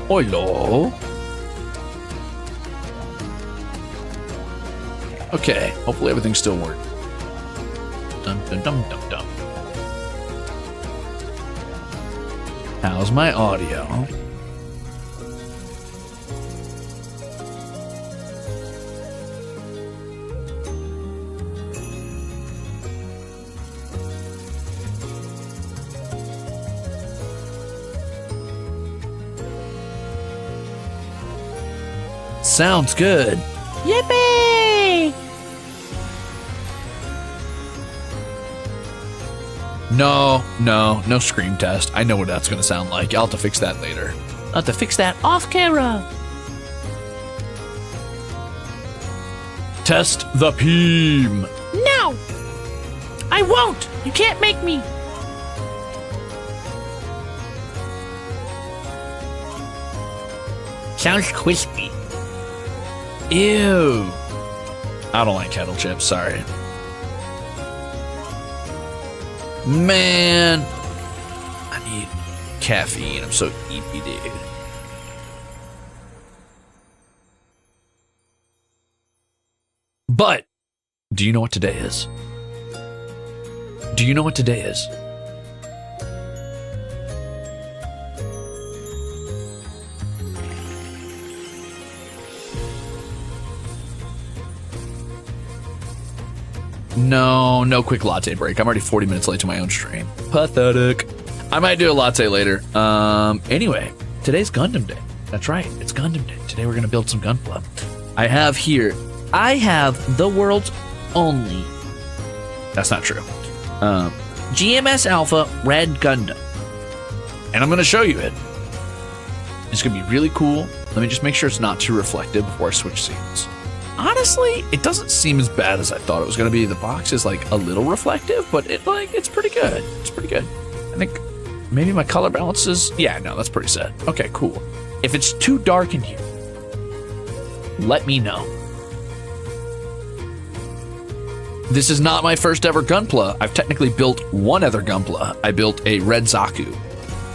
Hello. Okay, hopefully everything still works. Dum dum dum dum dum. How's my audio? Sounds good. Yippee! No scream test. I know what that's gonna sound like. I'll have to fix that later. I'll have to fix that off camera. Test the peem. No! I won't! You can't make me! Sounds crispy. Ew. I don't like kettle chips, sorry. Man, I need caffeine. I'm so sleepy, dude. But, do you know what today is? Do you know what today is? No quick latte break. I'm already 40 minutes late to my own stream. Pathetic. I might do a latte later. Anyway, today's Gundam Day. That's right, it's Gundam Day. Today we're gonna build some Gunpla. I have the world's only. That's not true. GMS Alpha Red Gundam. And I'm gonna show you it. It's gonna be really cool. Let me just make sure it's not too reflective before I switch scenes. Honestly, it doesn't seem as bad as I thought it was going to be. The box is like a little reflective, but it's pretty good. It's pretty good. I think maybe my color balance is, yeah, no, that's pretty set. Okay, cool. If it's too dark in here, let me know. This is not my first ever Gunpla. I've technically built one other Gunpla. I built a Red Zaku,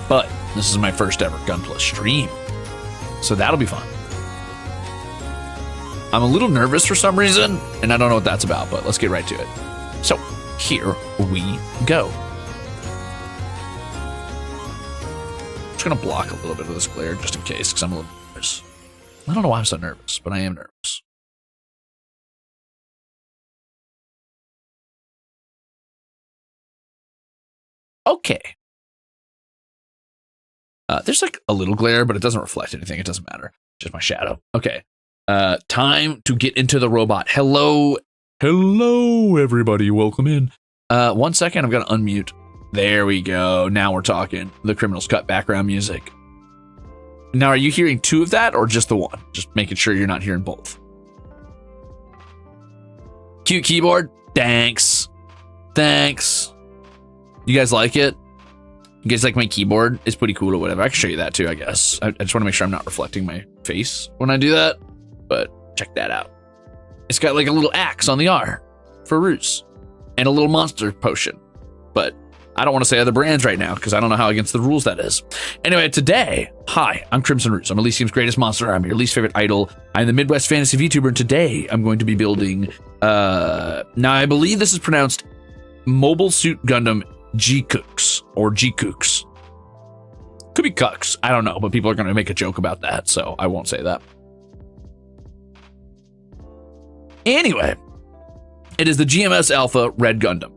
but this is my first ever Gunpla stream. So that'll be fun. I'm a little nervous for some reason, and I don't know what that's about, but let's get right to it. So, here we go. I'm just gonna block a little bit of this glare just in case, because I'm a little nervous. I don't know why I'm so nervous, but I am nervous. Okay. There's like a little glare, but it doesn't reflect anything. It doesn't matter. Just my shadow. Okay. Time to get into the robot. Hello, everybody. Welcome in. 1 second. I'm gonna unmute. There we go. Now we're talking. The Criminals Cut background music. Now, are you hearing two of that or just the one? Just making sure you're not hearing both. Cute keyboard. Thanks. You guys like it? You guys like my keyboard? It's pretty cool or whatever. I can show you that too, I guess. I just want to make sure I'm not reflecting my face when I do that. But check that out. It's got like a little axe on the R for Ruze and a little monster potion. But I don't want to say other brands right now because I don't know how against the rules that is. Anyway, today, hi, I'm Crimzon Rulez. I'm Elysium's greatest monster. I'm your least favorite idol. I'm the Midwest fantasy VTuber, and today I'm going to be building, now I believe this is pronounced Mobile Suit Gundam G-Kooks or G-Kooks. Could be Cucks, I don't know, but people are going to make a joke about that, so I won't say that. Anyway, it is the GMS Alpha Red Gundam.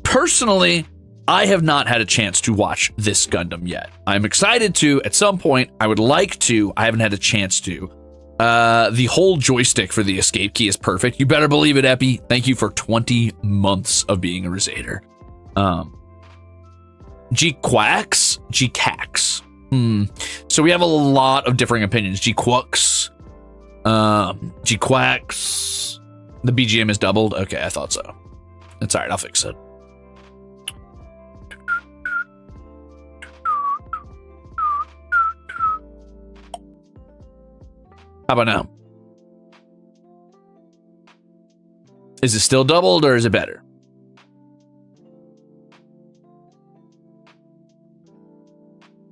Personally, I have not had a chance to watch this Gundam yet. I'm excited to at some point. I would like to. I haven't had a chance to. The whole joystick for the escape key is perfect. You better believe it, Epi. Thank you for 20 months of being a Ruzader. G-Quacks? G-Cax. So we have a lot of differing opinions. G-Quacks. G-Quacks. The BGM is doubled? Okay, I thought so. It's alright, I'll fix it. How about now? Is it still doubled or is it better?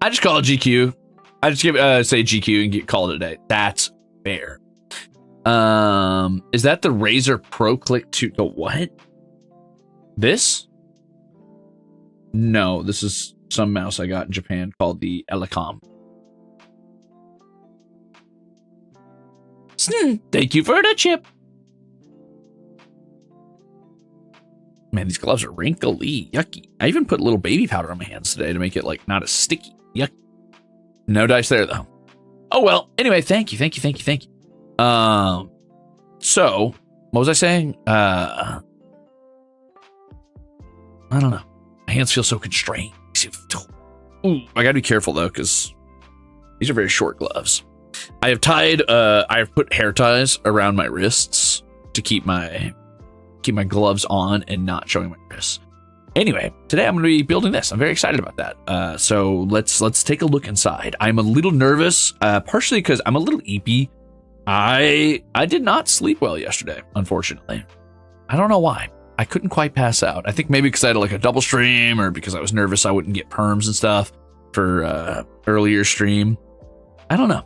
I just call it GQ. I just give say GQ and call it a day. That's fair. Is that the Razer Pro Click 2? The what? This? No, this is some mouse I got in Japan called the Elecom. Thank you for the chip. Man, these gloves are wrinkly, yucky. I even put a little baby powder on my hands today to make it like not as sticky. Yuck. No dice there though. Oh well. Anyway, thank you. So what was I saying? I don't know. My hands feel so constrained. Ooh, I gotta be careful though, because these are very short gloves. I have put hair ties around my wrists to keep my gloves on and not showing my wrists. Anyway, today I'm going to be building this. I'm very excited about that. So let's take a look inside. I'm a little nervous, partially because I'm a little eepy. I did not sleep well yesterday, unfortunately. I don't know why. I couldn't quite pass out. I think maybe because I had like a double stream, or because I was nervous I wouldn't get perms and stuff for earlier stream. I don't know.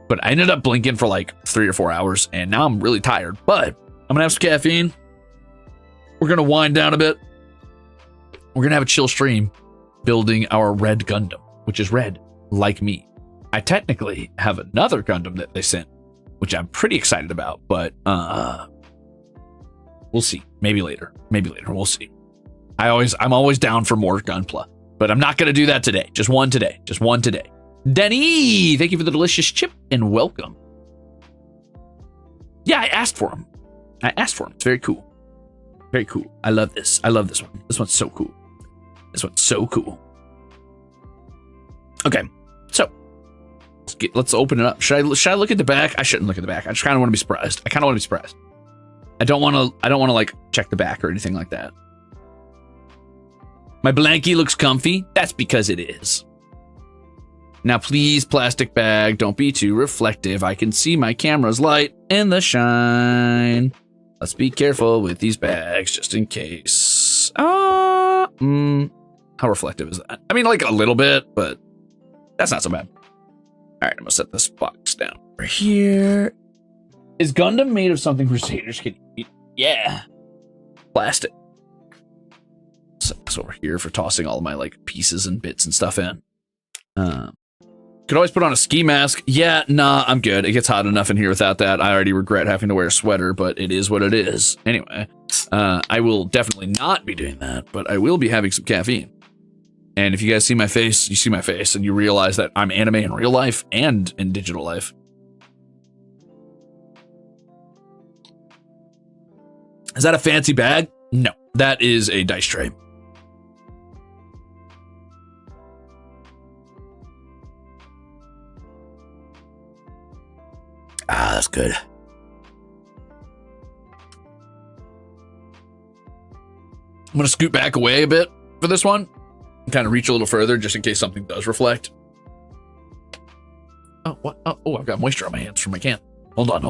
But I ended up blinking for like 3 or 4 hours, and now I'm really tired. But I'm going to have some caffeine. We're going to wind down a bit. We're going to have a chill stream building our red Gundam, which is red, like me. I technically have another Gundam that they sent, which I'm pretty excited about, but we'll see. Maybe later. We'll see. I'm always down for more Gunpla, but I'm not going to do that today. Just one today. Denny, thank you for the delicious chip and welcome. Yeah, I asked for him. It's very cool. Very cool. I love this. I love this one. This one's so cool. Okay, so let's open it up. Should I look at the back? I shouldn't look at the back. I just kind of want to be surprised. I don't want to like check the back or anything like that. My blankie looks comfy. That's because it is. Now, please, plastic bag, don't be too reflective. I can see my camera's light in the shine. Let's be careful with these bags just in case. How reflective is that? I mean, like a little bit, but that's not so bad. All right, I'm gonna set this box down over here. Is Gundam made of something Crusaders can eat? Yeah. Plastic. Set this over here for tossing all of my like pieces and bits and stuff in. Could always put on a ski mask. Yeah, nah, I'm good. It gets hot enough in here without that. I already regret having to wear a sweater, but it is what it is. Anyway, I will definitely not be doing that, but I will be having some caffeine. And if you guys see my face, you see my face, and you realize that I'm anime in real life and in digital life. Is that a fancy bag? No, that is a dice tray. Ah, that's good. I'm going to scoot back away a bit for this one and kind of reach a little further just in case something does reflect. Oh, what? Oh, I've got moisture on my hands from my can. Hold on.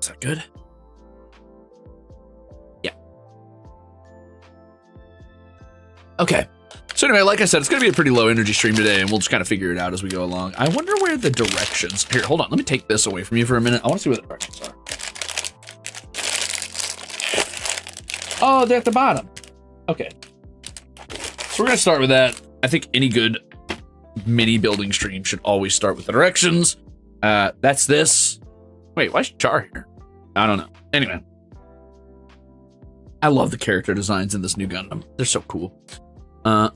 Is that good? Yeah. Okay. So anyway, like I said, it's going to be a pretty low energy stream today, and we'll just kind of figure it out as we go along. I wonder where the directions... Here, hold on. Let me take this away from you for a minute. I want to see where the directions are. Oh, they're at the bottom. Okay. So we're going to start with that. I think any good mini building stream should always start with the directions. That's this. Wait, why is Char here? I don't know. Anyway. I love the character designs in this new Gundam. They're so cool. That's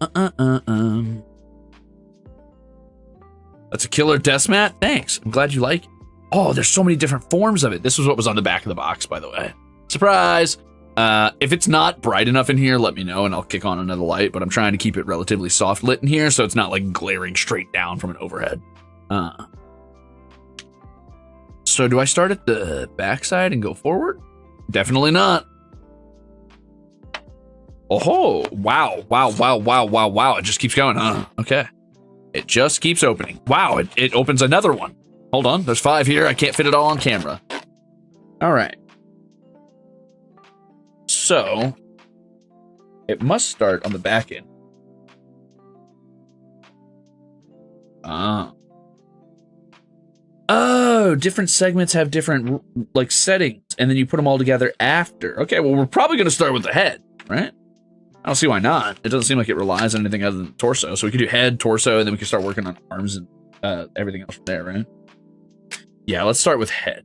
a killer desk mat. Thanks. I'm glad you like it. Oh, there's so many different forms of it. This was what was on the back of the box, by the way. Surprise. If it's not bright enough in here, let me know and I'll kick on another light, but I'm trying to keep it relatively soft lit in here so it's not like glaring straight down from an overhead. So do I start at the backside and go forward? Definitely not. Oh, wow. It just keeps going, huh? Okay. It just keeps opening. Wow, it opens another one. Hold on, there's 5 here. I can't fit it all on camera. All right. So it must start on the back end. Oh, different segments have different like settings, and then you put them all together after. Okay, well, we're probably going to start with the head, right? I don't see why not. It doesn't seem like it relies on anything other than the torso. So we could do head, torso, and then we can start working on arms and everything else from there, right? Yeah, let's start with head.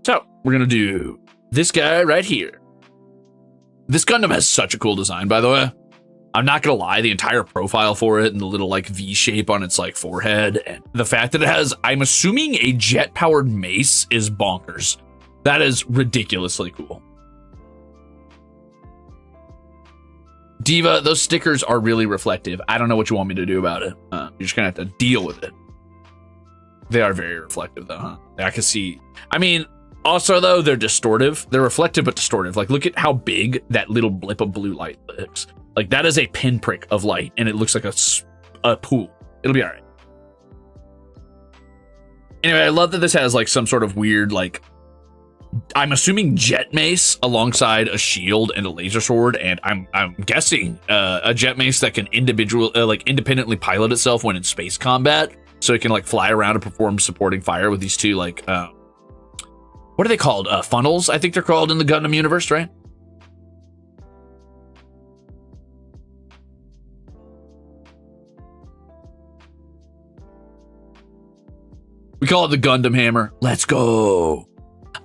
So we're going to do this guy right here. This Gundam has such a cool design, by the way. I'm not going to lie, the entire profile for it and the little like V shape on its like forehead and the fact that it has, I'm assuming, a jet powered mace is bonkers. That is ridiculously cool. Diva, those stickers are really reflective. I don't know what you want me to do about it. You're just going to have to deal with it. They are very reflective though, huh? I can see. I mean, also though, they're distortive. They're reflective but distortive. Like, look at how big that little blip of blue light looks. Like, that is a pinprick of light, and it looks like a pool. It'll be all right. Anyway, I love that this has like some sort of weird, like, I'm assuming jet mace alongside a shield and a laser sword, and I'm guessing a jet mace that can independently pilot itself when in space combat, so it can like fly around and perform supporting fire with these two like what are they called? Funnels, I think they're called in the Gundam universe, right? We call it the Gundam hammer. Let's go.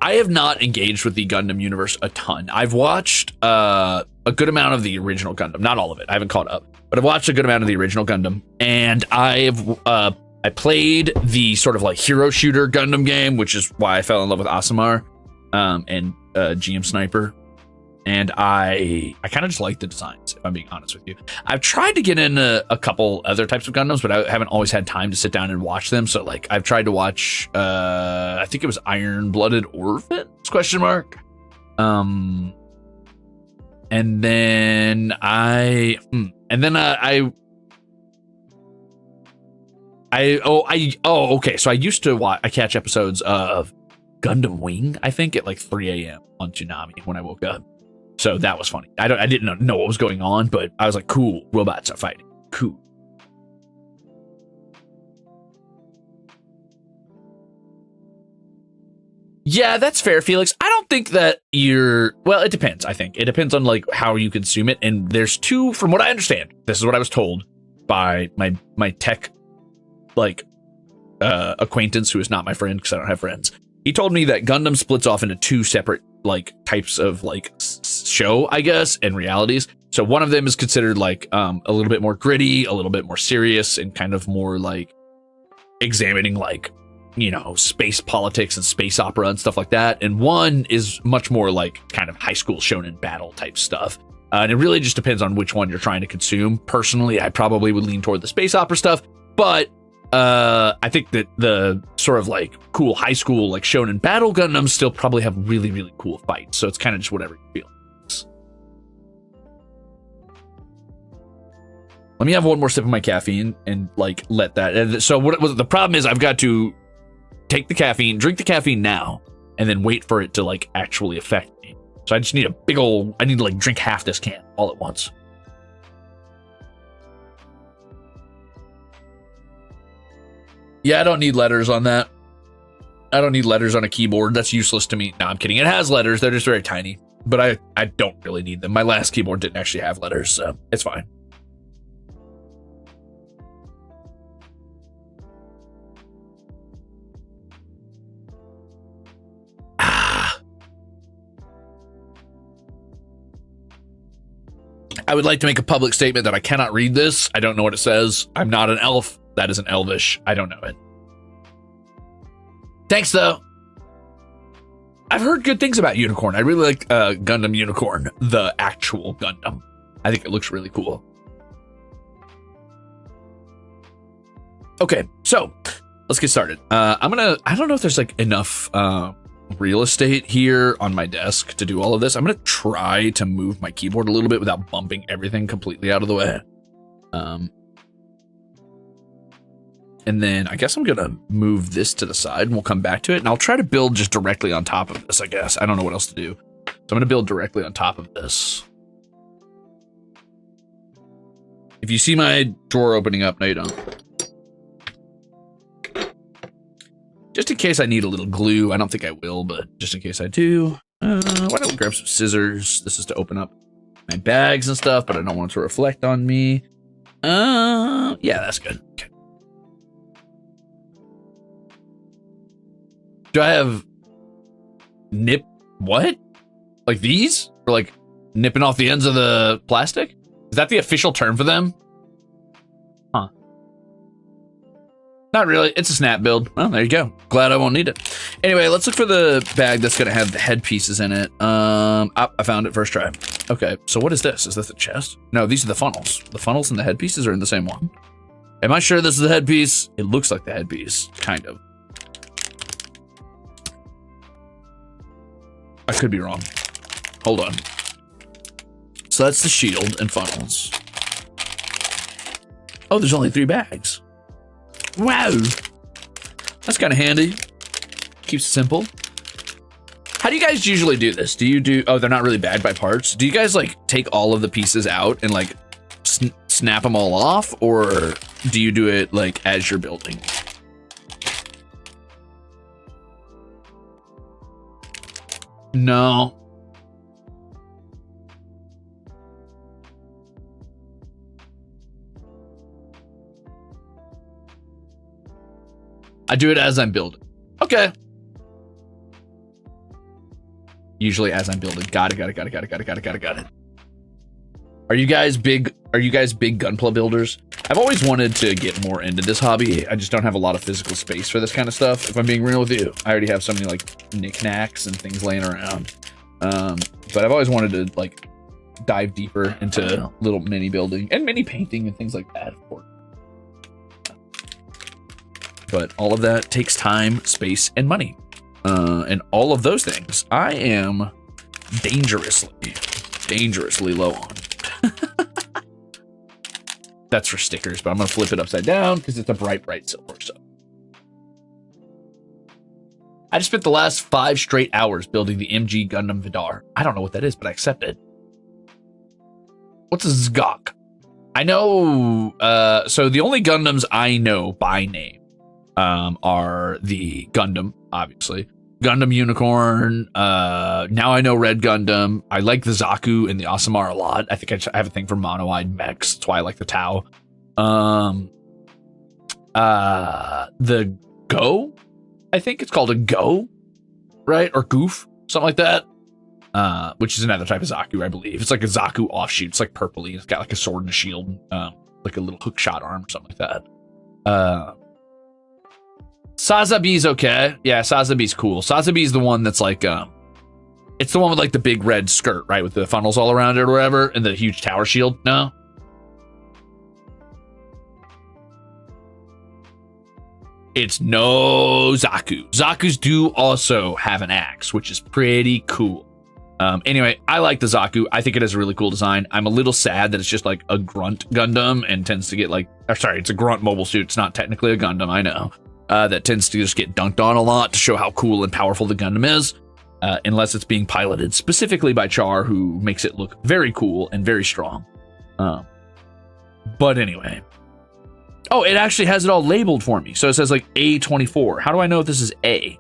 I have not engaged with the Gundam universe a ton. I've watched a good amount of the original Gundam, not all of it. I haven't caught up, but I've watched a good amount of the original Gundam, and I played the sort of like hero shooter Gundam game, which is why I fell in love with Asamar and GM Sniper. And I kind of just like the designs, if I'm being honest with you. I've tried to get in a couple other types of Gundams, but I haven't always had time to sit down and watch them. So like I've tried to watch, I think it was Iron-Blooded Orphans, question mark. And then okay. So I used to catch episodes of Gundam Wing, I think at like 3 a.m. on Toonami when I woke up. So that was funny. I didn't know what was going on, but I was like, cool, robots are fighting. Cool. Yeah, that's fair, Felix. I don't think that well, it depends, I think. It depends on like how you consume it. And there's two, from what I understand, this is what I was told by my tech like acquaintance who is not my friend because I don't have friends. He told me that Gundam splits off into two separate like types of like show, I guess, and realities. So one of them is considered like a little bit more gritty, a little bit more serious, and kind of more like examining like, you know, space politics and space opera and stuff like that. And one is much more like kind of high school shonen battle type stuff. And it really just depends on which one you're trying to consume. Personally, I probably would lean toward the space opera stuff, but I think that the sort of like cool high school like shonen battle Gundams still probably have really, really cool fights. So it's kind of just whatever you feel. Let me have one more sip of my caffeine and like let that. So what the problem is, I've got to take the caffeine, drink the caffeine now, and then wait for it to like actually affect me. So I just need I need to like drink half this can all at once. Yeah, I don't need letters on that. I don't need letters on a keyboard. That's useless to me. No, I'm kidding. It has letters. They're just very tiny. But I don't really need them. My last keyboard didn't actually have letters, so it's fine. I would like to make a public statement that I cannot read this. I don't know what it says. I'm not an elf. That is an elvish. I don't know it. Thanks, though. I've heard good things about Unicorn. I really like Gundam Unicorn, the actual Gundam. I think it looks really cool. Okay, so let's get started. I don't know if there's like enough real estate here on my desk to do all of this. I'm gonna try to move my keyboard a little bit without bumping everything completely out of the way. And then I guess I'm gonna move this to the side and we'll come back to it, and I'll try to build just directly on top of this, I guess. I don't know what else to do. So I'm going to build directly on top of this. If you see my drawer opening up, no you don't. Just in case I need a little glue. I don't think I will, but just in case I do. Why don't we grab some scissors? This is to open up my bags and stuff, but I don't want it to reflect on me. Yeah, that's good. Okay. Do I have nip? What? Like these? Or like nipping off the ends of the plastic? Is that the official term for them? Huh. Not really. It's a snap build. Well, there you go. Glad I won't need it. Anyway, let's look for the bag that's going to have the head pieces in it. I found it first try. Okay, so what is this? Is this the chest? No, these are the funnels. The funnels and the head pieces are in the same one. Am I sure this is the headpiece? It looks like the headpiece, kind of. I could be wrong. Hold on. So that's the shield and funnels. Oh, there's only 3 bags. Wow. That's kind of handy. Keeps it simple. How do you guys usually do this? Do you do, oh, they're not really bagged by parts. Do you guys like take all of the pieces out and like snap them all off? Or do you do it like as you're building? No. I do it as I'm building. Okay. Usually as I'm building. Got it. Are you guys big Gunpla builders? I've always wanted to get more into this hobby. I just don't have a lot of physical space for this kind of stuff. If I'm being real with you, I already have so many like knickknacks and things laying around. But I've always wanted to like dive deeper into little mini building and mini painting and things like that, of course. But all of that takes time, space, and money. And all of those things I am dangerously low on. That's for stickers, but I'm gonna flip it upside down because it's a bright silver. So I just spent the last 5 straight hours building the MG Gundam Vidar. I don't know what that is, but I accept it. What's a Zgok? I know, so the only Gundams I know by name are the Gundam, obviously. Gundam Unicorn. Now I know Red Gundam. I like the Zaku and the Asamar a lot. I think I have a thing for mono-eyed mechs. That's why I like the Tau. The Go? I think it's called a Go, right? Or Goof, something like that. Which is another type of Zaku, I believe. It's like a Zaku offshoot. It's like purpley. It's got like a sword and a shield, like a little hook shot arm or something like that. Sazabi's okay. Yeah, Sazabi's cool. Sazabi's the one that's like, it's the one with like the big red skirt, right? With the funnels all around it or whatever, and the huge tower shield. No? It's no Zaku. Zakus do also have an axe, which is pretty cool. Anyway, I like the Zaku. I think it has a really cool design. I'm a little sad that it's just like a grunt Gundam and tends to get like, sorry, it's a grunt mobile suit. It's not technically a Gundam, I know. That tends to just get dunked on a lot to show how cool and powerful the Gundam is, unless it's being piloted specifically by Char, who makes it look very cool and very strong. But anyway. Oh, it actually has it all labeled for me. So it says like A24. How do I know if this is A?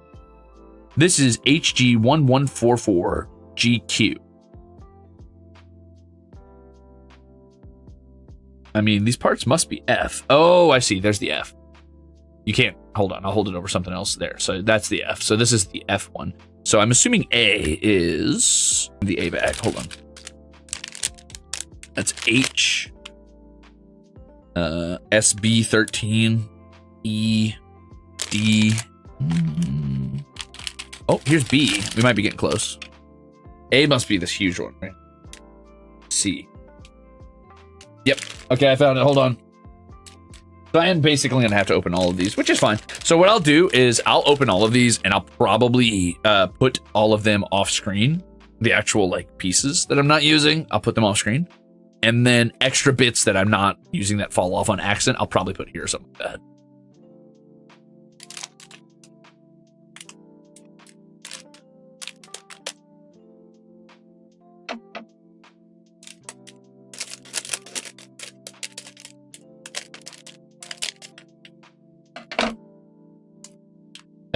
This is HG1144GQ. I mean, these parts must be F. Oh, I see. There's the F. You can't, hold on, I'll hold it over something else there. So that's the F. So this is the F one. So I'm assuming A is the A bag. Hold on. That's H. SB13. E. D. Oh, here's B. We might be getting close. A must be this huge one, right? C. Yep. Okay, I found it. Hold on. So I am basically going to have to open all of these, which is fine. So what I'll do is I'll open all of these and I'll probably put all of them off screen. The actual like pieces that I'm not using, I'll put them off screen. And then extra bits that I'm not using that fall off on accident, I'll probably put here or something like that.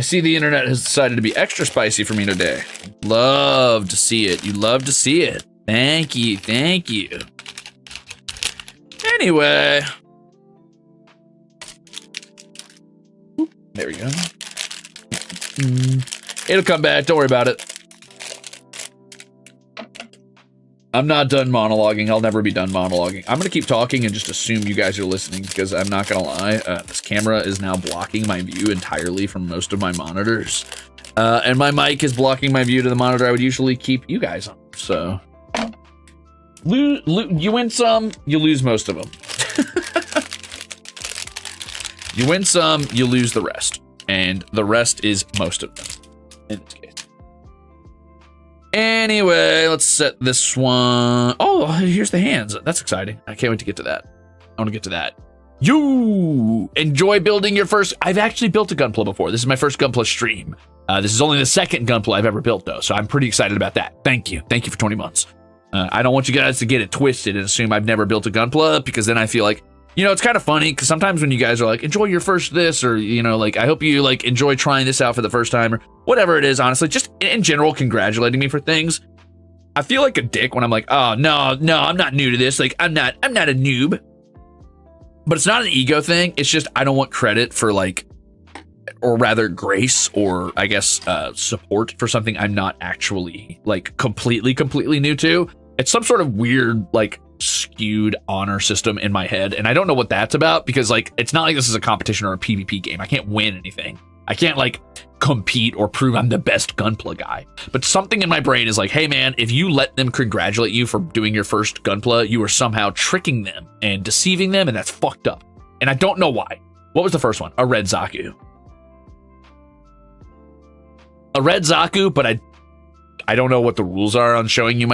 see the internet has decided to be extra spicy for me today. Love to see it. You love to see it. Thank you. Thank you. Anyway. There we go. It'll come back. Don't worry about it. I'm not done monologuing. I'll never be done monologuing. I'm going to keep talking and just assume you guys are listening because I'm not going to lie. This camera is now blocking my view entirely from most of my monitors. And my mic is blocking my view to the monitor I would usually keep you guys on. So, you win some, you lose most of them. You win some, you lose the rest. And the rest is most of them in this case. Anyway, let's set this one. Oh, here's the hands. That's exciting. I can't wait to get to that. I want to get to that. You enjoy building your first. I've actually built a Gunpla before. This is my first Gunpla stream. This is only the second Gunpla I've ever built, though, so I'm pretty excited about that. Thank you. Thank you for 20 months. I don't want you guys to get it twisted and assume I've never built a Gunpla, because then I feel like, you know, it's kind of funny, because sometimes when you guys are like, enjoy your first this, or, you know, like, I hope you, like, enjoy trying this out for the first time, or whatever it is, honestly, just in general, congratulating me for things. I feel like a dick when I'm like, oh, no, I'm not new to this. Like, I'm not a noob. But it's not an ego thing. It's just, I don't want credit for, like, or rather grace, or I guess support for something I'm not actually, like, completely new to. It's some sort of weird, like, skewed honor system in my head, and I don't know what that's about, because, like, it's not like this is a competition or a PvP game. I can't win anything. I can't, like, compete or prove I'm the best Gunpla guy. But something in my brain is like, hey man, if you let them congratulate you for doing your first Gunpla, you are somehow tricking them and deceiving them, and that's fucked up. And I don't know why. What was the first one? A red Zaku. A red Zaku, but I don't know what the rules are on showing you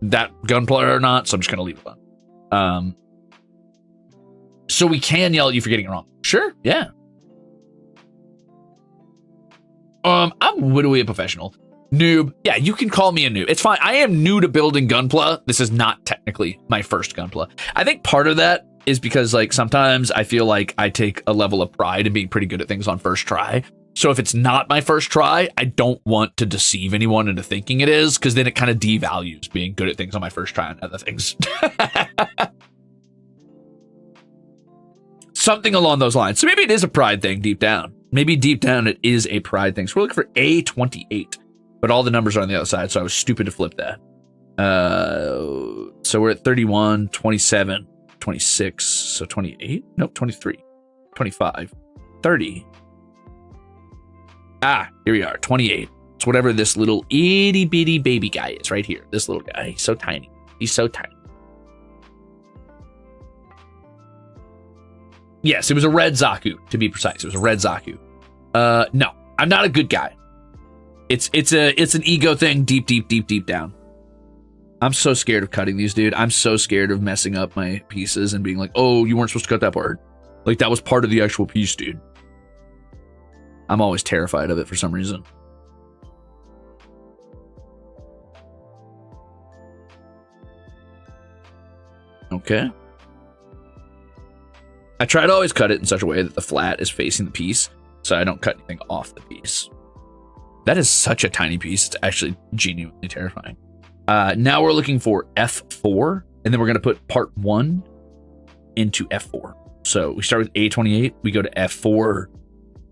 that Gunpla or not, so I'm just gonna leave it alone. So we can yell at you for getting it wrong. Sure, yeah. I'm literally a professional. Noob. Yeah, you can call me a noob. It's fine. I am new to building Gunpla. This is not technically my first Gunpla. I think part of that is because, like, sometimes I feel like I take a level of pride in being pretty good at things on first try. So if it's not my first try, I don't want to deceive anyone into thinking it is, because then it kind of devalues being good at things on my first try and other things. Something along those lines. So maybe it is a pride thing deep down. Maybe deep down it is a pride thing. So we're looking for A28, but all the numbers are on the other side, so I was stupid to flip that. So we're at 31, 27, 26, so 28? Nope, 23, 25, 30. Ah, here we are, 28. It's whatever this little itty bitty baby guy is right here. This little guy, he's so tiny. He's so tiny. Yes, it was a red Zaku, to be precise. It was a red Zaku. No, I'm not a good guy. It's an ego thing deep down. I'm so scared of cutting these, dude. I'm so scared of messing up my pieces and being like, oh, you weren't supposed to cut that part. Like, that was part of the actual piece, dude. I'm always terrified of it for some reason. Okay. I try to always cut it in such a way that the flat is facing the piece, so I don't cut anything off the piece. That is such a tiny piece. It's actually genuinely terrifying. Now we're looking for F4, and then we're going to put part 1 into F4. So we start with A28, we go to F4,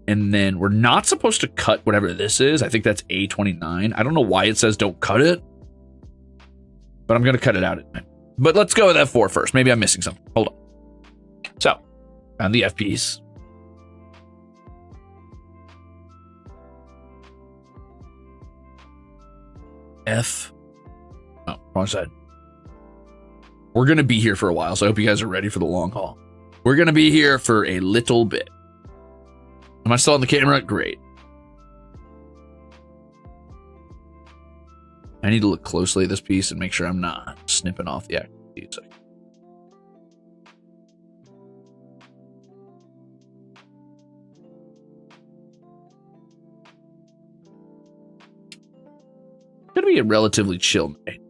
and then we're not supposed to cut whatever this is. I think that's A29. I don't know why it says don't cut it, but I'm going to cut it out. But let's go with F4 first. Maybe I'm missing something. Hold on. So, found the F piece. F. Oh, wrong side. We're going to be here for a while, so I hope you guys are ready for the long haul. We're going to be here for a little bit. Am I still on the camera? Great. I need to look closely at this piece and make sure I'm not snipping off the actual piece. Gonna be a relatively chill night.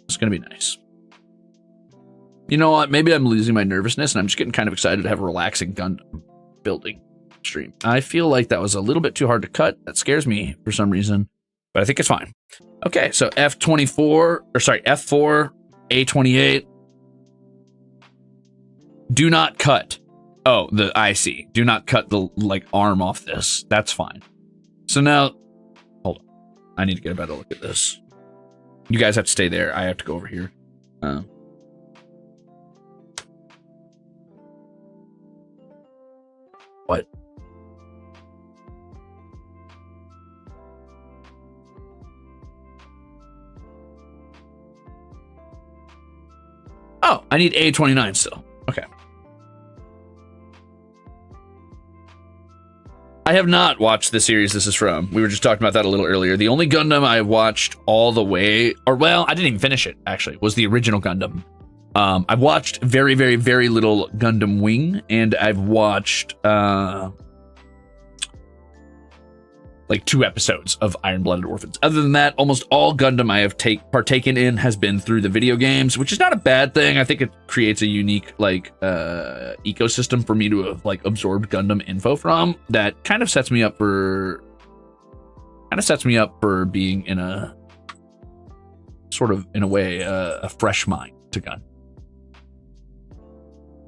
It's gonna be nice. You know what? Maybe I'm losing my nervousness and I'm just getting kind of excited to have a relaxing Gundam building stream. I feel like that was a little bit too hard to cut. That scares me for some reason, but I think it's fine. Okay, so F24, or sorry, F4, A28. Do not cut. Oh, the IC. Do not cut the arm off this. That's fine. So now, hold on. I need to get a better look at this. You guys have to stay there. I have to go over here. What? Oh, I need A29 still. Okay. I have not watched the series this is from. We were just talking about that a little earlier. The only Gundam I watched all the way, or well, I didn't even finish it, actually, was the original Gundam. I've watched very, very, very little Gundam Wing, and I've watched like 2 episodes of Iron-Blooded Orphans. Other than that, almost all Gundam I have partaken in has been through the video games, which is not a bad thing. I think it creates a unique ecosystem for me to have absorbed Gundam info from that kind of sets me up for being in a sort of, in a way, a fresh mind to Gun.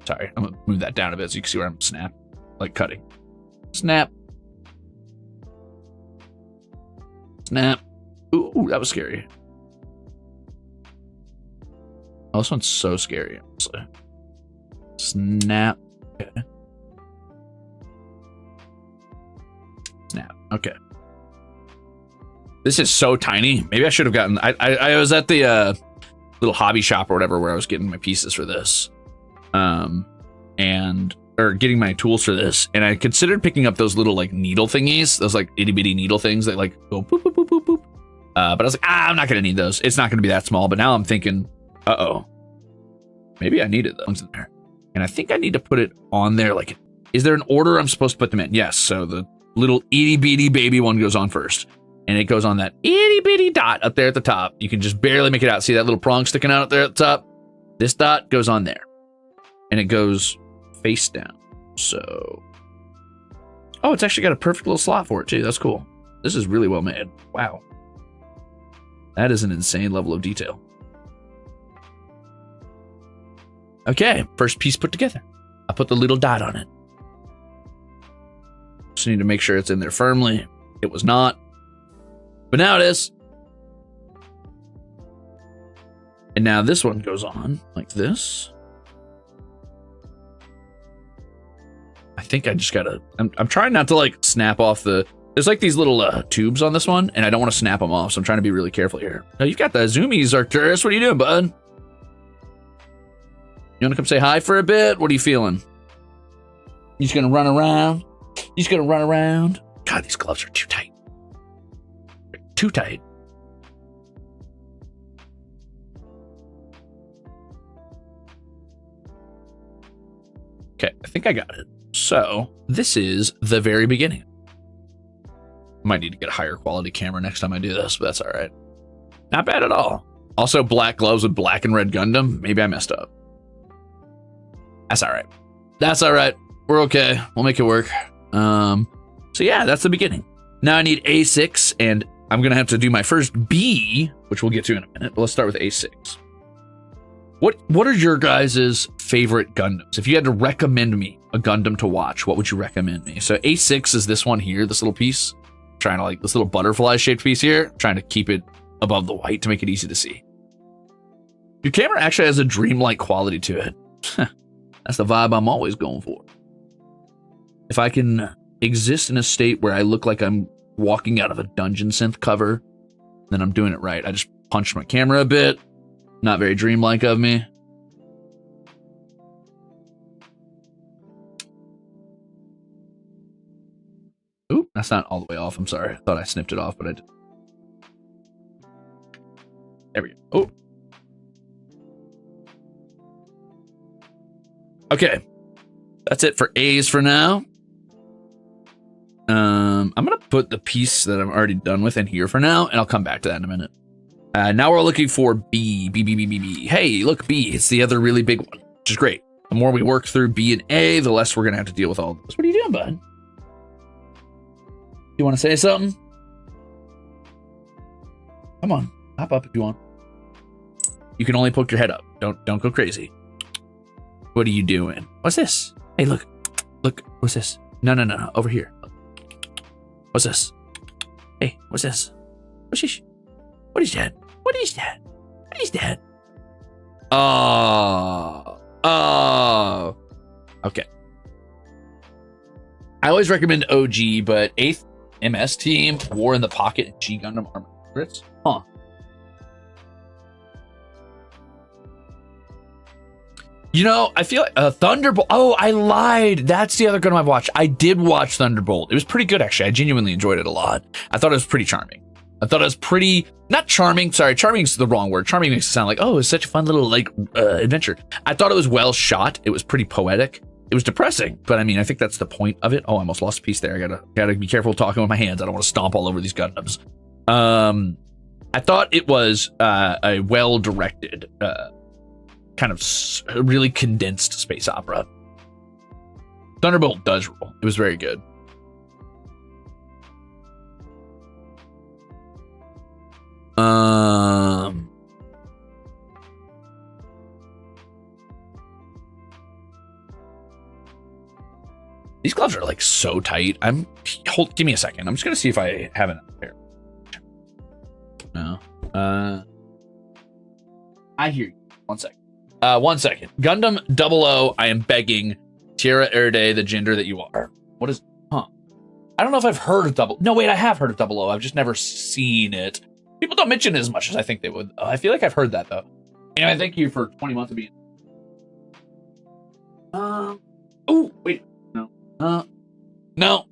Sorry, I'm gonna move that down a bit so you can see where I'm cutting. Snap. Snap. Ooh, that was scary. Oh, this one's so scary, honestly. Snap. Okay. Snap. Okay. This is so tiny. Maybe I should have gotten... I was at the little hobby shop or whatever where I was getting my pieces for this. Or getting my tools for this, and I considered picking up those little needle thingies, those itty bitty needle things that go boop boop boop boop boop. But I was like, I'm not gonna need those. It's not gonna be that small. But now I'm thinking, maybe I needed those in there, and I think I need to put it on there. Is there an order I'm supposed to put them in? Yes. So the little itty bitty baby one goes on first, and it goes on that itty bitty dot up there at the top. You can just barely make it out. See that little prong sticking out up there at the top? This dot goes on there, and it goes face down. So, oh, it's actually got a perfect little slot for it too. That's cool. This is really well made. Wow. That is an insane level of detail. Okay, first piece put together. I put the little dot on it. Just need to make sure it's in there firmly. It was not, but now it is. And now this one goes on like this. I think I just gotta, I'm trying not to snap off there's these little tubes on this one, and I don't want to snap them off, so I'm trying to be really careful here. Now you've got the zoomies, Arcturus. What are you doing, bud? You want to come say hi for a bit? What are you feeling? You just gonna run around? You just gonna run around? God, these gloves are too tight. Too tight. Okay, I think I got it. So this is the very beginning. Might need to get a higher quality camera next time I do this, but that's all right. Not bad at all. Also, black gloves with black and red Gundam. Maybe I messed up. That's all right. That's all right. We're okay. We'll make it work. So yeah, that's the beginning. Now I need A6, and I'm gonna have to do my first B, which we'll get to in a minute. But let's start with A6. What are your guys' favorite Gundams? If you had to recommend me a Gundam to watch, what would you recommend me? So A6 is this one here, this little piece. I'm trying to this little butterfly shaped piece here. I'm trying to keep it above the white to make it easy to see. Your camera actually has a dreamlike quality to it. That's the vibe I'm always going for. If I can exist in a state where I look like I'm walking out of a Dungeon Synth cover, then I'm doing it right. I just punched my camera a bit. Not very dreamlike of me. Oop, that's not all the way off. I'm sorry. I thought I snipped it off, but I didn't. There we go. Oh. Okay. That's it for A's for now. I'm going to put the piece that I'm already done with in here for now, and I'll come back to that in a minute. Now we're looking for B. B. Hey, look, B. It's the other really big one, which is great. The more we work through B and A, the less we're going to have to deal with all of this. What are you doing, bud? You want to say something? Come on, hop up if you want. You can only poke your head up. Don't go crazy. What are you doing? What's this? Hey, look. What's this? No. Over here. What's this? Hey, what's this? What is that? What is that? Oh. Okay. I always recommend OG, but 8th MS team, War in the Pocket, and G Gundam Armor Secrets. Huh. You know, I feel like Thunderbolt. Oh, I lied. That's the other Gundam I've watched. I did watch Thunderbolt. It was pretty good, actually. I genuinely enjoyed it a lot. I thought it was pretty charming. I thought it was pretty, not charming. Sorry, charming is the wrong word. Charming makes it sound like, oh, it's such a fun little adventure. I thought it was well shot. It was pretty poetic. It was depressing, but I mean, I think that's the point of it. Oh, I almost lost a piece there. I gotta be careful talking with my hands. I don't want to stomp all over these Gundams. I thought it was a well-directed, kind of really condensed space opera. Thunderbolt does rule. It was very good. These gloves are like so tight. Give me a second. I'm just gonna see if I have it there. No. I hear you. 1 second. 1 second. Gundam 00, I am begging. Tierra Erde, the gender that you are. What is, I don't know if I've heard of No, wait, I have heard of 00. I've just never seen it. People don't mention it as much as I think they would. I feel like I've heard that though. Anyway, thank you for 20 months of being. Oh, wait. No. No.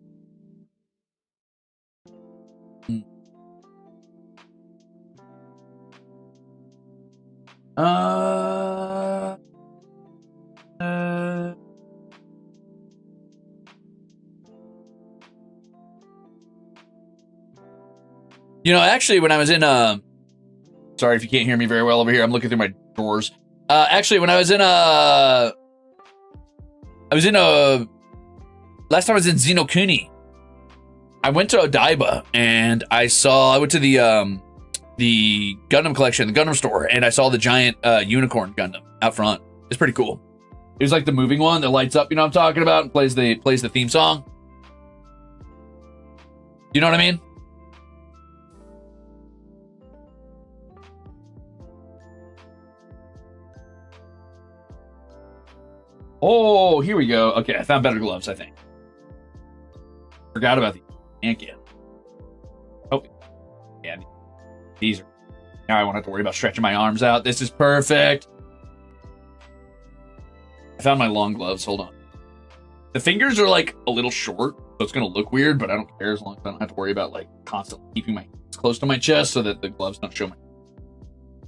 You know, actually, when I was in, sorry if you can't hear me very well over here. I'm looking through my drawers. Actually, when I was in, last time I was in Zenokuni, I went to Odaiba and I went to the Gundam collection, the Gundam store, and I saw the giant unicorn Gundam out front. It's pretty cool. It was like the moving one that lights up, you know what I'm talking about, and plays the theme song. You know what I mean? Oh, here we go. Okay, I found better gloves, I think. Forgot about the Handcam. Oh, yeah. These are... Now I won't have to worry about stretching my arms out. This is perfect. I found my long gloves. Hold on. The fingers are like a little short, so it's going to look weird, but I don't care as long as I don't have to worry about like constantly keeping my hands close to my chest so that the gloves don't show my...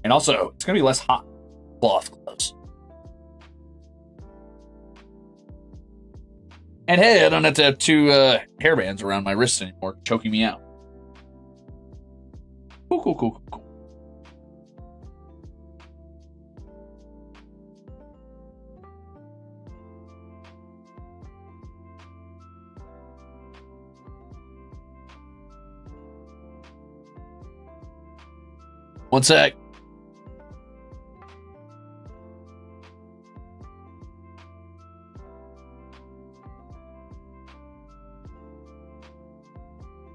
And also, it's going to be less hot. Cloth gloves. And hey, I don't have to have two hairbands around my wrists anymore, choking me out. Cool. One sec.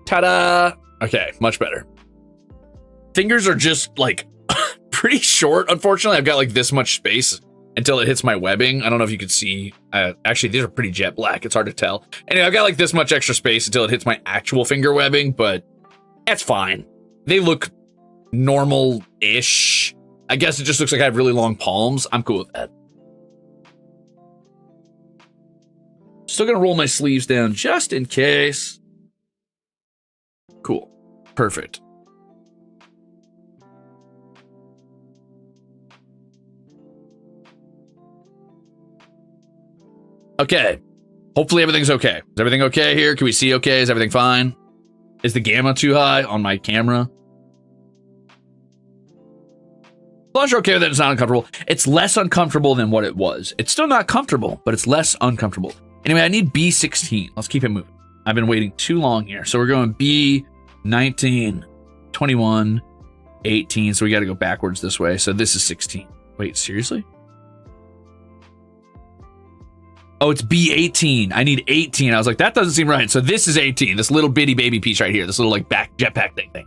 Ta-da! Okay, much better. Fingers are just like pretty short. Unfortunately, I've got like this much space until it hits my webbing. I don't know if you can see. Actually, these are pretty jet black. It's hard to tell. Anyway, I've got like this much extra space until it hits my actual finger webbing, but that's fine. They look normal-ish. I guess it just looks like I have really long palms. I'm cool with that. Still gonna roll my sleeves down just in case. Cool. Perfect. Okay. Hopefully everything's okay. Is everything okay here? Can we see okay? Is everything fine? Is the gamma too high on my camera? As long as you're okay with it, it's not uncomfortable. It's less uncomfortable than what it was. It's still not comfortable, but it's less uncomfortable. Anyway, I need B16. Let's keep it moving. I've been waiting too long here. So we're going B, 19, 21, 18. So we got to go backwards this way. So this is 16. Wait, seriously? Oh, it's B18. I need 18. I was like, that doesn't seem right. So this is 18. This little bitty baby piece right here. This little like back jetpack thing.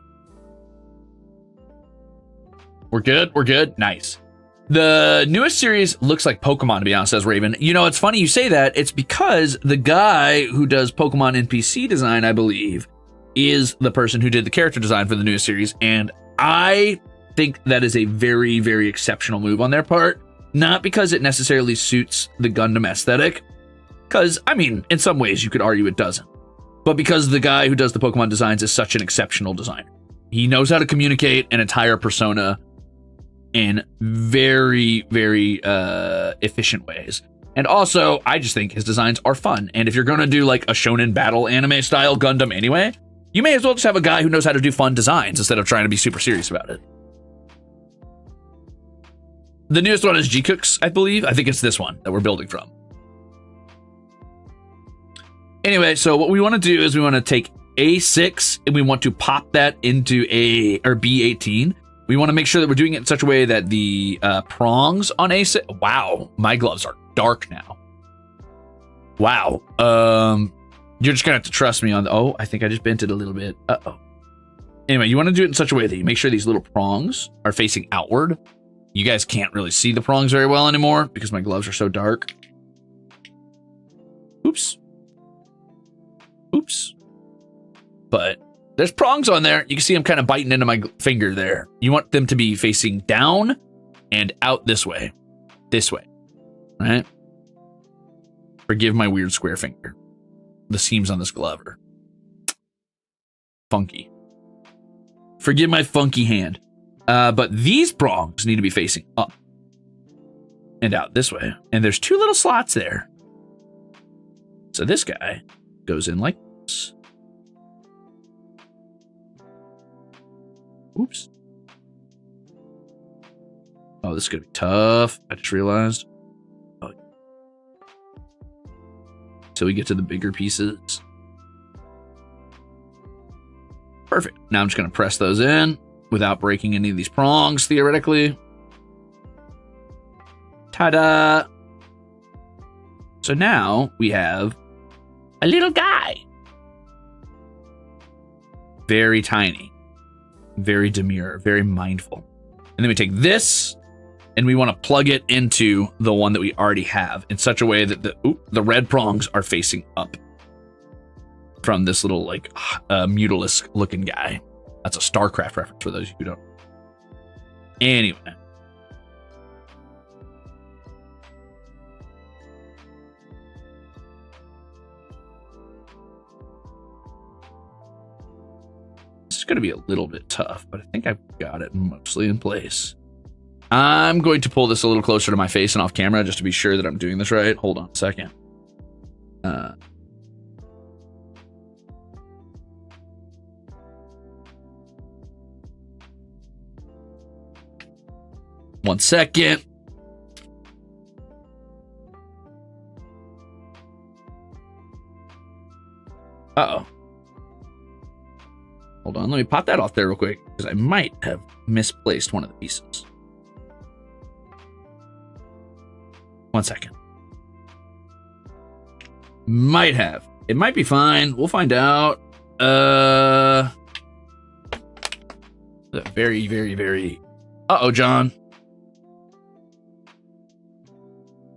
We're good. We're good. Nice. The newest series looks like Pokemon, to be honest, says Raven. You know, it's funny you say that. It's because the guy who does Pokemon NPC design, I believe, is the person who did the character design for the newest series. And I think that is a very, very exceptional move on their part. Not because it necessarily suits the Gundam aesthetic, because, I mean, in some ways you could argue it doesn't. But because the guy who does the Pokemon designs is such an exceptional designer. He knows how to communicate an entire persona in very, very efficient ways. And also, I just think his designs are fun. And if you're going to do like a shonen battle anime style Gundam anyway, you may as well just have a guy who knows how to do fun designs instead of trying to be super serious about it. The newest one is G-Cooks, I believe. I think it's this one that we're building from. Anyway, so what we want to do is we want to take A6 and we want to pop that into B18. We want to make sure that we're doing it in such a way that the prongs on A6... Wow, my gloves are dark now. Wow. You're just going to have to trust me on the... Oh, I think I just bent it a little bit. Uh-oh. Anyway, you want to do it in such a way that you make sure these little prongs are facing outward. You guys can't really see the prongs very well anymore because my gloves are so dark. Oops. Oops. But... there's prongs on there. You can see them kind of biting into my finger there. You want them to be facing down and out this way. This way. Right? Forgive my weird square finger. The seams on this glove are funky. Forgive my funky hand. But these prongs need to be facing up and out this way. And there's two little slots there. So this guy goes in like this. Oops. Oh, this is going to be tough. I just realized. Oh. So we get to the bigger pieces. Perfect. Now I'm just going to press those in without breaking any of these prongs, theoretically. Ta-da! So now we have a little guy. Very tiny. Very demure, very mindful. And then we take this and we want to plug it into the one that we already have in such a way that the red prongs are facing up from this little like Mutalisk looking guy. That's a StarCraft reference for those of you who don't. Anyway. It's going to be a little bit tough, but I think I've got it mostly in place. I'm going to pull this a little closer to my face and off camera just to be sure that I'm doing this right. Hold on a second. One second. Uh-oh. Hold on, let me pop that off there real quick, because I might have misplaced one of the pieces. One second. Might have. It might be fine. We'll find out. Very, very, very... Uh-oh, John.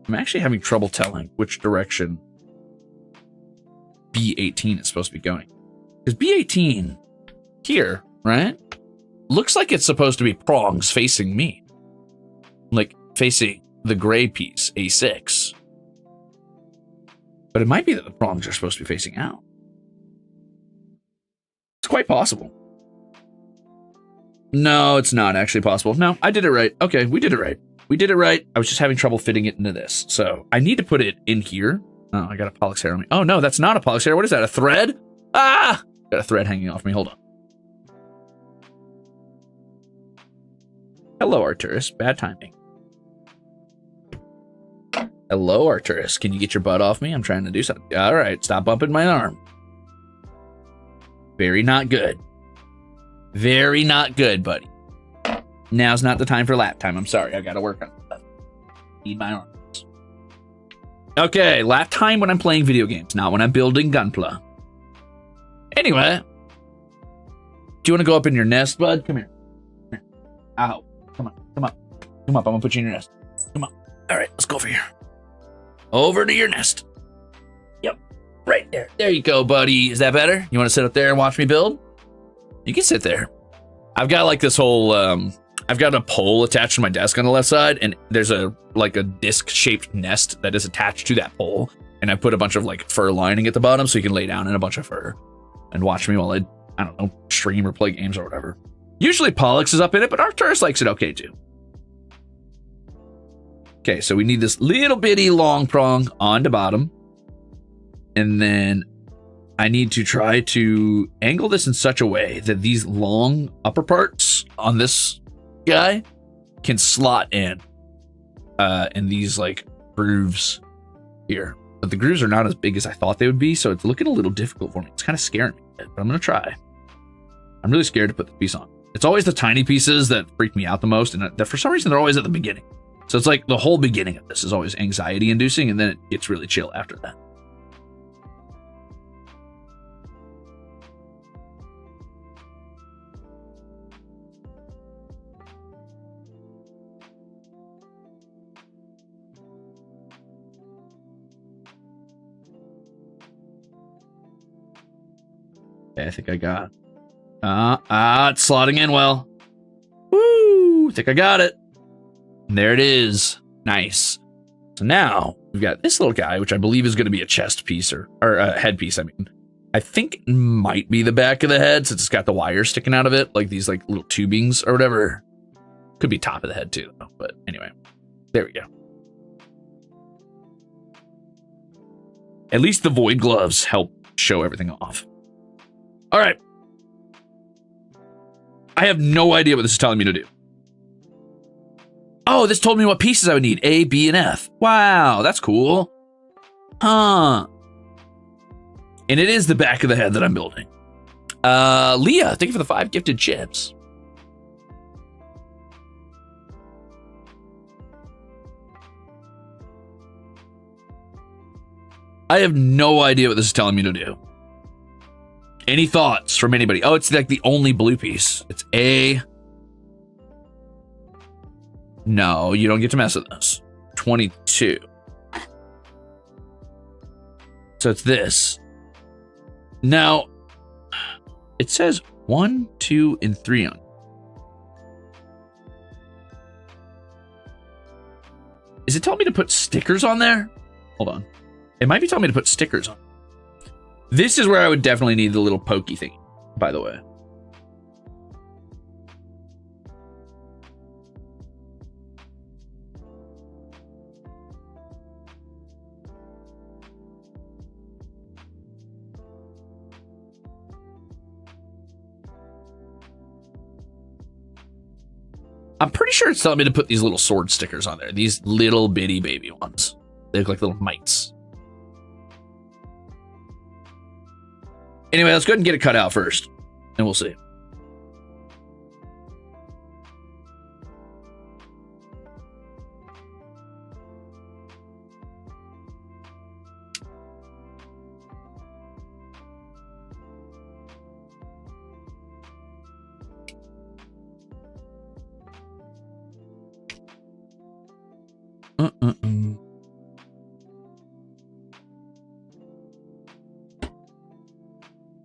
I'm actually having trouble telling which direction B18 is supposed to be going. Because B18... here, right? Looks like it's supposed to be prongs facing me. Like, facing the gray piece, A6. But it might be that the prongs are supposed to be facing out. It's quite possible. No, it's not actually possible. No, I did it right. Okay, we did it right. We did it right. I was just having trouble fitting it into this. So, I need to put it in here. Oh, I got a pollux hair on me. Oh, no, that's not a pollux hair. What is that, a thread? Ah! Got a thread hanging off me. Hold on. Hello, Arturus. Bad timing. Hello, Arturus. Can you get your butt off me? I'm trying to do something. All right, stop bumping my arm. Very not good. Very not good, buddy. Now's not the time for lap time. I'm sorry. I gotta work on stuff. Need my arms. Okay, lap time when I'm playing video games, not when I'm building Gunpla. Anyway. Do you want to go up in your nest, bud? Come here. Come here. Ow. Come on. Come up. Come up. I'm gonna put you in your nest. Come on. All right, let's go over here. Over to your nest. Yep. Right there. There you go, buddy. Is that better? You want to sit up there and watch me build? You can sit there. I've got like this whole, I've got a pole attached to my desk on the left side, and there's a disc-shaped nest that is attached to that pole, and I put a bunch of like fur lining at the bottom so you can lay down in a bunch of fur and watch me while I don't know, stream or play games or whatever. Usually Pollux is up in it, but Arcturus likes it okay too. Okay, so we need this little bitty long prong on the bottom, and then I need to try to angle this in such a way that these long upper parts on this guy can slot in these like grooves here. But the grooves are not as big as I thought they would be, so it's looking a little difficult for me. It's kind of scaring me, but I'm gonna try. I'm really scared to put the piece on. It's always the tiny pieces that freak me out the most, and that for some reason they're always at the beginning. So it's like the whole beginning of this is always anxiety inducing, and then it gets really chill after that. I think I got it's slotting in well. Woo! I think I got it. And there it is. Nice. So now we've got this little guy, which I believe is going to be a chest piece or a headpiece. I mean, I think it might be the back of the head since it's got the wire sticking out of it, like these like little tubings or whatever. Could be top of the head too, but anyway, there we go. At least the void gloves help show everything off. All right. I have no idea what this is telling me to do. Oh, this told me what pieces I would need. A, B, and F. Wow, that's cool. Huh. And it is the back of the head that I'm building. Leah, thank you for the 5 gifted chips. I have no idea what this is telling me to do. Any thoughts from anybody? Oh, it's like the only blue piece. It's A. No, you don't get to mess with this. 22. So it's this. Now, it says 1, 2, and 3 on. Is it telling me to put stickers on there? Hold on. It might be telling me to put stickers on. This is where I would definitely need the little pokey thing, by the way. I'm pretty sure it's telling me to put these little sword stickers on there. These little bitty baby ones. They look like little mites. Anyway, let's go ahead and get it cut out first, and we'll see.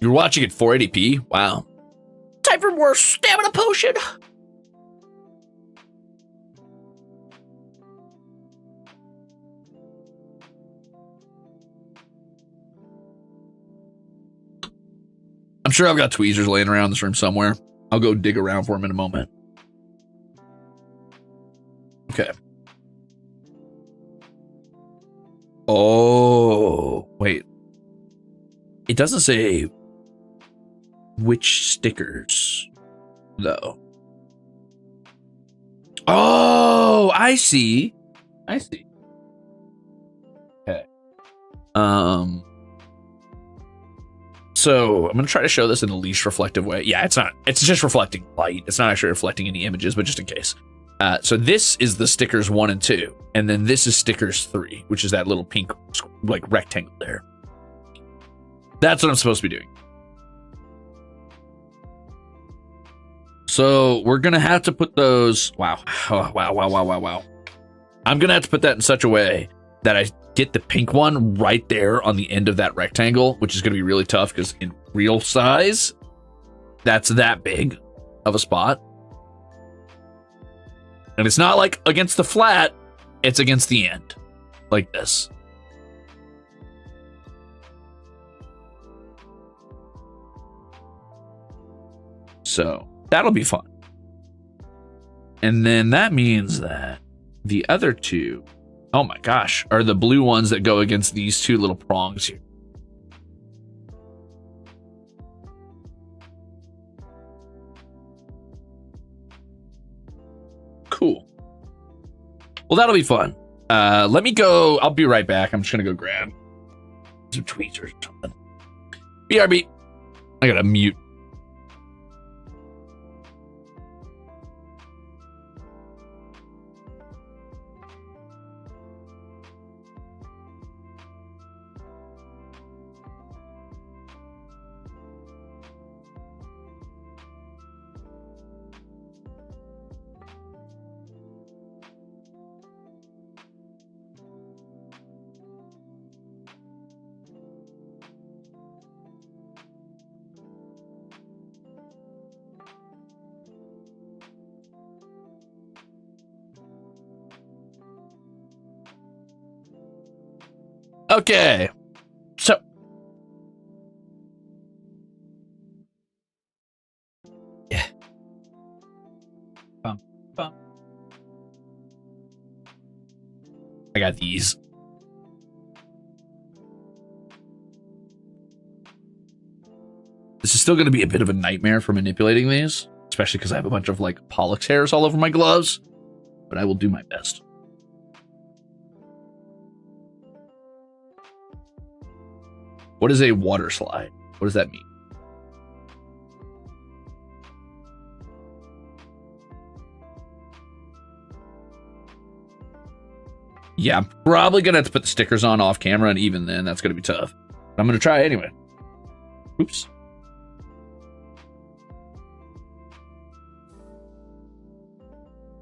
You're watching at 480p? Wow. Time for more stamina potion. I'm sure I've got tweezers laying around this room somewhere. I'll go dig around for them in a moment. Okay. Oh, wait. It doesn't say which stickers, though. Oh, I see. I see. So I'm going to try to show this in the least reflective way. Yeah, it's not. It's just reflecting light. It's not actually reflecting any images, but just in case. So this is the stickers 1 and 2. And then this is stickers 3, which is that little pink like rectangle there. That's what I'm supposed to be doing. So we're going to have to put those. Wow. Oh, wow. I'm going to have to put that in such a way that I get the pink one right there on the end of that rectangle, which is going to be really tough because in real size, that's that big of a spot. And it's not like against the flat, it's against the end, like this. So that'll be fun. And then that means that the other two, oh my gosh, are the blue ones that go against these two little prongs here. Cool. Well, that'll be fun. Let me go. I'll be right back. I'm just going to go grab some tweets or something. BRB. I got to mute. Okay, so yeah, bum. I got these. This is still going to be a bit of a nightmare for manipulating these, especially because I have a bunch of like Pollux hairs all over my gloves, but I will do my best. What is a water slide? What does that mean? Yeah, I'm probably going to have to put the stickers on off camera, and even then, that's going to be tough. But I'm going to try anyway. Oops.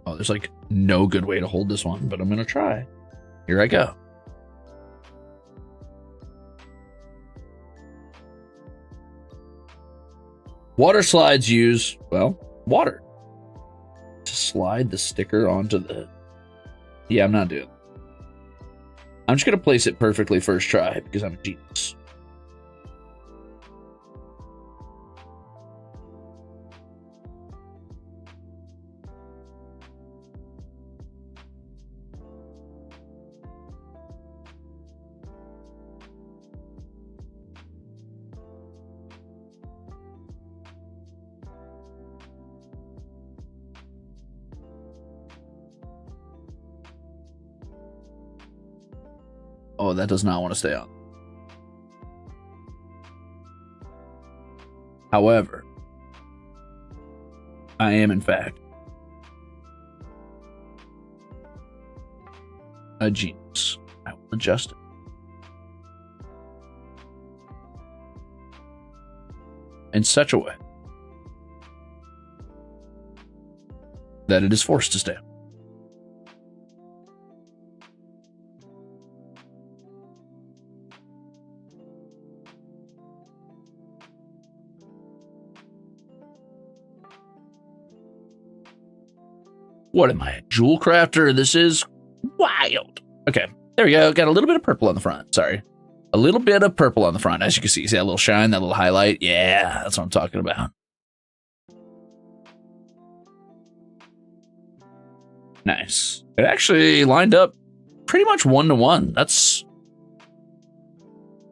Oh, there's like no good way to hold this one, but I'm going to try. Here I go. Water slides use, well, water to slide the sticker onto the... Yeah, I'm not doing it. I'm just going to place it perfectly first try because I'm a genius. Oh, that does not want to stay on. However, I am in fact a genius. I will adjust it. In such a way that it is forced to stay on. What am I, a jewel crafter? This is wild. Okay, there we go. Got a little bit of purple on the front. Sorry. A little bit of purple on the front. As you can see that little shine, that little highlight. Yeah, that's what I'm talking about. Nice. It actually lined up pretty much 1-to-1.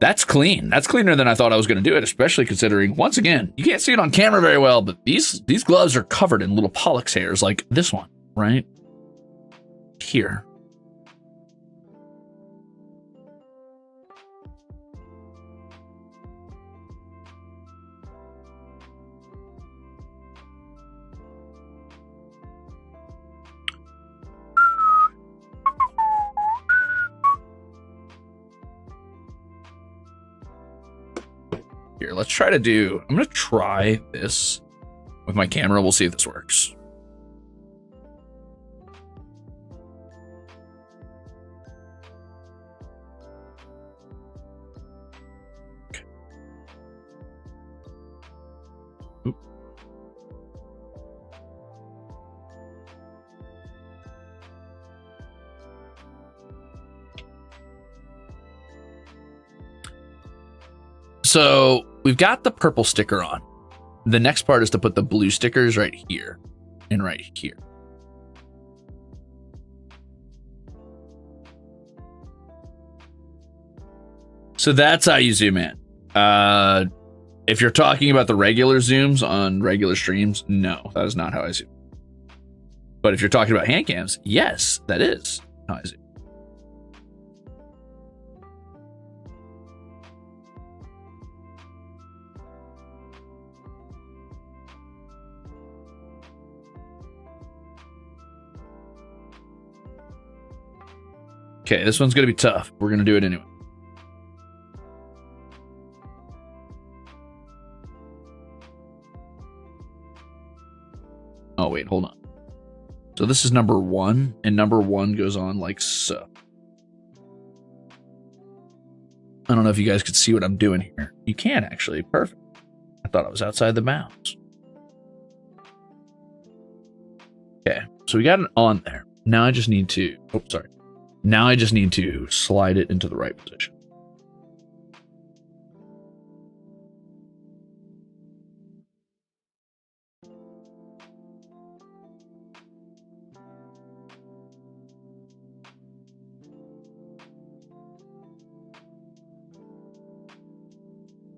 That's clean. That's cleaner than I thought I was going to do it, especially considering, once again, you can't see it on camera very well, but these gloves are covered in little Pollux hairs like this one. Right here. Here, let's try to do, I'm going to try this with my camera. We'll see if this works. Okay. Oop. So we've got the purple sticker on. The next part is to put the blue stickers right here and right here. So that's how you zoom in. If you're talking about the regular zooms on regular streams, no, that is not how I zoom. But if you're talking about hand cams, yes, that is how I zoom. Okay, this one's going to be tough. We're going to do it anyway. Oh, wait, hold on. So this is number 1, and number 1 goes on like so. I don't know if you guys could see what I'm doing here. You can actually. Perfect. I thought I was outside the bounds. Okay, so we got it on there. Now I just need to... Oh, sorry. Now I just need to slide it into the right position.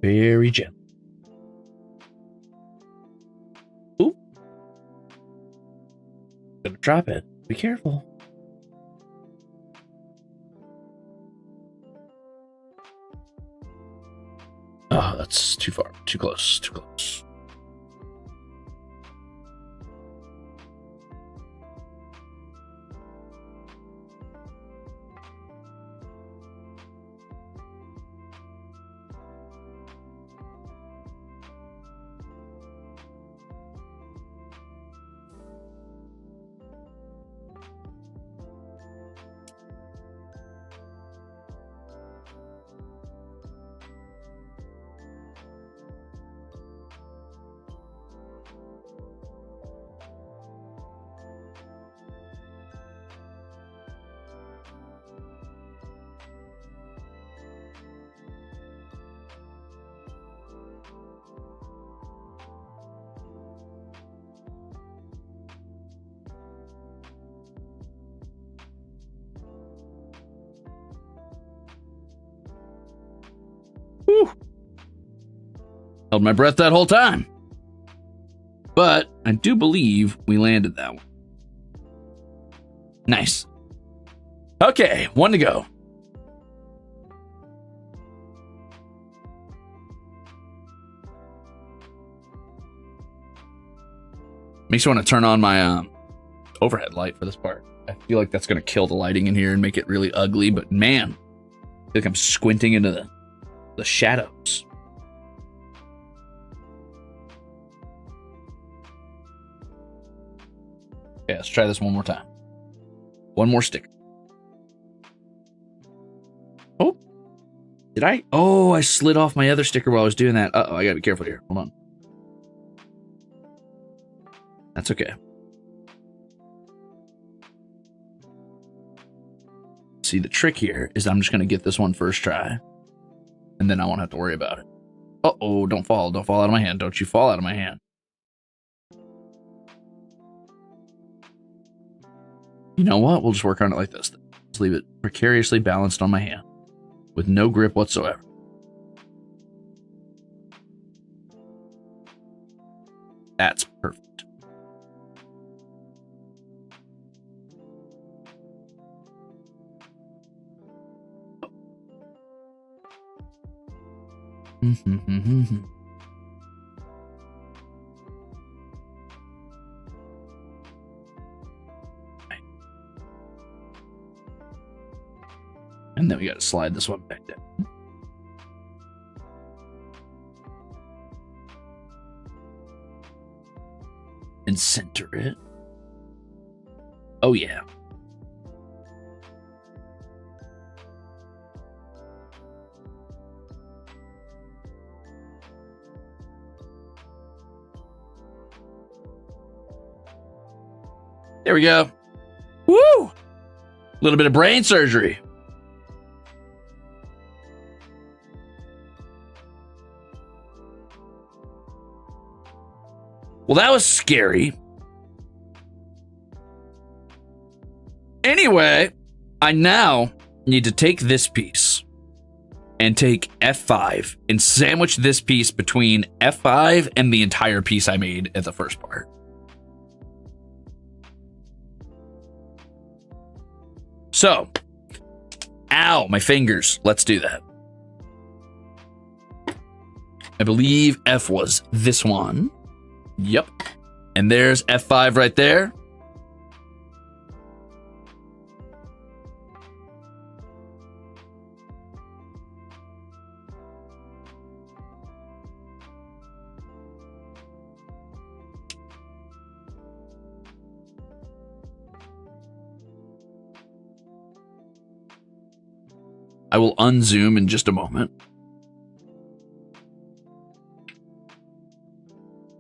Very gently. Oop. Gonna drop it. Be careful. Oh, that's too far. Too close. Too close. Whew. Held my breath that whole time. But I do believe we landed that one. Nice. Okay, 1 to go. Makes me want to turn on my overhead light for this part. I feel like that's going to kill the lighting in here and make it really ugly, but man, I feel like I'm squinting into the shadows. Okay, let's try this one more time. One more sticker. Oh, did I? Oh, I slid off my other sticker while I was doing that. Uh-oh, I gotta be careful here. Hold on. That's okay. See, the trick here is I'm just gonna get this one first try, and then I won't have to worry about it. Uh-oh, don't fall. Don't fall out of my hand. Don't you fall out of my hand. You know what? We'll just work on it like this. Just leave it precariously balanced on my hand with no grip whatsoever. That's perfect. And then we got to slide this one back down. center it. Oh, yeah. There we go. Woo! A little bit of brain surgery. Well, that was scary. Anyway, I now need to take this piece and take F5 and sandwich this piece between F5 and the entire piece I made at the first part. So, ow, my fingers. Let's do that. I believe F was this one. Yep. And there's F5 right there. I will unzoom in just a moment.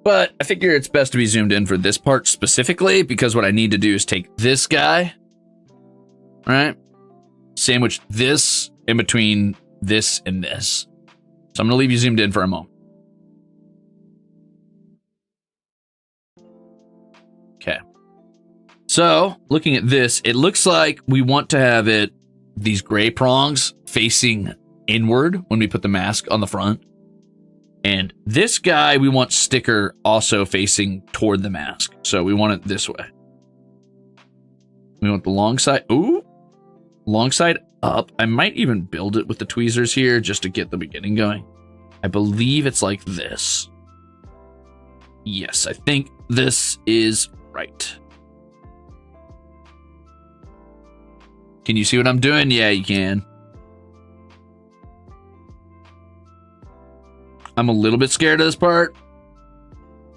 But I figure it's best to be zoomed in for this part specifically, because what I need to do is take this guy, right? Sandwich this in between this and this. So I'm going to leave you zoomed in for a moment. Okay. So looking at this, it looks like we want to have it, these gray prongs facing inward when we put the mask on the front. And this guy, we want sticker also facing toward the mask. So we want it this way. We want the long side. Ooh, long side up. I might even build it with the tweezers here just to get the beginning going. I believe it's like this. Yes, I think this is right. Can you see what I'm doing? Yeah, you can. I'm a little bit scared of this part,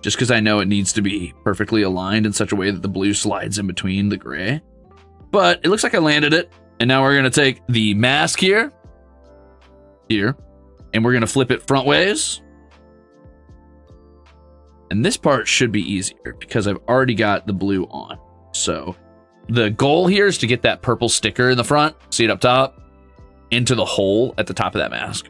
just because I know it needs to be perfectly aligned in such a way that the blue slides in between the gray. But it looks like I landed it. And now we're going to take the mask here, and we're going to flip it front ways. And this part should be easier because I've already got the blue on. So the goal here is to get that purple sticker in the front, see it up top, into the hole at the top of that mask.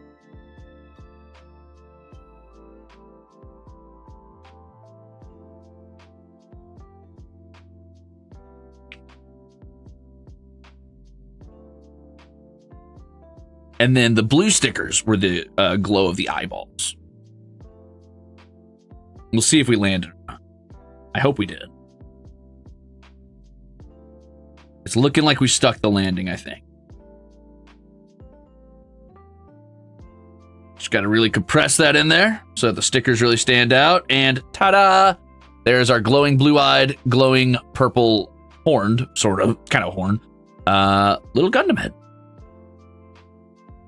And then the blue stickers were the glow of the eyeballs. We'll see if we landed or not. I hope we did. It's looking like we stuck the landing, I think. Just got to really compress that in there so that the stickers really stand out. And ta-da! There's our glowing blue-eyed, glowing purple horned, sort of, kind of horn, little Gundam head.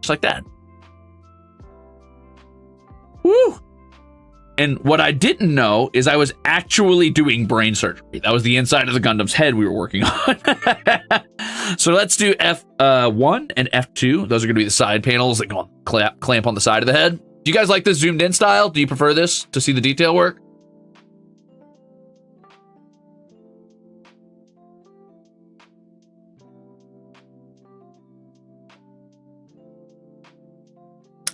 Just like that. Woo! And what I didn't know is I was actually doing brain surgery. That was the inside of the Gundam's head we were working on. So let's do F1 and F2. Those are going to be the side panels that go on, clamp on the side of the head. Do you guys like this zoomed in style? Do you prefer this to see the detail work?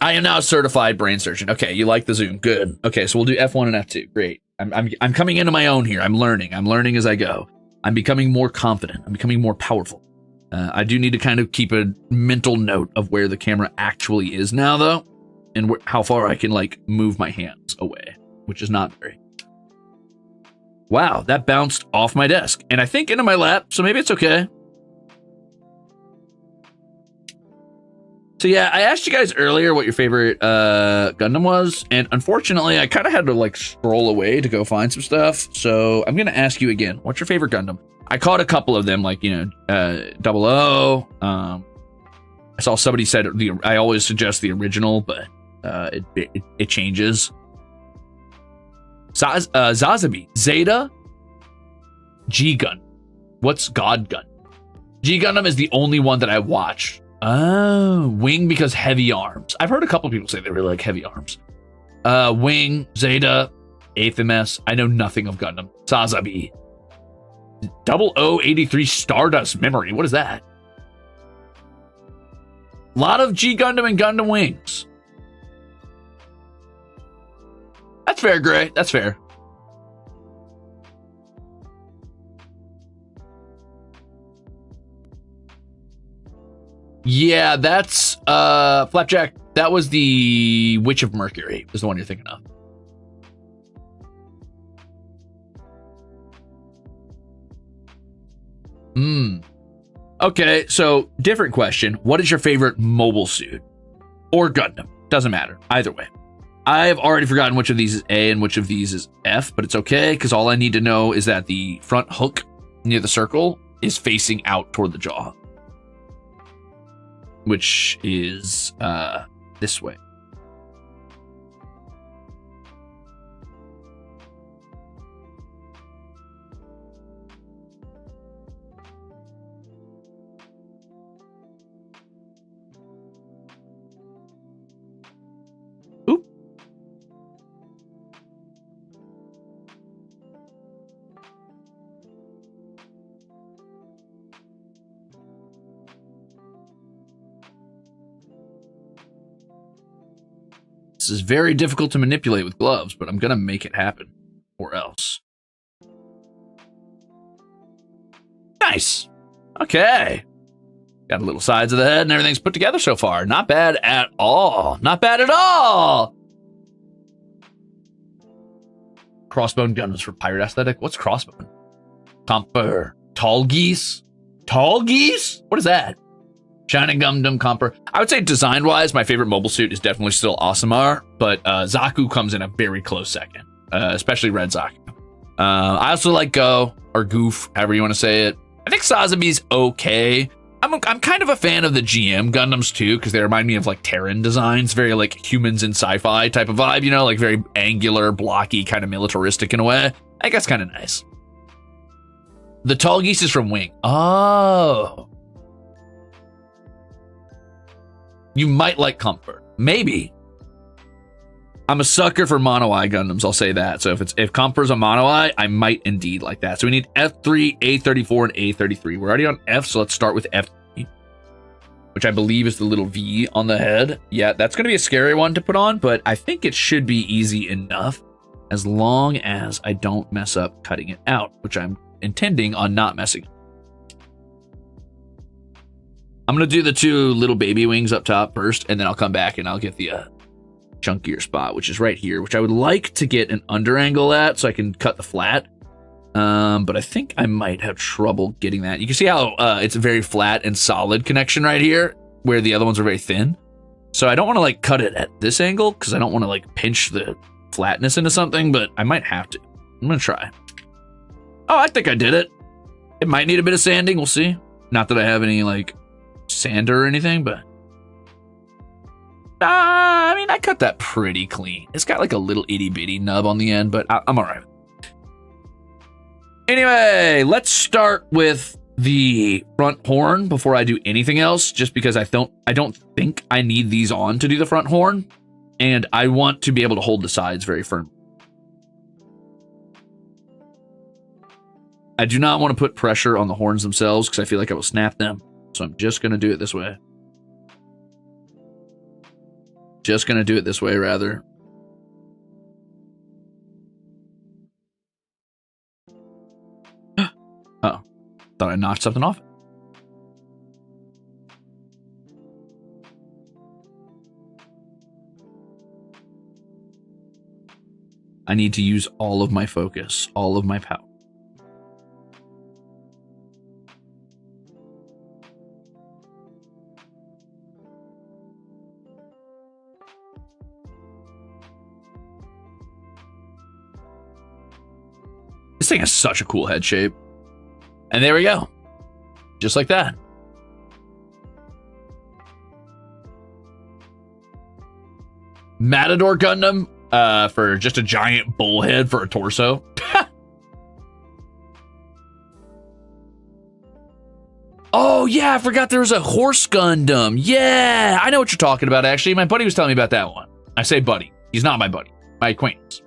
I am now a certified brain surgeon. Okay, you like the zoom. Good. Okay, so we'll do F1 and F2. Great. I'm coming into my own here. I'm learning. I'm learning as I go. I'm becoming more confident. I'm becoming more powerful. I do need to kind of keep a mental note of where the camera actually is now, though, and how far I can, like, move my hands away, which is not very. Wow, that bounced off my desk, and I think into my lap, so maybe it's okay. So yeah, I asked you guys earlier what your favorite Gundam was, and unfortunately, I kind of had to like scroll away to go find some stuff. So I'm gonna ask you again, what's your favorite Gundam? I caught a couple of them, like, you know, 00. I saw somebody said I always suggest the original, but it changes. Zazabi, Zeta, G Gun. What's God Gun? G Gundam is the only one that I watched. Oh, Wing because heavy arms. I've heard a couple people say they really like heavy arms. Wing, Zeta, 8th MS. I know nothing of Gundam. Sazabi. 0083 Stardust Memory. What is that? A lot of G Gundam and Gundam Wings. That's fair, Gray. That's fair. Yeah, that's Flapjack. That was the Witch of Mercury, is the one you're thinking of. Okay, so different question. What is your favorite mobile suit? Or Gundam? Doesn't matter. Either way. I've already forgotten which of these is A and which of these is F, but it's okay, because all I need to know is that the front hook near the circle is facing out toward the jaw. Which is this way. Oop. This is very difficult to manipulate with gloves, but I'm gonna make it happen, or else. Nice. Okay. Got a little sides of the head and everything's put together so far. Not bad at all. Not bad at all. Crossbone Gundams for pirate aesthetic. What's crossbone? Comper. Tall geese? Tall geese? What is that? Shining Gundam Comper. I would say design-wise, my favorite mobile suit is definitely still Asamar, but Zaku comes in a very close second, especially Red Zaku. I also like Go, or Goof, however you want to say it. I think Sazabi's okay. I'm kind of a fan of the GM Gundams too, because they remind me of like Terran designs, very like humans in sci-fi type of vibe, you know, like very angular, blocky, kind of militaristic in a way. I think that's kind of nice. The Tall Geese is from Wing. Oh. You might like Comfort. Maybe. I'm a sucker for mono eye Gundams, I'll say that. So if Comfort's a mono eye, I might indeed like that. So we need F3, A34, and A33. We're already on F, so let's start with F3, which I believe is the little V on the head. Yeah, that's going to be a scary one to put on, but I think it should be easy enough as long as I don't mess up cutting it out, which I'm intending on not messing up. I'm going to do the two little baby wings up top first, and then I'll come back and I'll get the chunkier spot, which is right here, which I would like to get an under angle at so I can cut the flat. But I think I might have trouble getting that. You can see how it's a very flat and solid connection right here, where the other ones are very thin. So I don't want to like cut it at this angle because I don't want to like pinch the flatness into something, but I might have to. I'm going to try. Oh, I think I did it. It might need a bit of sanding. We'll see. Not that I have any like sander or anything, but I mean, I cut that pretty clean. It's got like a little itty bitty nub on the end, but I'm all right. Anyway, let's start with the front horn before I do anything else, just because I don't think I need these on to do the front horn, and I want to be able to hold the sides very firm. I do not want to put pressure on the horns themselves because I feel like I will snap them. So I'm just going to do it this way. Just going to do it this way, rather. Oh, thought I knocked something off. I need to use all of my focus, all of my power. This thing has such a cool head shape. And there we go. Just like that. Matador Gundam for just a giant bull head for a torso. yeah, I forgot there was a horse Gundam. Yeah, I know what you're talking about, actually. My buddy was telling me about that one. I say buddy. He's not my buddy. My acquaintance.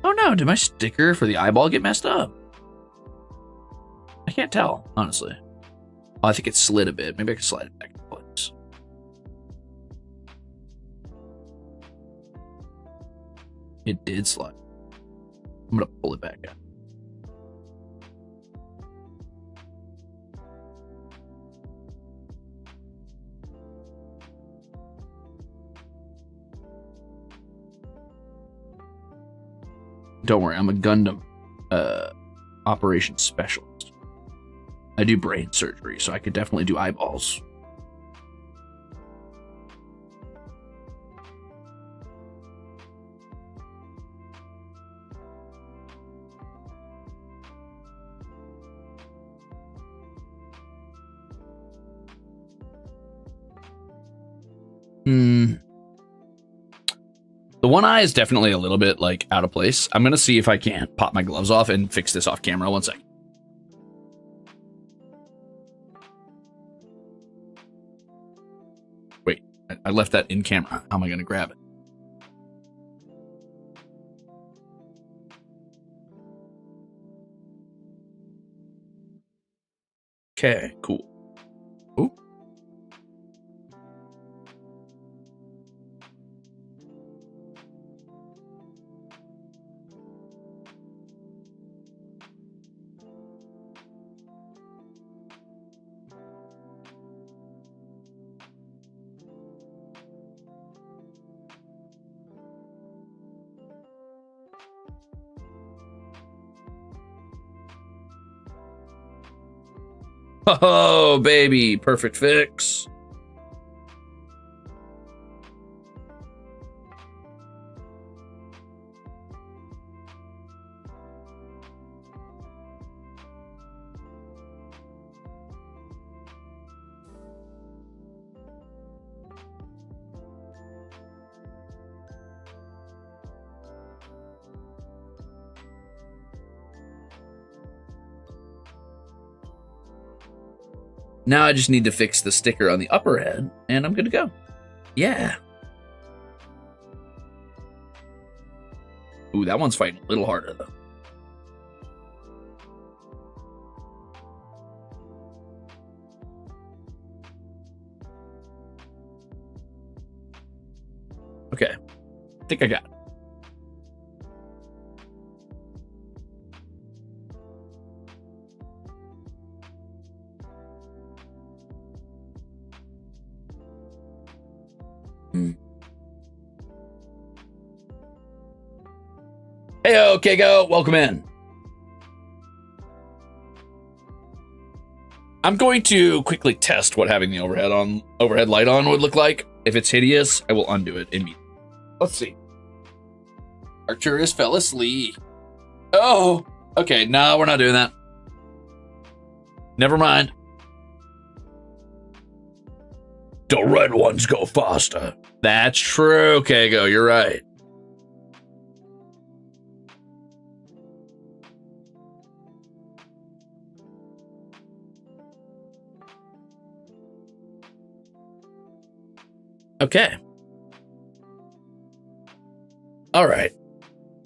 Oh no, did my sticker for the eyeball get messed up? I can't tell, honestly. Oh, I think it slid a bit. Maybe I can slide it back into place. It did slide. I'm gonna pull it back out. Don't worry, I'm a Gundam operations specialist. I do brain surgery, so I could definitely do eyeballs. The one eye is definitely a little bit like out of place. I'm gonna see if I can pop my gloves off and fix this off camera. 1 second. Wait, I left that in camera. How am I gonna grab it? Okay, cool. Ooh. Oh, baby, perfect fix. Now I just need to fix the sticker on the upper head, and I'm good to go. Yeah. Ooh, that one's fighting a little harder, though. Okay. I think I got it. Hey, okay, go. Welcome in. I'm going to quickly test what having the overhead light on would look like. If it's hideous, I will undo it immediately. Let's see. Arcturus fell asleep. Oh, okay. No, we're not doing that. Never mind. The red ones go faster. That's true, Kago. You're right. Okay. All right.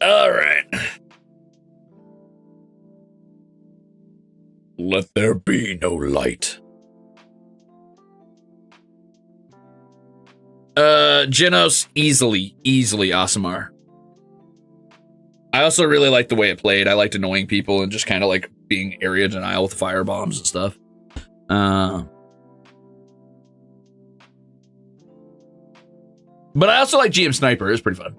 All right. Let there be no light. Genos, easily Aasimar. I also really like the way it played. I liked annoying people and just kind of like being area denial with fire bombs and stuff. But I also like GM Sniper. It's pretty fun.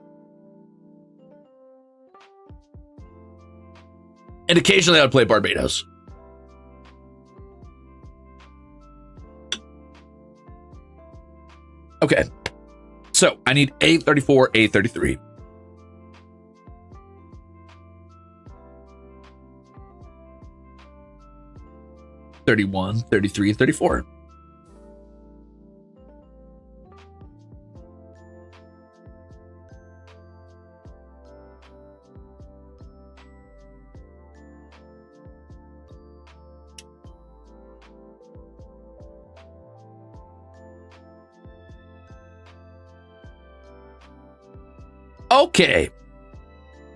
And occasionally I would play Barbados. Okay. So I need A34, A33. $31, $33, $34. Okay.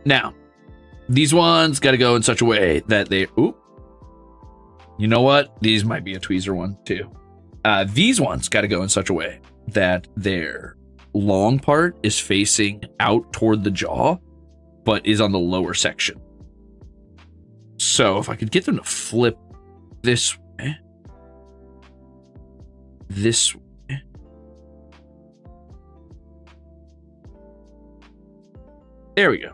Now, these ones got to go in such a way that they... Ooh. You know what? These might be a tweezer one, too. These ones got to go in such a way that their long part is facing out toward the jaw, but is on the lower section. So if I could get them to flip this way, this way, there we go.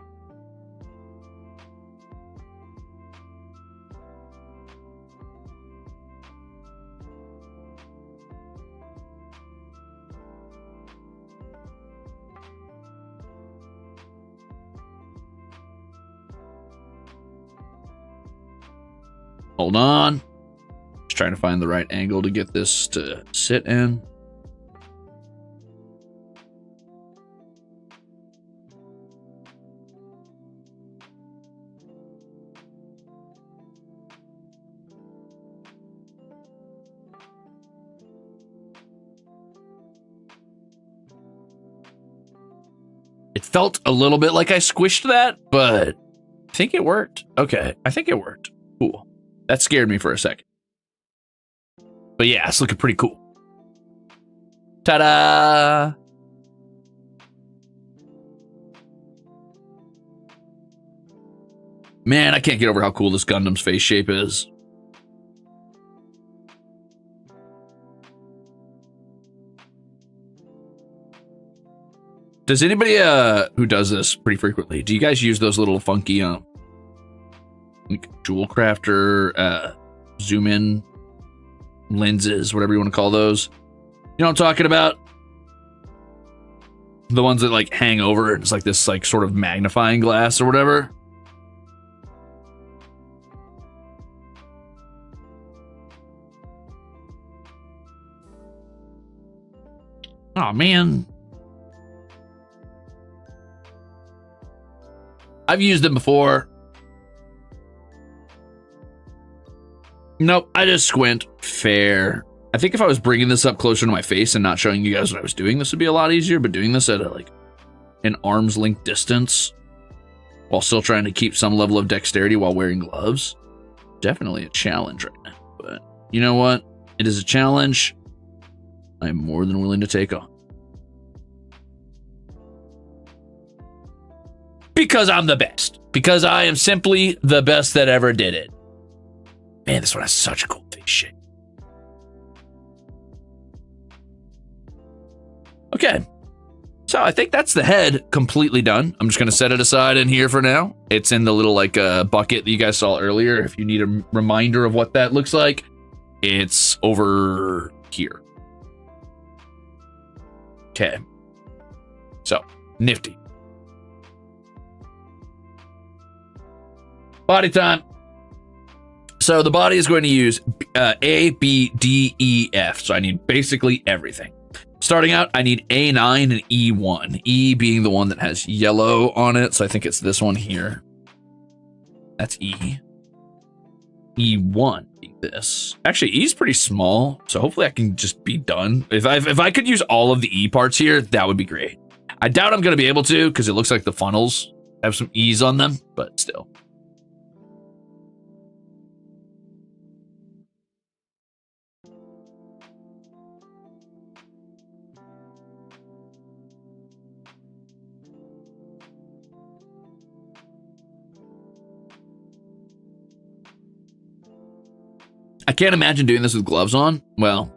Hold on. Just trying to find the right angle to get this to sit in. It felt a little bit like I squished that, but I think it worked. Okay, I think it worked. Cool. That scared me for a second. But yeah, it's looking pretty cool. Ta-da! Man, I can't get over how cool this Gundam's face shape is. Does anybody who does this pretty frequently, do you guys use those little funky like jewel crafter zoom in lenses, whatever you want to call those? You know what I'm talking about? The ones that like hang over and it's like this like sort of magnifying glass or whatever. Oh man. I've used them before. Nope, I just squint. Fair. I think if I was bringing this up closer to my face and not showing you guys what I was doing, this would be a lot easier, but doing this at like an arm's length distance while still trying to keep some level of dexterity while wearing gloves, definitely a challenge right now. But you know what? It is a challenge I'm more than willing to take on. Because I'm the best. Because I am simply the best that ever did it. Man, this one has such a cool face shape. Okay. So I think that's the head completely done. I'm just going to set it aside in here for now. It's in the little like bucket that you guys saw earlier. If you need a reminder of what that looks like, it's over here. Okay. So, nifty. Body time. So the body is going to use A, B, D, E, F. So I need basically everything. Starting out, I need A9 and E1. E being the one that has yellow on it. So I think it's this one here. That's E. E1 being this. Actually, E's pretty small. So hopefully I can just be done. If I could use all of the E parts here, that would be great. I doubt I'm going to be able to because it looks like the funnels have some E's on them, but still. I can't imagine doing this with gloves on. Well,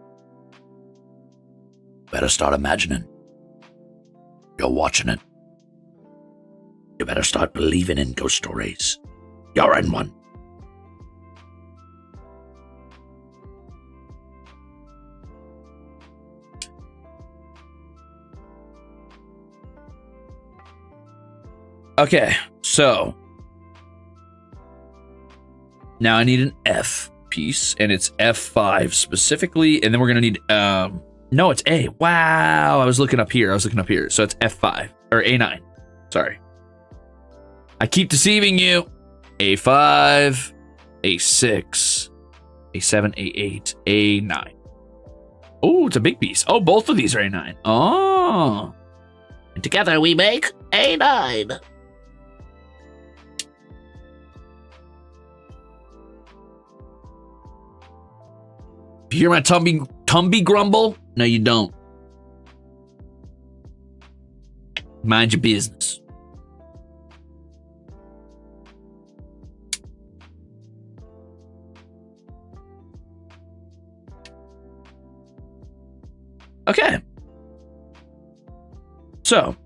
better start imagining. You're watching it. You better start believing in ghost stories. You're in one. Okay, so now I need an F piece, and it's F5 specifically, and then we're gonna need no, it's A. Wow, I was looking up here. So it's F5 or A9. Sorry, I keep deceiving you. A5, A6, A7, A8, A9. Oh, it's a big piece. Oh, both of these are A9. Oh, and together we make A9. You hear my tumby grumble? No, you don't. Mind your business. Okay. So,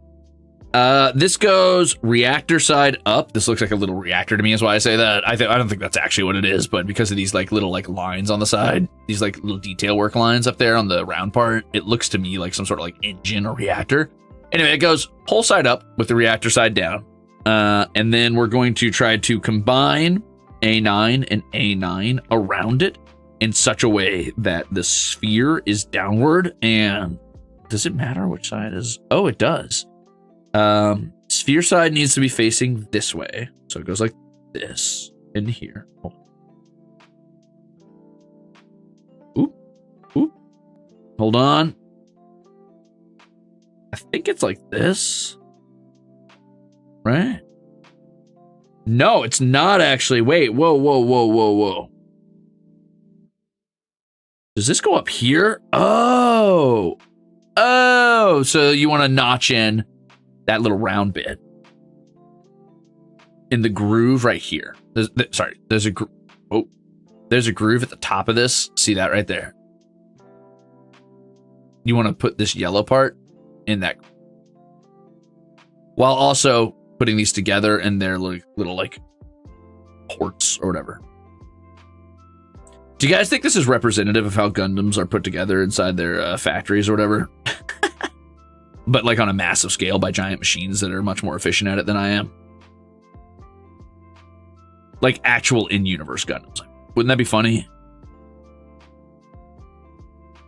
this goes reactor side up. This looks like a little reactor to me, is why I say that. I don't think that's actually what it is, but because of these like little like lines on the side, these like little detail work lines up there on the round part, it looks to me like some sort of like engine or reactor. Anyway, it goes whole side up with the reactor side down. And then we're going to try to combine A9 and A9 around it in such a way that the sphere is downward. And does it matter which side is? Oh, it does. Sphere side needs to be facing this way. So it goes like this in here. Oh. Oop. Oop. Hold on. I think it's like this. Right? No, it's not actually. Wait, whoa, whoa, whoa, whoa, whoa. Does this go up here? Oh. Oh, so you want to notch in that little round bit in the groove right here. There's a groove at the top of this. See that right there? You want to put this yellow part in that, while also putting these together in their little like ports or whatever. Do you guys think this is representative of how Gundams are put together inside their factories or whatever? But like on a massive scale by giant machines that are much more efficient at it than I am. Like actual in-universe Gundams. Wouldn't that be funny?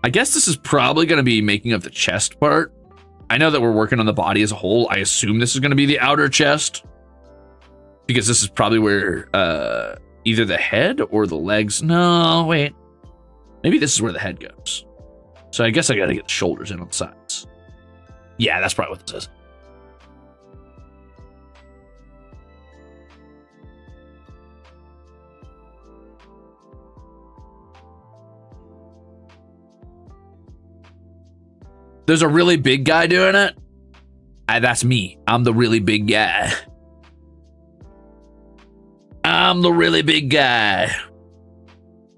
I guess this is probably going to be making up the chest part. I know that we're working on the body as a whole. I assume this is going to be the outer chest. Because this is probably where either the head or the legs... No, wait. Maybe this is where the head goes. So I guess I got to get the shoulders in on the sides. Yeah, that's probably what this is. There's a really big guy doing it. That's me. I'm the really big guy. I'm the really big guy.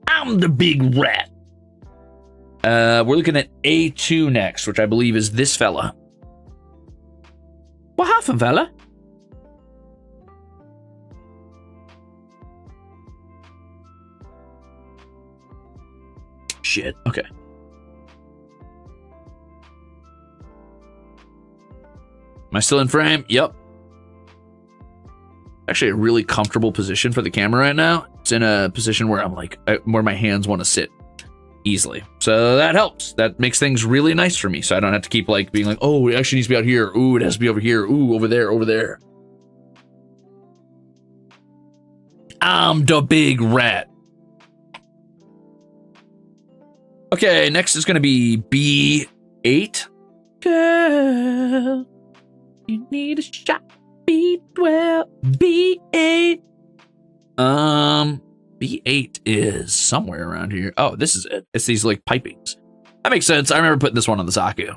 I'm the big rat. We're looking at A2 next, which I believe is this fella. What happened, fella? Shit. Okay. Am I still in frame? Yep. Actually, a really comfortable position for the camera right now. It's in a position where I'm like, where my hands want to sit easily. So that helps. That makes things really nice for me. So I don't have to keep like being like, oh, it actually needs to be out here. Ooh, it has to be over here. Ooh, over there, over there. I'm the big rat. Okay, next is going to be B8. Girl, you need a shot. B12, B8. B8 is somewhere around here. Oh, this is it. It's these like pipings. That makes sense. I remember putting this one on the Zaku.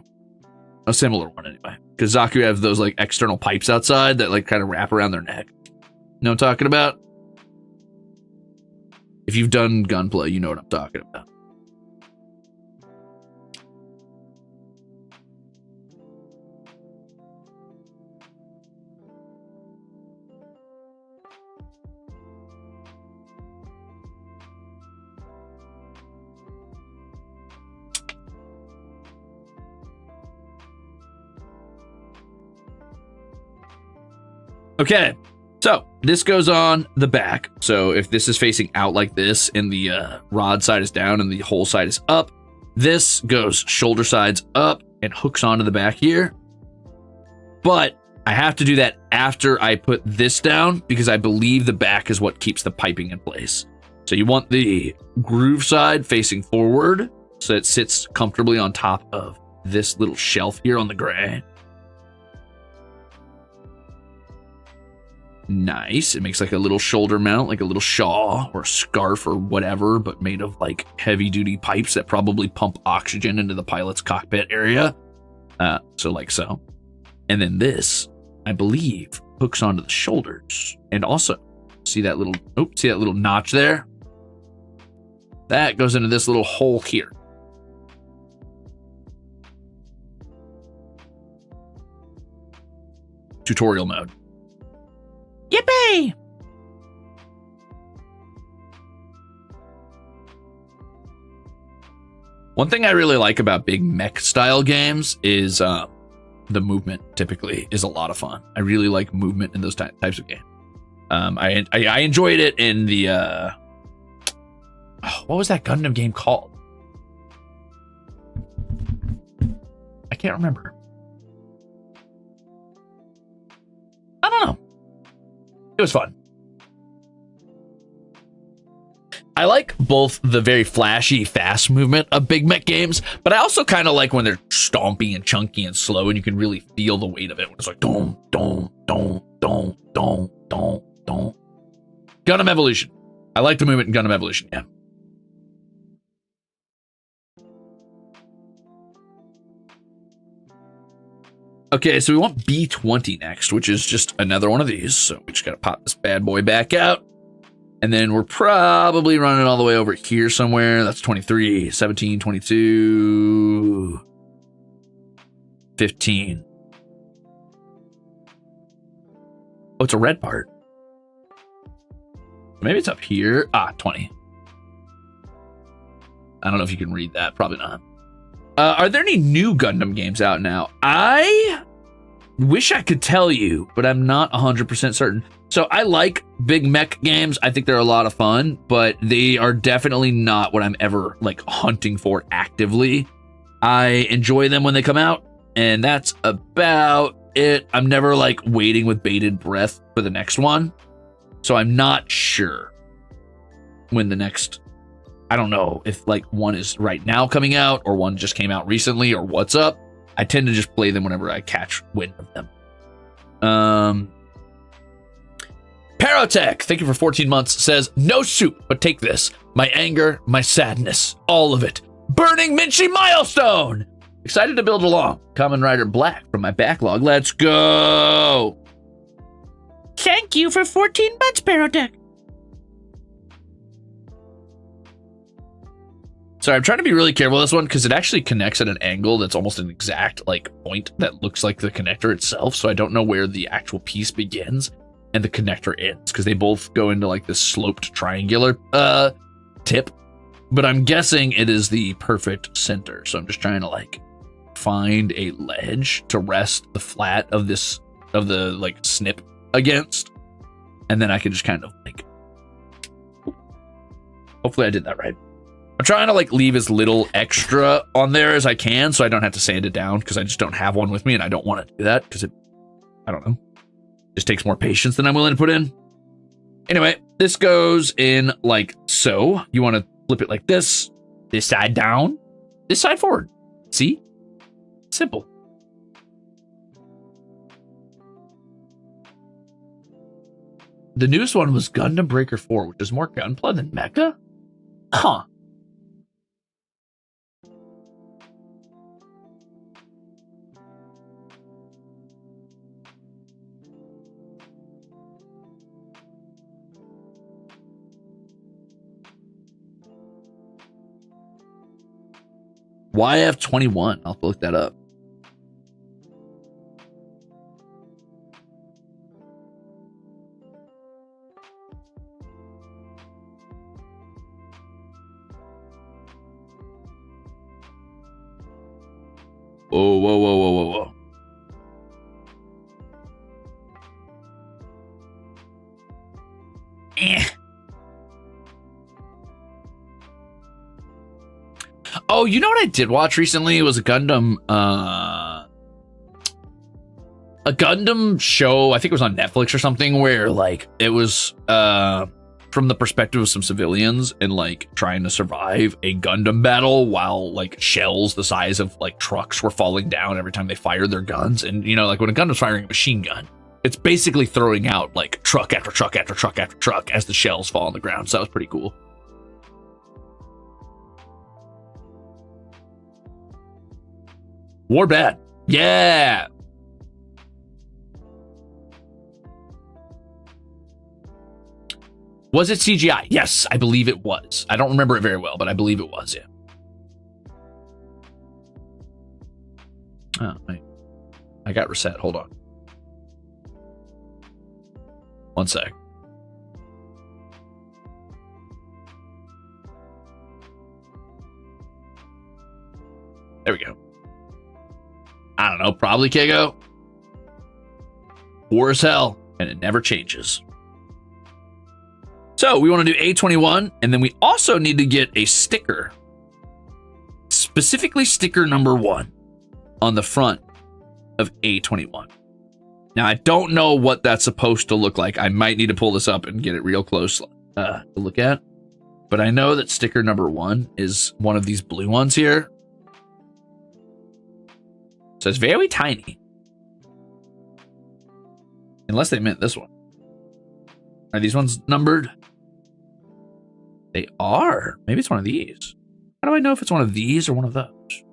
A similar one anyway. Because Zaku have those like external pipes outside that like kind of wrap around their neck. You know what I'm talking about? If you've done Gunpla, you know what I'm talking about. Okay, so this goes on the back. So if this is facing out like this and the rod side is down and the whole side is up, this goes shoulder sides up and hooks onto the back here. But I have to do that after I put this down because I believe the back is what keeps the piping in place. So you want the groove side facing forward so it sits comfortably on top of this little shelf here on the gray. Nice. It makes like a little shoulder mount, like a little shawl or a scarf or whatever, but made of like heavy duty pipes that probably pump oxygen into the pilot's cockpit area. So like so. And then this, I believe, hooks onto the shoulders. And also, see that little notch there? That goes into this little hole here. Tutorial mode. Yippee! One thing I really like about big mech style games is the movement typically is a lot of fun. I really like movement in those types of games. I enjoyed it in the what was that Gundam game called? I can't remember. I don't know. It was fun. I like both the very flashy, fast movement of big mech games, but I also kind of like when they're stompy and chunky and slow, and you can really feel the weight of it. When it's like dong, dong, dong, dong, dong, dong, dong. Gundam Evolution. I like the movement in Gundam Evolution, yeah. Okay, so we want B20 next, which is just another one of these. So we just got to pop this bad boy back out. And then we're probably running all the way over here somewhere. That's 23, 17, 22, 15. Oh, it's a red part. Maybe it's up here. 20. I don't know if you can read that. Probably not. Are there any new Gundam games out now? I wish I could tell you, but I'm not 100% certain. So I like big mech games. I think they're a lot of fun, but they are definitely not what I'm ever like hunting for actively. I enjoy them when they come out, and that's about it. I'm never like waiting with bated breath for the next one. So I'm not sure when the next, I don't know if like one is right now coming out or one just came out recently or what's up. I tend to just play them whenever I catch wind of them. Parotech, thank you for 14 months, says, no soup, but take this. My anger, my sadness, all of it. Burning Minchi milestone! Excited to build along. Kamen Rider Black from my backlog. Let's go! Thank you for 14 months, Parotech. Sorry, I'm trying to be really careful with this one because it actually connects at an angle that's almost an exact like point that looks like the connector itself. So I don't know where the actual piece begins and the connector ends because they both go into like this sloped triangular tip. But I'm guessing it is the perfect center. So I'm just trying to like find a ledge to rest the flat of this, of the like snip against. And then I can just kind of like, hopefully I did that right. I'm trying to like leave as little extra on there as I can so I don't have to sand it down because I just don't have one with me and I don't want to do that because it, I don't know, just takes more patience than I'm willing to put in. Anyway, this goes in like so. You want to flip it like this side down, this side forward. See? Simple. The newest one was Gundam Breaker 4, which is more Gunpla than Mecha? Huh. YF21. I'll have to look that up. Whoa, whoa, whoa, whoa, whoa, whoa. Oh, you know what I did watch recently? It was a Gundam show. I think it was on Netflix or something where like it was from the perspective of some civilians and like trying to survive a Gundam battle while like shells the size of like trucks were falling down every time they fired their guns. And you know, like when a Gundam's firing a machine gun, it's basically throwing out like truck after truck after truck after truck as the shells fall on the ground. So that was pretty cool. War bad. Yeah. Was it CGI? Yes, I believe it was. I don't remember it very well, but I believe it was, yeah. Oh, wait. I got reset. Hold on. One sec. There we go. I don't know, probably Kago. War as hell, and it never changes. So we want to do A21, and then we also need to get a sticker, specifically sticker number 1 on the front of A21. Now, I don't know what that's supposed to look like. I might need to pull this up and get it real close to look at. But I know that sticker number 1 is one of these blue ones here. So it's very tiny. Unless they meant this one. Are these ones numbered? They are. Maybe it's one of these. How do I know if it's one of these or one of those?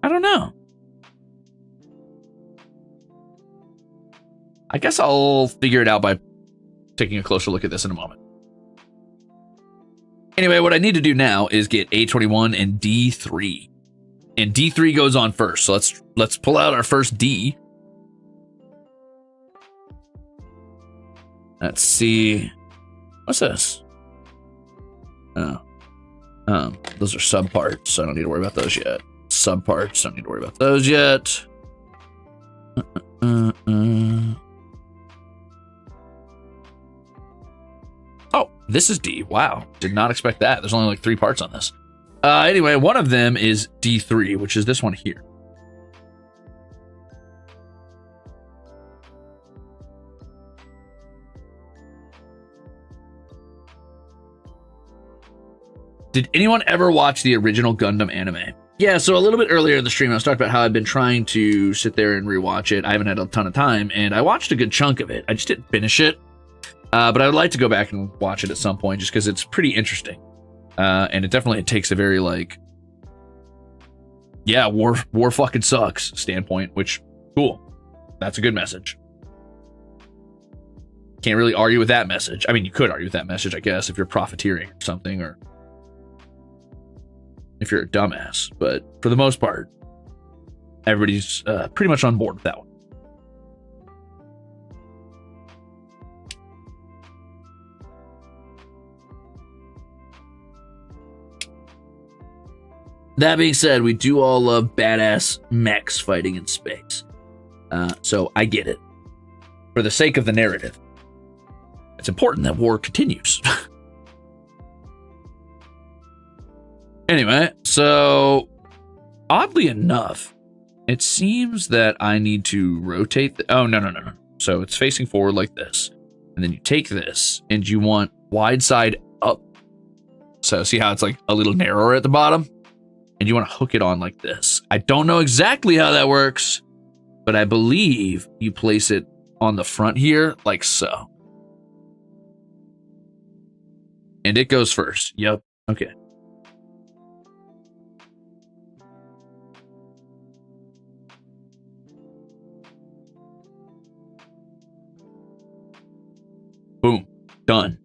I don't know. I guess I'll figure it out by taking a closer look at this in a moment. Anyway, what I need to do now is get A21 and D3. And D3 goes on first. So let's pull out our first D. Let's see. What's this? Oh. Those are subparts, so I don't need to worry about those yet. Subparts, don't need to worry about those yet. Oh, this is D. Wow. Did not expect that. There's only like 3 parts on this. Anyway, one of them is D3, which is this one here. Did anyone ever watch the original Gundam anime? Yeah, so a little bit earlier in the stream, I was talking about how I've been trying to sit there and rewatch it. I haven't had a ton of time, and I watched a good chunk of it. I just didn't finish it. But I would like to go back and watch it at some point, just because it's pretty interesting. And it definitely takes a very, like, yeah, war fucking sucks standpoint, which, cool. That's a good message. Can't really argue with that message. I mean, you could argue with that message, I guess, if you're profiteering or something, or if you're a dumbass. But for the most part, everybody's pretty much on board with that one. That being said, we do all love badass mechs fighting in space. So I get it. For the sake of the narrative, it's important that war continues. Anyway, so oddly enough, it seems that I need to rotate oh, no. So it's facing forward like this. And then you take this and you want wide side up. So see how it's like a little narrower at the bottom? And you want to hook it on like this. I don't know exactly how that works, but I believe you place it on the front here like so. And it goes first. Yep. Okay. Boom. Done.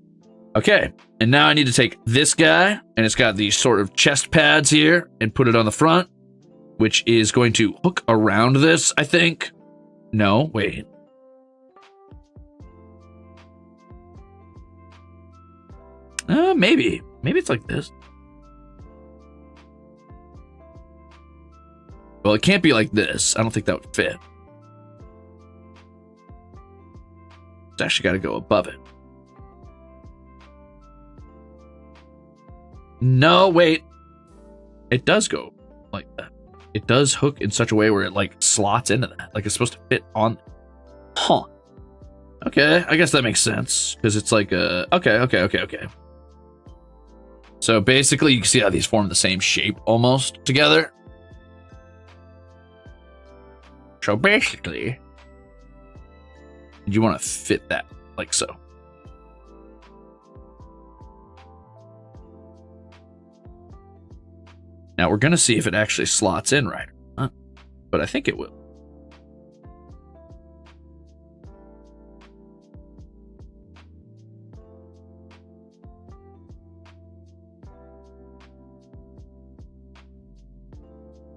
Okay. And now I need to take this guy, and it's got these sort of chest pads here, and put it on the front, which is going to hook around this, I think. No, wait. Maybe. Maybe it's like this. Well, it can't be like this. I don't think that would fit. It's actually got to go above it. No, wait. It does go like that. It does hook in such a way where it like slots into that. Like it's supposed to fit on. Huh. Okay, I guess that makes sense. Because it's like a... Okay. So basically you can see how these form the same shape almost together. So basically, you want to fit that like so. Now we're going to see if it actually slots in right or not, but I think it will.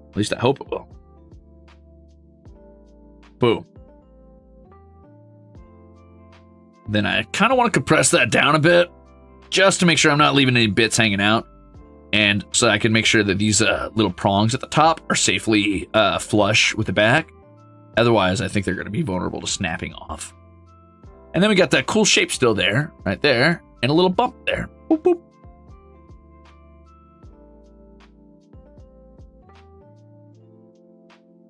At least I hope it will. Boom. Then I kind of want to compress that down a bit, just to make sure I'm not leaving any bits hanging out. And so I can make sure that these little prongs at the top are safely flush with the back. Otherwise, I think they're going to be vulnerable to snapping off. And then we got that cool shape still there, right there, and a little bump there. Boop, boop.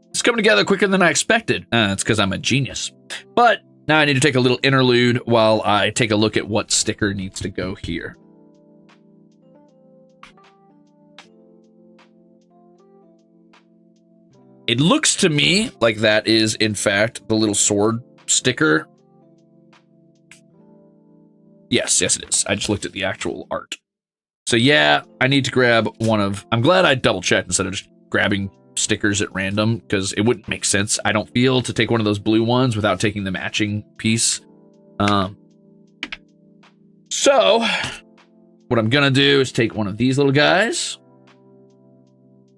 It's coming together quicker than I expected. It's because I'm a genius. But now I need to take a little interlude while I take a look at what sticker needs to go here. It looks to me like that is, in fact, the little sword sticker. Yes, it is. I just looked at the actual art. So yeah, I need to grab one of... I'm glad I double-checked instead of just grabbing stickers at random, because it wouldn't make sense, I don't feel, to take one of those blue ones without taking the matching piece. So, what I'm gonna do is take one of these little guys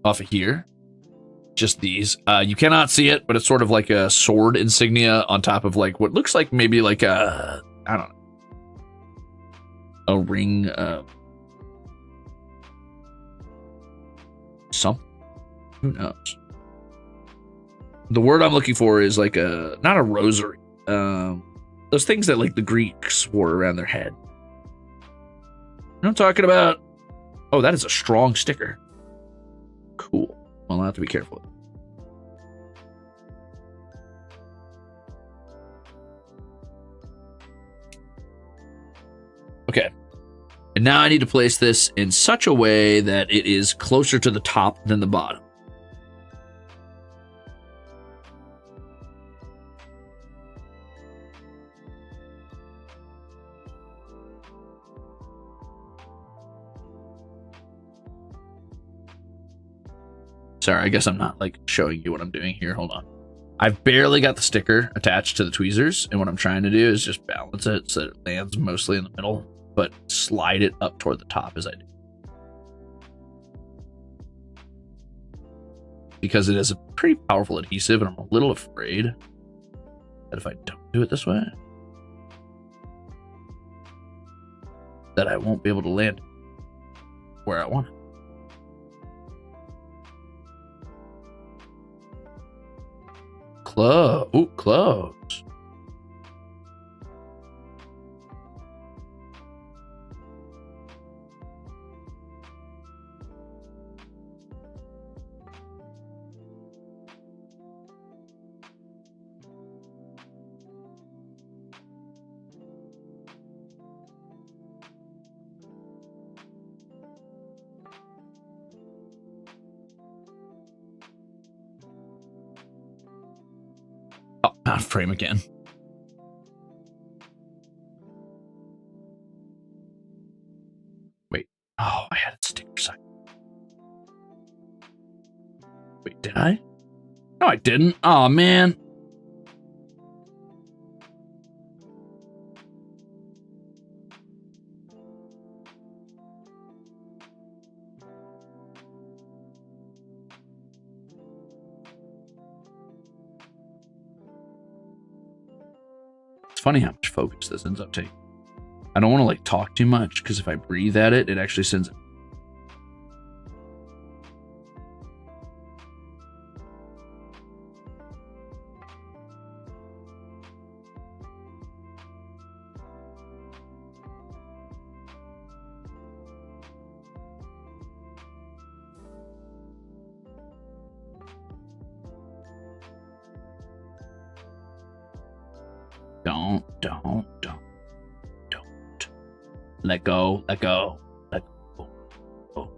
off of here. Just these. You cannot see it, but it's sort of like a sword insignia on top of like what looks like maybe like a, I don't know, a ring, something. Who knows? The word I'm looking for is like a, not a rosary. Those things that like the Greeks wore around their head. You know what I'm talking about? Oh, that is a strong sticker. Cool. Well, I'll have to be careful. Okay. And now I need to place this in such a way that it is closer to the top than the bottom. Sorry, I guess I'm not like showing you what I'm doing here. Hold on. I've barely got the sticker attached to the tweezers, and what I'm trying to do is just balance it so that it lands mostly in the middle, but slide it up toward the top as I do. Because it is a pretty powerful adhesive, and I'm a little afraid that if I don't do it this way, that I won't be able to land where I want it. Close. Ooh, close. Oh, not frame again. Wait. Oh, I had a sticker side. Wait, did I? No, I didn't. Oh, man. It's funny how much focus this ends up taking. I don't want to like talk too much because if I breathe at it, it actually sends it. Don't. Let go, let go, let go. Oh.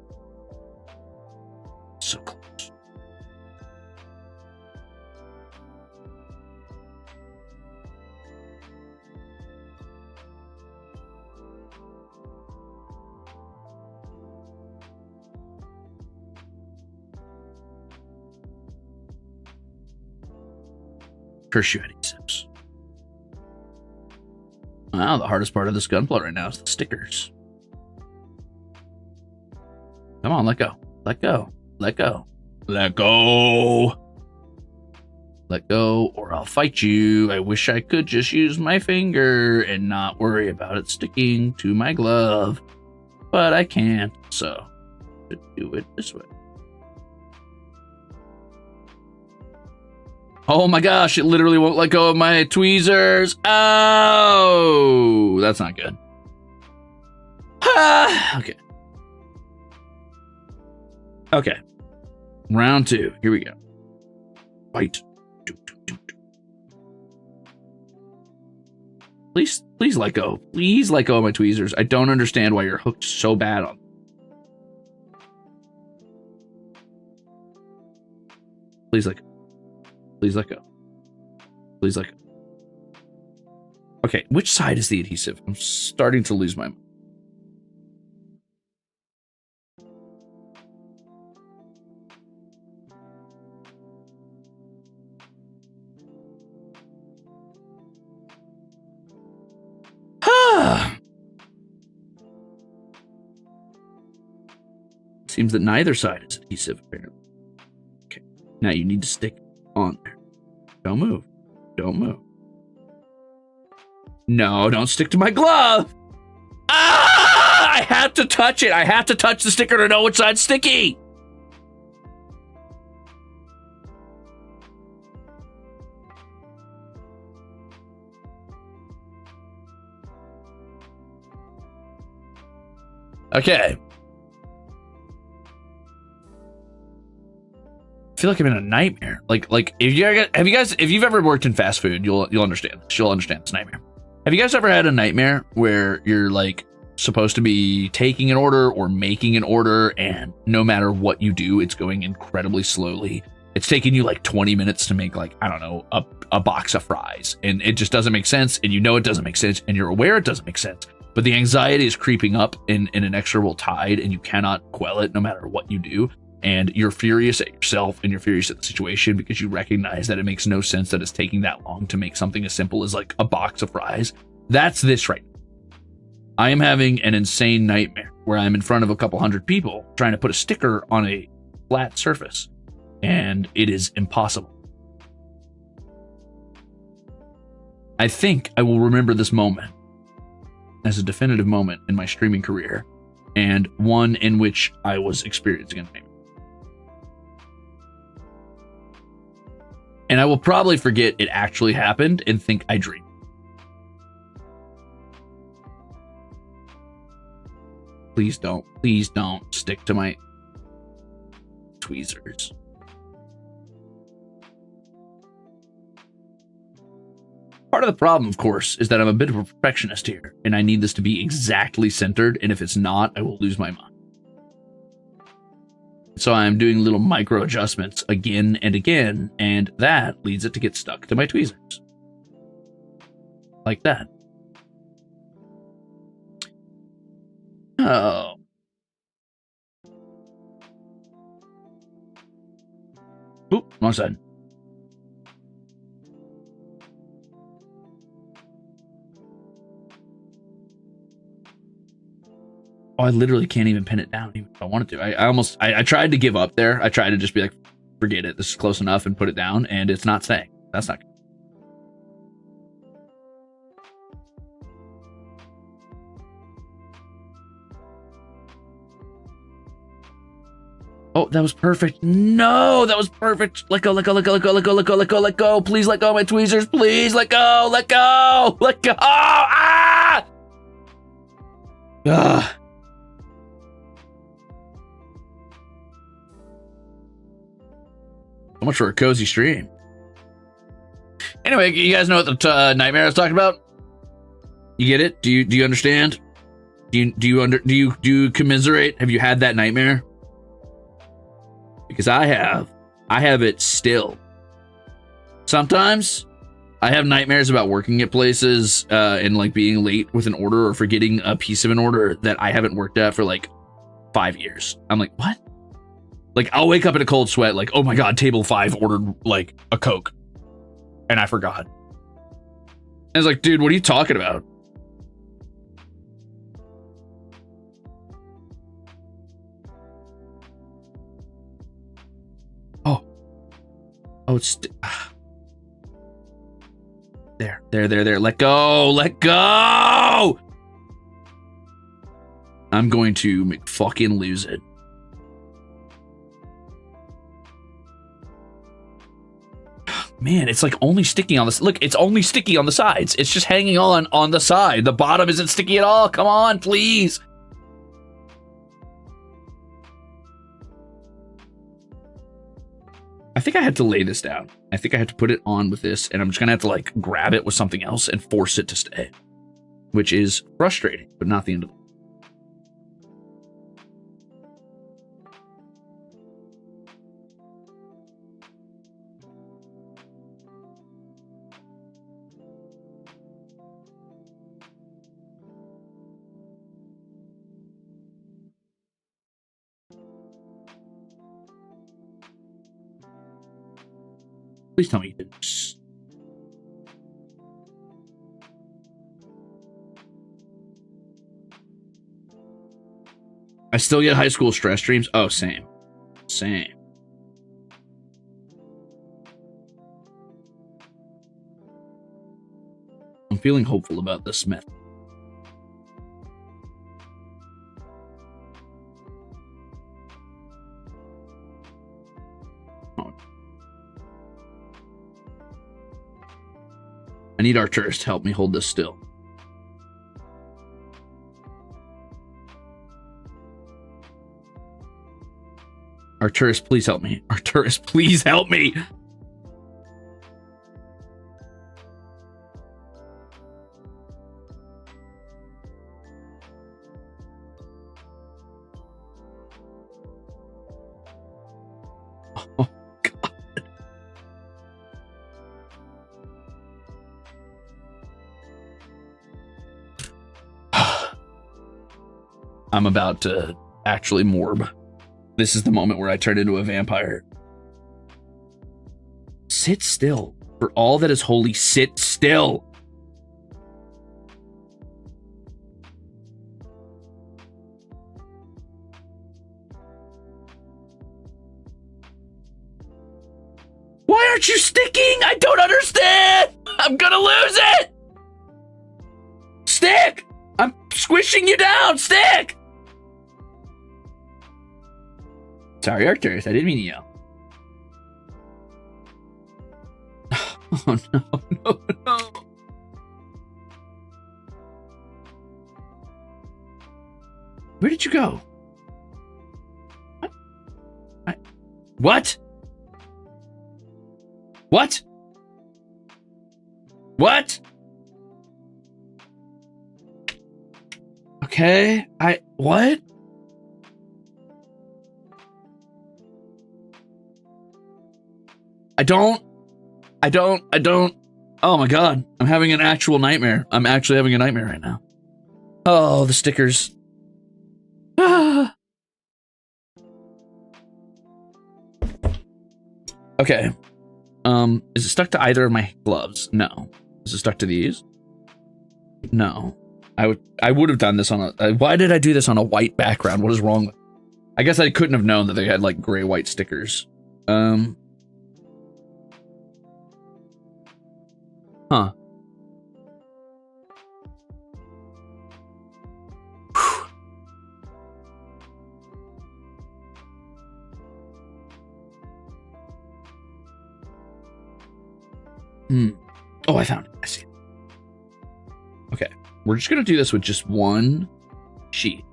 So close. Curse you, adhesives. Wow, the hardest part of this Gunpla right now is the stickers. Come on, let go. Let go. Let go. Let go. Let go, or I'll fight you. I wish I could just use my finger and not worry about it sticking to my glove. But I can't, so I do it this way. Oh my gosh, it literally won't let go of my tweezers. Oh, that's not good. Ah, okay. Okay. Round 2. Here we go. Fight. Please let go. Please let go of my tweezers. I don't understand why you're hooked so bad on them. Please let go. Please let go. Please let go. Okay, which side is the adhesive? I'm starting to lose my mind. Seems that neither side is adhesive, apparently. Okay, now you need to stick on there. Don't move. Don't move. No, don't stick to my glove! Ah! I have to touch it. I have to touch the sticker to know which side's sticky. Okay. I feel like I'm in a nightmare. Like if you've ever worked in fast food, you'll understand this. You'll understand this nightmare. Have you guys ever had a nightmare where you're like supposed to be taking an order or making an order, and no matter what you do, it's going incredibly slowly? It's taking you like 20 minutes to make, like, I don't know, a box of fries, and it just doesn't make sense, and you know it doesn't make sense, and you're aware it doesn't make sense, but the anxiety is creeping up in an inexorable tide, and you cannot quell it no matter what you do. And you're furious at yourself and you're furious at the situation because you recognize that it makes no sense that it's taking that long to make something as simple as like a box of fries. That's this right now. I am having an insane nightmare where I'm in front of a couple hundred people trying to put a sticker on a flat surface, and it is impossible. I think I will remember this moment as a definitive moment in my streaming career, and one in which I was experiencing a nightmare. And I will probably forget it actually happened and think I dreamed. Please don't stick to my tweezers. Part of the problem, of course, is that I'm a bit of a perfectionist here, and I need this to be exactly centered, and if it's not, I will lose my mind. So I'm doing little micro adjustments again and again, and that leads it to get stuck to my tweezers. Like that. Oh. Oop, wrong side. Oh, I literally can't even pin it down even if I wanted to. I tried to give up there. I tried to just be like, forget it, this is close enough, and put it down, and it's not staying. That's not good. Oh, that was perfect. No, that was perfect. Let go, let go, let go, let go, let go, let go, let go, let go. Please let go of my tweezers. Please let go, let go, let go. Ah! Ugh. So much for a cozy stream. Anyway, you guys know what the nightmare I was talking about? You get it? Do you understand? Do you commiserate? Have you had that nightmare? Because I have it still. Sometimes I have nightmares about working at places and like being late with an order or forgetting a piece of an order that I haven't worked at for like 5 years. I'm like, what? Like, I'll wake up in a cold sweat, like, oh my God, table 5 ordered like a Coke. and I forgot. I was like, dude, what are you talking about? Oh, it's there. Let go. I'm going to fucking lose it. Man, it's like only sticky on this. Look, it's only sticky on the sides. It's just hanging on the side. The bottom isn't sticky at all. Come on, please. I think I had to lay this down. I think I had to put it on with this, and I'm just gonna have to like grab it with something else and force it to stay, which is frustrating, but not the end of the world. Please tell me you didn't. I still get high school stress dreams. Oh, same. I'm feeling hopeful about this method. I need Arcturus to help me hold this still. Arcturus, please help me. Arcturus, please help me. Oh, God. I'm about to actually morb. This is the moment where I turn into a vampire. Sit still. For all that is holy, sit still. Why aren't you sticking? I don't understand. I'm gonna lose it. Stick. I'm squishing you down. Stick. Sorry, Arcturus. I didn't mean to yell. Oh, no. Where did you go? What? What? What? Okay, what? I don't. Oh my God. I'm having an actual nightmare. I'm actually having a nightmare right now. Oh, the stickers. Ah. Okay. Is it stuck to either of my gloves? No. Is it stuck to these? No. I would have done this on a, why did I do this on a white background? What is wrong with, I guess I couldn't have known that they had like gray white stickers. Huh. Oh, I found it. I see it. Okay. We're just going to do this with just one sheet.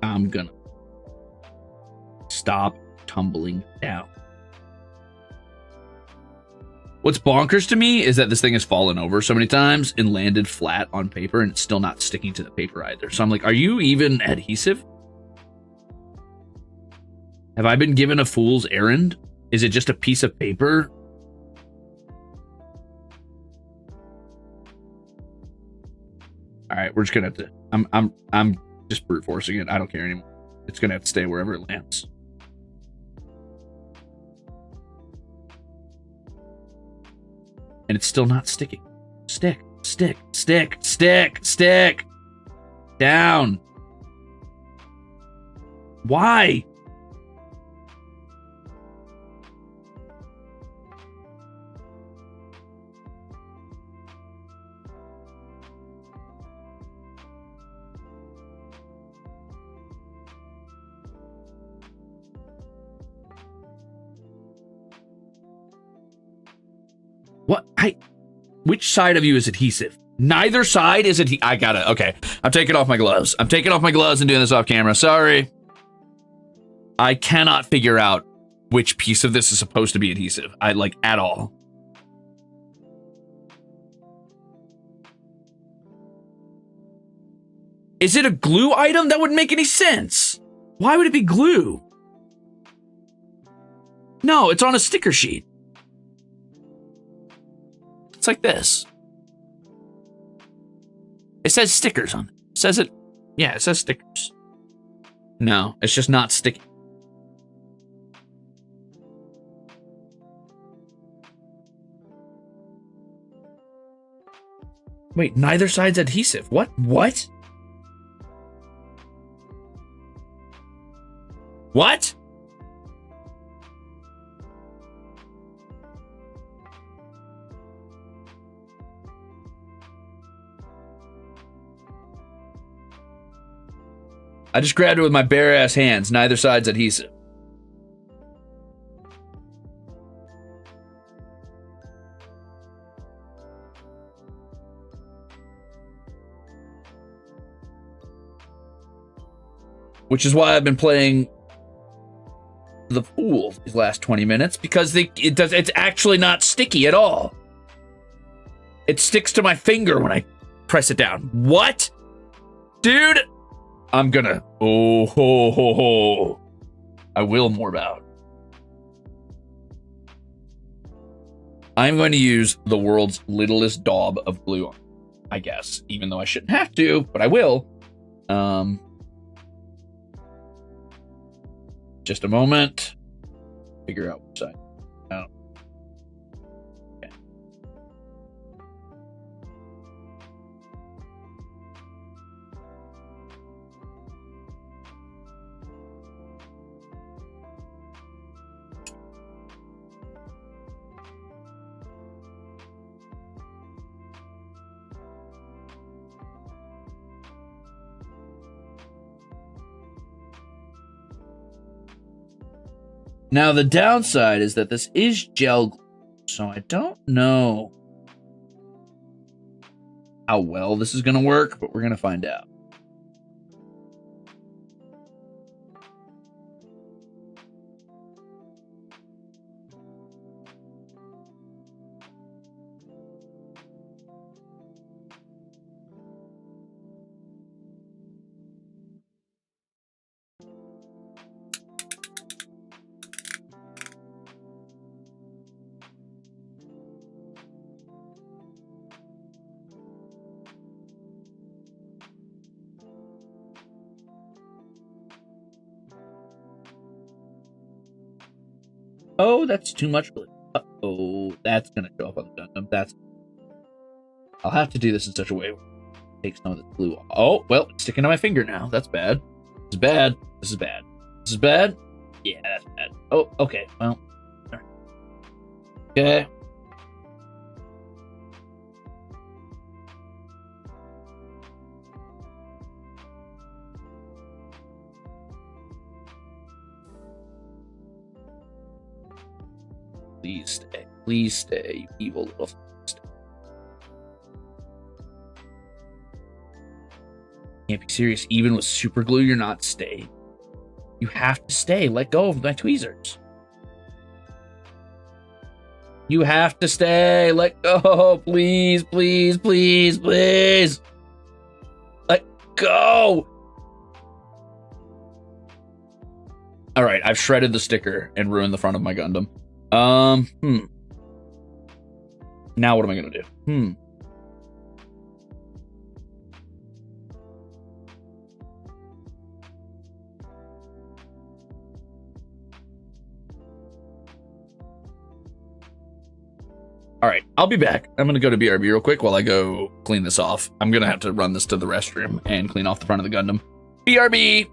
I'm gonna stop tumbling down. What's bonkers to me is that this thing has fallen over so many times and landed flat on paper, and it's still not sticking to the paper either. So I'm like, are you even adhesive? Have I been given a fool's errand? Is it just a piece of paper All right, we're just gonna have to. I'm just brute forcing it. I don't care anymore. It's gonna have to stay wherever it lands. And it's still not sticking. Stick, stick, stick, stick, stick. Down. Why? What? Which side of you is adhesive? Neither side is adhesive. I got it. Okay. I'm taking off my gloves. I'm taking off my gloves and doing this off camera. Sorry. I cannot figure out which piece of this is supposed to be adhesive. At all. Is it a glue item? That wouldn't make any sense. Why would it be glue? No, it's on a sticker sheet. It's like this. It says stickers on it. Says it. Yeah, it says stickers. No, it's just not sticky. Wait, neither side's adhesive. What? What? What? I just grabbed it with my bare ass hands. Neither side's adhesive. Which is why I've been playing the fool these last 20 minutes, because it's actually not sticky at all. It sticks to my finger when I press it down. What? Dude, I'm gonna, oh ho ho ho. I will more about. I'm going to use the world's littlest daub of glue on, I guess, even though I shouldn't have to, but I will. Just a moment. Figure out which side. Oh. Okay. Now, the downside is that this is gel glue, so I don't know how well this is going to work, but we're going to find out. Oh, that's too much glue. Uh-oh, that's going to show up on the Gundam. I'll have to do this in such a way where it takes some of the glue off. Oh, well, it's sticking to my finger now. That's bad. This is bad. This is bad. This is bad? Yeah, that's bad. Oh, okay. Well, all right. Okay. Please stay. Please stay, you evil little stay. Can't be serious. Even with super glue, you're not staying. You have to stay. Let go of my tweezers. You have to stay. Let go. Please, please, please, please. Let go. All right, I've shredded the sticker and ruined the front of my Gundam. Now what am I gonna do? All right, I'll be back. I'm going to go to BRB real quick while I go clean this off. I'm going to have to run this to the restroom and clean off the front of the Gundam. BRB!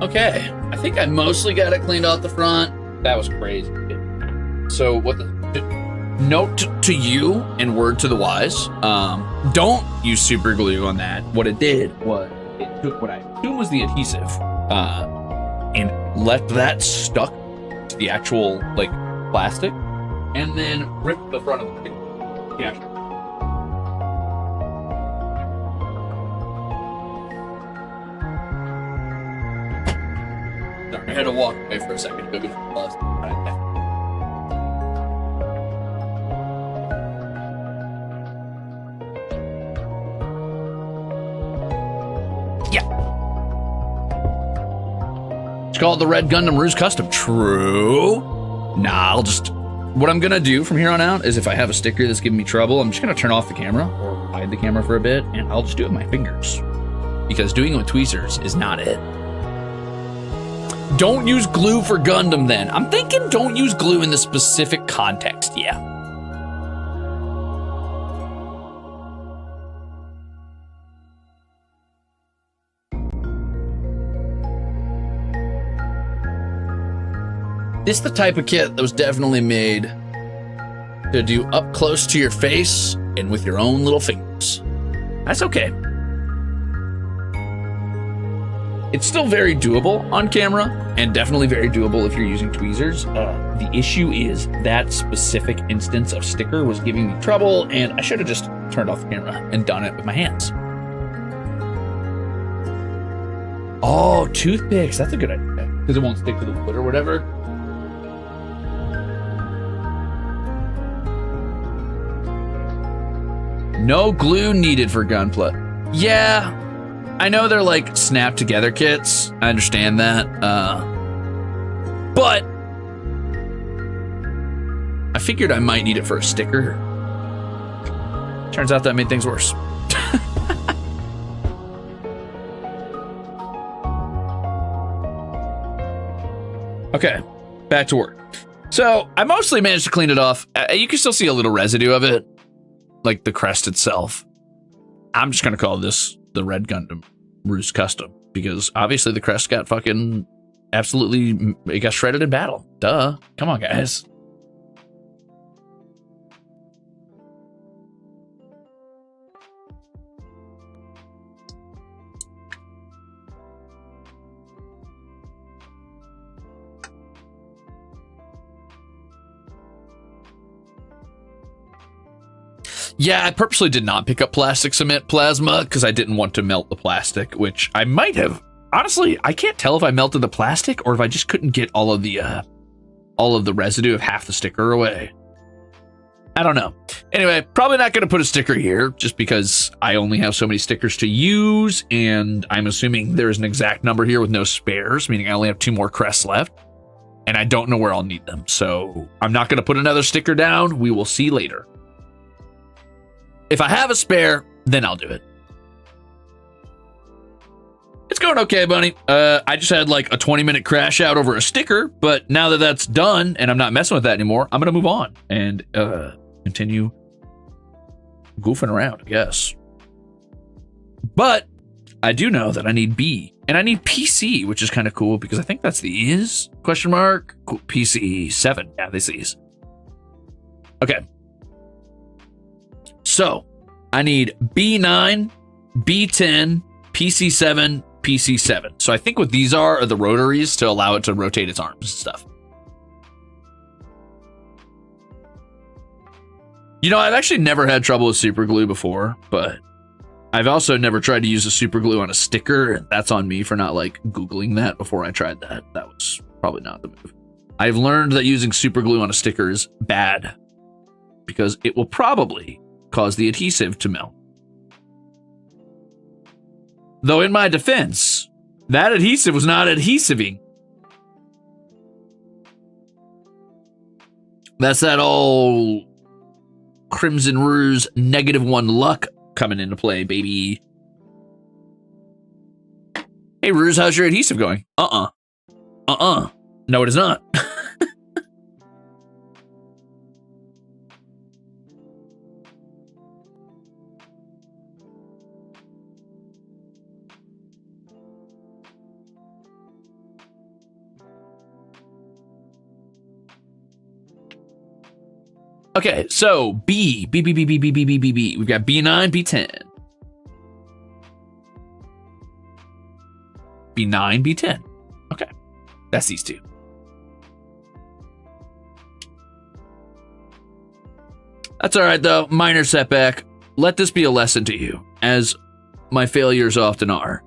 Okay, I think I mostly got it cleaned off the front. That was crazy. So what the note to you and word to the wise, don't use super glue on that. What it did was it took what I assume was the adhesive and left that stuck to the actual like plastic and then ripped the front of the thing. Yeah. Sorry, I had to walk away for a second to go get the plastic. It's called the Red Gundam Ruze Custom. True. Nah, what I'm gonna do from here on out is if I have a sticker that's giving me trouble, I'm just gonna turn off the camera or hide the camera for a bit and I'll just do it with my fingers. Because doing it with tweezers is not it. Don't use glue for Gundam then. I'm thinking don't use glue in the specific context, yeah. This is the type of kit that was definitely made to do up close to your face and with your own little fingers. That's okay. It's still very doable on camera and definitely very doable if you're using tweezers. The issue is that specific instance of sticker was giving me trouble and I should have just turned off the camera and done it with my hands. Oh, toothpicks. That's a good idea because it won't stick to the wood or whatever. No glue needed for Gunpla. Yeah, I know they're like snap together kits. I understand that. But I figured I might need it for a sticker. Turns out that made things worse. Okay, back to work. So I mostly managed to clean it off. You can still see a little residue of it. Like the crest itself. I'm just gonna call this the Red Gundam Ruze Custom because obviously the crest got fucking absolutely, it got shredded in battle. Duh. Come on, guys. Yeah, I purposely did not pick up plastic cement plasma because I didn't want to melt the plastic, which I might have. Honestly, I can't tell if I melted the plastic or if I just couldn't get all of the residue of half the sticker away. I don't know. Anyway, probably not going to put a sticker here just because I only have so many stickers to use, and I'm assuming there's an exact number here with no spares, meaning I only have 2 more crests left, and I don't know where I'll need them. So I'm not going to put another sticker down. We will see later. If I have a spare, then I'll do it. It's going okay, Bunny. I just had like a 20-minute crash out over a sticker, but now that that's done and I'm not messing with that anymore, I'm going to move on and continue goofing around, I guess. But I do know that I need B and I need PC, which is kind of cool because I think that's the is question mark cool. PC 7. Yeah, this is. Okay. So I need B9, B10, PC7, PC7. So I think what these are the rotaries to allow it to rotate its arms and stuff. You know, I've actually never had trouble with super glue before, but I've also never tried to use a super glue on a sticker. And that's on me for not like Googling that before I tried that. That was probably not the move. I've learned that using super glue on a sticker is bad because it will probably cause the adhesive to melt. Though in my defense, that adhesive was not adhesiving. That's that old Crimzon Rulez -1 luck coming into play, baby. Hey, Ruze, how's your adhesive going? No, it is not. Okay, so B. We've got B9, B10. B9, B10. Okay, that's these two. That's all right, though. Minor setback. Let this be a lesson to you, as my failures often are.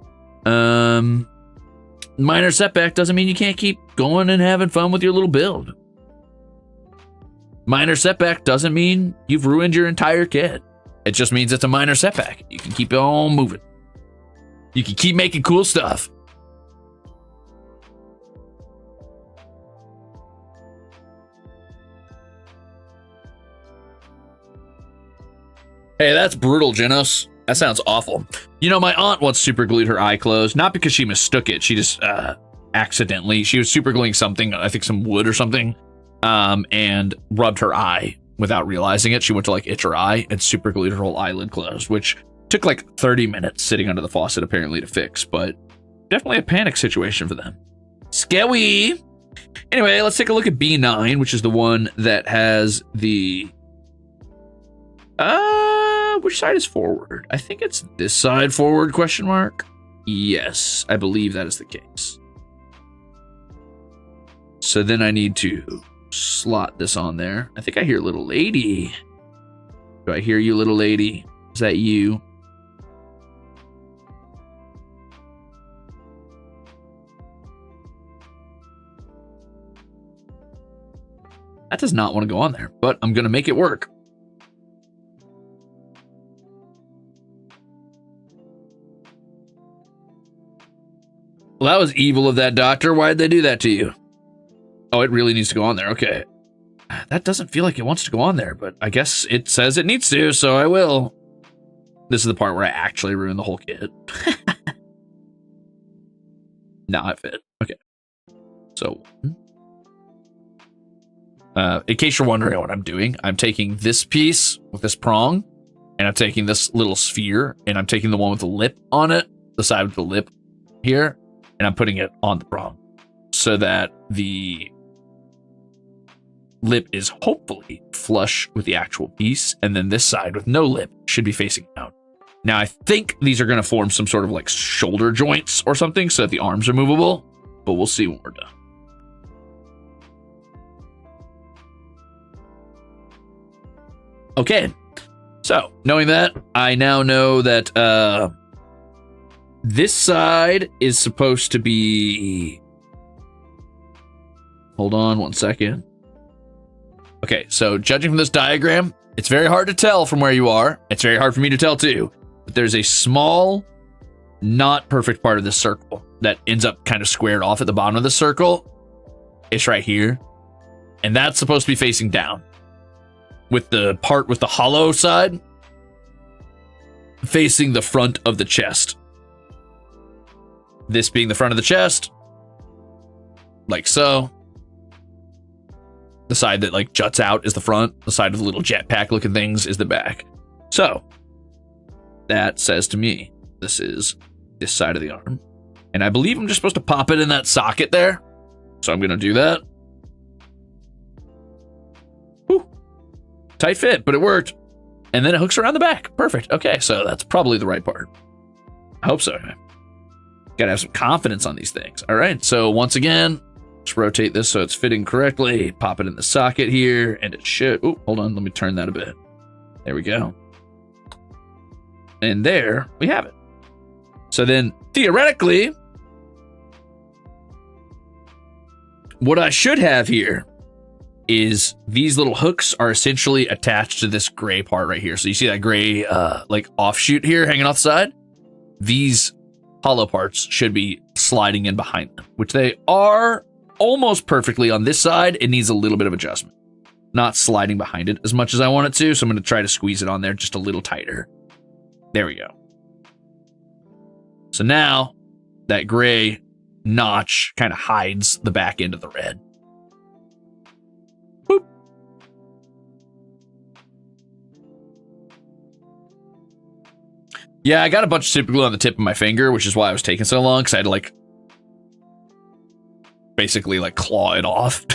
Minor setback doesn't mean you can't keep going and having fun with your little build. Minor setback doesn't mean you've ruined your entire kit. It just means it's a minor setback. You can keep on moving. You can keep making cool stuff. Hey, that's brutal, Genos. That sounds awful. You know, my aunt once super glued her eye closed, not because she mistook it. She just accidentally, she was super gluing something, I think some wood or something, and rubbed her eye without realizing it. She went to like itch her eye and super glued her whole eyelid closed, which took like 30 minutes sitting under the faucet apparently to fix, but definitely a panic situation for them. Scary. Anyway, let's take a look at B9, which is the one that has the which side is forward? I think it's this side forward, question mark. Yes, I believe that is the case. So then I need to slot this on there. I think I hear little lady. Do I hear you, little lady? Is that you? That does not want to go on there, but I'm going to make it work. Well, that was evil of that doctor. Why did they do that to you? Oh, it really needs to go on there. Okay. That doesn't feel like it wants to go on there, but I guess it says it needs to, so I will. This is the part where I actually ruin the whole kit. Now it fit. Okay. So, in case you're wondering what I'm doing, I'm taking this piece with this prong, and I'm taking this little sphere, and I'm taking the one with the lip on it, the side with the lip here, and I'm putting it on the prong so that the lip is hopefully flush with the actual piece, and then this side with no lip should be facing out. Now, I think these are going to form some sort of like shoulder joints or something so that the arms are movable, but we'll see when we're done. Okay, so knowing that, I now know that this side is supposed to be... Hold on one second. Okay, so judging from this diagram, it's very hard to tell from where you are. It's very hard for me to tell too. But there's a small, not perfect part of this circle that ends up kind of squared off at the bottom of the circle. It's right here. And that's supposed to be facing down, with the part with the hollow side facing the front of the chest. This being the front of the chest, like so. The side that like juts out is the front. The side of the little jetpack looking things is the back. So that says to me, this is this side of the arm. And I believe I'm just supposed to pop it in that socket there. So I'm going to do that. Whew. Tight fit, but it worked. And then it hooks around the back. Perfect. Okay, so that's probably the right part. I hope so. Gotta have some confidence on these things. All right, so once again, just rotate this so it's fitting correctly. Pop it in the socket here, and it should... Oh, hold on, let me turn that a bit. There we go. And there we have it. So then, theoretically, what I should have here is these little hooks are essentially attached to this gray part right here. So you see that gray like offshoot here hanging off the side? These hollow parts should be sliding in behind them, which they are almost perfectly on this side. It needs a little bit of adjustment. Not sliding behind it as much as I want it to, so I'm going to try to squeeze it on there just a little tighter. There we go. So now that gray notch kind of hides the back end of the red. Boop. Yeah, I got a bunch of super glue on the tip of my finger, which is why I was taking so long, because I had to like basically like claw it off.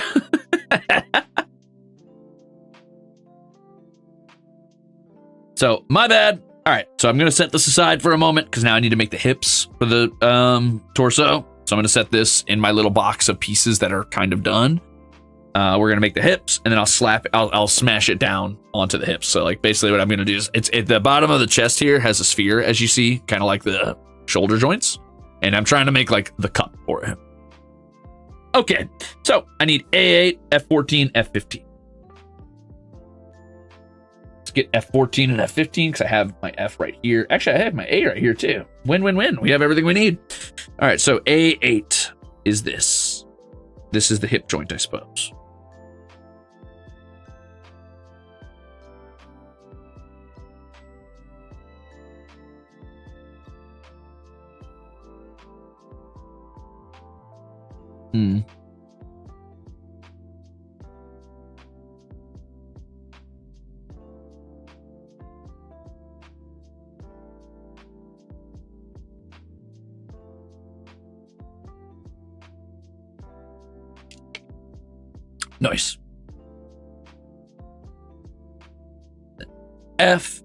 So my bad. All right, so I'm gonna set this aside for a moment because now I need to make the hips for the torso. So I'm gonna set this in my little box of pieces that are kind of done. We're gonna make the hips, and then I'll smash it down onto the hips. So like basically what I'm gonna do is it's at the bottom of the chest here has a sphere, as you see, kind of like the shoulder joints, and I'm trying to make like the cup for him. Okay, so I need A8, F14, F15. Let's get F14 and F15 because I have my F right here. Actually, I have my A right here too. Win, win, win. We have everything we need. All right, so A8 is this. This is the hip joint, I suppose. Nice. F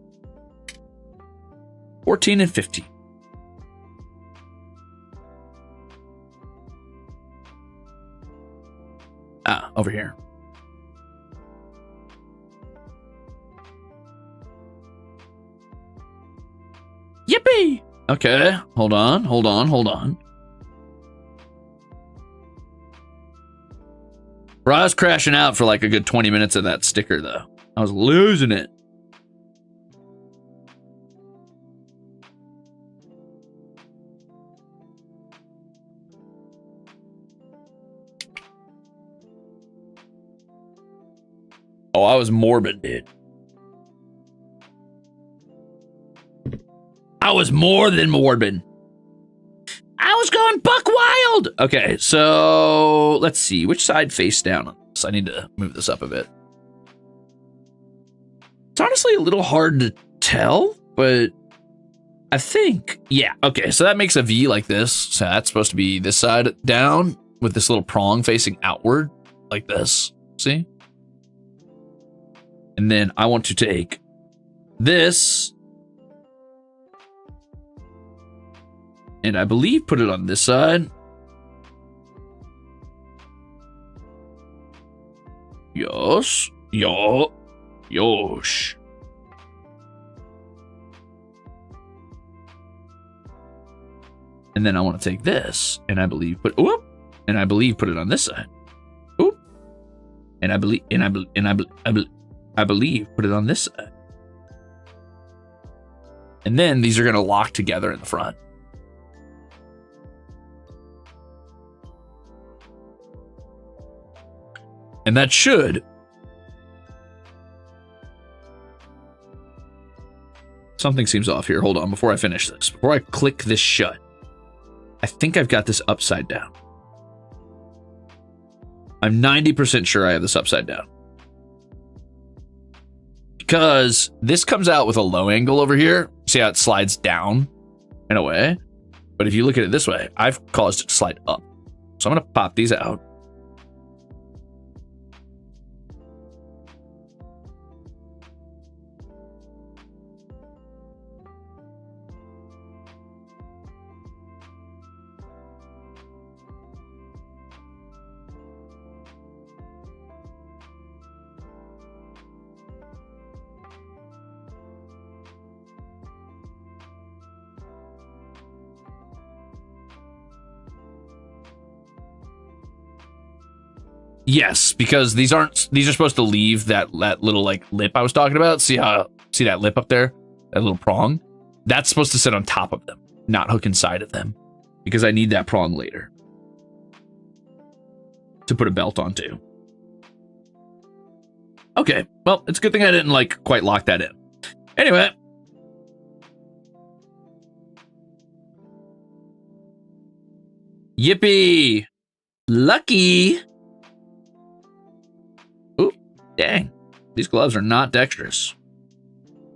14 and 15. Over here. Yippee! Okay, hold on. Bro, I was crashing out for like a good 20 minutes of that sticker, though. I was losing it. Oh, I was morbid, dude. I was more than morbid. I was going buck wild. Okay, so let's see. Which side face down on this? I need to move this up a bit. It's honestly a little hard to tell, but I think, yeah. Okay, so that makes a V like this. So that's supposed to be this side down with this little prong facing outward like this. See? And then I want to take this and I believe put it on this side. Yes. Yosh. And then I want to take this and I believe put it on this side. Oop. And I believe put it on this side. And then these are going to lock together in the front. And that should. Something seems off here. Hold on, before I finish this. Before I click this shut. I think I've got this upside down. I'm 90% sure I have this upside down. Because this comes out with a low angle over here. See how it slides down in a way? But if you look at it this way, I've caused it to slide up. So I'm going to pop these out. Yes, because these are supposed to leave that little like lip I was talking about. See that lip up there? That little prong? That's supposed to sit on top of them, not hook inside of them. Because I need that prong later to put a belt onto. Okay, well, it's a good thing I didn't like quite lock that in. Anyway. Yippee! Lucky! Dang, these gloves are not dexterous.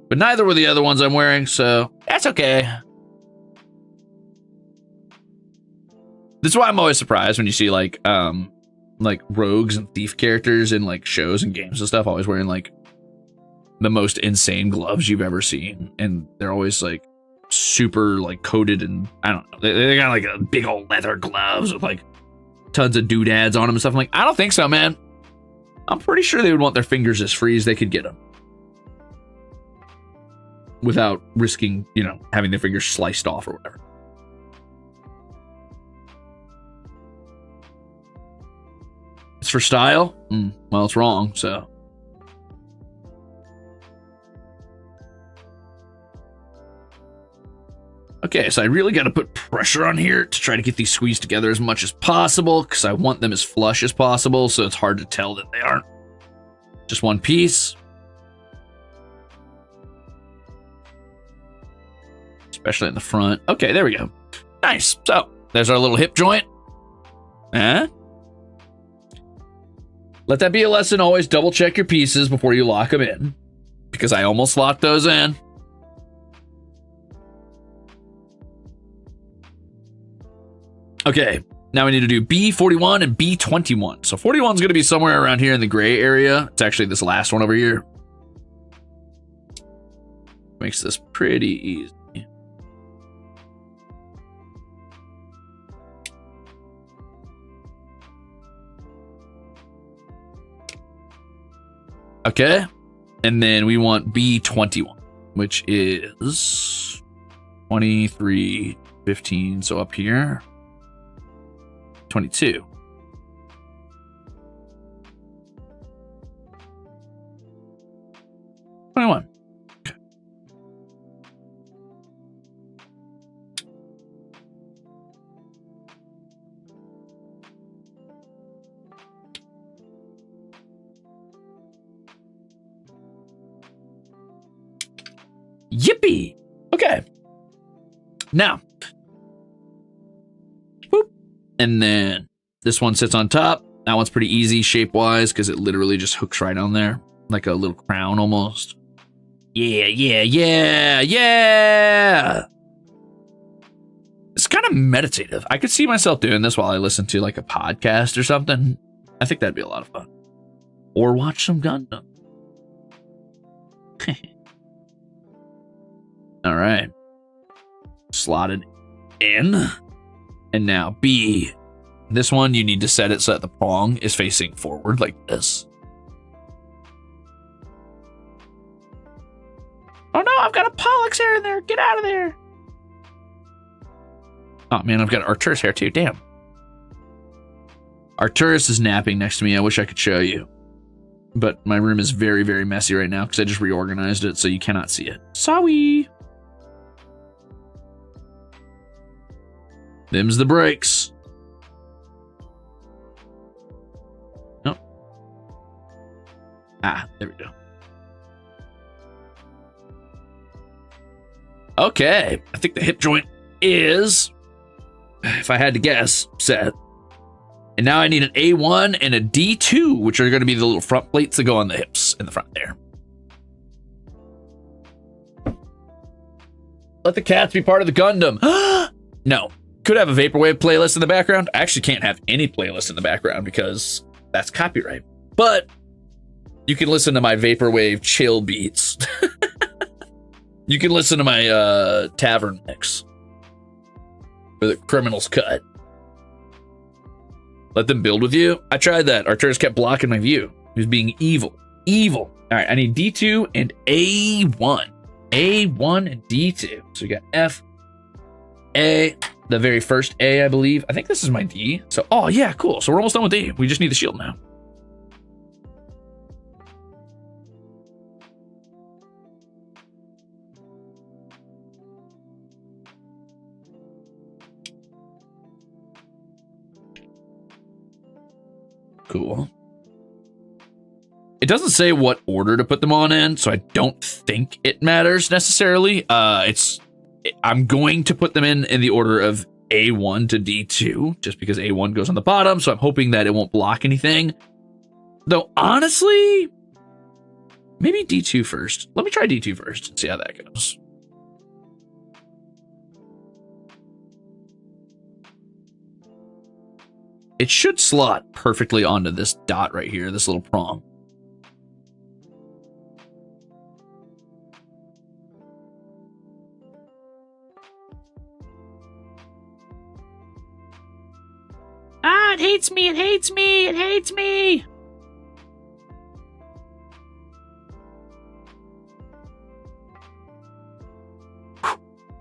But neither were the other ones I'm wearing, so that's okay. This is why I'm always surprised when you see like rogues and thief characters in like shows and games and stuff always wearing like the most insane gloves you've ever seen, and they're always like super like coated, and I don't know, they got like a big old leather gloves with like tons of doodads on them and stuff. I'm like, I don't think so, man. I'm pretty sure they would want their fingers as free as they could get them without risking, you know, having their fingers sliced off or whatever. It's for style? Well, it's wrong, so. Okay, so I really got to put pressure on here to try to get these squeezed together as much as possible, because I want them as flush as possible, so it's hard to tell that they aren't just one piece. Especially in the front. Okay, there we go. Nice. So, there's our little hip joint. Let that be a lesson. Always double check your pieces before you lock them in, because I almost locked those in. Okay, now we need to do B41 and B21. So 41 is going to be somewhere around here in the gray area. It's actually this last one over here. Makes this pretty easy. Okay, and then we want B21, which is 23, 15, so up here. 22. 21. Okay. Yippee! Okay. Now. Boop. And then this one sits on top. That one's pretty easy shape-wise because it literally just hooks right on there. Like a little crown almost. Yeah, yeah, yeah, yeah! It's kind of meditative. I could see myself doing this while I listen to like a podcast or something. I think that'd be a lot of fun. Or watch some Gundam. All right. Slotted in. And now B. This one, you need to set it so that the prong is facing forward like this. Oh no, I've got a Pollux hair in there. Get out of there. Oh man, I've got Arcturus hair too. Damn. Arcturus is napping next to me. I wish I could show you. But my room is very, very messy right now because I just reorganized it so you cannot see it. Sorry. Them's the brakes. Nope. Ah, there we go. Okay, I think the hip joint is, if I had to guess, set. And now I need an A1 and a D2, which are going to be the little front plates that go on the hips in the front there. Let the cats be part of the Gundam. No. Could have a Vaporwave playlist in the background. I actually can't have any playlist in the background because that's copyright. But you can listen to my Vaporwave chill beats. You can listen to my tavern mix. Or the Criminal's Cut. Let them build with you. I tried that. Arcturus kept blocking my view. He was being evil. Evil. All right, I need D2 and A1. A1 and D2. So we got F, A, the very first A, I believe. I think this is my D. So, oh yeah, cool. So we're almost done with D. We just need the shield now. Cool. It doesn't say what order to put them on in, so I don't think it matters necessarily. I'm going to put them in the order of A1 to D2, just because A1 goes on the bottom, so I'm hoping that it won't block anything. Though, honestly, maybe D2 first. Let me try D2 first and see how that goes. It should slot perfectly onto this dot right here, this little prong. it hates me. It hates me. It hates me.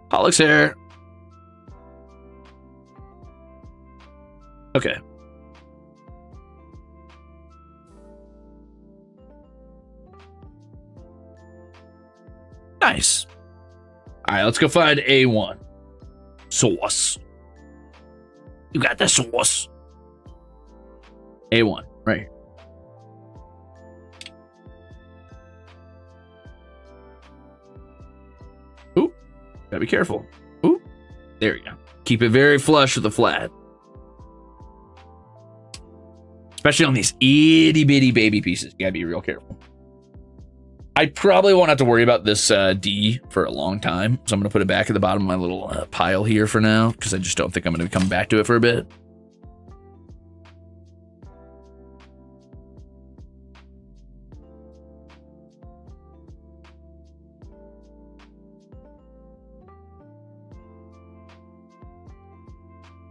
Pollock's hair. Okay. Nice. All right, let's go find A1. Sauce. You got the sauce. A1, right here. Ooh, gotta be careful. Ooh, there you go. Keep it very flush with the flat. Especially on these itty bitty baby pieces. You gotta be real careful. I probably won't have to worry about this D for a long time. So I'm gonna put it back at the bottom of my little pile here for now, because I just don't think I'm gonna come back to it for a bit.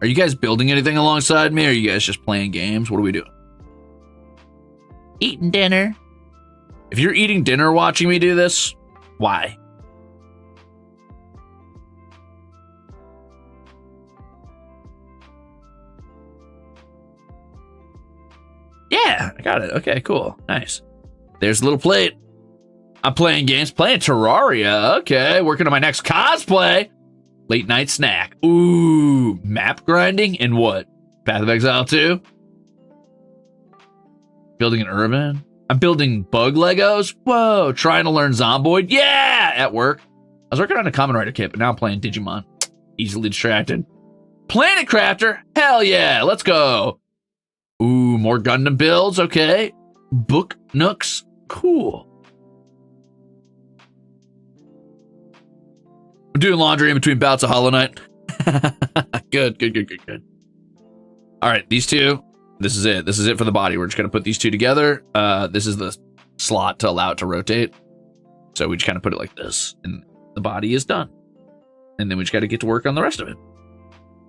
Are you guys building anything alongside me, or are you guys just playing games? What are we doing? Eating dinner. If you're eating dinner watching me do this, why? Yeah, I got it. Okay, cool. Nice. There's a little plate. I'm playing games, playing Terraria. Okay, working on my next cosplay. Late night snack. Ooh, map grinding and what? Path of Exile 2? Building an urban? I'm building bug Legos. Whoa, trying to learn Zomboid. Yeah, at work. I was working on a Kamen Rider kit, but now I'm playing Digimon. Easily distracted. Planet Crafter? Hell yeah, let's go. Ooh, more Gundam builds. Okay. Book Nooks. Cool. I'm doing laundry in between bouts of Hollow Knight. Good. All right, these two. This is it. This is it for the body. We're just going to put these two together. This is the slot to allow it to rotate. So we just kind of put it like this. And the body is done. And then we just got to get to work on the rest of it.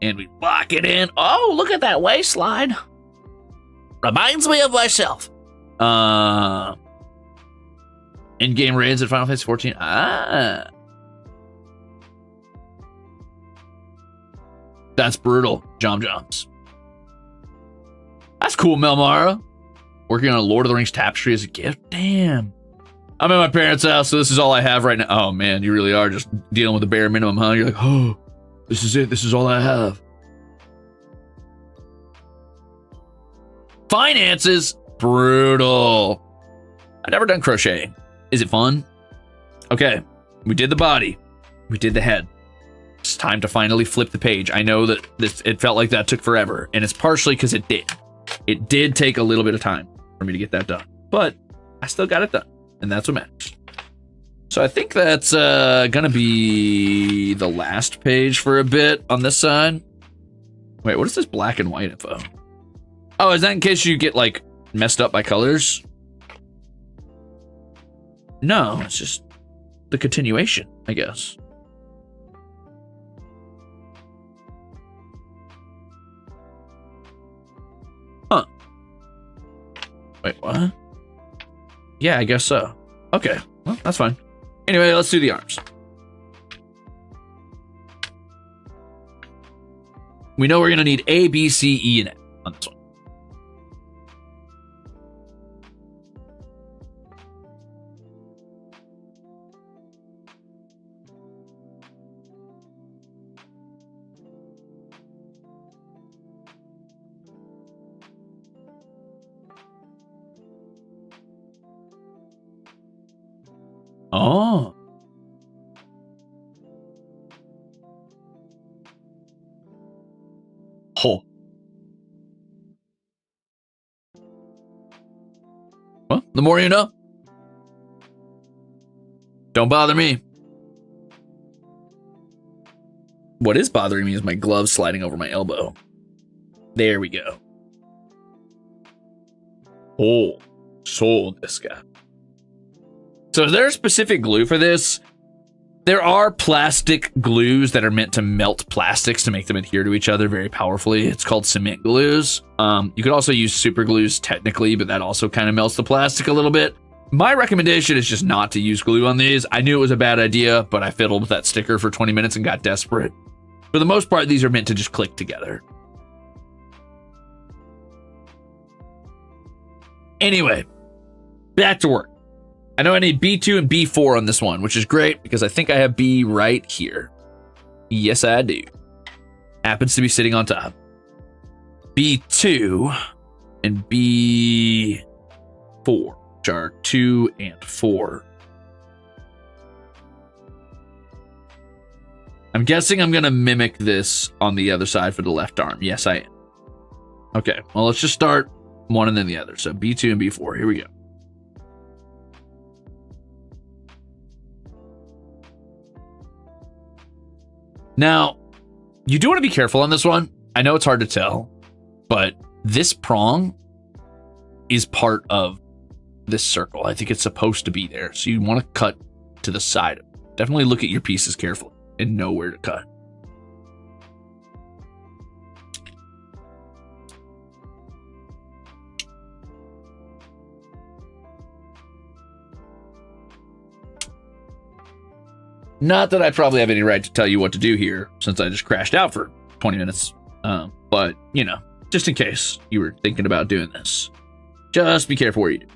And we lock it in. Oh, look at that waistline. Reminds me of myself. In-game raids at Final Fantasy 14. Ah. That's brutal. Joms. That's cool, Melmara. Working on a Lord of the Rings tapestry as a gift. Damn. I'm at my parents' house, so this is all I have right now. Oh, man, you really are just dealing with the bare minimum, huh? You're like, oh, this is it. This is all I have. Finances. Brutal. I've never done crocheting. Is it fun? Okay, we did the body. We did the head. It's time to finally flip the page. I know that it felt like that took forever, and it's partially because it did. It did take a little bit of time for me to get that done, but I still got it done, and that's what matters. So I think that's gonna be the last page for a bit on this side. Wait, what is this black and white info? Oh, is that in case you get like messed up by colors? No, it's just the continuation, I guess. Huh. Wait, what? Yeah, I guess so. Okay, well, that's fine. Anyway, let's do the arms. We know we're going to need A, B, C, E, and F on this one. Oh. Oh. Well, the more you know. Don't bother me. What is bothering me is my glove sliding over my elbow. There we go. Oh, sold this guy. So is there a specific glue for this? There are plastic glues that are meant to melt plastics to make them adhere to each other very powerfully. It's called cement glues. You could also use super glues technically, but that also kind of melts the plastic a little bit. My recommendation is just not to use glue on these. I knew it was a bad idea, but I fiddled with that sticker for 20 minutes and got desperate. For the most part, these are meant to just click together. Anyway, back to work. I know I need B2 and B4 on this one, which is great because I think I have B right here. Yes, I do. Happens to be sitting on top. B2 and B4, which are 2 and 4. I'm guessing I'm going to mimic this on the other side for the left arm. Yes, I am. Okay, well, let's just start one and then the other. So B2 and B4, here we go. Now, you do want to be careful on this one. I know it's hard to tell, but this prong is part of this circle. I think it's supposed to be there. So you want to cut to the side of it. Definitely look at your pieces carefully and know where to cut. Not that I probably have any right to tell you what to do here, since I just crashed out for 20 minutes. But, you know, just in case you were thinking about doing this, just be careful where you do.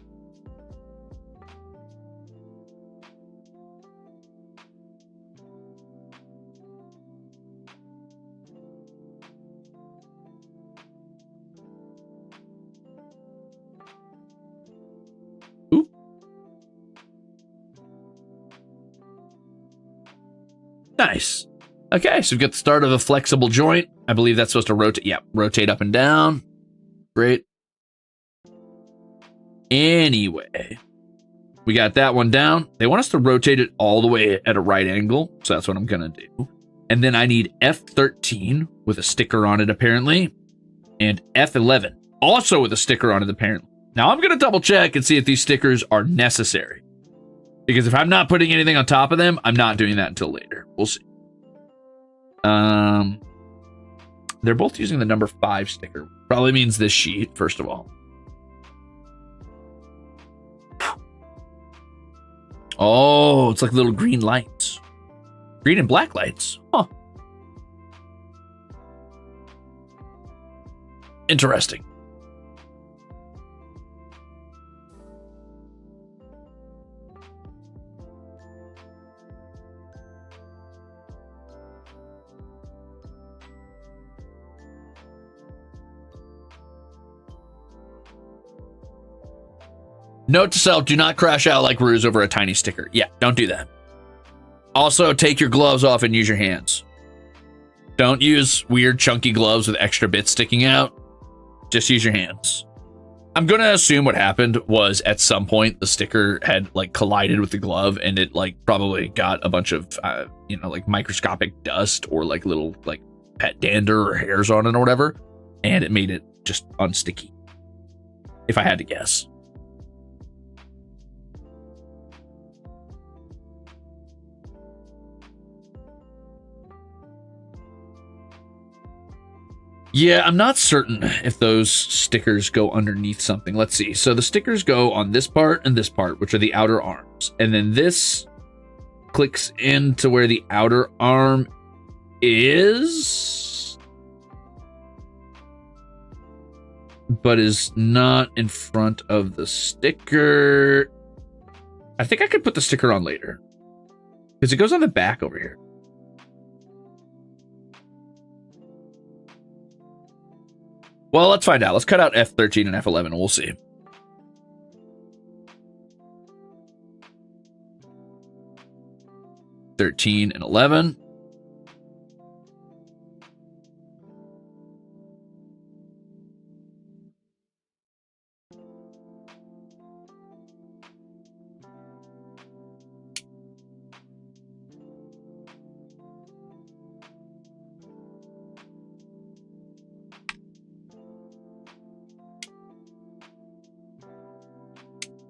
Nice. Okay, so we've got the start of a flexible joint. I believe that's supposed to rotate. Yeah, rotate up and down. Great. Anyway, we got that one down. They want us to rotate it all the way at a right angle, so that's what I'm going to do. And then I need F13 with a sticker on it, apparently, and F11 also with a sticker on it, apparently. Now, I'm going to double check and see if these stickers are necessary. Because if I'm not putting anything on top of them, I'm not doing that until later. We'll see. They're both using the number 5 sticker. Probably means this sheet, first of all. Oh, it's like little green lights. Green and black lights. Huh. Interesting. Note to self, do not crash out like Ruze over a tiny sticker. Yeah, don't do that. Also, take your gloves off and use your hands. Don't use weird chunky gloves with extra bits sticking out. Just use your hands. I'm going to assume what happened was at some point the sticker had like collided with the glove and it like probably got a bunch of, like microscopic dust or like little like pet dander or hairs on it or whatever. And it made it just unsticky. If I had to guess. Yeah, I'm not certain if those stickers go underneath something. Let's see. So the stickers go on this part and this part, which are the outer arms. And then this clicks into where the outer arm is, but is not in front of the sticker. I think I could put the sticker on later because it goes on the back over here. Well, let's find out. Let's cut out F13 and F11 and we'll see. (13) and 11.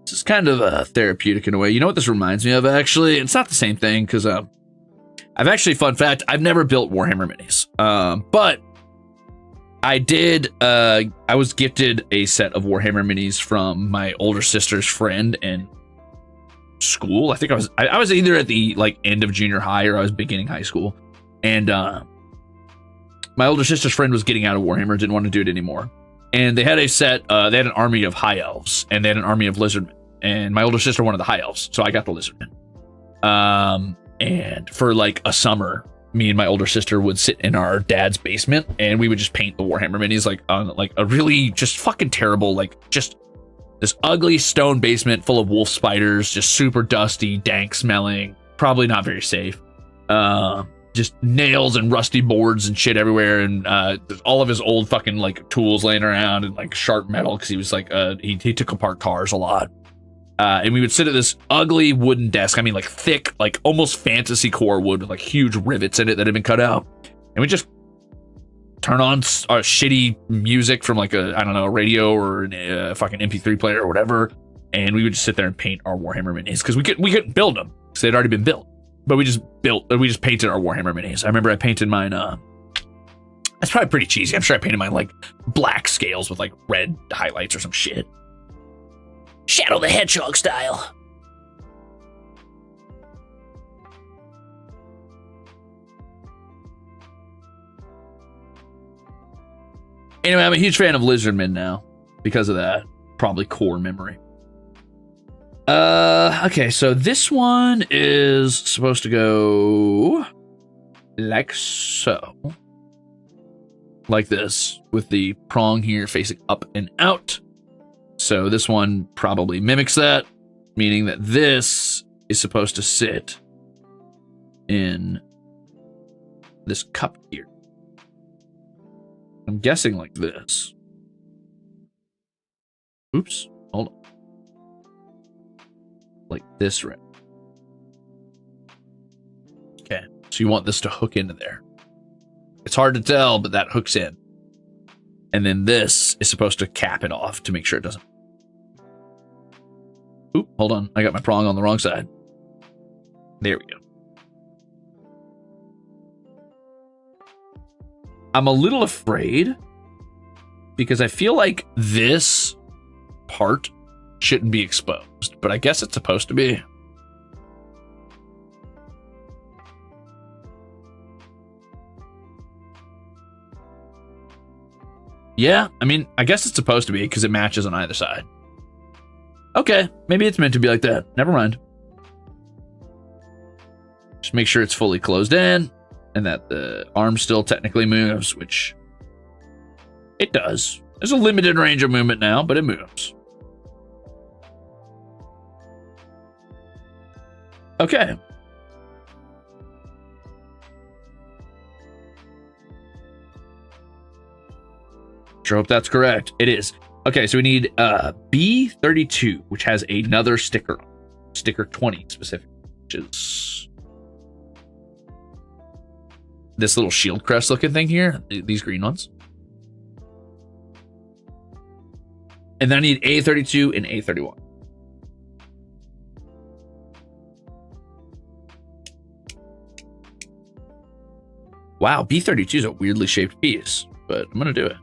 This is kind of therapeutic in a way. You know what this reminds me of, actually? It's not the same thing, because I've actually, fun fact, I've never built Warhammer minis, but I did. I was gifted a set of Warhammer minis from my older sister's friend in school. I think I was either at the like end of junior high or I was beginning high school, and my older sister's friend was getting out of Warhammer, didn't want to do it anymore, and they had a set. They had an army of high elves and they had an army of lizardmen, and my older sister wanted the high elves, so I got the lizardmen. And for like a summer, me and my older sister would sit in our dad's basement and we would just paint the Warhammer minis like on like a really just fucking terrible, like just this ugly stone basement full of wolf spiders, just super dusty, dank smelling, probably not very safe. Just nails and rusty boards and shit everywhere, and all of his old fucking like tools laying around and like sharp metal because he was like he took apart cars a lot. And we would sit at this ugly wooden desk. I mean, like thick, like almost fantasy core wood with like huge rivets in it that had been cut out. And we just turn on shitty music from like a radio or a fucking MP3 player or whatever. And we would just sit there and paint our Warhammer minis because we couldn't build them because they'd already been built. But we just painted our Warhammer minis. I remember I painted mine. That's probably pretty cheesy. I'm sure I painted mine like black scales with like red highlights or some shit. Shadow the Hedgehog style. Anyway, I'm a huge fan of Lizardmen now because of that. Probably core memory. Okay, so this one is supposed to go like so. Like this, with the prong here facing up and out. So this one probably mimics that, meaning that this is supposed to sit in this cup here. I'm guessing like this. Oops, hold on. Like this, right? Okay, so you want this to hook into there. It's hard to tell, but that hooks in. And then this is supposed to cap it off to make sure it doesn't. Oop, hold on. I got my prong on the wrong side. There we go. I'm a little afraid because I feel like this part shouldn't be exposed, but I guess it's supposed to be. Yeah, I mean, I guess it's supposed to be because it matches on either side. Okay, maybe it's meant to be like that. Never mind. Just make sure it's fully closed in and that the arm still technically moves, which it does. There's a limited range of movement now, but it moves. Okay. Sure hope that's correct. It is. Okay, so we need B32, which has another sticker on it. Sticker 20 specific, which is this little shield crest looking thing here, these green ones. And then I need A32 and A31. Wow, B32 is a weirdly shaped piece, but I'm gonna do it.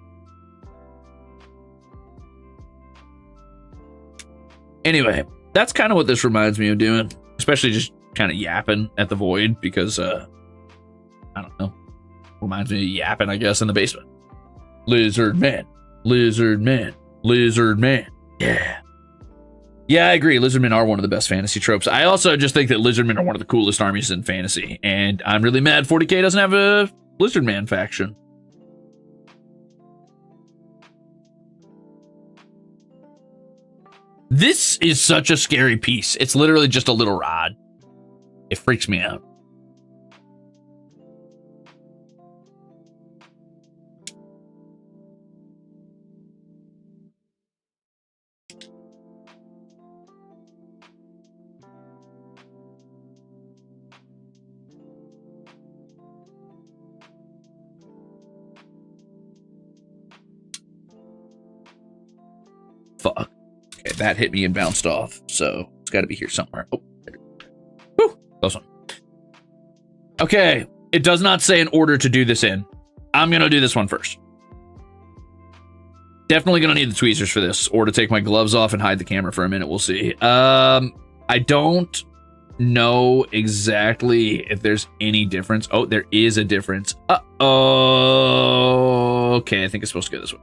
Anyway, that's kind of what this reminds me of doing, especially just kind of yapping at the void because, I don't know, reminds me of yapping, I guess, in the basement. Lizard man, lizard man, lizard man. Yeah. Yeah, I agree. Lizardmen are one of the best fantasy tropes. I also just think that lizardmen are one of the coolest armies in fantasy, and I'm really mad 40K doesn't have a lizardman faction. This is such a scary piece. It's literally just a little rod. It freaks me out. Fuck. Okay, that hit me and bounced off, so it's got to be here somewhere. Oh, there. Whew, close one. Okay, it does not say an order to do this in. I'm going to do this one first. Definitely going to need the tweezers for this, or to take my gloves off and hide the camera for a minute. We'll see. I don't know exactly if there's any difference. Oh, there is a difference. Uh-oh. Okay, I think it's supposed to go this way.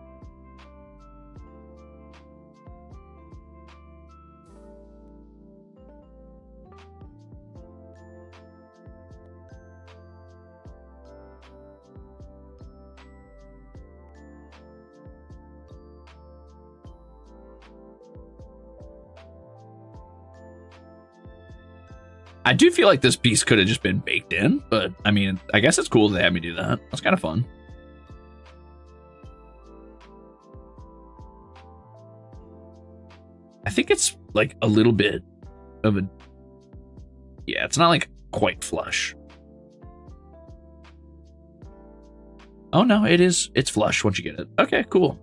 I do feel like this piece could have just been baked in, but I mean, I guess it's cool they had me do that. That's kind of fun. I think it's like a little bit of a... Yeah, it's not like quite flush. Oh no, it is. It's flush once you get it. Okay, cool.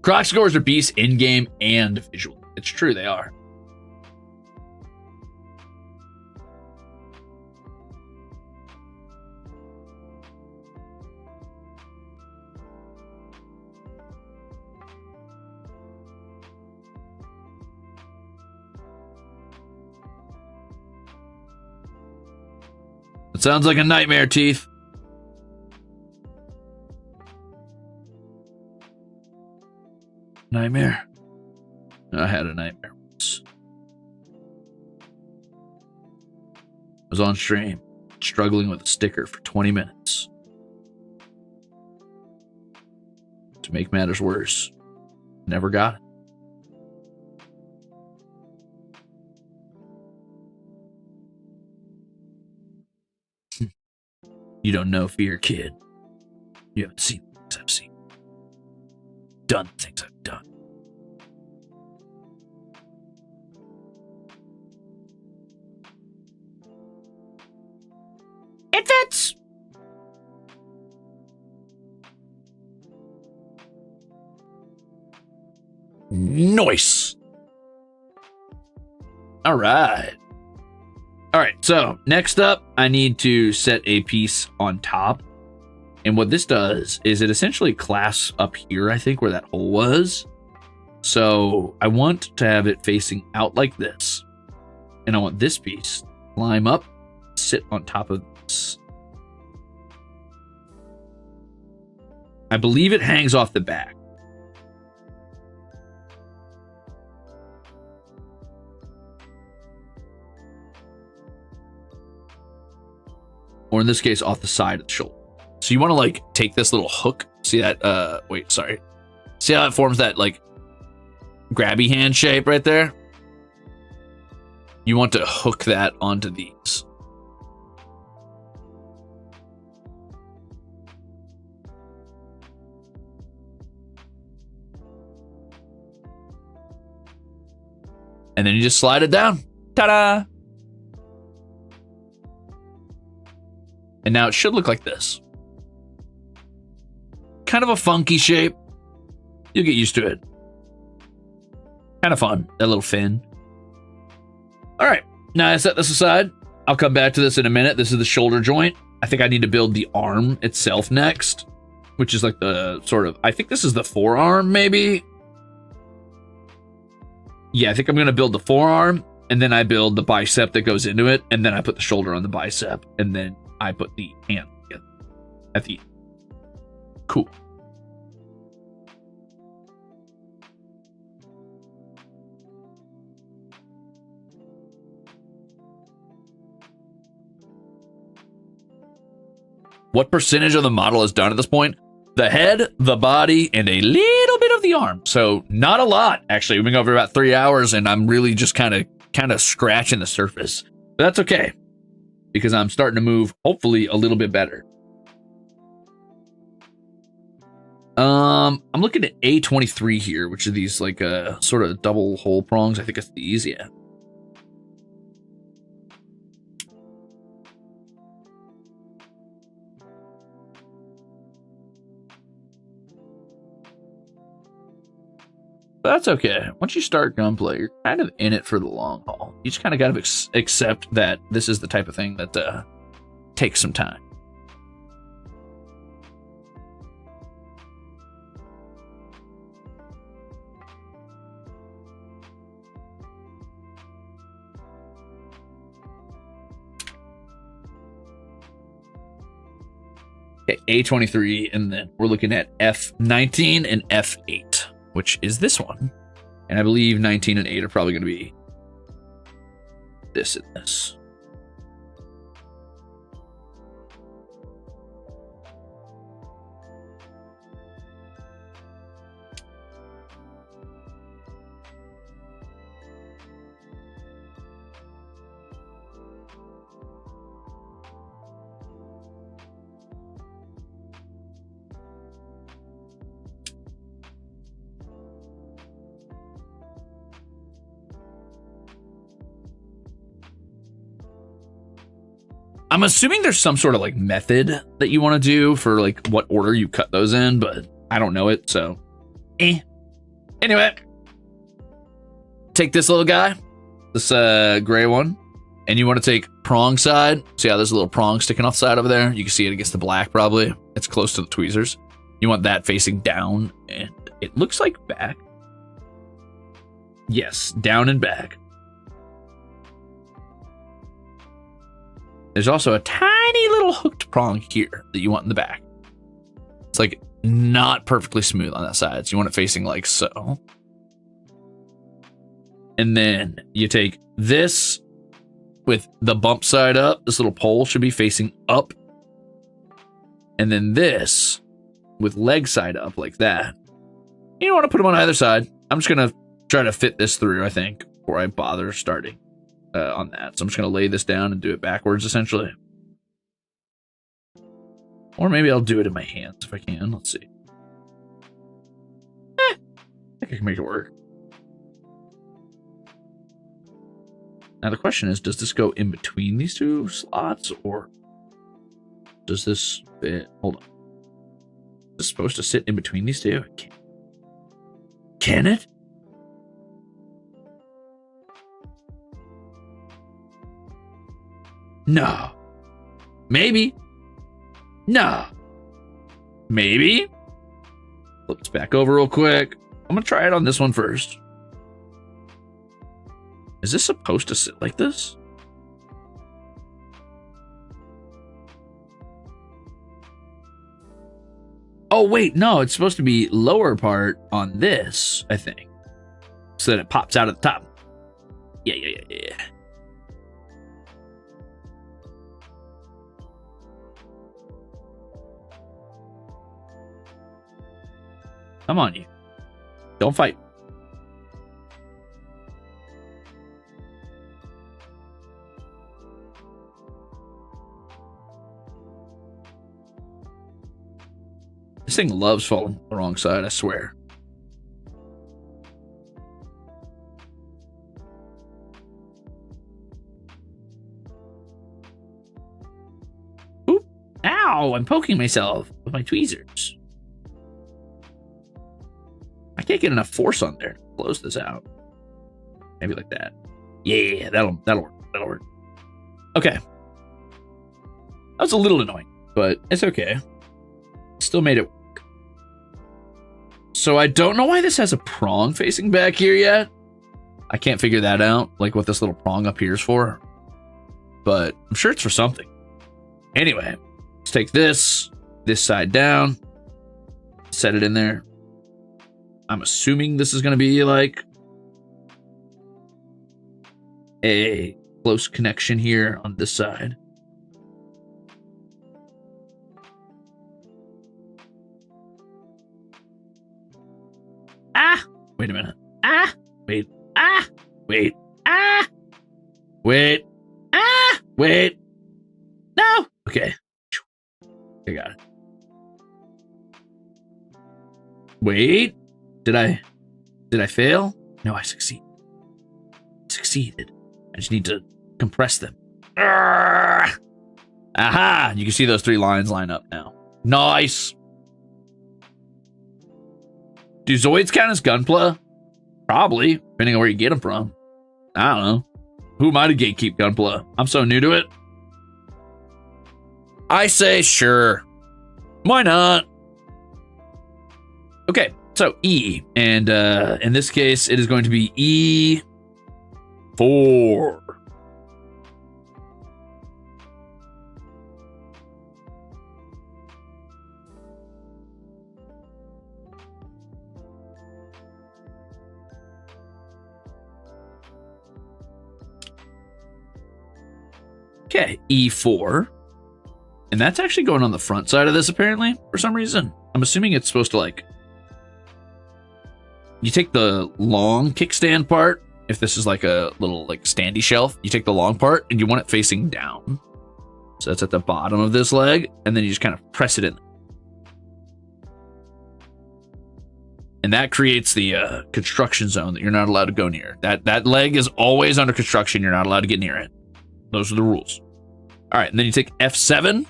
Croc scores are beasts in-game and visual. It's true, they are. It sounds like a nightmare, Teeth. Nightmare. I had a nightmare once. I was on stream, struggling with a sticker for 20 minutes. To make matters worse, never got it. You don't know fear, kid. You haven't seen the things I've seen. Done the things I've done. It fits. Nice. All right. All right. So next up, I need to set a piece on top. And what this does is it essentially clasps up here, I think, where that hole was. So I want to have it facing out like this. And I want this piece to climb up, sit on top of this. I believe it hangs off the back. Or in this case, off the side of the shoulder. So you want to like take this little hook. See that? Wait, sorry. See how it forms that like grabby hand shape right there? You want to hook that onto these. And then you just slide it down. Ta-da! And now it should look like this. Kind of a funky shape. You'll get used to it. Kind of fun, that little fin. All right, now I set this aside. I'll come back to this in a minute. This is the shoulder joint. I think I need to build the arm itself next, which is like the sort of, I think this is the forearm maybe. Yeah, I think I'm gonna build the forearm, and then I build the bicep that goes into it, and then I put the shoulder on the bicep, and then I put the hand at the end. Cool. What percentage of the model is done at this point? The head, the body, and a little bit of the arm. So not a lot, actually. We've been going for about 3 hours, and I'm really just kind of scratching the surface. But that's okay, because I'm starting to move, hopefully, a little bit better. I'm looking at A23 here, which are these like sort of double hole prongs. I think it's these, yeah. But that's okay. Once you start Gunpla, you're kind of in it for the long haul. You just kind of got to accept that this is the type of thing that takes some time. Okay, A23, and then we're looking at F19 and F8, which is this one. And I believe 19 and 8 are probably going to be this and this. I'm assuming there's some sort of like method that you want to do for like what order you cut those in, but I don't know it, so Anyway, take this little guy, this gray one, and you want to take prong side. See how there's a little prong sticking off the side over there? You can see it against the black probably. It's close to the tweezers. You want that facing down, and it looks like back. Yes, down and back. There's also a tiny little hooked prong here that you want in the back. It's like not perfectly smooth on that side, so you want it facing like so. And then you take this with the bump side up. This little pole should be facing up. And then this with leg side up like that. You don't want to put them on either side. I'm just going to try to fit this through, I think, before I bother starting on that. So I'm just going to lay this down and do it backwards, essentially. Or maybe I'll do it in my hands if I can. Let's see. I think I can make it work. Now the question is, does this go in between these two slots, or does this fit? Hold on. Is this supposed to sit in between these two? It can't. Can it? No. Maybe. No. Maybe. Flip this back over real quick. I'm going to try it on this one first. Is this supposed to sit like this? Oh, wait. No, it's supposed to be lower part on this, I think. So that it pops out at the top. Yeah. Come on, you. Don't fight. This thing loves falling the wrong side, I swear. Oop. Ow, I'm poking myself with my tweezers. I can't get enough force on there to close this out. Maybe like that. Yeah, that'll work. Okay. That was a little annoying, but it's okay. Still made it work. So I don't know why this has a prong facing back here yet. I can't figure that out, like what this little prong up here is for. But I'm sure it's for something. Anyway, let's take this side down, set it in there. I'm assuming this is going to be like a close connection here on this side. Ah! Wait a minute. Ah! Wait. Ah! Wait. Ah! Wait. Ah! Wait. No! Okay. I got it. Wait. Did I fail? No, I succeeded. I just need to compress them. Aha! You can see those three lines line up now. Nice. Do Zoids count as Gunpla? Probably, depending on where you get them from. I don't know. Who am I to gatekeep Gunpla? I'm so new to it. I say sure. Why not? Okay, so E. And in this case, it is going to be E4. Okay, E4. And that's actually going on the front side of this, apparently, for some reason. I'm assuming it's supposed to, like... You take the long kickstand part. If this is like a little, like, standy shelf, you take the long part, and you want it facing down. So that's at the bottom of this leg, and then you just kind of press it in. And that creates the construction zone that you're not allowed to go near. That leg is always under construction. You're not allowed to get near it. Those are the rules. All right, and then you take F7,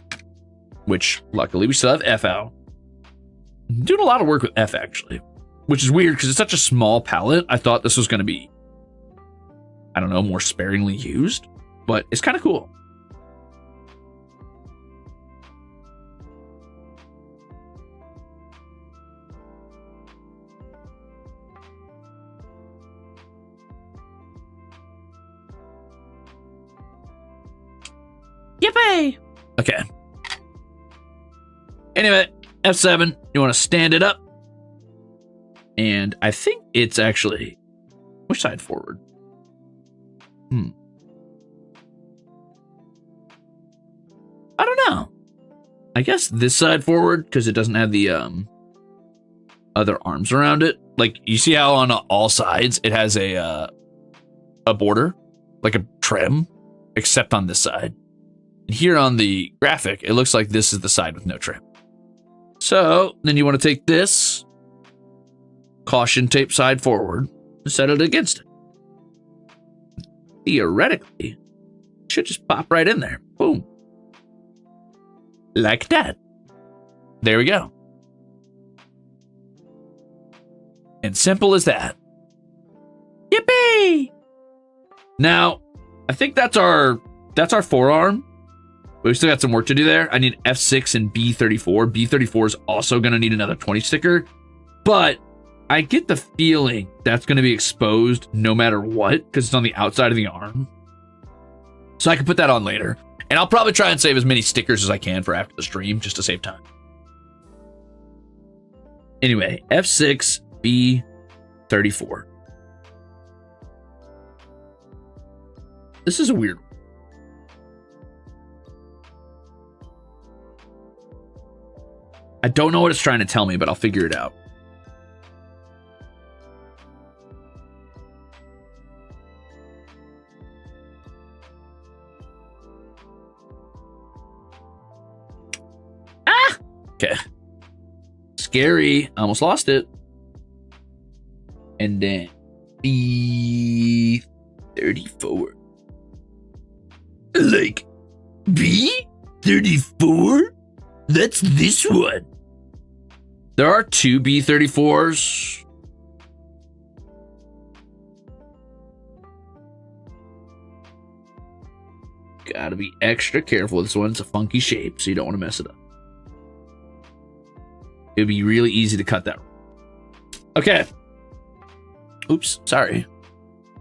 which luckily we still have F out. I'm doing a lot of work with F, actually, which is weird because it's such a small palette. I thought this was going to be, I don't know, more sparingly used, but it's kind of cool. Yippee! Okay. Anyway, F7, you want to stand it up. And I think it's actually... Which side forward? I don't know. I guess this side forward, because it doesn't have the other arms around it. Like, you see how on all sides it has a border? Like a trim? Except on this side. And here on the graphic, it looks like this is the side with no trim. So, then you want to take this caution tape side forward and set it against it. Theoretically, it should just pop right in there. Boom. Like that. There we go. And simple as that. Yippee! Now, I think that's our forearm. But we still got some work to do there. I need F6 and B34. B34 is also going to need another 20 sticker. But I get the feeling that's going to be exposed no matter what, because it's on the outside of the arm. So I can put that on later. And I'll probably try and save as many stickers as I can for after the stream, just to save time. Anyway, F6, B34. This is a weird one. I don't know what it's trying to tell me, but I'll figure it out. Ah! Okay. Scary. Almost lost it. And then B34. Like, B34? That's this one. There are two B34s. Gotta be extra careful. This one's a funky shape, so you don't want to mess it up. It'd be really easy to cut that. Okay. Oops, sorry.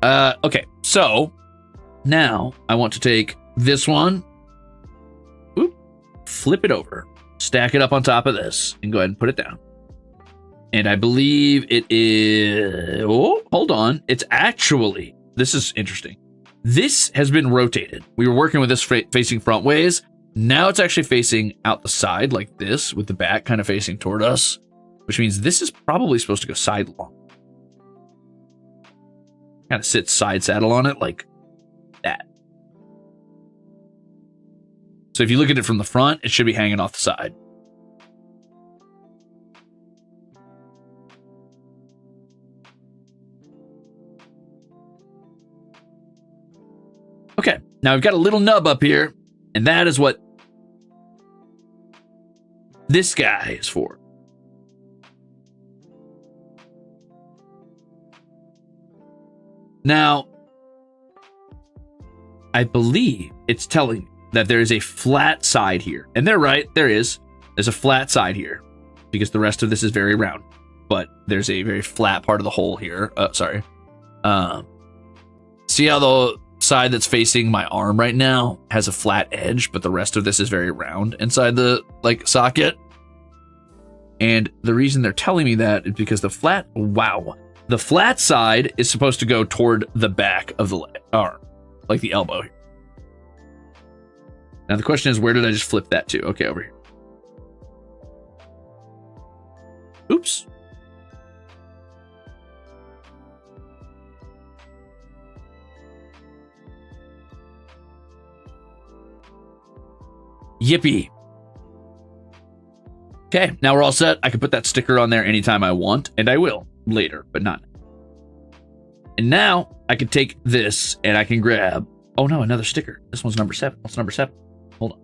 Okay, so now I want to take this one. Oop, flip it over. Stack it up on top of this and go ahead and put it down. And I believe it is... Oh, hold on. It's actually... This is interesting. This has been rotated. We were working with this facing front ways. Now it's actually facing out the side like this, with the back kind of facing toward us, which means this is probably supposed to go sidelong. Kind of sit side saddle on it like that. So if you look at it from the front, it should be hanging off the side. Okay, now we've got a little nub up here, and that is what this guy is for. Now, I believe it's telling me that there is a flat side here. And they're right, there is. There's a flat side here because the rest of this is very round. But there's a very flat part of the hole here. Sorry. See how the side that's facing my arm right now has a flat edge, but the rest of this is very round inside the socket? And the reason they're telling me that is because the flat side is supposed to go toward the back of the arm, like the elbow here. Now the question is, where did I just flip that to? Okay, over here. Oops. Yippee. Okay, now we're all set. I can put that sticker on there anytime I want, and I will later, but not now. And now I can take this and I can grab, oh no, another sticker. This one's number 7. What's number 7? Hold on.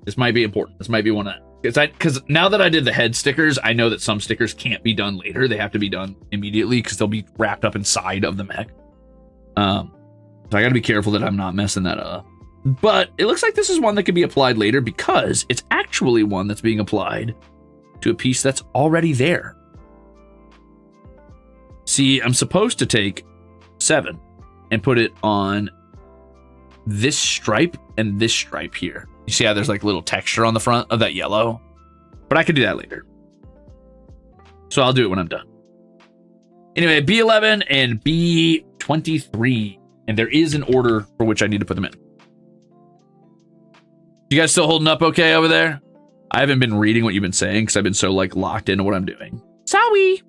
This might be important. This might be one of, because now that I did the head stickers, I know that some stickers can't be done later. They have to be done immediately because they'll be wrapped up inside of the mech. So I got to be careful that I'm not messing that up. But it looks like this is one that can be applied later because it's actually one that's being applied to a piece that's already there. See, I'm supposed to take 7 and put it on this stripe and this stripe here. You see how there's like little texture on the front of that yellow? But I could do that later. So I'll do it when I'm done. Anyway, B11 and B23. And there is an order for which I need to put them in. You guys still holding up okay over there? I haven't been reading what you've been saying because I've been so locked into what I'm doing. Sorry.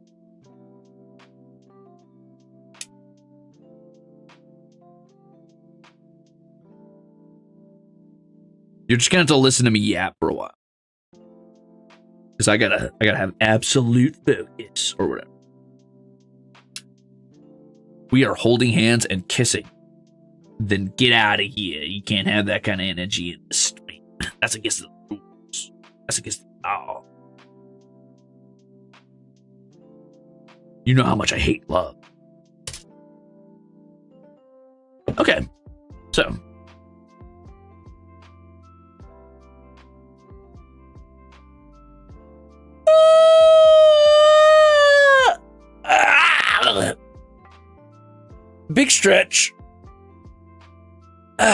You're just gonna have to listen to me yap for a while. Because I gotta have absolute focus or whatever. We are holding hands and kissing. Then get out of here. You can't have that kind of energy in the stream. That's against the rules. That's against the law. You know how much I hate love. Okay. So. Big stretch. All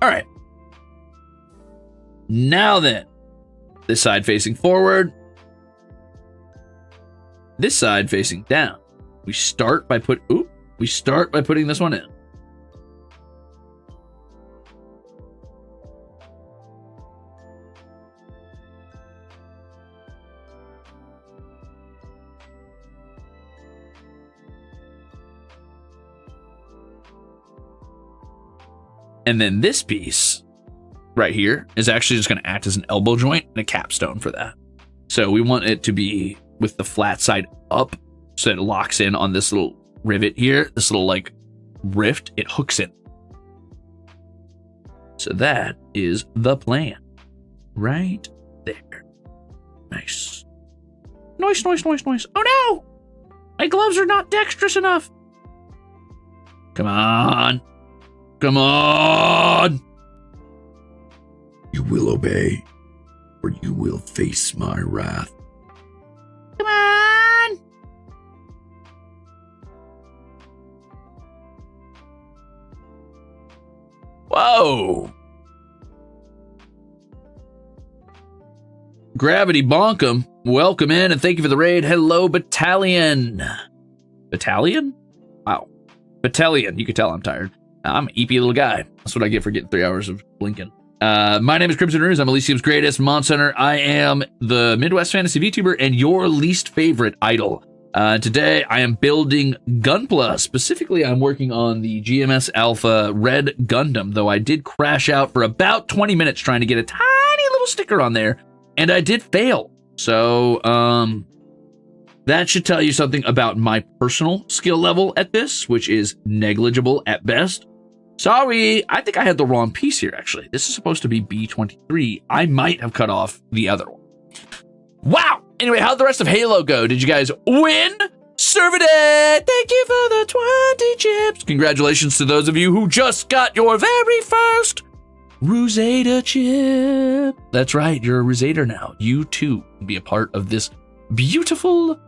right. Now then, this side facing forward, this side facing down. We start by putting this one in. And then this piece right here is actually just going to act as an elbow joint and a capstone for that. So we want it to be with the flat side up so it locks in on this little rivet here, this little rift, it hooks in. So that is the plan right there. Nice. Nice. Oh no! My gloves are not dexterous enough. Come on. Come on! You will obey, or you will face my wrath. Come on! Whoa! Gravity Bonkum, welcome in and thank you for the raid. Hello, Battalion. Battalion? Wow. Battalion, you can tell I'm tired. I'm an EP little guy. That's what I get for getting 3 hours of blinking. My name is Crimzon Rulez. I'm Elysium's greatest Monster. I am the Midwest Fantasy VTuber and your least favorite idol. Today, I am building Gunpla. Specifically, I'm working on the GMS Alpha Red Gundam, though I did crash out for about 20 minutes trying to get a tiny little sticker on there, and I did fail. So, that should tell you something about my personal skill level at this, which is negligible at best. Sorry, I think I had the wrong piece here, actually. This is supposed to be B23. I might have cut off the other one. Wow! Anyway, how'd the rest of Halo go? Did you guys win? Servadette, thank you for the 20 chips. Congratulations to those of you who just got your very first Ruze chip. That's right, you're a Ruzader now. You too can be a part of this beautiful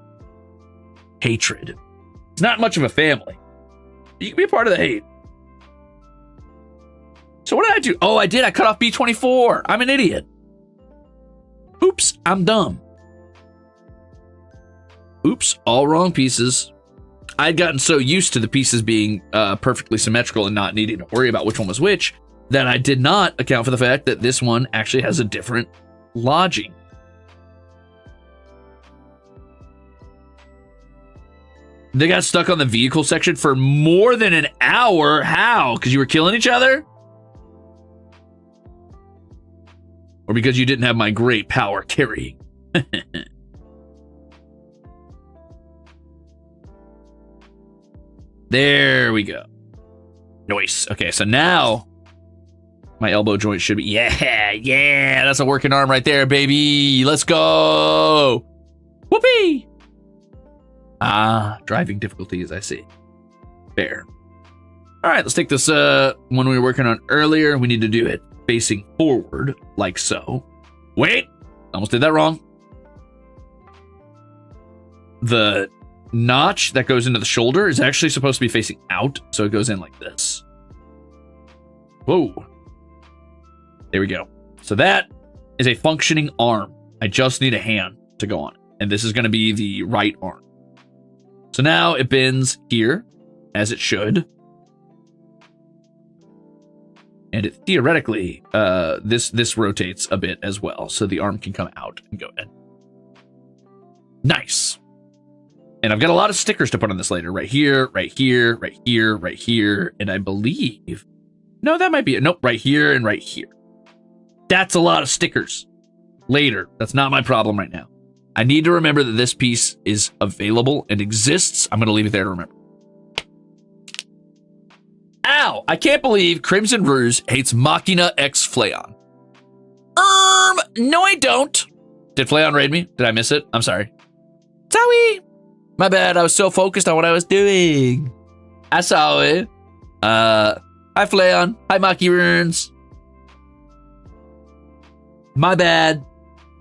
hatred. It's not much of a family. You can be a part of the hate. So what did I do? Oh, I did. I cut off B24. I'm an idiot. Oops, I'm dumb. Oops, all wrong pieces. I'd gotten so used to the pieces being perfectly symmetrical and not needing to worry about which one was which that I did not account for the fact that this one actually has a different lodging. They got stuck on the vehicle section for more than an hour. How? Because you were killing each other? Or because you didn't have my great power carrying? There we go. Nice. Okay, so now my elbow joint should be... Yeah, that's a working arm right there, baby. Let's go. Whoopee. Driving difficulties, I see. Fair. All right, let's take this one we were working on earlier. We need to do it facing forward, like so. Wait, almost did that wrong. The notch that goes into the shoulder is actually supposed to be facing out, so it goes in like this. Whoa. There we go. So that is a functioning arm. I just need a hand to go on it. And this is going to be the right arm. So now it bends here, as it should. And it theoretically, this rotates a bit as well, so the arm can come out and go in. Nice. And I've got a lot of stickers to put on this later. Right here, right here, right here, right here. And I believe... No, that might be it. Nope, right here and right here. That's a lot of stickers. Later. That's not my problem right now. I need to remember that this piece is available and exists. I'm going to leave it there to remember. Ow! I can't believe Crimzon Rulez hates Machina X Flayon. No I don't. Did Flayon raid me? Did I miss it? I'm sorry. Sorry. My bad, I was so focused on what I was doing. I saw it. Hi Flayon. Hi Maki Runes. My bad.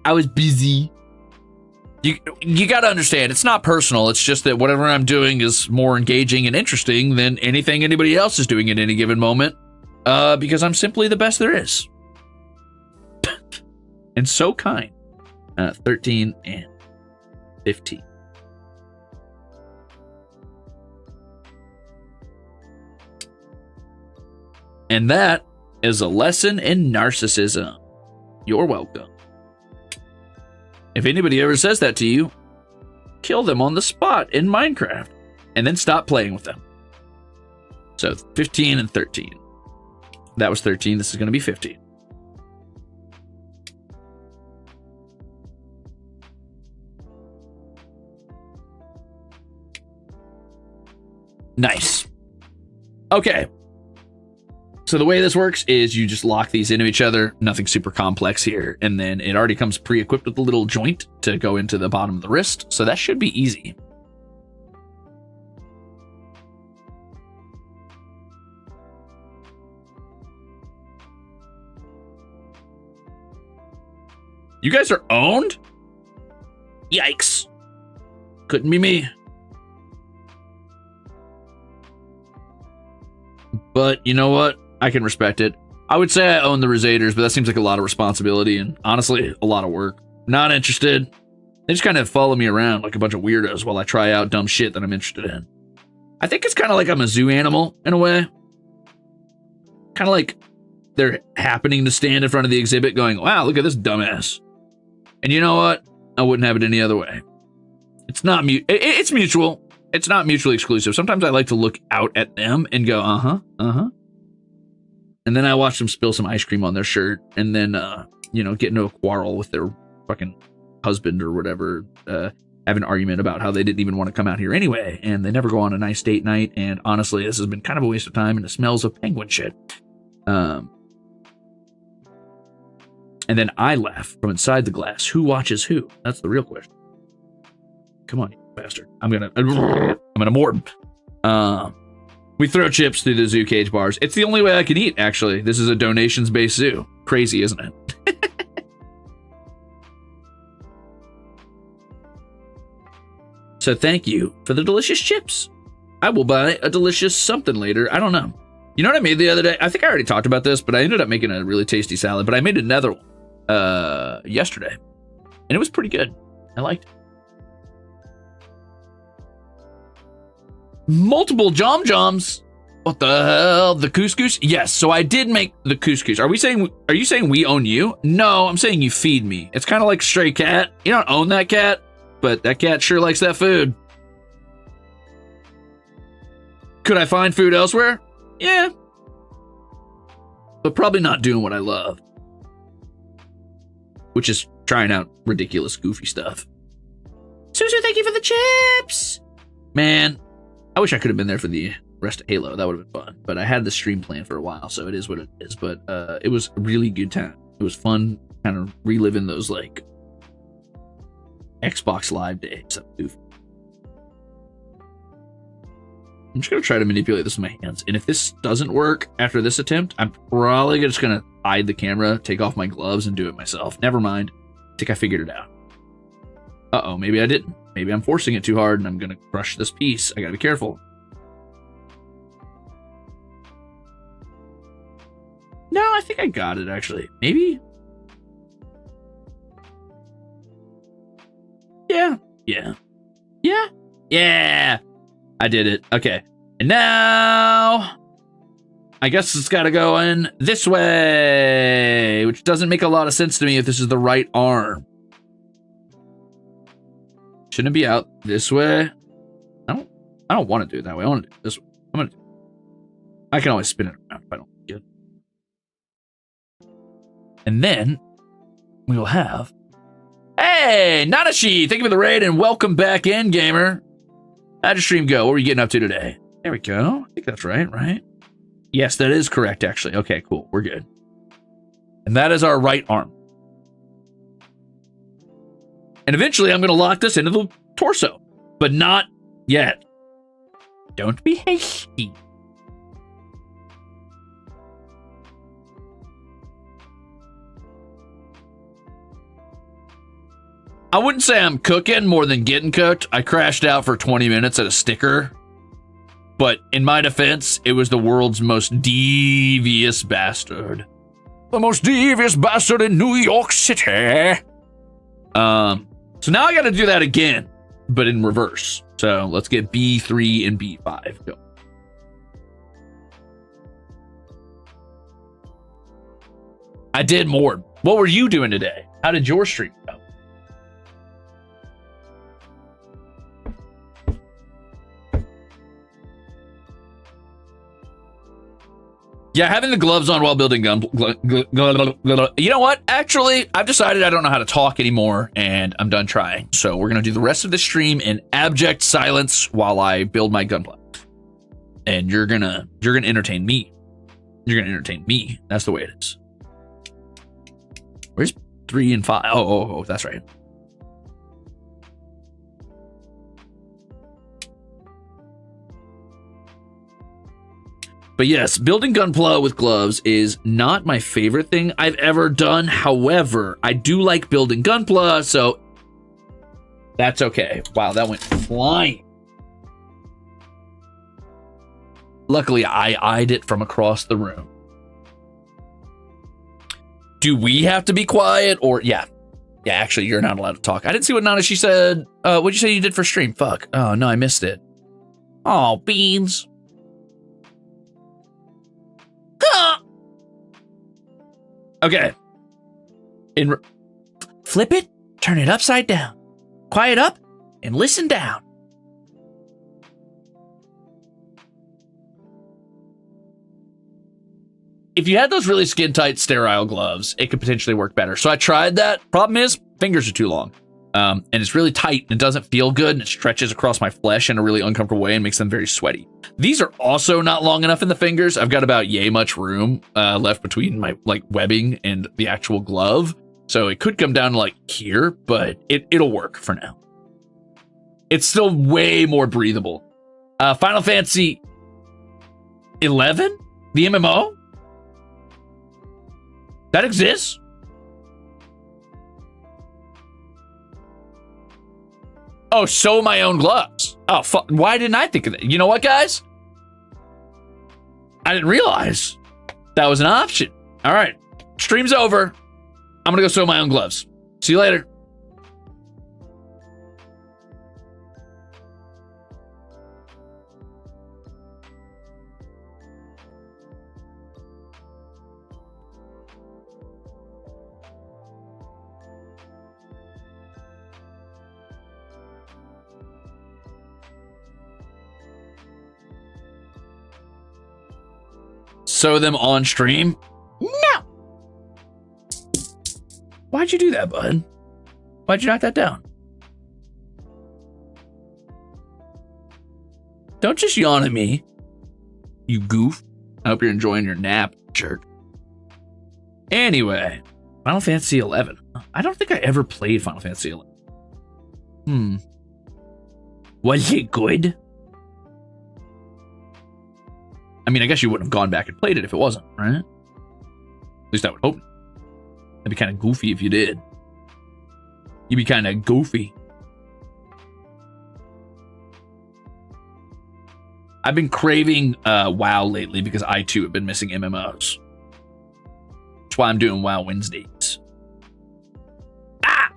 I was busy. You gotta understand, it's not personal, it's just that whatever I'm doing is more engaging and interesting than anything anybody else is doing at any given moment, because I'm simply the best there is. And so kind. 13 and 15. And that is a lesson in narcissism. You're welcome. If anybody ever says that to you, kill them on the spot in Minecraft and then stop playing with them. So 15 and 13. That was 13. This is going to be 15. Nice. Okay. So the way this works is you just lock these into each other, nothing super complex here, and then it already comes pre-equipped with a little joint to go into the bottom of the wrist, so that should be easy. You guys are owned? Yikes. Couldn't be me. But you know what? I can respect it. I would say I own the Ruzaders, but that seems like a lot of responsibility and honestly, a lot of work. Not interested. They just kind of follow me around like a bunch of weirdos while I try out dumb shit that I'm interested in. I think it's kind of like I'm a zoo animal in a way. Kind of like they're happening to stand in front of the exhibit going, wow, look at this dumbass. And you know what? I wouldn't have it any other way. It's not it's mutual. It's not mutually exclusive. Sometimes I like to look out at them and go, uh-huh. And then I watch them spill some ice cream on their shirt and then, get into a quarrel with their fucking husband or whatever, have an argument about how they didn't even want to come out here anyway, and they never go on a nice date night, and honestly, this has been kind of a waste of time, and it smells of penguin shit. And then I laugh from inside the glass. Who watches who? That's the real question. Come on, you bastard. I'm gonna morb. We throw chips through the zoo cage bars. It's the only way I can eat, actually. This is a donations-based zoo. Crazy, isn't it? So thank you for the delicious chips. I will buy a delicious something later. I don't know. You know what I made the other day? I think I already talked about this, but I ended up making a really tasty salad. But I made another one yesterday, and it was pretty good. I liked it. Multiple jom-joms. What the hell? The couscous? Yes, so I did make the couscous. Are you saying we own you? No, I'm saying you feed me. It's kind of like stray cat. You don't own that cat, but that cat sure likes that food. Could I find food elsewhere? Yeah. But probably not doing what I love. Which is trying out ridiculous, goofy stuff. Susu, thank you for the chips! Man, I wish I could have been there for the rest of Halo. That would have been fun. But I had the stream planned for a while, so it is what it is. But it was a really good time. It was fun kind of reliving those, like, Xbox Live days. I'm just going to try to manipulate this with my hands. And if this doesn't work after this attempt, I'm probably just going to hide the camera, take off my gloves, and do it myself. Never mind. I think I figured it out. Uh-oh, maybe I didn't. Maybe I'm forcing it too hard, and I'm going to crush this piece. I got to be careful. No, I think I got it, actually. Maybe? Yeah. Yeah. Yeah. Yeah. I did it. Okay. And now I guess it's got to go in this way, which doesn't make a lot of sense to me if this is the right arm. Shouldn't it be out this way? I don't want to do it that way. I want to do it this way. I can always spin it around if I don't like it. And then we will have, hey, Nanashi, thank you for the raid and welcome back in, gamer. How'd your stream go? What were you getting up to today? There we go. I think that's right? Yes, that is correct, actually. Okay, cool. We're good. And that is our right arm. And eventually, I'm going to lock this into the torso. But not yet. Don't be hasty. I wouldn't say I'm cooking more than getting cooked. I crashed out for 20 minutes at a sticker. But in my defense, it was the world's most devious bastard. The most devious bastard in New York City. So now I got to do that again, but in reverse. So let's get B3 and B5 going. I did more. What were you doing today? How did your stream go? Yeah, having the gloves on while building Gunpla. You know what? Actually, I've decided I don't know how to talk anymore, and I'm done trying. So we're gonna do the rest of the stream in abject silence while I build my Gunpla. And you're gonna entertain me. You're gonna entertain me. That's the way it is. Where's 3 and 5? Oh, that's right. But yes, building Gunpla with gloves is not my favorite thing I've ever done. However, I do like building Gunpla, so that's okay. Wow, that went flying. Luckily, I eyed it from across the room. Do we have to be quiet or yeah? Yeah, actually, you're not allowed to talk. I didn't see what Nanashi said. What'd you say you did for stream? Fuck. Oh, no, I missed it. Oh, beans. Okay. Flip it, turn it upside down. Quiet up, and listen down. If you had those really skin-tight, sterile gloves, it could potentially work better. So I tried that. Problem is, fingers are too long. And it's really tight, and it doesn't feel good, and it stretches across my flesh in a really uncomfortable way and makes them very sweaty. These are also not long enough in the fingers. I've got about yay much room left between my webbing and the actual glove. So it could come down to here, but it'll work for now. It's still way more breathable. Final Fantasy 11, the MMO, that exists. Oh, sew my own gloves. Oh, fuck. Why didn't I think of that? You know what, guys? I didn't realize that was an option. All right. Stream's over. I'm going to go sew my own gloves. See you later. Sew them on stream? No. Why'd you do that, bud? Why'd you knock that down? Don't just yawn at me, you goof. I hope you're enjoying your nap, jerk. Anyway, Final Fantasy 11. I don't think I ever played Final Fantasy 11. Was it good? I mean, I guess you wouldn't have gone back and played it if it wasn't, right? At least I would hope. That'd be kind of goofy if you did. You'd be kind of goofy. I've been craving WoW lately because I too have been missing MMOs. That's why I'm doing WoW Wednesdays. Ah!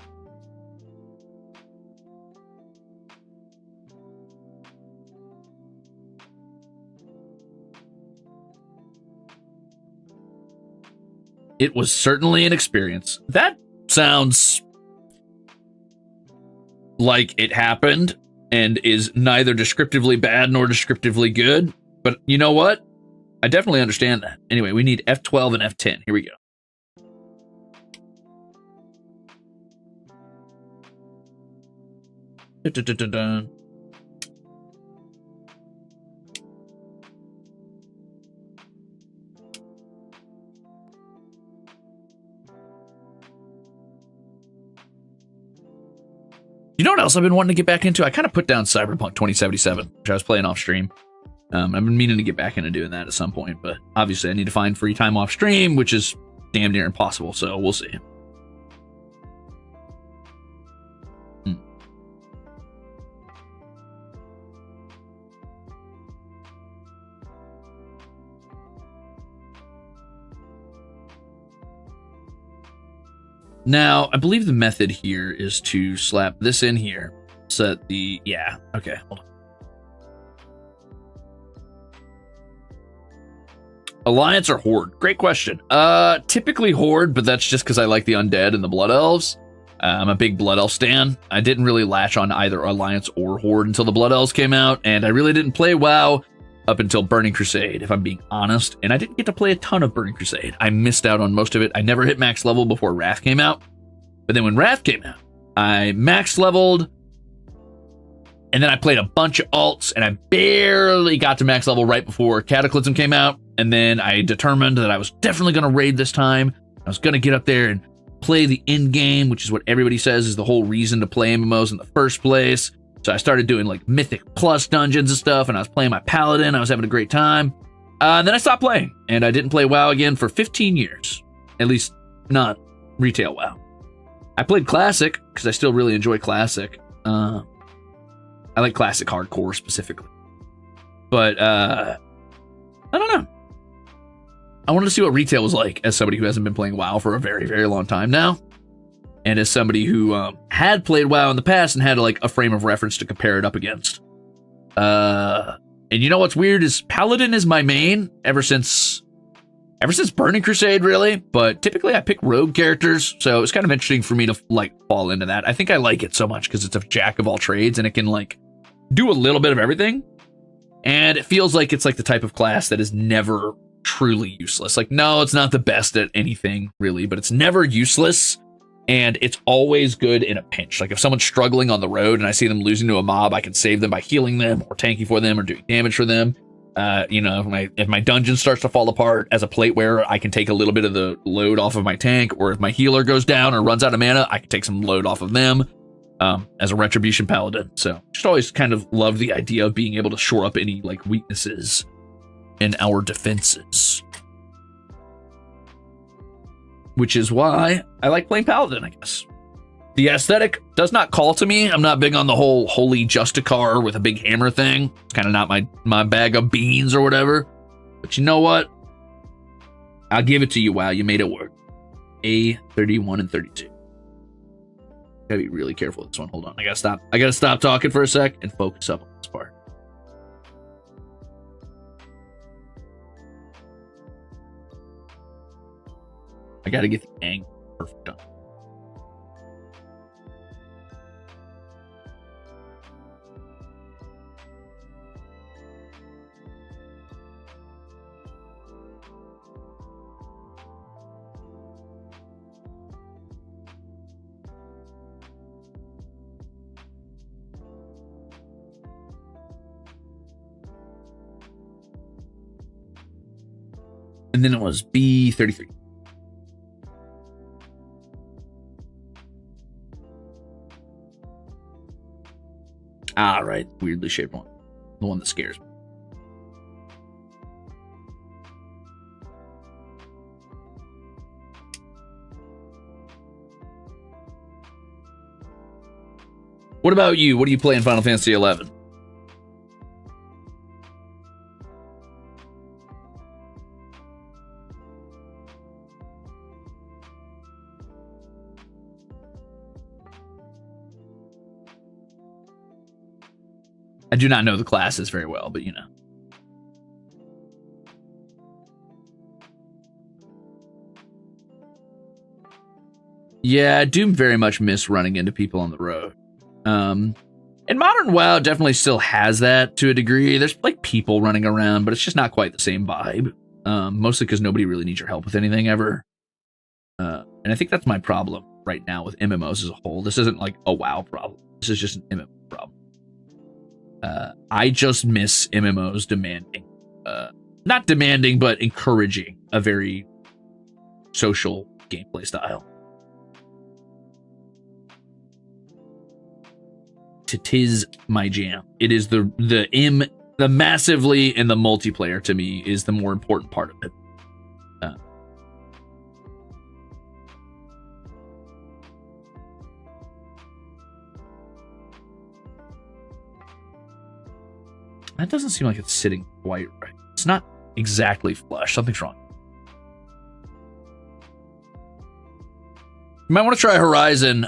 It was certainly an experience. That sounds like it happened and is neither descriptively bad nor descriptively good. But you know what? I definitely understand that. Anyway, we need F12 and F10. Here we go. Dun-dun-dun-dun-dun. You know what else I've been wanting to get back into? I kind of put down Cyberpunk 2077, which I was playing off stream. I've been meaning to get back into doing that at some point, but obviously I need to find free time off stream, which is damn near impossible, so we'll see. Now, I believe the method here is to slap this in here. Set the, yeah, okay, hold on. Alliance or Horde? Great question. Typically Horde, but that's just because I like the undead and the Blood Elves. I'm a big Blood Elf stan. I didn't really latch on either Alliance or Horde until the Blood Elves came out, and I really didn't play WoW up until Burning Crusade, if I'm being honest, and I didn't get to play a ton of Burning Crusade. I missed out on most of it. I never hit max level before Wrath came out, but then when Wrath came out, I max leveled, and then I played a bunch of alts, and I barely got to max level right before Cataclysm came out, and then I determined that I was definitely going to raid this time. I was going to get up there and play the end game, which is what everybody says is the whole reason to play MMOs in the first place. So I started doing like Mythic Plus dungeons and stuff, and I was playing my Paladin. I was having a great time. And then I stopped playing, and I didn't play WoW again for 15 years. At least not retail WoW. I played Classic, because I still really enjoy Classic. I like Classic Hardcore specifically. But, I don't know. I wanted to see what retail was like as somebody who hasn't been playing WoW for a very, very long time now. And as somebody who had played WoW in the past and had like a frame of reference to compare it up against. And you know what's weird is Paladin is my main ever since Burning Crusade, really. But typically I pick rogue characters, so it's kind of interesting for me to like fall into that. I think I like it so much because it's a jack of all trades and it can like do a little bit of everything. And it feels like it's like the type of class that is never truly useless. Like, no, it's not the best at anything really, but it's never useless. And it's always good in a pinch. Like if someone's struggling on the road and I see them losing to a mob, I can save them by healing them or tanking for them or doing damage for them. You know, if my dungeon starts to fall apart as a plate wearer, I can take a little bit of the load off of my tank. Or if my healer goes down or runs out of mana, I can take some load off of them. as a retribution paladin. So just always kind of loved the idea of being able to shore up any like weaknesses in our defenses. Which is why I like playing paladin, I guess. The aesthetic does not call to me. I'm not big on the whole holy Justicar with a big hammer thing. It's kind of not my bag of beans or whatever. But you know what? I'll give it to you. Wow, you made it work. A31 and 32. Gotta be really careful with this one. Hold on. I gotta stop talking for a sec and focus up on this part. I gotta get the angle perfect on. And then it was B33. Ah, right. Weirdly shaped one. The one that scares me. What about you? What do you play in Final Fantasy XI? I do not know the classes very well, but you know. Yeah, I do very much miss running into people on the road. And modern WoW definitely still has that to a degree. There's like people running around, but it's just not quite the same vibe. Mostly because nobody really needs your help with anything ever. And I think that's my problem right now with MMOs as a whole. This isn't like a WoW problem. This is just an MMO problem. I just miss MMOs demanding, not demanding, but encouraging a very social gameplay style. Tis my jam. It is the massively and the multiplayer to me is the more important part of it. That doesn't seem like it's sitting quite right. It's not exactly flush. Something's wrong. You might want to try Horizon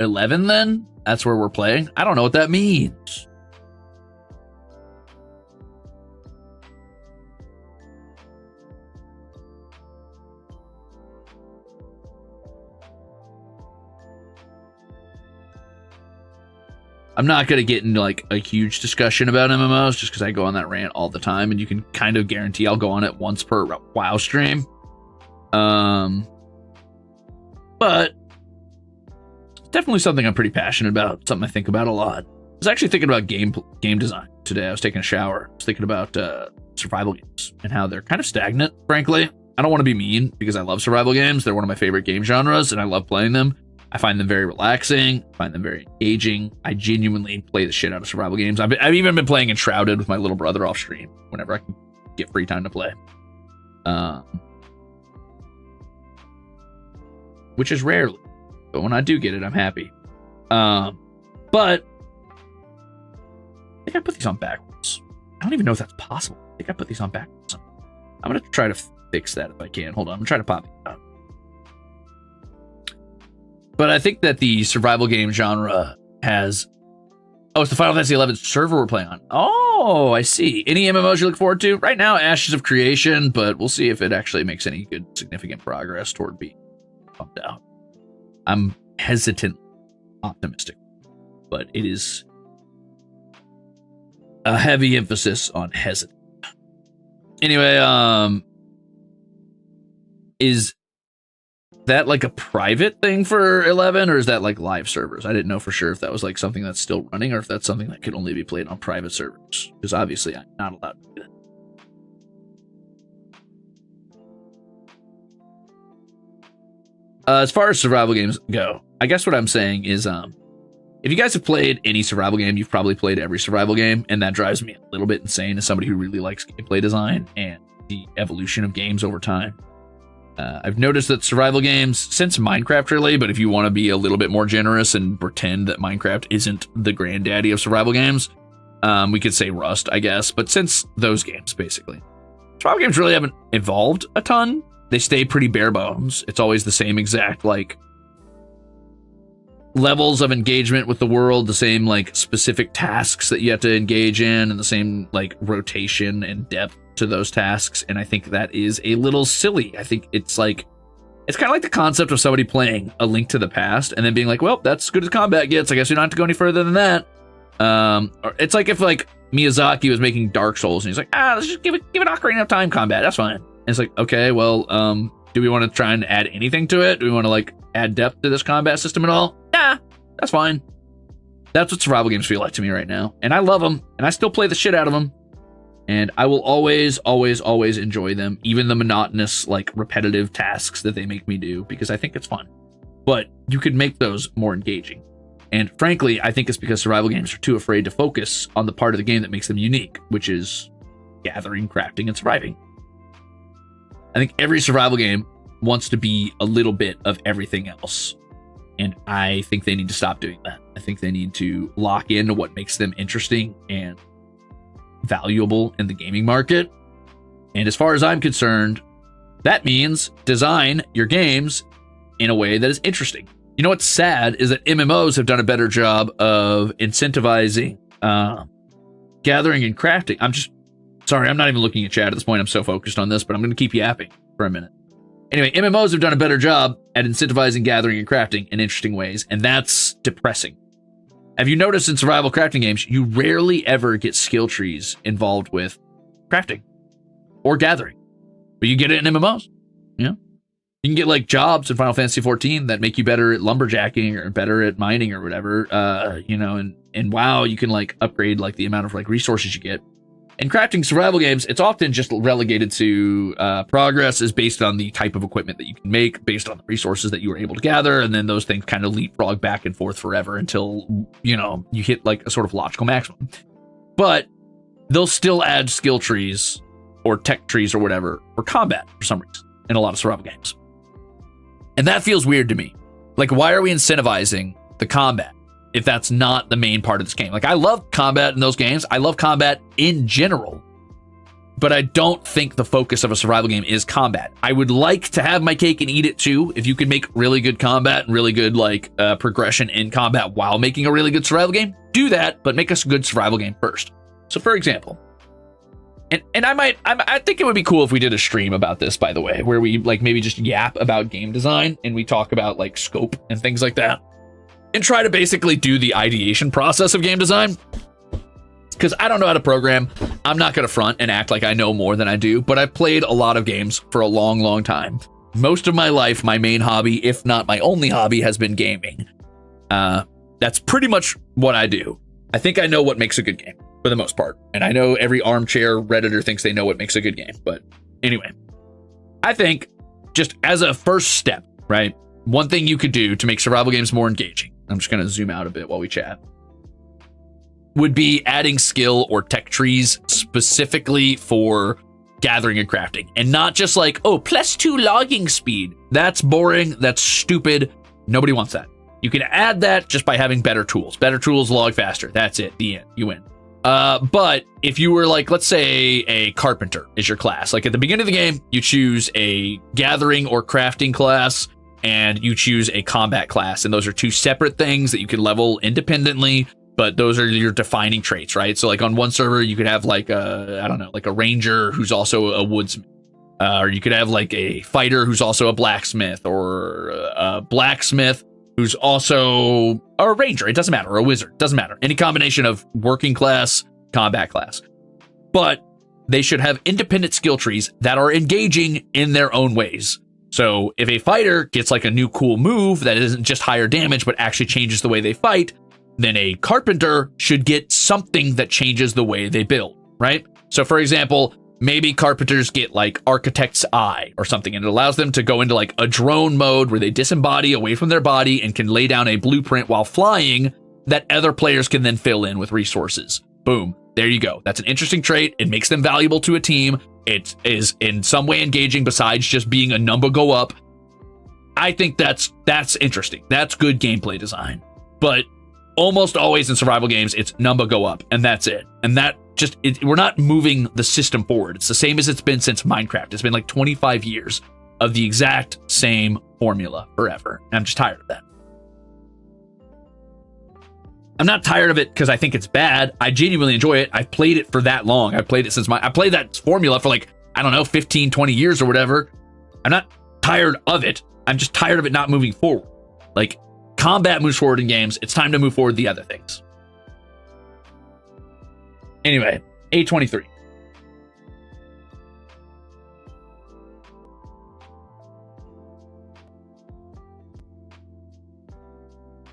11 then. That's where we're playing. I don't know what that means. I'm not going to get into like a huge discussion about MMOs just because I go on that rant all the time, and you can kind of guarantee I'll go on it once per WoW stream. But it's definitely something I'm pretty passionate about, something I think about a lot. I was actually thinking about game design today. I was taking a shower. I was thinking about survival games and how they're kind of stagnant, frankly. I don't want to be mean because I love survival games. They're one of my favorite game genres, and I love playing them. I find them very relaxing. I find them very engaging. I genuinely play the shit out of survival games. I've even been playing Enshrouded with my little brother off stream whenever I can get free time to play. Which is rarely. But when I do get it, I'm happy. But I think I put these on backwards. I don't even know if that's possible. I think I put these on backwards. I'm going to try to fix that if I can. Hold on. I'm going to try to pop these out. But I think that the survival game genre has... Oh, it's the Final Fantasy XI server we're playing on. Oh, I see. Any MMOs you look forward to? Right now, Ashes of Creation, but we'll see if it actually makes any good, significant progress toward being pumped out. I'm hesitant, optimistic, but it is a heavy emphasis on hesitant. Anyway, is that like a private thing for 11, or is that like live servers? I didn't know for sure if that was like something that's still running or if that's something that could only be played on private servers, because obviously I'm not allowed to do that. As far as survival games go, I guess what I'm saying is If you guys have played any survival game, you've probably played every survival game, and that drives me a little bit insane as somebody who really likes gameplay design and the evolution of games over time. I've noticed that survival games, since Minecraft really, but if you want to be a little bit more generous and pretend that Minecraft isn't the granddaddy of survival games, we could say Rust, I guess, but since those games, basically. Survival games really haven't evolved a ton. They stay pretty bare bones. It's always the same exact, like, levels of engagement with the world, the same like specific tasks that you have to engage in, and the same like rotation and depth to those tasks. And I think that is a little silly. I think it's kind of like the concept of somebody playing A Link to the Past and then being like, well, that's as good as combat gets. I guess we don't have to go any further than that. Or it's like if like Miyazaki was making Dark Souls and he's like, let's just give it Ocarina of Time combat. That's fine. And it's like, okay, well, do we want to try and add anything to it? Do we want to like add depth to this combat system at all? Nah, that's fine. That's what survival games feel like to me right now. And I love them, and I still play the shit out of them. And I will always, always, always enjoy them, even the monotonous, like, repetitive tasks that they make me do, because I think it's fun. But you could make those more engaging. And frankly, I think it's because survival games are too afraid to focus on the part of the game that makes them unique, which is gathering, crafting, and surviving. I think every survival game wants to be a little bit of everything else. And I think they need to stop doing that. I think they need to lock into what makes them interesting and valuable in the gaming market. And as far as I'm concerned, that means design your games in a way that is interesting. You know what's sad is that MMOs have done a better job of incentivizing gathering and crafting. I'm not even looking at chat at this point. I'm so focused on this, but I'm going to keep yapping for a minute. Anyway, MMOs have done a better job at incentivizing gathering and crafting in interesting ways, and that's depressing. Have you noticed in survival crafting games, you rarely ever get skill trees involved with crafting or gathering, but you get it in MMOs. Yeah, you can get like jobs in Final Fantasy XIV that make you better at lumberjacking or better at mining or whatever. And WoW, you can like upgrade like the amount of like resources you get. In crafting survival games, it's often just relegated to progress is based on the type of equipment that you can make, based on the resources that you were able to gather, and then those things kind of leapfrog back and forth forever until, you hit like a sort of logical maximum. But they'll still add skill trees or tech trees or whatever for combat for some reason in a lot of survival games. And that feels weird to me. Like, why are we incentivizing the combat if that's not the main part of this game? Like, I love combat in those games. I love combat in general, but I don't think the focus of a survival game is combat. I would like to have my cake and eat it too. If you can make really good combat and really good like progression in combat while making a really good survival game, do that, but make us a good survival game first. So for example, and I think it would be cool if we did a stream about this, by the way, where we like maybe just yap about game design and we talk about like scope and things like that, and try to basically do the ideation process of game design. Because I don't know how to program. I'm not going to front and act like I know more than I do, but I've played a lot of games for a long, long time. Most of my life, my main hobby, if not my only hobby, has been gaming. That's pretty much what I do. I think I know what makes a good game, for the most part. And I know every armchair Redditor thinks they know what makes a good game. But anyway, I think just as a first step, right? One thing you could do to make survival games more engaging, I'm just going to zoom out a bit while we chat, would be adding skill or tech trees specifically for gathering and crafting. And not just like, oh, +2 logging speed. That's boring. That's stupid. Nobody wants that. You can add that just by having better tools. Better tools log faster. That's it. The end. You win. But if you were like, let's say a carpenter is your class. Like at the beginning of the game, you choose a gathering or crafting class, and you choose a combat class. And those are two separate things that you can level independently, but those are your defining traits, right? So like on one server, you could have like like a ranger who's also a woodsman. Or you could have like a fighter who's also a blacksmith, or a blacksmith who's also a ranger. It doesn't matter. Or a wizard. Doesn't matter. Any combination of working class, combat class. But they should have independent skill trees that are engaging in their own ways. So if a fighter gets like a new cool move that isn't just higher damage, but actually changes the way they fight, then a carpenter should get something that changes the way they build, right? So for example, maybe carpenters get like Architect's Eye or something, and it allows them to go into like a drone mode where they disembody away from their body and can lay down a blueprint while flying that other players can then fill in with resources. Boom. There you go. That's an interesting trait. It makes them valuable to a team. It is in some way engaging besides just being a number go up. I think that's interesting. That's good gameplay design. But almost always in survival games, it's number go up, and that's it. And that just, we're not moving the system forward. It's the same as it's been since Minecraft. It's been like 25 years of the exact same formula forever. And I'm just tired of that. I'm not tired of it because I think it's bad. I genuinely enjoy it. I've played it for that long. I've played it since I played that formula for like, I don't know, 15, 20 years or whatever. I'm not tired of it. I'm just tired of it not moving forward. Like, combat moves forward in games. It's time to move forward the other things. Anyway, A23.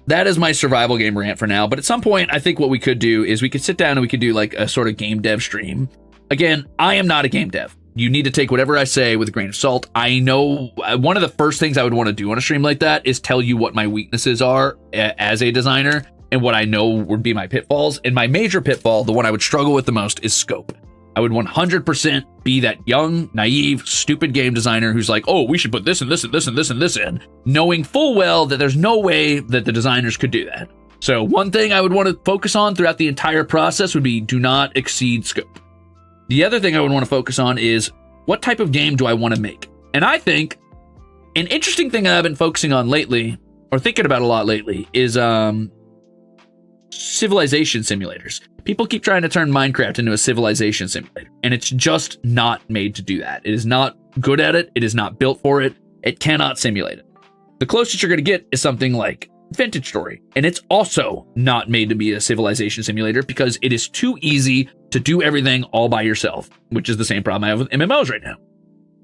That is my survival game rant for now. But at some point, I think what we could do is we could sit down and we could do like a sort of game dev stream. Again, I am not a game dev. You need to take whatever I say with a grain of salt. I know one of the first things I would want to do on a stream like that is tell you what my weaknesses are as a designer and what I know would be my pitfalls. And my major pitfall, the one I would struggle with the most, is scope. I would 100% be that young, naive, stupid game designer who's like, oh, we should put this and this and this and this and this in, knowing full well that there's no way that the designers could do that. So one thing I would want to focus on throughout the entire process would be do not exceed scope. The other thing I would want to focus on is what type of game do I want to make? And I think an interesting thing I've been focusing on lately, or thinking about a lot lately, is civilization simulators. People keep trying to turn Minecraft into a civilization simulator, and it's just not made to do that. It is not good at it. It is not built for it. It cannot simulate it. The closest you're going to get is something like Vintage Story, and it's also not made to be a civilization simulator because it is too easy to do everything all by yourself, which is the same problem I have with MMOs right now.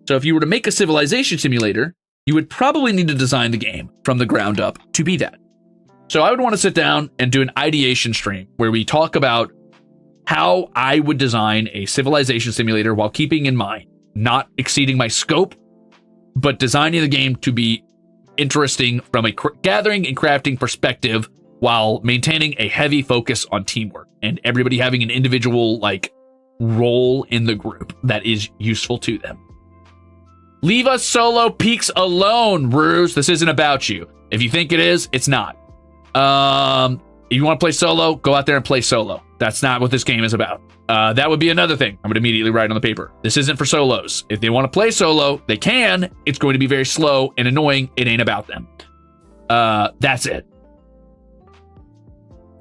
So if you were to make a civilization simulator, you would probably need to design the game from the ground up to be that. So I would want to sit down and do an ideation stream where we talk about how I would design a civilization simulator while keeping in mind not exceeding my scope, but designing the game to be interesting from a gathering and crafting perspective while maintaining a heavy focus on teamwork and everybody having an individual like role in the group that is useful to them. Leave us solo peaks alone, Ruze. This isn't about you. If you think it is, it's not. If you want to play solo, go out there and play solo. That's not what this game is about. That would be another thing I would immediately write on the paper. This isn't for solos. If they want to play solo, they can. It's going to be very slow and annoying. It ain't about them. That's it.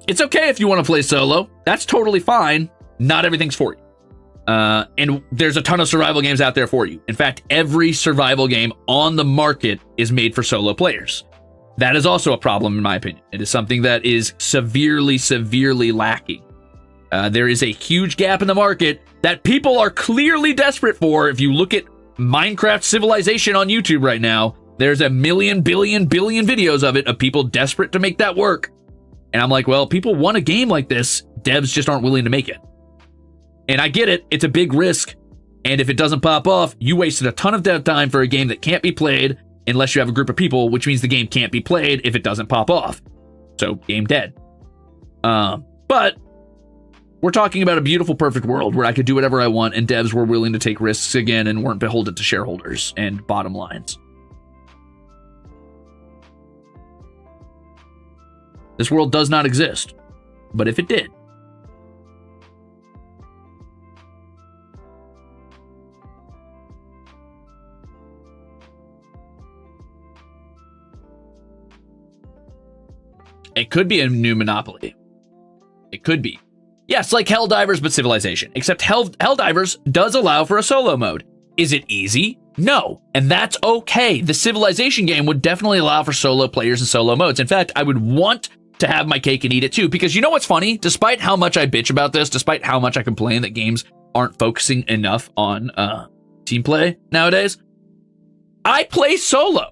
It's okay if you want to play solo. That's totally fine. Not everything's for you. And there's a ton of survival games out there for you. In fact, every survival game on the market is made for solo players. That is also a problem, in my opinion. It is something that is severely, severely lacking. There is a huge gap in the market that people are clearly desperate for. If you look at Minecraft Civilization on YouTube right now, there's a billion videos of it, of people desperate to make that work. And I'm like, well, people want a game like this. Devs just aren't willing to make it. And I get it. It's a big risk. And if it doesn't pop off, you wasted a ton of dev time for a game that can't be played unless you have a group of people, which means the game can't be played if it doesn't pop off. So, game dead. But we're talking about a beautiful, perfect world where I could do whatever I want and devs were willing to take risks again and weren't beholden to shareholders and bottom lines. This world does not exist. But if it did, it could be a new Monopoly. It could be. Yes, like Helldivers, but Civilization. Except Helldivers does allow for a solo mode. Is it easy? No. And that's okay. The Civilization game would definitely allow for solo players and solo modes. In fact, I would want to have my cake and eat it too. Because you know what's funny? Despite how much I bitch about this, despite how much I complain that games aren't focusing enough on team play nowadays, I play solo.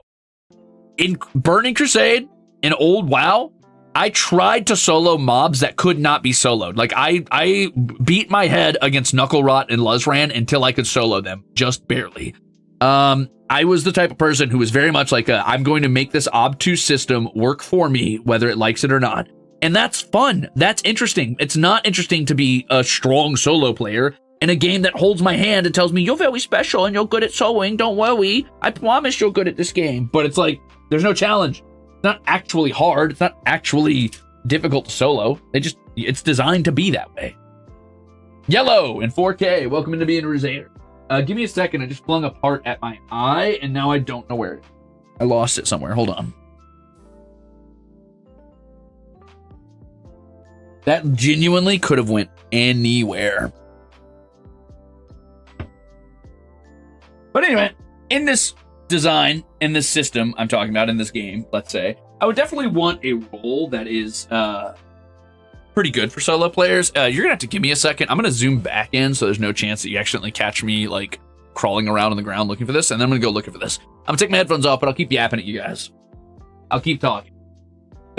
In Burning Crusade, in old WoW, I tried to solo mobs that could not be soloed. Like, I beat my head against Knucklerot and Luzran until I could solo them, just barely. I was the type of person who was very much like, I'm going to make this obtuse system work for me, whether it likes it or not. And that's fun. That's interesting. It's not interesting to be a strong solo player in a game that holds my hand and tells me, you're very special and you're good at soloing. Don't worry. I promise you're good at this game. But it's like, there's no challenge. It's not actually hard. It's not actually difficult to solo. It's designed to be that way. Yellow in 4K. Welcome into being Ruze. Give me a second. I just flung a part at my eye and now I don't know where it is. I lost it somewhere. Hold on. That genuinely could have went anywhere. But anyway, in this design, in this system I'm talking about, in this game, let's say, I would definitely want a role that is pretty good for solo players. You're going to have to give me a second. I'm going to zoom back in so there's no chance that you accidentally catch me like crawling around on the ground looking for this. And then I'm going to go looking for this. I'm going to take my headphones off, but I'll keep yapping at you guys. I'll keep talking.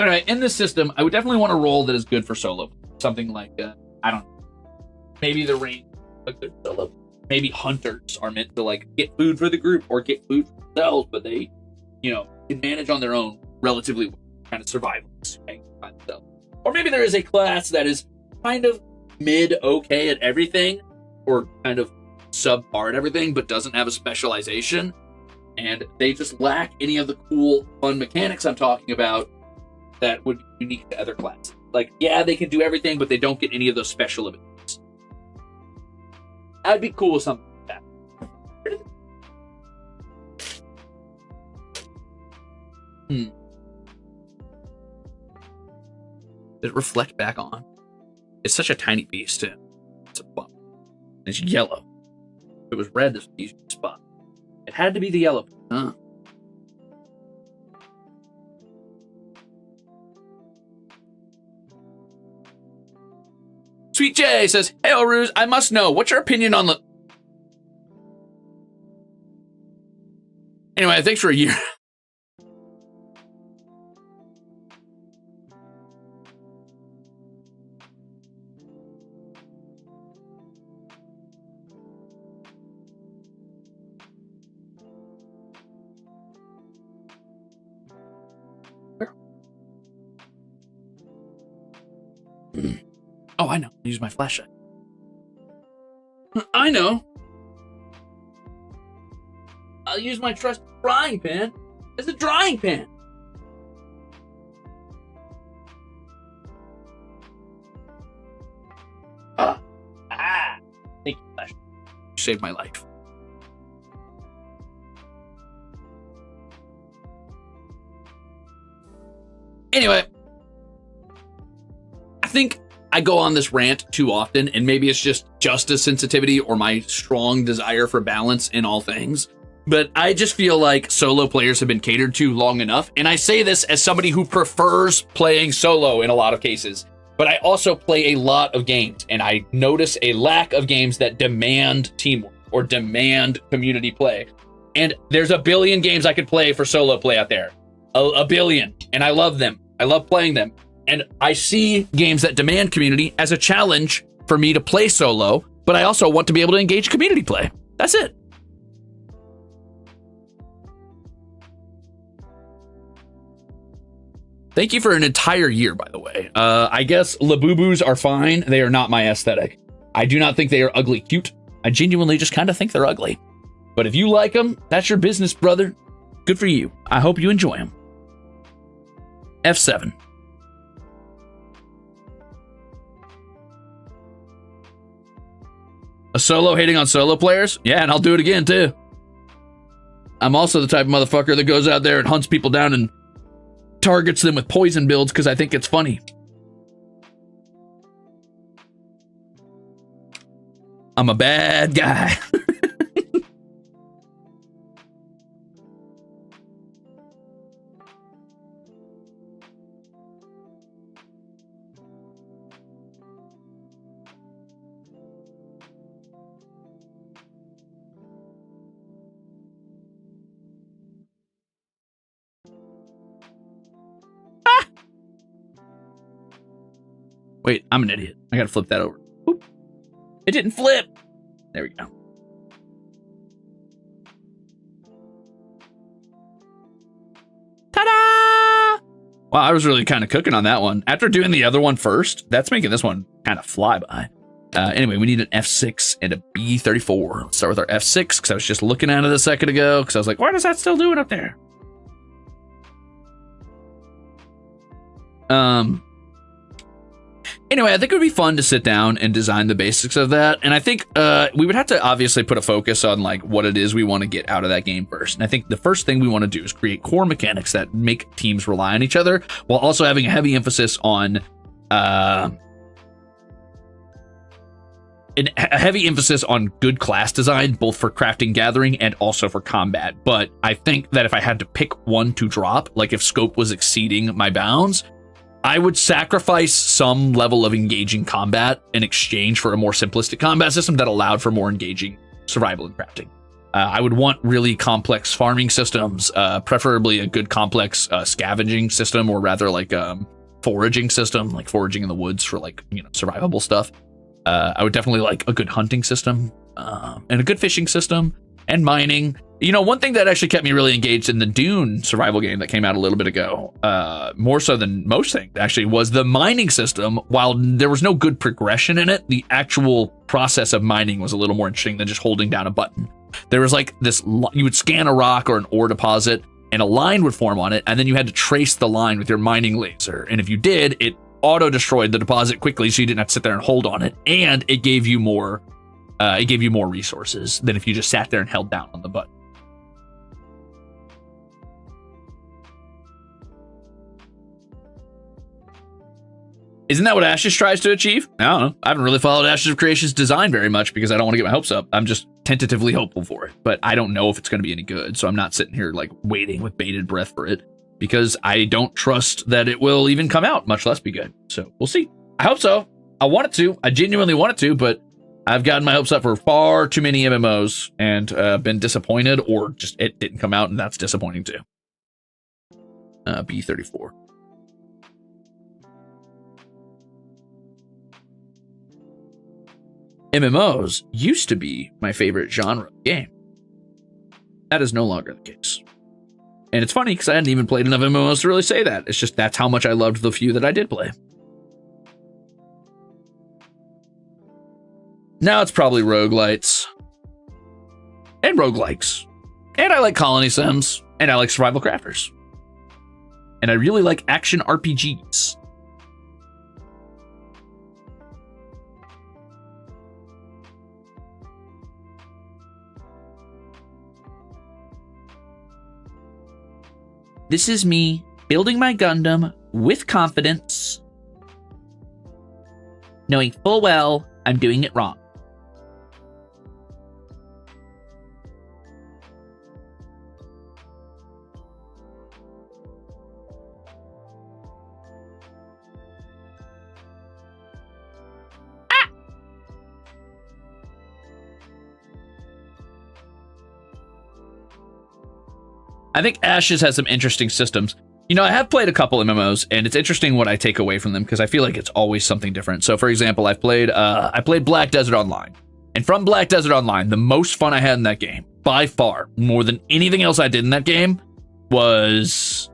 All right, in this system, I would definitely want a role that is good for solo. Something like, I don't know, maybe the range, a good solo. Maybe hunters are meant to like get food for the group or get food for themselves, but they, can manage on their own relatively well, kind of survival by themselves. Or maybe there is a class that is kind of mid-okay at everything, or kind of subpar at everything, but doesn't have a specialization, and they just lack any of the cool, fun mechanics I'm talking about that would be unique to other classes. Like, yeah, they can do everything, but they don't get any of those special abilities. I'd be cool with something like that. Does it reflect back on? It's such a tiny piece, too. It's a bump. It's yellow. If it was red, this would be a spot. It had to be the yellow. Huh. Sweet J says, hey, Ruze, I must know, what's your opinion on the... Anyway, thanks for a year. Oh, I know. I use my flashlight. I know. I'll use my trusty frying pan as a drying pan. Thank you, flashlight. You saved my life. Anyway, I think I go on this rant too often, and maybe it's just justice sensitivity or my strong desire for balance in all things. But I just feel like solo players have been catered to long enough. And I say this as somebody who prefers playing solo in a lot of cases. But I also play a lot of games, and I notice a lack of games that demand teamwork or demand community play. And there's a billion games I could play for solo play out there. A billion. And I love them. I love playing them. And I see games that demand community as a challenge for me to play solo, but I also want to be able to engage community play. That's it. Thank you for an entire year, by the way. I guess Labubus are fine. They are not my aesthetic. I do not think they are ugly cute. I genuinely just kind of think they're ugly. But if you like them, that's your business, brother. Good for you. I hope you enjoy them. F7. A solo hating on solo players? Yeah, and I'll do it again, too. I'm also the type of motherfucker that goes out there and hunts people down and targets them with poison builds because I think it's funny. I'm a bad guy. Wait, I'm an idiot. I gotta flip that over. Oop. It didn't flip. There we go. Ta-da! Wow, I was really kind of cooking on that one. After doing the other one first, that's making this one kind of fly by. Anyway, we need an F6 and a B34. Let's start with our F6, because I was just looking at it a second ago, because I was like, what is that still doing up there? Anyway, I think it would be fun to sit down and design the basics of that. And I think we would have to obviously put a focus on like what it is we want to get out of that game first. And I think the first thing we want to do is create core mechanics that make teams rely on each other, while also having a heavy emphasis on good class design, both for crafting, gathering, and also for combat. But I think that if I had to pick one to drop, like if scope was exceeding my bounds, I would sacrifice some level of engaging combat in exchange for a more simplistic combat system that allowed for more engaging survival and crafting. I would want really complex farming systems, preferably a good complex scavenging system, or rather like foraging system, like foraging in the woods for like, you know, survivable stuff. I would definitely like a good hunting system, and a good fishing system, and mining. You know, one thing that actually kept me really engaged in the Dune survival game that came out a little bit ago, more so than most things actually, was the mining system. While there was no good progression in it, the actual process of mining was a little more interesting than just holding down a button. There was like this, you would scan a rock or an ore deposit and a line would form on it, and then you had to trace the line with your mining laser. And if you did, it auto-destroyed the deposit quickly, so you didn't have to sit there and hold on it, and it gave you more resources than if you just sat there and held down on the button. Isn't that what Ashes tries to achieve? I don't know. I haven't really followed Ashes of Creation's design very much because I don't want to get my hopes up. I'm just tentatively hopeful for it, but I don't know if it's going to be any good, so I'm not sitting here like waiting with bated breath for it, because I don't trust that it will even come out, much less be good. So we'll see. I hope so. I want it to. I genuinely want it to, but I've gotten my hopes up for far too many MMOs and been disappointed, or just it didn't come out, and that's disappointing too. B34. MMOs used to be my favorite genre of game. That is no longer the case. And it's funny because I hadn't even played enough MMOs to really say that. It's just that's how much I loved the few that I did play. Now it's probably roguelites. And roguelikes. And I like colony sims. And I like survival crafters. And I really like action RPGs. This is me building my Gundam with confidence, knowing full well I'm doing it wrong. I think Ashes has some interesting systems. You know, I have played a couple MMOs, and it's interesting what I take away from them because I feel like it's always something different. So, for example, I played Black Desert Online, and from Black Desert Online, the most fun I had in that game, by far, more than anything else I did in that game, was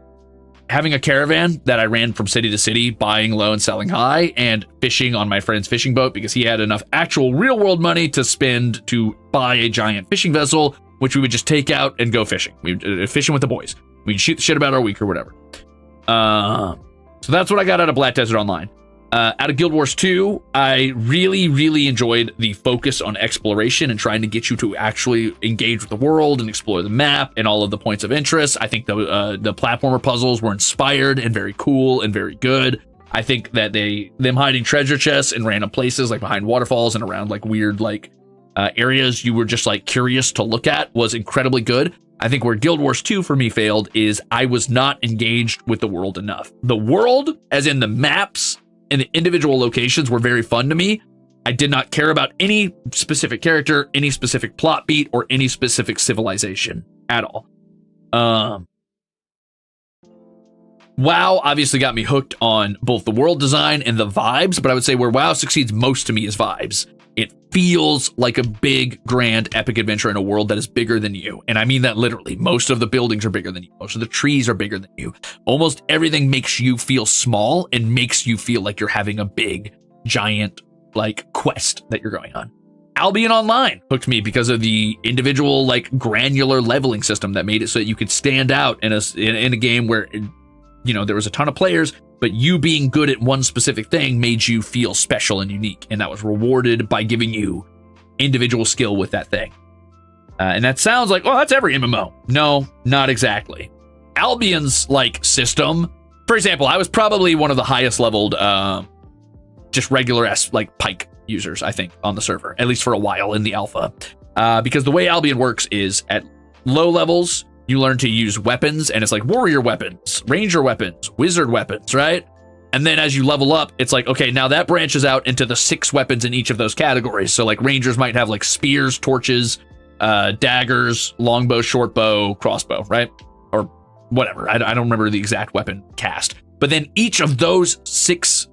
having a caravan that I ran from city to city, buying low and selling high, and fishing on my friend's fishing boat because he had enough actual real-world money to spend to buy a giant fishing vessel, which we would just take out and go fishing. We'd fishing with the boys. We'd shoot the shit about our week or whatever. So that's what I got out of Black Desert Online. Out of Guild Wars 2, I really, really enjoyed the focus on exploration and trying to get you to actually engage with the world and explore the map and all of the points of interest. I think the platformer puzzles were inspired and very cool and very good. I think that them hiding treasure chests in random places, like behind waterfalls and around like weird like areas you were just like curious to look at, was incredibly good. I think where Guild Wars 2 for me failed is I was not engaged with the world enough. The world, as in the maps and the individual locations, were very fun to me. I did not care about any specific character, any specific plot beat, or any specific civilization at all. WoW obviously got me hooked on both the world design and the vibes, but I would say where WoW succeeds most to me is vibes. It feels like a big, grand, epic adventure in a world that is bigger than you. And I mean that literally. Most of the buildings are bigger than you. Most of the trees are bigger than you. Almost everything makes you feel small and makes you feel like you're having a big, giant, like, quest that you're going on. Albion Online hooked me because of the individual, like, granular leveling system that made it so that you could stand out in a game where, you know, there was a ton of players, but you being good at one specific thing made you feel special and unique, and that was rewarded by giving you individual skill with that thing. And that sounds like, well, that's every MMO. No, not exactly. Albion's, like, system, for example, I was probably one of the highest leveled, just regular like, Pike users, I think, on the server, at least for a while in the alpha. Because the way Albion works is at low levels, you learn to use weapons, and it's like warrior weapons, ranger weapons, wizard weapons, right? And then as you level up, it's like, okay, now that branches out into the 6 weapons in each of those categories. So like rangers might have like spears, torches, daggers, longbow, shortbow, crossbow, right? Or whatever. I don't remember the exact weapon cast. But then each of those 6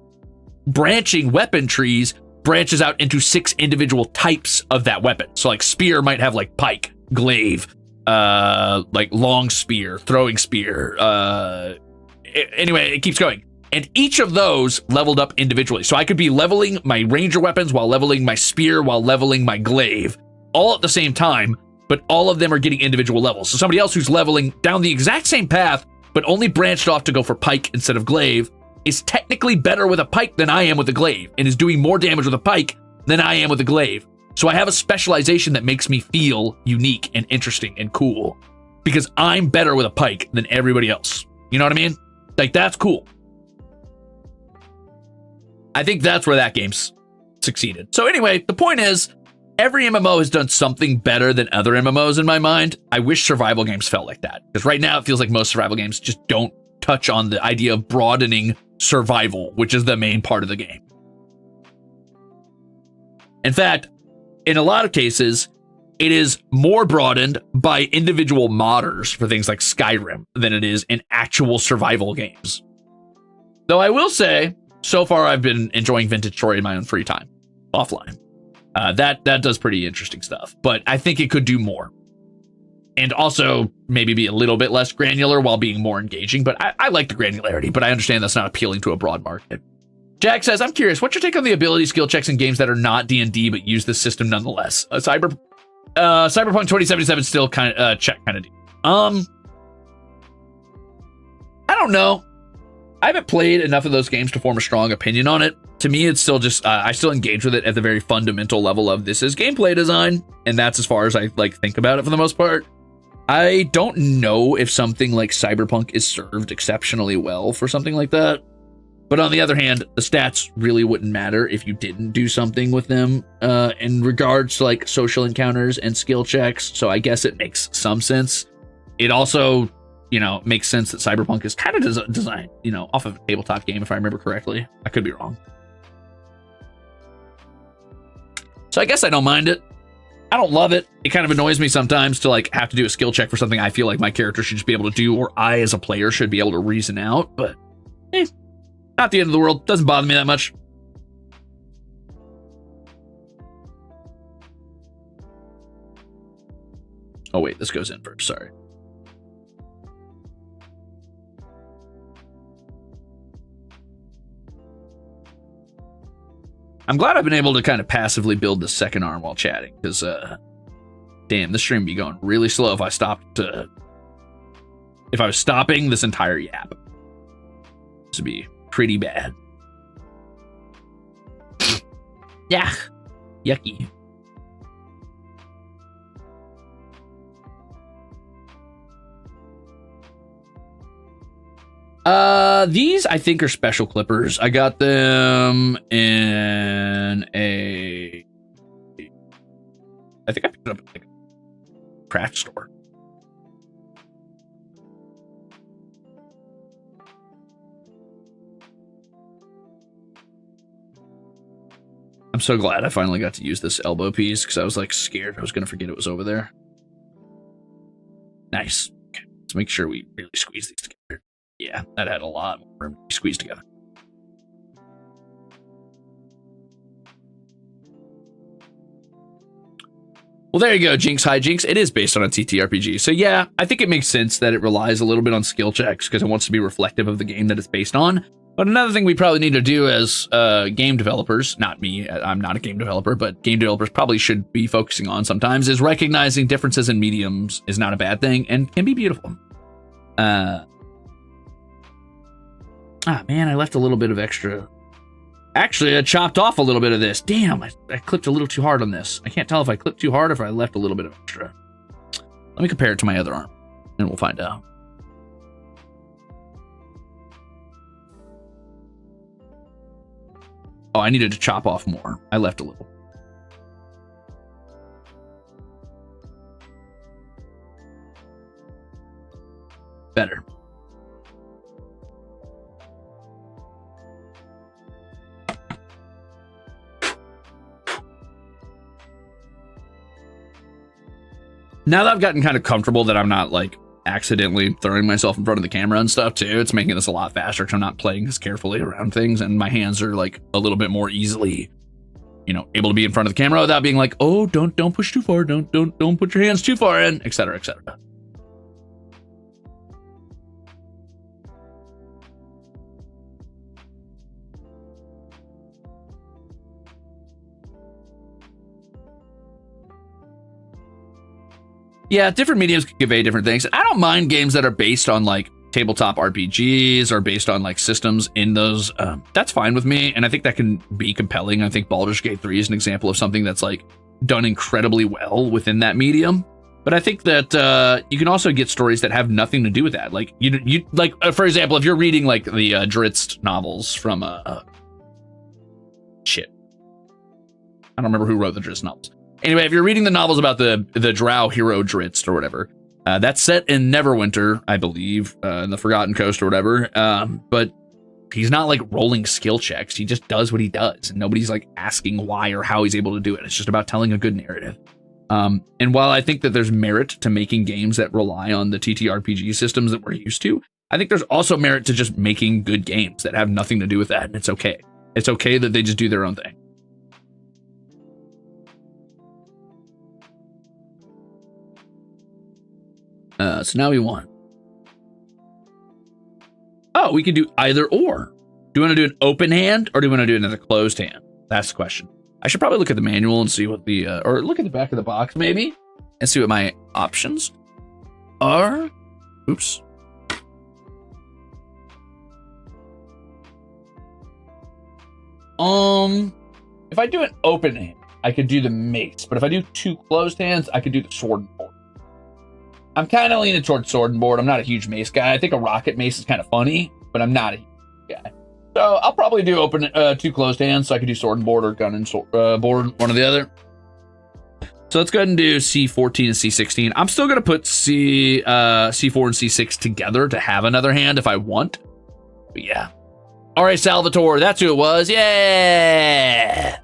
branching weapon trees branches out into 6 individual types of that weapon. So like spear might have like pike, glaive, like long spear, throwing spear. Anyway, it keeps going. And each of those leveled up individually. So I could be leveling my ranger weapons while leveling my spear, while leveling my glaive, all at the same time, but all of them are getting individual levels. So somebody else who's leveling down the exact same path, but only branched off to go for pike instead of glaive, is technically better with a pike than I am with a glaive, and is doing more damage with a pike than I am with a glaive. So I have a specialization that makes me feel unique and interesting and cool, because I'm better with a pike than everybody else. You know what I mean? Like, that's cool. I think that's where that game's succeeded. So anyway, the point is, every MMO has done something better than other MMOs in my mind. I wish survival games felt like that, because right now it feels like most survival games just don't touch on the idea of broadening survival, which is the main part of the game. In fact, in a lot of cases, it is more broadened by individual modders for things like Skyrim than it is in actual survival games. Though I will say, so far I've been enjoying Vintage Troy in my own free time, offline. That does pretty interesting stuff, but I think it could do more. And also maybe be a little bit less granular while being more engaging, but I like the granularity, but I understand that's not appealing to a broad market. Jack says, I'm curious, what's your take on the ability skill checks in games that are not D&D but use this system nonetheless? Cyberpunk 2077 still kind of check kind of deep. I don't know. I haven't played enough of those games to form a strong opinion on it. To me, it's still just I still engage with it at the very fundamental level of this is gameplay design, and that's as far as I like think about it for the most part. I don't know if something like Cyberpunk is served exceptionally well for something like that. But on the other hand, the stats really wouldn't matter if you didn't do something with them in regards to like social encounters and skill checks. So I guess it makes some sense. It also, you know, makes sense that Cyberpunk is kind of designed, you know, off of a tabletop game, if I remember correctly. I could be wrong. So I guess I don't mind it. I don't love it. It kind of annoys me sometimes to like have to do a skill check for something I feel like my character should just be able to do, or I as a player should be able to reason out, but not the end of the world. Doesn't bother me that much. Oh wait, this goes in first, sorry. I'm glad I've been able to kind of passively build the second arm while chatting, because damn, this stream would be going really slow if I stopped if I was stopping this entire yap. This would be pretty bad. Yeah, yucky. These I think are special clippers. I got them in I think I picked it up at like a craft store. I'm so glad I finally got to use this elbow piece, because I was like scared I was gonna forget it was over there. Nice. Okay, let's make sure we really squeeze these together. Yeah, that had a lot more room to squeeze together. Well, there you go, Jinx. Hi, Jinx. It is based on a TTRPG. So yeah, I think it makes sense that it relies a little bit on skill checks because it wants to be reflective of the game that it's based on. But another thing we probably need to do as game developers, not me, I'm not a game developer, but game developers probably should be focusing on sometimes, is recognizing differences in mediums is not a bad thing and can be beautiful. Man, I left a little bit of extra. Actually, I chopped off a little bit of this. Damn, I clipped a little too hard on this. I can't tell if I clipped too hard or if I left a little bit of extra. Let me compare it to my other arm, and we'll find out. Oh, I needed to chop off more. I left a little. Better. Now that I've gotten kind of comfortable that I'm not like accidentally throwing myself in front of the camera and stuff too, it's making this a lot faster because I'm not playing as carefully around things and my hands are like a little bit more easily, you know, able to be in front of the camera without being like, oh, don't push too far, don't put your hands too far in, etc., etc. Yeah, different mediums can convey different things. I don't mind games that are based on like tabletop RPGs or based on like systems in those. That's fine with me, and I think that can be compelling. I think Baldur's Gate 3 is an example of something that's like done incredibly well within that medium. But I think that you can also get stories that have nothing to do with that. Like you like for example, if you're reading like the Drizzt novels from shit, I don't remember who wrote the Drizzt novels. Anyway, if you're reading the novels about the drow hero Drizzt or whatever, that's set in Neverwinter, I believe, in the Forgotten Coast or whatever. But he's not like rolling skill checks. He just does what he does, and nobody's like asking why or how he's able to do it. It's just about telling a good narrative. And while I think that there's merit to making games that rely on the TTRPG systems that we're used to, I think there's also merit to just making good games that have nothing to do with that, and it's okay. It's okay that they just do their own thing. So now we want. Oh, we can do either or. Do you want to do an open hand or do you want to do another closed hand? That's the question. I should probably look at the manual and see what the, or look at the back of the box maybe, and see what my options are. Oops. If I do an open hand, I could do the mace, but if I do two closed hands, I could do the sword and board. I'm kind of leaning towards sword and board. I'm not a huge mace guy. I think a rocket mace is kind of funny, but I'm not a huge guy. So I'll probably do open two closed hands, so I could do sword and board or gun and board, one or the other. So let's go ahead and do C14 and C16. I'm still going to put C4 and C6 together to have another hand if I want. But yeah. All right, Salvatore, that's who it was. Yeah.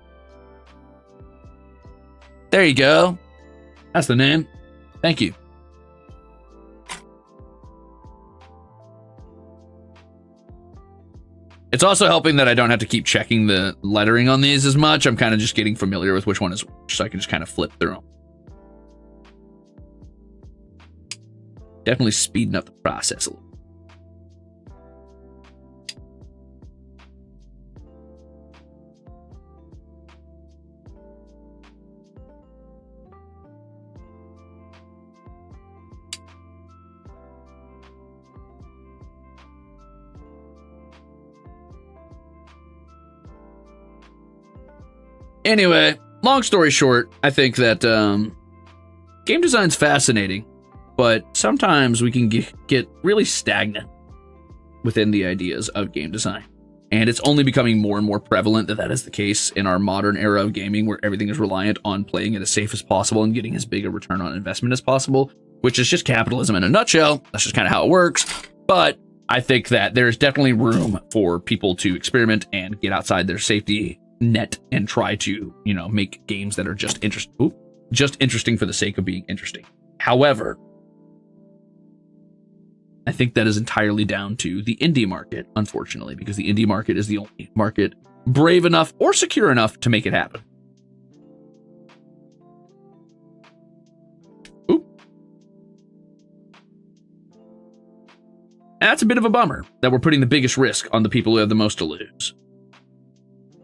There you go. That's the name. Thank you. It's also helping that I don't have to keep checking the lettering on these as much. I'm kind of just getting familiar with which one is which, so I can just kind of flip through them. Definitely speeding up the process a little. Anyway, long story short, I think that game design's fascinating, but sometimes we can get really stagnant within the ideas of game design. And it's only becoming more and more prevalent that is the case in our modern era of gaming, where everything is reliant on playing it as safe as possible and getting as big a return on investment as possible, which is just capitalism in a nutshell. That's just kind of how it works. But I think that there's definitely room for people to experiment and get outside their safety net and try to, you know, make games that are just interesting for the sake of being interesting. However, I think that is entirely down to the indie market, unfortunately, because the indie market is the only market brave enough or secure enough to make it happen. And that's a bit of a bummer that we're putting the biggest risk on the people who have the most to lose.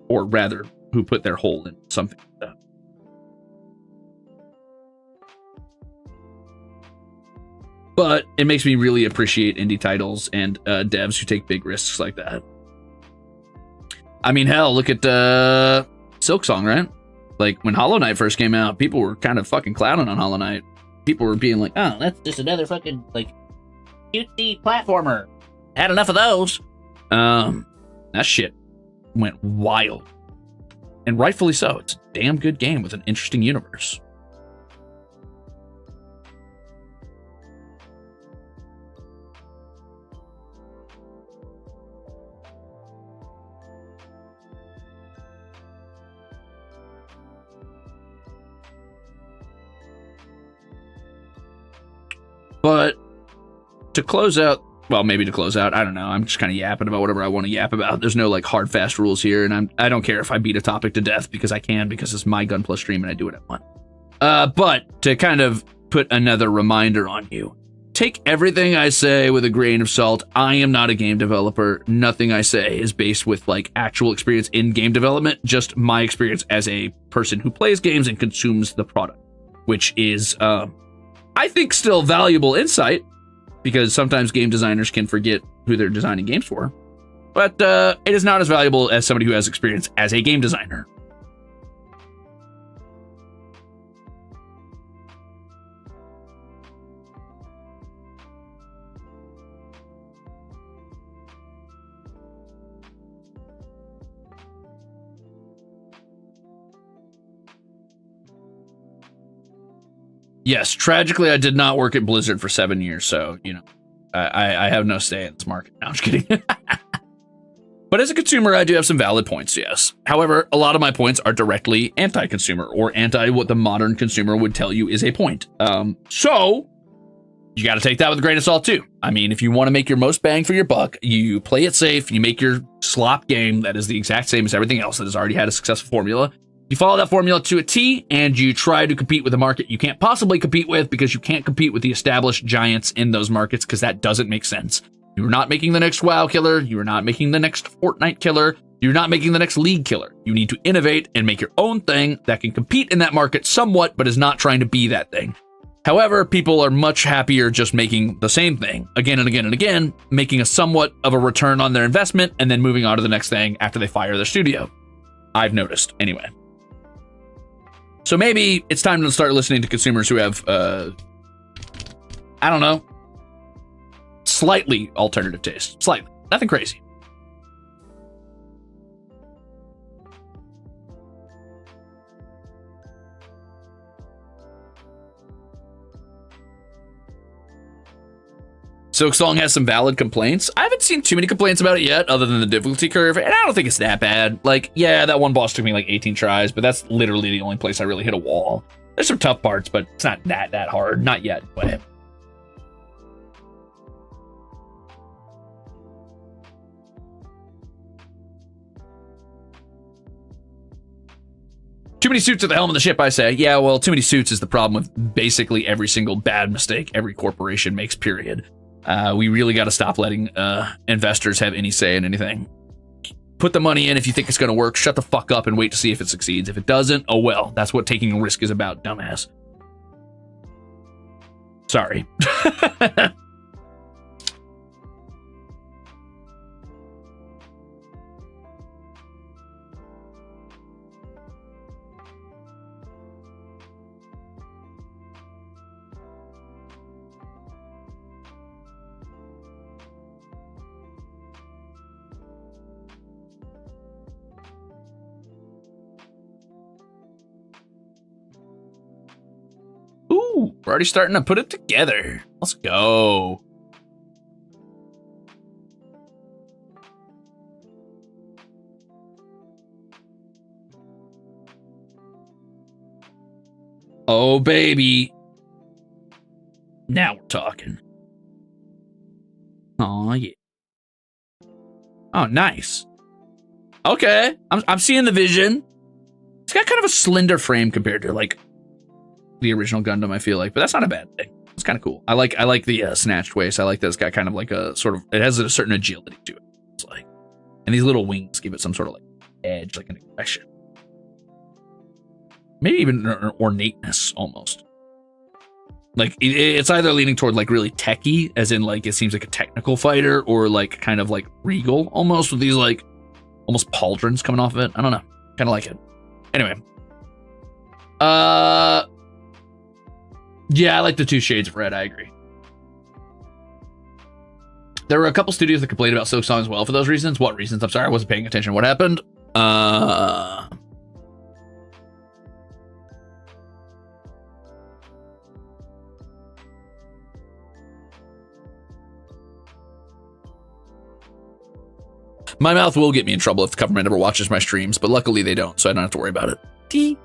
Or rather, who put their whole in something like that. But it makes me really appreciate indie titles and devs who take big risks like that. I mean, hell, look at Silksong, right? Like, when Hollow Knight first came out, people were kind of fucking clowning on Hollow Knight. People were being like, oh, that's just another fucking, like, cutesy platformer. Had enough of those. That shit went wild. And rightfully so. It's a damn good game with an interesting universe. But to close out, well, maybe to close out, I don't know. I'm just kind of yapping about whatever I want to yap about. There's no like hard, fast rules here, and I don't care if I beat a topic to death because I can, because it's my Gunpla stream and I do what I want. But to kind of put another reminder on you, take everything I say with a grain of salt. I am not a game developer. Nothing I say is based with like actual experience in game development, just my experience as a person who plays games and consumes the product, which is, I think, still valuable insight, because sometimes game designers can forget who they're designing games for. But it is not as valuable as somebody who has experience as a game designer. Yes, tragically, I did not work at Blizzard for 7 years, so, you know, I have no say in this market. No, I'm just kidding. But as a consumer, I do have some valid points, yes. However, a lot of my points are directly anti-consumer, or anti what the modern consumer would tell you is a point. So, you got to take that with a grain of salt, too. I mean, if you want to make your most bang for your buck, you play it safe, you make your slop game that is the exact same as everything else that has already had a successful formula. You follow that formula to a T, and you try to compete with a market you can't possibly compete with, because you can't compete with the established giants in those markets, because that doesn't make sense. You're not making the next WoW killer. You're not making the next Fortnite killer. You're not making the next League killer. You need to innovate and make your own thing that can compete in that market somewhat, but is not trying to be that thing. However, people are much happier just making the same thing again and again and again, making a somewhat of a return on their investment, and then moving on to the next thing after they fire their studio. I've noticed, anyway. So maybe it's time to start listening to consumers who have, I don't know, slightly alternative taste. Slightly. Nothing crazy. Silksong has some valid complaints. I haven't seen too many complaints about it yet, other than the difficulty curve, and I don't think it's that bad. Like, yeah, that one boss took me like 18 tries, but that's literally the only place I really hit a wall. There's some tough parts, but it's not that hard. Not yet, but... Too many suits at the helm of the ship, I say. Yeah, well, too many suits is the problem with basically every single bad mistake every corporation makes, period. We really got to stop letting investors have any say in anything. Put the money in if you think it's going to work. Shut the fuck up and wait to see if it succeeds. If it doesn't, oh well. That's what taking a risk is about, dumbass. Sorry. Ooh, we're already starting to put it together. Let's go. Oh, baby. Now we're talking. Oh, yeah. Oh, nice. Okay, I'm seeing the vision. It's got kind of a slender frame compared to, like, the original Gundam, I feel like, but that's not a bad thing. It's kind of cool. I like the snatched waist. I like that it's got kind of like a sort of, it has a certain agility to it. It's like, and these little wings give it some sort of like edge, like an aggression. Maybe even an ornateness almost. Like it's either leaning toward like really techy, as in like it seems like a technical fighter, or like kind of like regal almost, with these like almost pauldrons coming off of it. I don't know. Kind of like it. Anyway. Yeah, I like the 2 shades of red. I agree. There were a couple studios that complained about Silksong as well for those reasons. What reasons? I'm sorry, I wasn't paying attention. What happened? My mouth will get me in trouble if the government ever watches my streams, but luckily they don't, so I don't have to worry about it. Tee.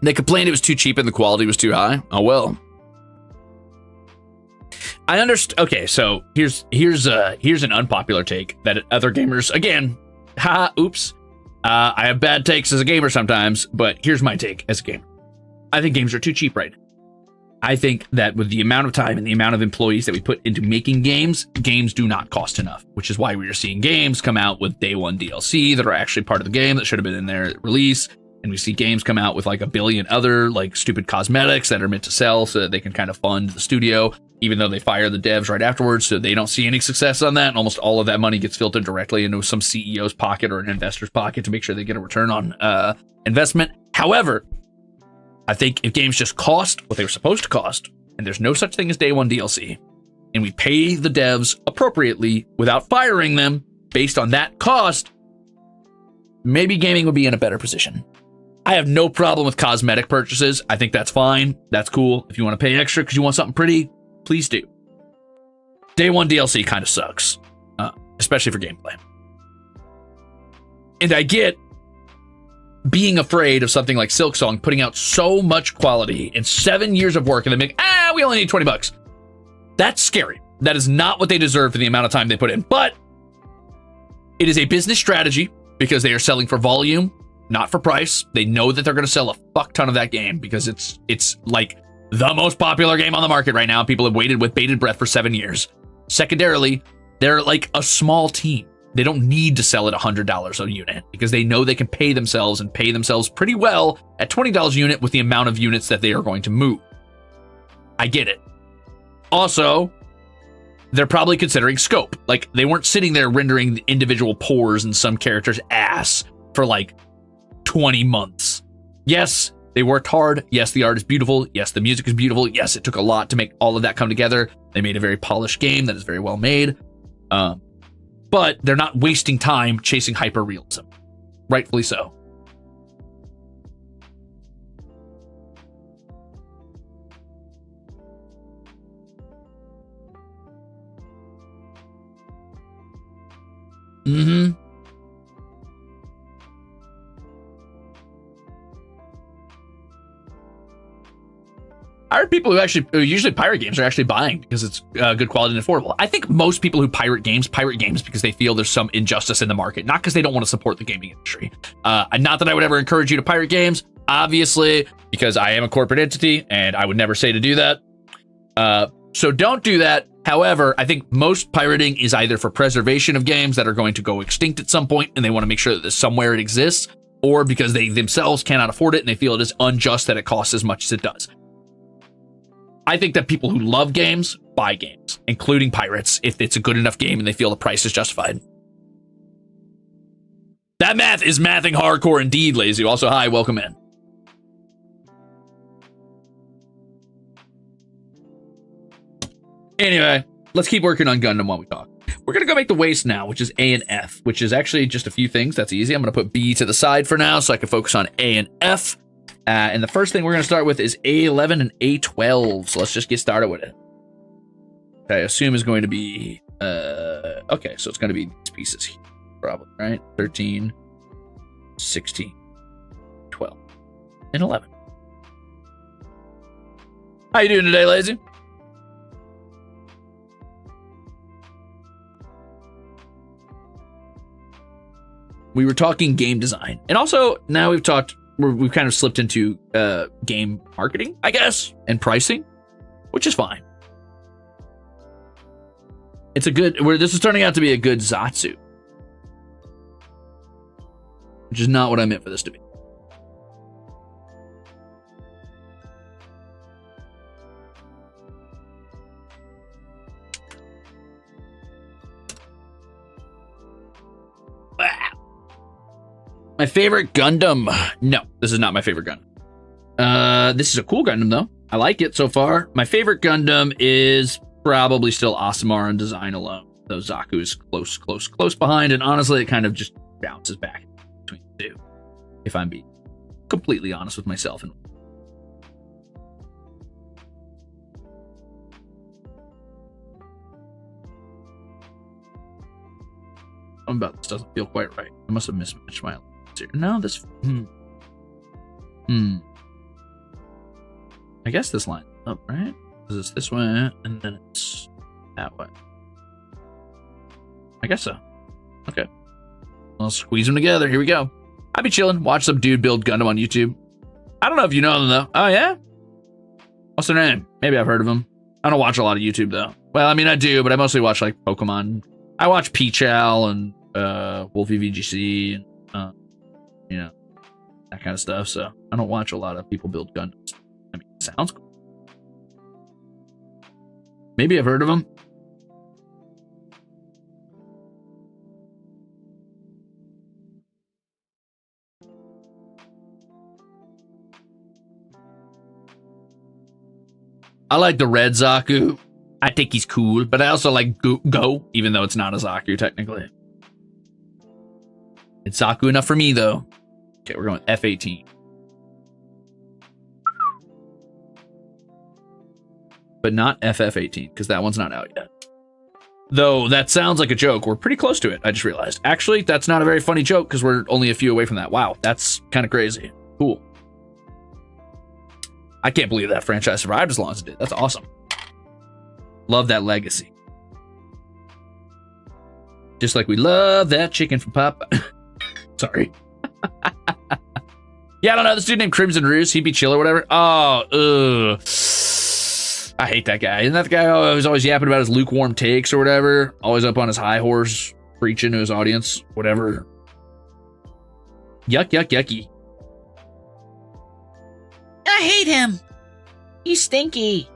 They complained it was too cheap and the quality was too high. Oh well. I understand. Okay, so here's an unpopular take that other gamers, again, oops. I have bad takes as a gamer sometimes, but here's my take as a gamer. I think games are too cheap right now. I think that with the amount of time and the amount of employees that we put into making games, games do not cost enough, which is why we are seeing games come out with day one DLC that are actually part of the game that should have been in their release. And we see games come out with like a billion other like stupid cosmetics that are meant to sell so that they can kind of fund the studio, even though they fire the devs right afterwards. So they don't see any success on that. And almost all of that money gets filtered directly into some CEO's pocket or an investor's pocket to make sure they get a return on investment. However, I think if games just cost what they were supposed to cost, and there's no such thing as day one DLC, and we pay the devs appropriately without firing them based on that cost, maybe gaming would be in a better position. I have no problem with cosmetic purchases. I think that's fine. That's cool. If you want to pay extra because you want something pretty, please do. Day one DLC kind of sucks, especially for gameplay. And I get being afraid of something like Silksong putting out so much quality and 7 years of work and then we only need $20. That's scary. That is not what they deserve for the amount of time they put in. But it is a business strategy because they are selling for volume, not for price. They know that they're going to sell a fuck ton of that game because it's like the most popular game on the market right now. People have waited with bated breath for 7 years. Secondarily, they're like a small team. They don't need to sell at $100 a unit because they know they can pay themselves pretty well at $20 a unit with the amount of units that they are going to move. I get it. Also, they're probably considering scope. Like, they weren't sitting there rendering the individual pores in some character's ass for like 20 months. Yes, they worked hard. Yes, the art is beautiful. Yes, the music is beautiful. Yes, it took a lot to make all of that come together. They made a very polished game that is very well made. But they're not wasting time chasing hyper-realism. Rightfully so. Mm-hmm. I heard people who usually pirate games are actually buying because it's good quality and affordable. I think most people who pirate games because they feel there's some injustice in the market, not because they don't want to support the gaming industry. Not that I would ever encourage you to pirate games, obviously, because I am a corporate entity and I would never say to do that. So don't do that. However, I think most pirating is either for preservation of games that are going to go extinct at some point and they want to make sure that there's somewhere it exists, or because they themselves cannot afford it and they feel it is unjust that it costs as much as it does. I think that people who love games buy games, including pirates, if it's a good enough game and they feel the price is justified. That math is mathing hardcore indeed, Lazy. Also, hi, welcome in. Anyway, let's keep working on Gundam while we talk. We're going to go make the waist now, which is A and F, which is actually just a few things. That's easy. I'm going to put B to the side for now so I can focus on A and F. And the first thing we're going to start with is A11 and A12. So let's just get started with it. I assume is going to be, okay, so it's going to be these pieces here, probably, right? 13, 16, 12, and 11. How you doing today, Lazy? We were talking game design, and also now we've kind of slipped into game marketing, I guess, and pricing, which is fine. It's a good, this is turning out to be a good Zatsu, which is not what I meant for this to be. My favorite Gundam. No, this is not my favorite Gundam. This is a cool Gundam, though. I like it so far. My favorite Gundam is probably still Asamara in design alone. Though Zaku is close behind, and honestly, it kind of just bounces back between the two, if I'm being completely honest with myself. And something about this doesn't feel quite right. I must have mismatched my... No, this... I guess this line up, right? Because it's this way, and then it's that way. I guess so. Okay. I'll squeeze them together. Here we go. I'll be chilling. Watch some dude build Gundam on YouTube. I don't know if you know them, though. Oh, yeah? What's their name? Maybe I've heard of them. I don't watch a lot of YouTube, though. Well, I mean, I do, but I mostly watch, like, Pokemon. I watch Peachal and Wolfie VGC and you know, that kind of stuff. So I don't watch a lot of people build Gundams. I mean, it sounds cool. Maybe I've heard of them. I like the red Zaku. I think he's cool, but I also like Go, even though it's not a Zaku technically. It's Zaku enough for me, though. Okay, we're going F18. But not FF18, because that one's not out yet. Though, that sounds like a joke. We're pretty close to it, I just realized. Actually, that's not a very funny joke, because we're only a few away from that. Wow, that's kind of crazy. Cool. I can't believe that franchise survived as long as it did. That's awesome. Love that legacy. Just like we love that chicken from Popeye. Sorry. Yeah, I don't know. This dude named Crimzon Rulez, he'd be chill or whatever. Oh, ugh. I hate that guy. Isn't that the guy who's always yapping about his lukewarm takes or whatever? Always up on his high horse, preaching to his audience, whatever. Yuck, yuck, yucky. I hate him. He's stinky.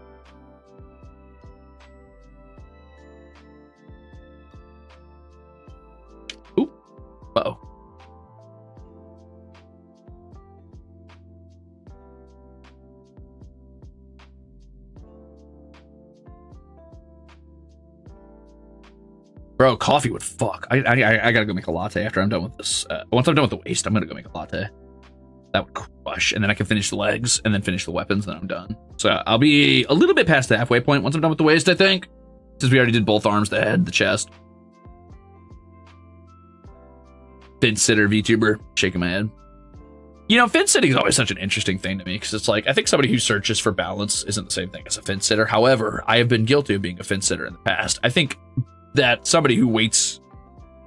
Ooh. Uh-oh. Bro, coffee would fuck. I gotta go make a latte after I'm done with this. Once I'm done with the waist, I'm gonna go make a latte. That would crush. And then I can finish the legs and then finish the weapons, and then I'm done. So I'll be a little bit past the halfway point once I'm done with the waist, I think. Since we already did both arms, the head, the chest. Fin sitter VTuber, shaking my head. You know, fin sitting is always such an interesting thing to me, because it's like, I think somebody who searches for balance isn't the same thing as a fin sitter. However, I have been guilty of being a fin sitter in the past. I think that somebody who waits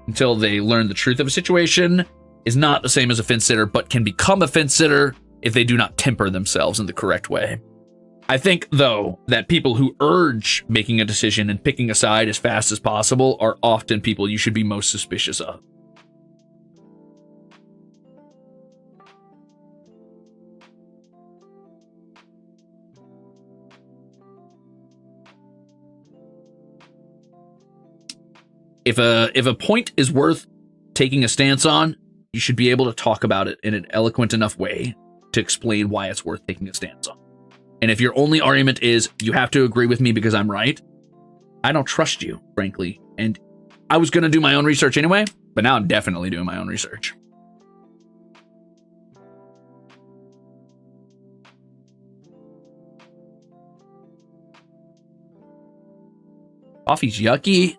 until they learn the truth of a situation is not the same as a fin sitter, but can become a fin sitter if they do not temper themselves in the correct way. I think, though, that people who urge making a decision and picking a side as fast as possible are often people you should be most suspicious of. If a point is worth taking a stance on, you should be able to talk about it in an eloquent enough way to explain why it's worth taking a stance on. And if your only argument is, you have to agree with me because I'm right, I don't trust you, frankly. And I was going to do my own research anyway, but now I'm definitely doing my own research. Coffee's yucky.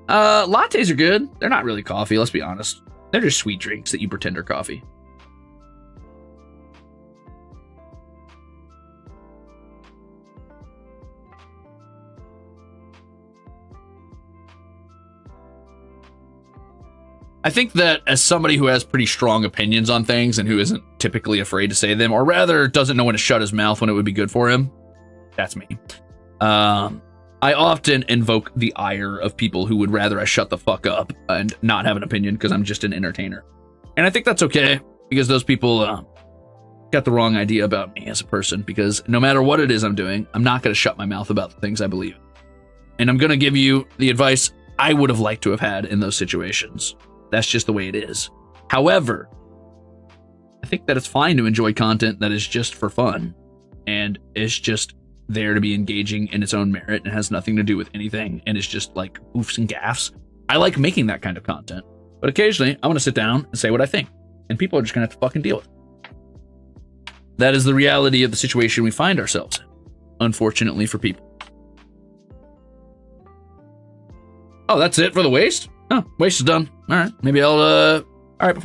Lattes are good. They're not really coffee, let's be honest. They're just sweet drinks that you pretend are coffee. I think that as somebody who has pretty strong opinions on things and who isn't typically afraid to say them, or rather doesn't know when to shut his mouth when it would be good for him, that's me. I often invoke the ire of people who would rather I shut the fuck up and not have an opinion because I'm just an entertainer. And I think that's okay because those people got the wrong idea about me as a person, because no matter what it is I'm doing, I'm not going to shut my mouth about the things I believe. And I'm going to give you the advice I would have liked to have had in those situations. That's just the way it is. However, I think that it's fine to enjoy content that is just for fun and is just there to be engaging in its own merit and has nothing to do with anything and is just like oofs and gaffs. I like making that kind of content, but occasionally I want to sit down and say what I think, and people are just gonna have to fucking deal with it. That is the reality of the situation we find ourselves in, unfortunately for people. Oh, that's it for the waste? Oh, waste is done. All right, maybe I'll all right,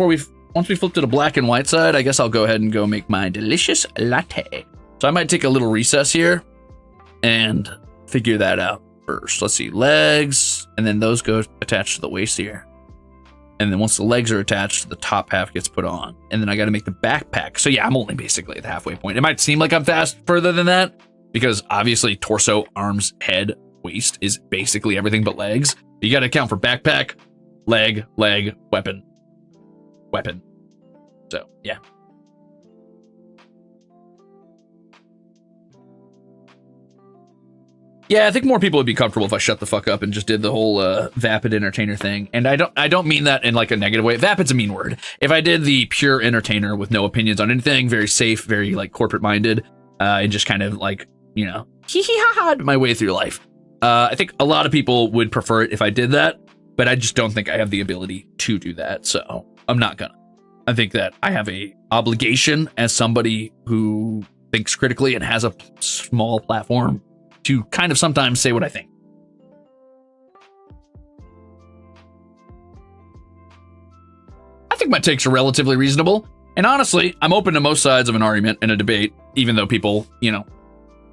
once we flip to the black and white side, I guess I'll go ahead and go make my delicious latte. So I might take a little recess here and figure that out first. Let's see, legs, and then those go attached to the waist here. And then once the legs are attached, the top half gets put on. And then I got to make the backpack. So yeah, I'm only basically at the halfway point. It might seem like I'm fast further than that because obviously torso, arms, head, waist is basically everything but legs. You got to account for backpack, leg, weapon. So yeah. Yeah, I think more people would be comfortable if I shut the fuck up and just did the whole vapid entertainer thing. And I don't mean that in like a negative way. Vapid's a mean word. If I did the pure entertainer with no opinions on anything, very safe, very like corporate minded, and just kind of like, you know, hee hee ha ha my way through life. I think a lot of people would prefer it if I did that, but I just don't think I have the ability to do that. So I'm not gonna. I think that I have a obligation as somebody who thinks critically and has a small platform to kind of sometimes say what I think. I think my takes are relatively reasonable. And honestly, I'm open to most sides of an argument and a debate, even though people, you know,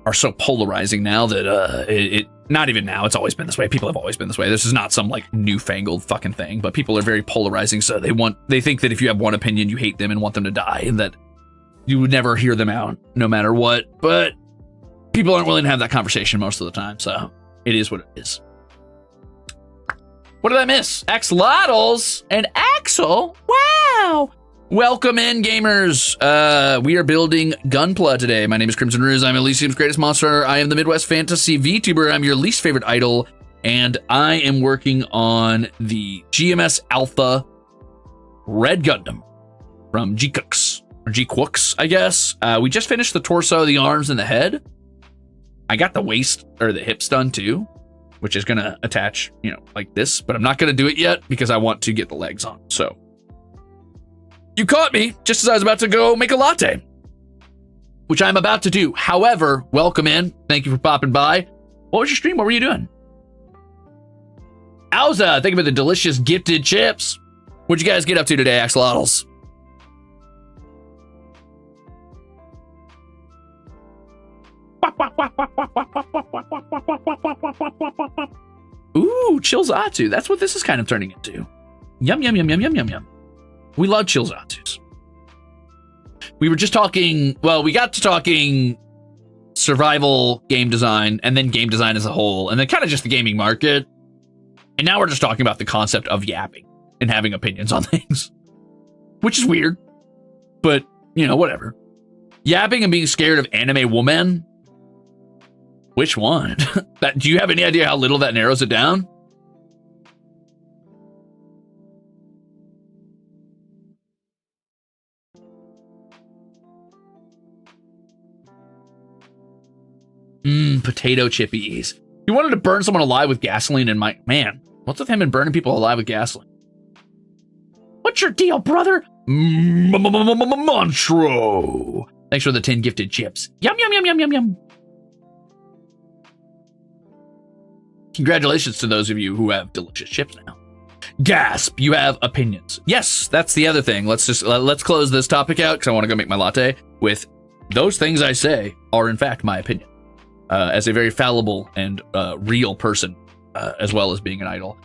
are so polarizing now that it not even now, it's always been this way. People have always been this way. This is not some like newfangled fucking thing, but people are very polarizing. So they think that if you have one opinion, you hate them and want them to die, and that you would never hear them out no matter what. But people aren't willing to have that conversation most of the time, so it is what it is. What did I miss? Axolotls and Axel. Wow. Welcome in, gamers. We are building Gunpla today. My name is Crimzon Rulez. I'm Elysium's greatest monster. I am the Midwest Fantasy VTuber. I'm your least favorite idol, and I am working on the GMS Alpha Red Gundam from G-Cooks, or G-Quooks, I guess. We just finished the torso, the arms, and the head. I got the waist or the hips done too, which is gonna attach, you know, like this, but I'm not gonna do it yet because I want to get the legs on. So you caught me just as I was about to go make a latte, which I'm about to do. However, welcome in. Thank you for popping by. What was your stream? What were you doing? Auza, thank you for the delicious gifted chips. What'd you guys get up to today, Axolotls? Ooh, Chilzatsu. That's what this is kind of turning into. Yum, yum, yum, yum, yum, yum, yum. We love Chilzatsus. We were just talking, well, we got to talking survival game design and then game design as a whole, and then kind of just the gaming market. And now we're just talking about the concept of yapping and having opinions on things, which is weird, but, you know, whatever. Yapping and being scared of anime women. Which one? Do you have any idea how little that narrows it down? Potato chippies. You wanted to burn someone alive with gasoline in my... Man, What's with him and burning people alive with gasoline? What's your deal, brother? Monstro. Thanks for the 10 gifted chips. Yum, yum, yum, yum, yum, yum. Congratulations to those of you who have delicious chips now. Gasp, you have opinions. Yes, that's the other thing. Let's close this topic out because I want to go make my latte with those things I say are in fact my opinion. As a very fallible and real person, as well as being an idol.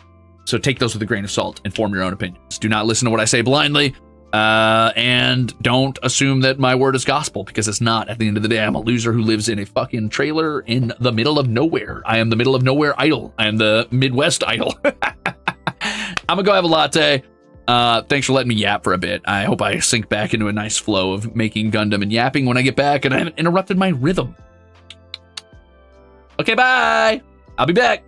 So take those with a grain of salt and form your own opinions. Do not listen to what I say blindly, and don't assume that my word is gospel, because it's not. At the end of the day, I'm a loser who lives in a fucking trailer in the middle of nowhere. I am the middle of nowhere idol. I am the Midwest idol. I'm gonna go have a latte. Thanks for letting me yap for a bit. I hope I sink back into a nice flow of making Gundam and yapping when I get back, and I haven't interrupted my rhythm. Okay, bye. I'll be back.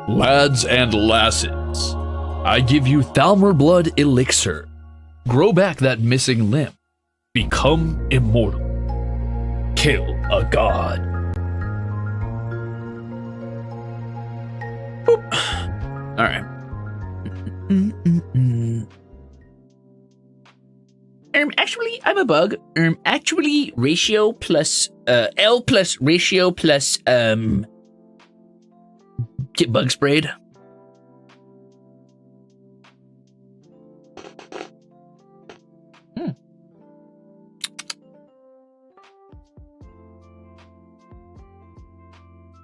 Lads and lasses, I give you Thalmor Blood Elixir. Grow back that missing limb. Become immortal. Kill a god. Boop. All right. Actually, I'm a bug. Actually, ratio plus L plus ratio plus get bug sprayed.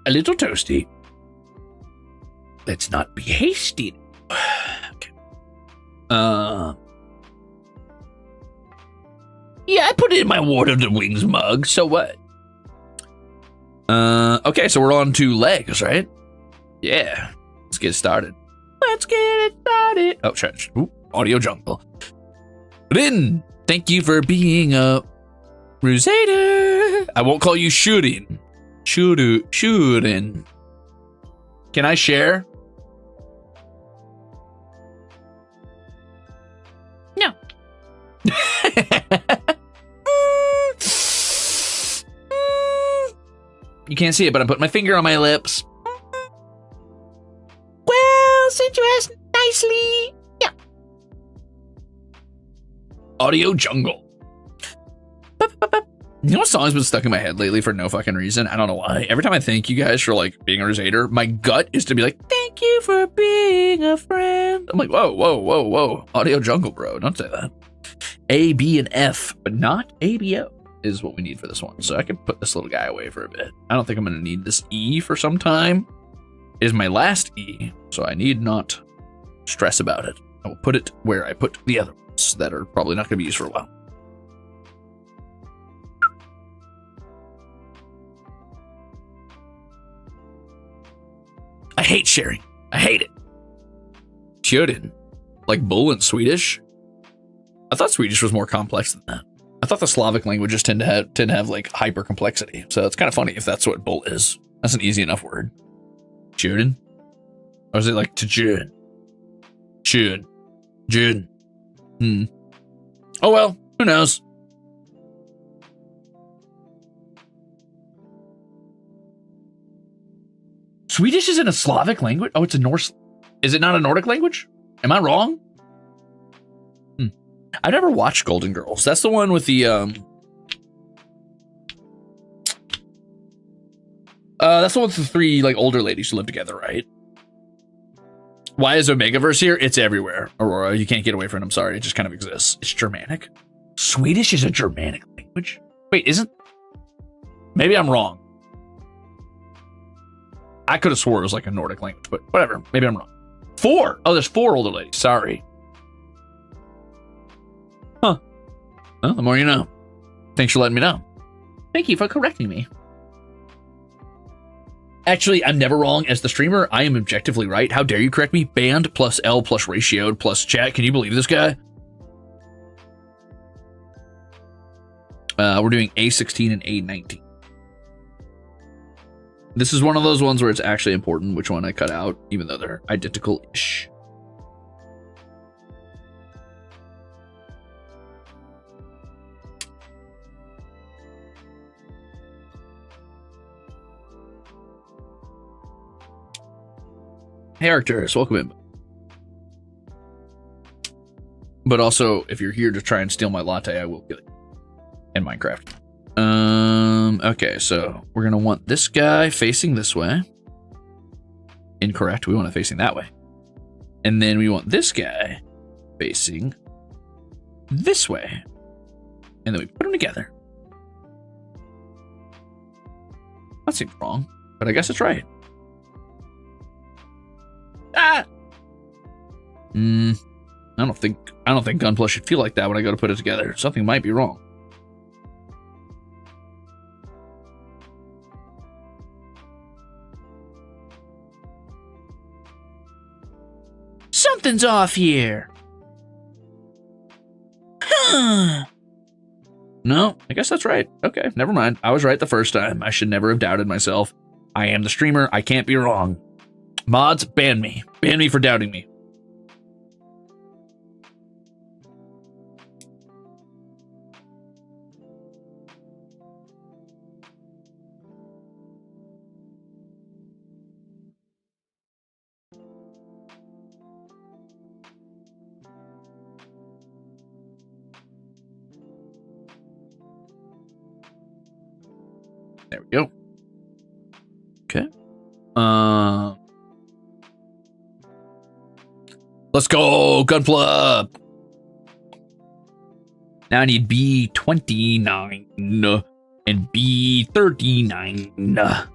A little toasty. Let's not be hasty. Okay. Yeah, I put it in my Ward of the Wings mug, so what? Okay, so we're on to legs, right? Yeah. Let's get started. Let's get it started. Oh, shit. Ooh, audio jungle. Rin, thank you for being a Ruzader. I won't call you shooting. Shooting. Can I share? No. You can't see it, but I'm putting my finger on my lips. Well, since you asked nicely, yeah. Audio jungle. You know what song's been stuck in my head lately for no fucking reason? I don't know why. Every time I thank you guys for like being a Ruzader, my gut is to be like, thank you for being a friend. I'm like, whoa. Audio jungle, bro. Don't say that. A, B, and F, but not ABO is what we need for this one. So I can put this little guy away for a bit. I don't think I'm going to need this E for some time. It is my last E, so I need not stress about it. I will put it where I put the other ones that are probably not going to be used for a while. I hate sharing. I hate it. Tjöden. Like bull in Swedish? I thought Swedish was more complex than that. I thought the Slavic languages tend to have like hyper complexity. So it's kind of funny if that's what bull is. That's an easy enough word. Tjöden? Or is it like tjöden? Tjöden. Oh well, who knows? Swedish isn't a Slavic language? Oh, it's a Norse. Is it not a Nordic language? Am I wrong? I never watched Golden Girls. That's the one with the that's the one with the three like older ladies who live together, right? Why is Omegaverse here? It's everywhere. Aurora, you can't get away from it. I'm sorry. It just kind of exists. It's Germanic. Swedish is a Germanic language? Wait, isn't? Maybe I'm wrong. I could have swore it was like a Nordic language, but whatever. Maybe I'm wrong. 4. Oh, there's 4 older ladies. Sorry. Huh. Well, the more you know. Thanks for letting me know. Thank you for correcting me. Actually, I'm never wrong. As the streamer, I am objectively right. How dare you correct me? Band plus L plus ratioed plus chat. Can you believe this guy? We're doing A16 and A19. This is one of those ones where it's actually important which one I cut out, even though they're identical-ish. Hey, Arcturus, welcome in. But also, if you're here to try and steal my latte, I will kill you. In Minecraft. Okay, so we're gonna want this guy facing this way. Incorrect, we want it facing that way. And then we want this guy facing this way. And then we put them together. That seems wrong, but I guess it's right. Ah! I don't think Gunpla should feel like that when I go to put it together. Something might be wrong. Something's off here. Huh. No, I guess that's right. Okay, never mind. I was right the first time. I should never have doubted myself. I am the streamer. I can't be wrong. Mods, ban me. Ban me for doubting me. There we go. Okay. Let's go, Gunpla. Now I need B29 and B39.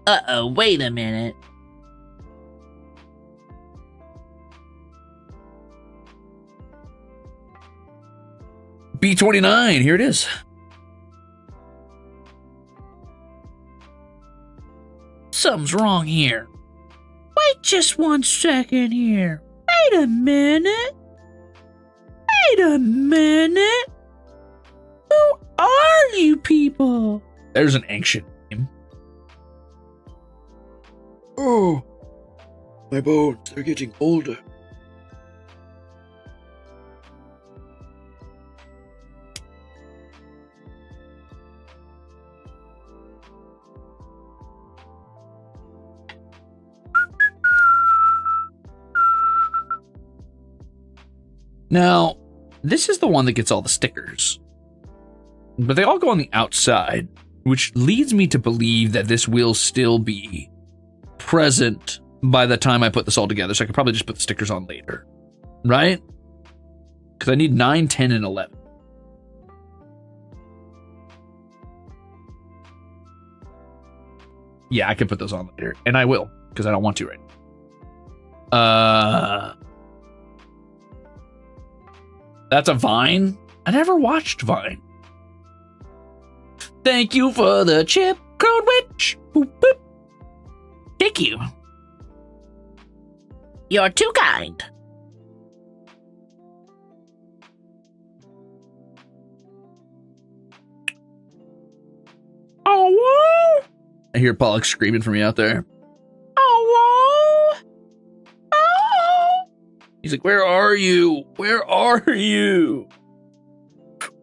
Uh-oh, wait a minute. B29, here it is. Something's wrong here. Wait just 1 second here. Wait a minute. Wait a minute. Who are you people? There's an ancient name. Oh, my bones, they're getting older. Now, this is the one that gets all the stickers. But they all go on the outside, which leads me to believe that this will still be present by the time I put this all together, so I could probably just put the stickers on later. Right? Because I need 9, 10, and 11. Yeah, I can put those on later, and I will, because I don't want to right now. That's a Vine? I never watched Vine. Thank you for the chip, Code Witch. Boop, boop. Thank you. You're too kind. Oh, whoa. I hear Pollock screaming for me out there. Oh, whoa. Oh. He's like, where are you? Where are you?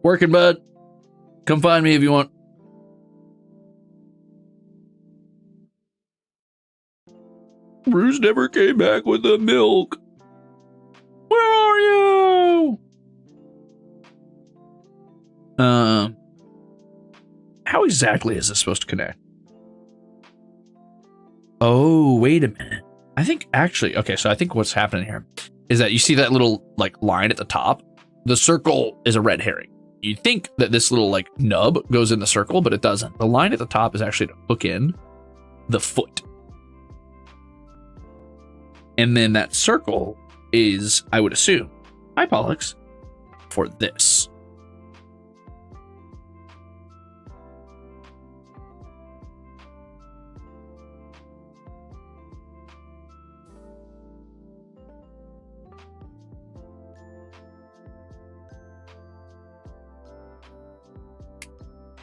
Working, bud. Come find me if you want. Bruce never came back with the milk. Where are you? How exactly is this supposed to connect? Oh, wait a minute. I think actually, okay, so I think what's happening here is that you see that little like line at the top? The circle is a red herring. You think that this little like nub goes in the circle, but it doesn't. The line at the top is actually to hook in the foot. And then that circle is, I would assume, hi Pollux, for this.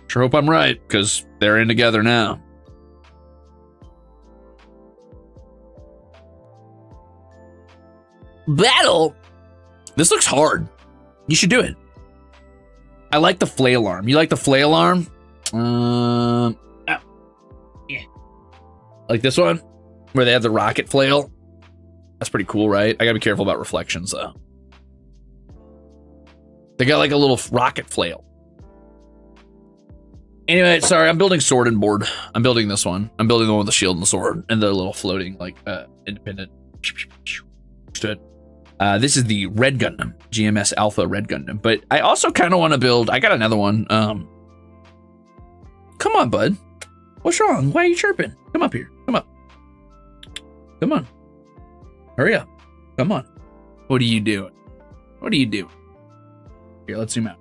Sure hope I'm right, because they're in together now. Battle? This looks hard. You should do it. I like the flail arm. You like the flail arm? Yeah. Like this one? Where they have the rocket flail? That's pretty cool, right? I gotta be careful about reflections, though. They got like a little rocket flail. Anyway, sorry, I'm building sword and board. I'm building this one. I'm building the one with the shield and the sword and the little floating, like, independent. Understood. This is the Red Gundam, GMS Alpha Red Gundam. But I also kind of want to build, I got another one. Come on, bud. What's wrong? Why are you chirping? Come up here. Come up. Come on. Hurry up. Come on. What are you doing? What are you doing? Here, let's zoom out.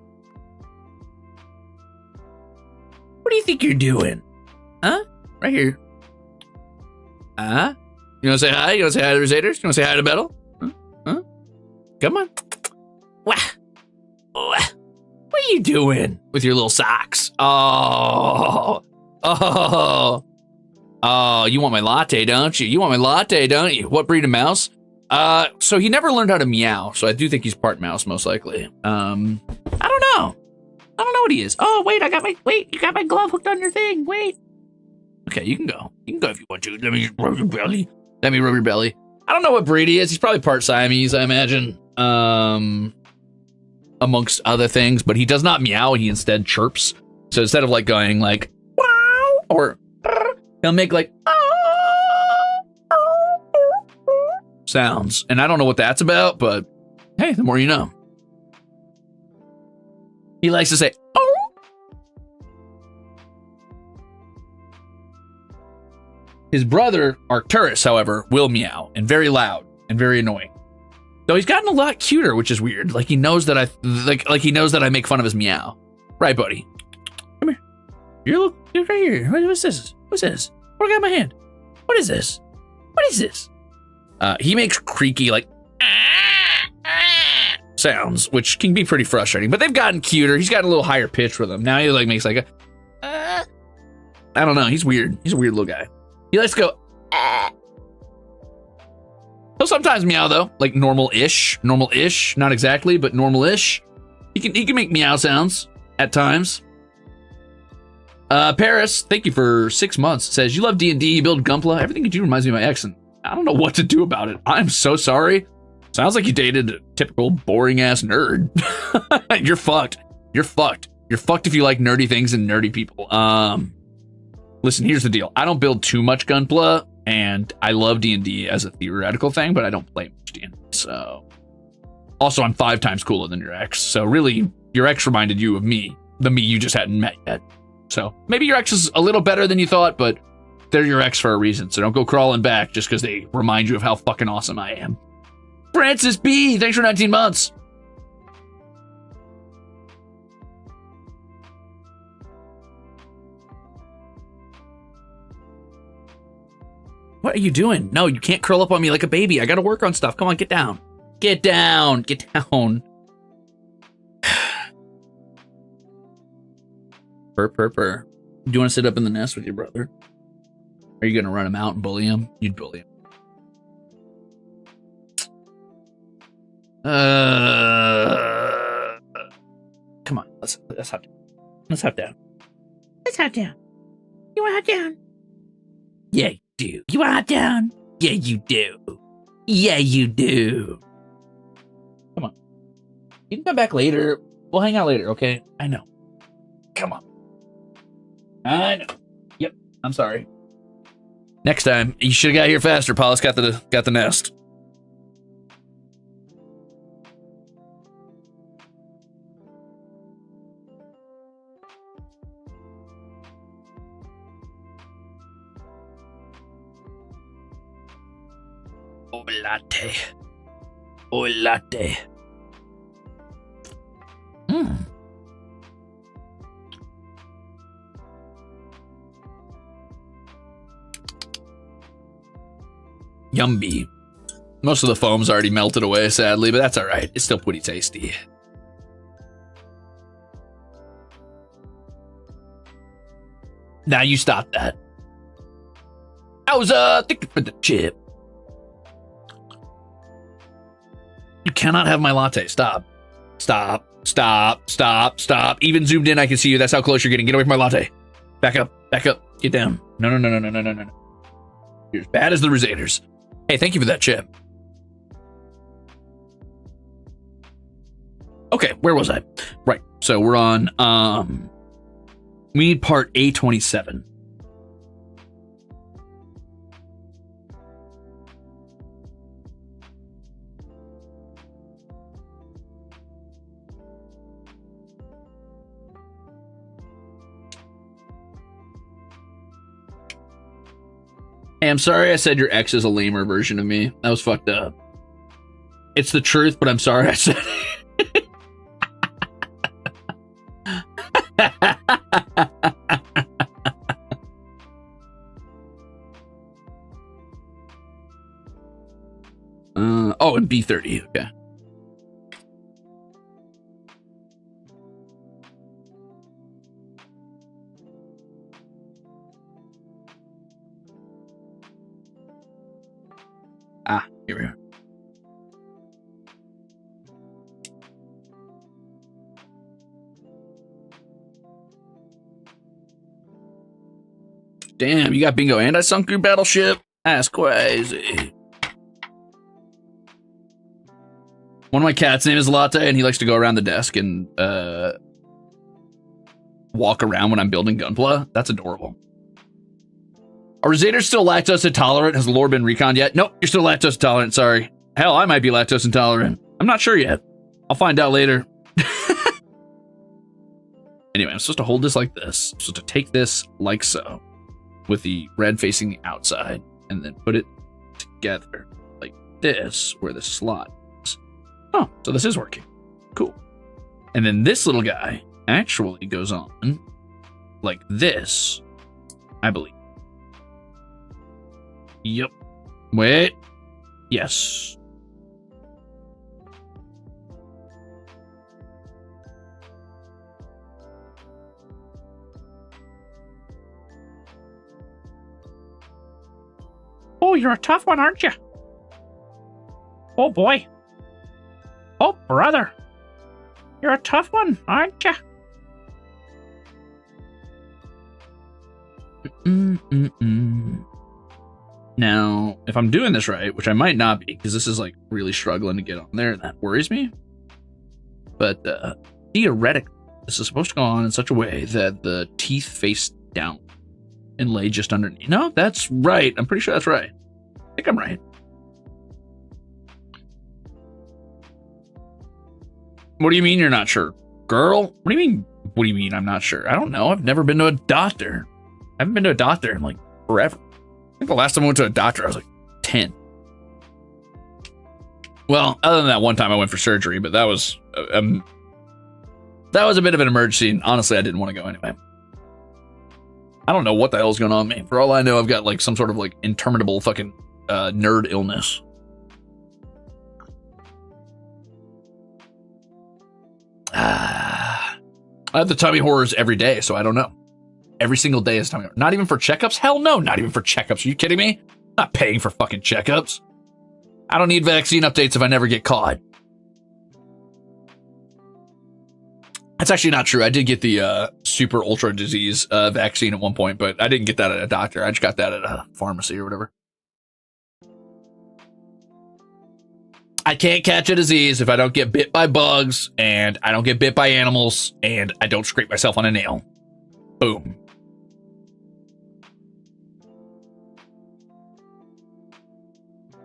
What do you think you're doing? Huh? Right here. You want to say hi? You want to say hi to the Crusaders? You want to say hi to Battle? Huh? Come on. What are you doing with your little socks? Oh. Oh, you want my latte, don't you? You want my latte, don't you? What breed of mouse? So he never learned how to meow, so I do think he's part mouse, most likely. I don't know. I don't know what he is. Oh, wait, you got my glove hooked on your thing. Wait. Okay, you can go. You can go if you want to. Let me rub your belly. Let me rub your belly. I don't know what breed he is. He's probably part Siamese, I imagine. Amongst other things, but he does not meow. He instead chirps. So instead of like going like, wow, or he'll make like sounds. And I don't know what that's about, but hey, the more you know. He likes to say, oh. His brother, Arcturus, however, will meow, and very loud and very annoying. Though he's gotten a lot cuter, which is weird. Like he knows that he knows that I make fun of his meow. Right, buddy? Come here. You're right here. What's this? What's this? What do I got in my hand? What is this? What is this? He makes creaky, like, sounds, which can be pretty frustrating, but they've gotten cuter. He's got a little higher pitch with them. Now he like makes like a, I don't know. He's weird. He's a weird little guy. He likes to go, He'll sometimes meow though, like normal-ish, not exactly, but normal-ish. He can make meow sounds at times. Paris, thank you for 6 months. Says you love D&D, you build Gunpla. Everything you do reminds me of my ex, and I don't know what to do about it. I'm so sorry. Sounds like you dated a typical boring ass nerd. You're fucked. You're fucked. You're fucked if you like nerdy things and nerdy people. Listen, here's the deal. I don't build too much Gunpla. And I love D&D as a theoretical thing, but I don't play much D&D, so. Also, I'm 5 times cooler than your ex, so really, your ex reminded you of me, the me you just hadn't met yet. So, maybe your ex is a little better than you thought, but they're your ex for a reason, so don't go crawling back just because they remind you of how fucking awesome I am. Francis B., thanks for 19 months. What are you doing? No, you can't curl up on me like a baby. I gotta work on stuff. Come on, get down. Get down. Get down. Purr. Do you want to sit up in the nest with your brother? Are you gonna run him out and bully him? You'd bully him. Come on. Let's hop down. Let's hop down. Let's hop down. You want to hop down? Yeah. Do. You want hot down? Yeah, you do. Yeah, you do. Come on. You can come back later. We'll hang out later, okay? I know. Come on. I know. Yep. I'm sorry. Next time, you should have got here faster. Paulus got the nest. Latte. Oh, latte. Yummy. Most of the foam's already melted away, sadly, but that's all right. It's still pretty tasty. Now you stop that. I was thinking for the chip. You cannot have my latte. Stop. Stop. Stop. Stop. Stop. Even zoomed in, I can see you. That's how close you're getting. Get away from my latte. Back up. Back up. Get down. No. You're as bad as the Ruzeators. Hey, thank you for that chip. Okay, where was I? Right. So we're on, we need part A27. Hey, I'm sorry I said your ex is a lamer version of me. That was fucked up. It's the truth, but I'm sorry I said it. Oh, and B30, okay. Here we are. Damn, you got bingo and I sunk your battleship? That's crazy. One of my cats' name is Latte, and he likes to go around the desk and walk around when I'm building Gunpla. That's adorable. Are Ruzeters still lactose intolerant? Has the lore been reconned yet? Nope, you're still lactose intolerant, sorry. Hell, I might be lactose intolerant. I'm not sure yet. I'll find out later. Anyway, I'm supposed to hold this like this. I'm supposed to take this like so, with the red facing the outside, and then put it together like this, where the slot is. Oh, so this is working. Cool. And then this little guy actually goes on like this, I believe. Yep. Wait. Yes. Oh, you're a tough one, aren't you? Oh, boy. Oh, brother. You're a tough one, aren't you? Now, if I'm doing this right, which I might not be, because this is like really struggling to get on there, and that worries me. But theoretically, this is supposed to go on in such a way that the teeth face down and lay just underneath. No, that's right. I'm pretty sure that's right. I think I'm right. What do you mean you're not sure? Girl? What do you mean I'm not sure? I don't know. I've never been to a doctor. I haven't been to a doctor in like forever. I think the last time I went to a doctor, I was like 10. Well, other than that one time I went for surgery, but that was a bit of an emergency, and honestly, I didn't want to go anyway. I don't know what the hell's going on with me. For all I know, I've got like some sort of like interminable fucking nerd illness. I have the tummy horrors every day, so I don't know. Every single day is tummy horror. Not even for checkups? Hell no, not even for checkups. Are you kidding me? I'm not paying for fucking checkups. I don't need vaccine updates if I never get caught. That's actually not true. I did get the super ultra disease vaccine at one point, but I didn't get that at a doctor. I just got that at a pharmacy or whatever. I can't catch a disease if I don't get bit by bugs, and I don't get bit by animals, and I don't scrape myself on a nail. Boom.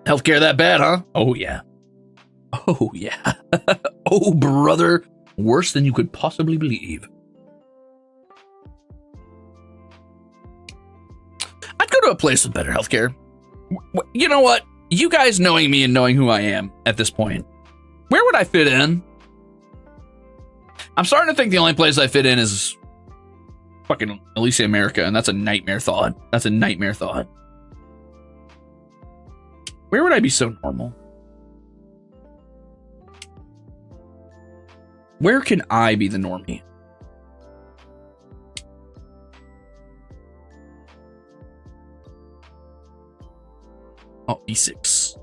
Healthcare that bad, huh? Oh, yeah. Oh, yeah. Oh, brother. Worse than you could possibly believe. I'd go to a place with better healthcare. You know what? You guys knowing me and knowing who I am at this point, where would I fit in? I'm starting to think the only place I fit in is fucking Alicia America, and that's a nightmare thought. That's a nightmare thought. Where would I be so normal? Where can I be the normie? Oh, E6.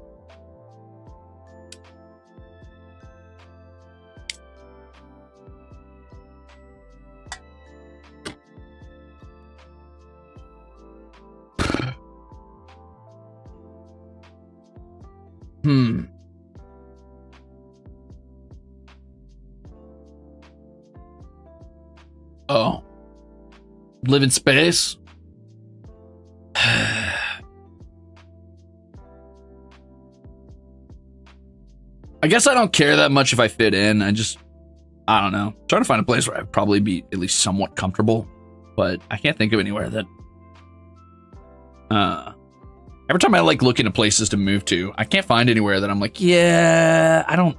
Oh. Live in space? I guess I don't care that much if I fit in. I don't know. I'm trying to find a place where I'd probably be at least somewhat comfortable, but I can't think of anywhere that, every time I like look into places to move to, I can't find anywhere that I'm like, yeah, I don't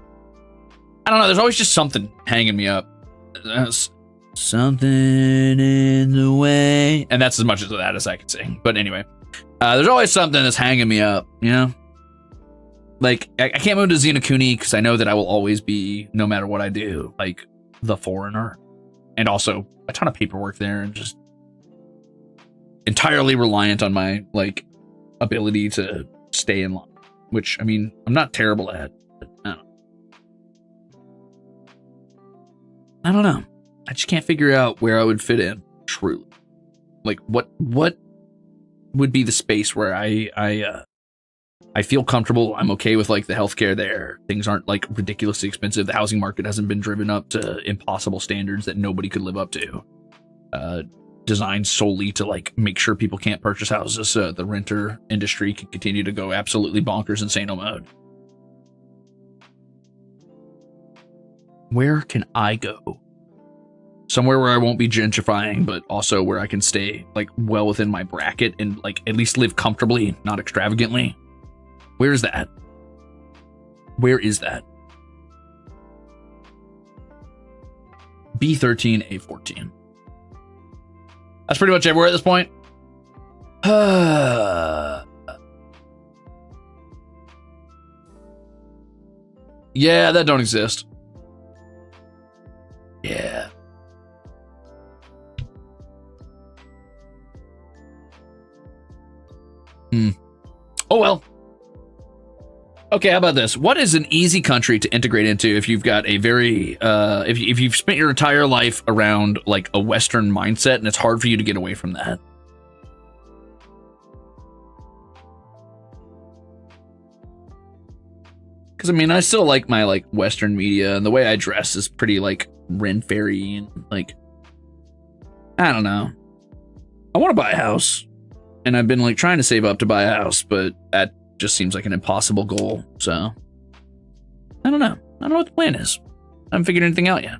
know. There's always just something hanging me up. Something in the way. And that's as much as that as I can sing. But anyway, there's always something that's hanging me up, you know? Like, I can't move to Xenokuni because I know that I will always be, no matter what I do, like, the foreigner. And also a ton of paperwork there and just entirely reliant on my, like, ability to stay in line. which, I mean, I'm not terrible at. But I don't know. I just can't figure out where I would fit in, truly. Like, what would be the space where I feel comfortable. I'm okay with, like, the healthcare there. Things aren't, like, ridiculously expensive. The housing market hasn't been driven up to impossible standards that nobody could live up to. Designed solely to, like, make sure people can't purchase houses so the renter industry can continue to go absolutely bonkers insano mode. Where can I go? Somewhere where I won't be gentrifying, but also where I can stay, like, well within my bracket and, like, at least live comfortably, not extravagantly. Where is that? Where is that? B13, A14. That's pretty much everywhere at this point. Yeah, that don't exist. Yeah. Oh well. Okay, how about this? What is an easy country to integrate into if you've got a very if you've spent your entire life around, like, a Western mindset and it's hard for you to get away from that? Because, I mean, I still like my, like, Western media, and the way I dress is pretty, like, Ren Fairy, and, like, I don't know. I want to buy a house, and I've been, like, trying to save up to buy a house, but that just seems like an impossible goal, so I don't know. I don't know what the plan is. I haven't figured anything out yet.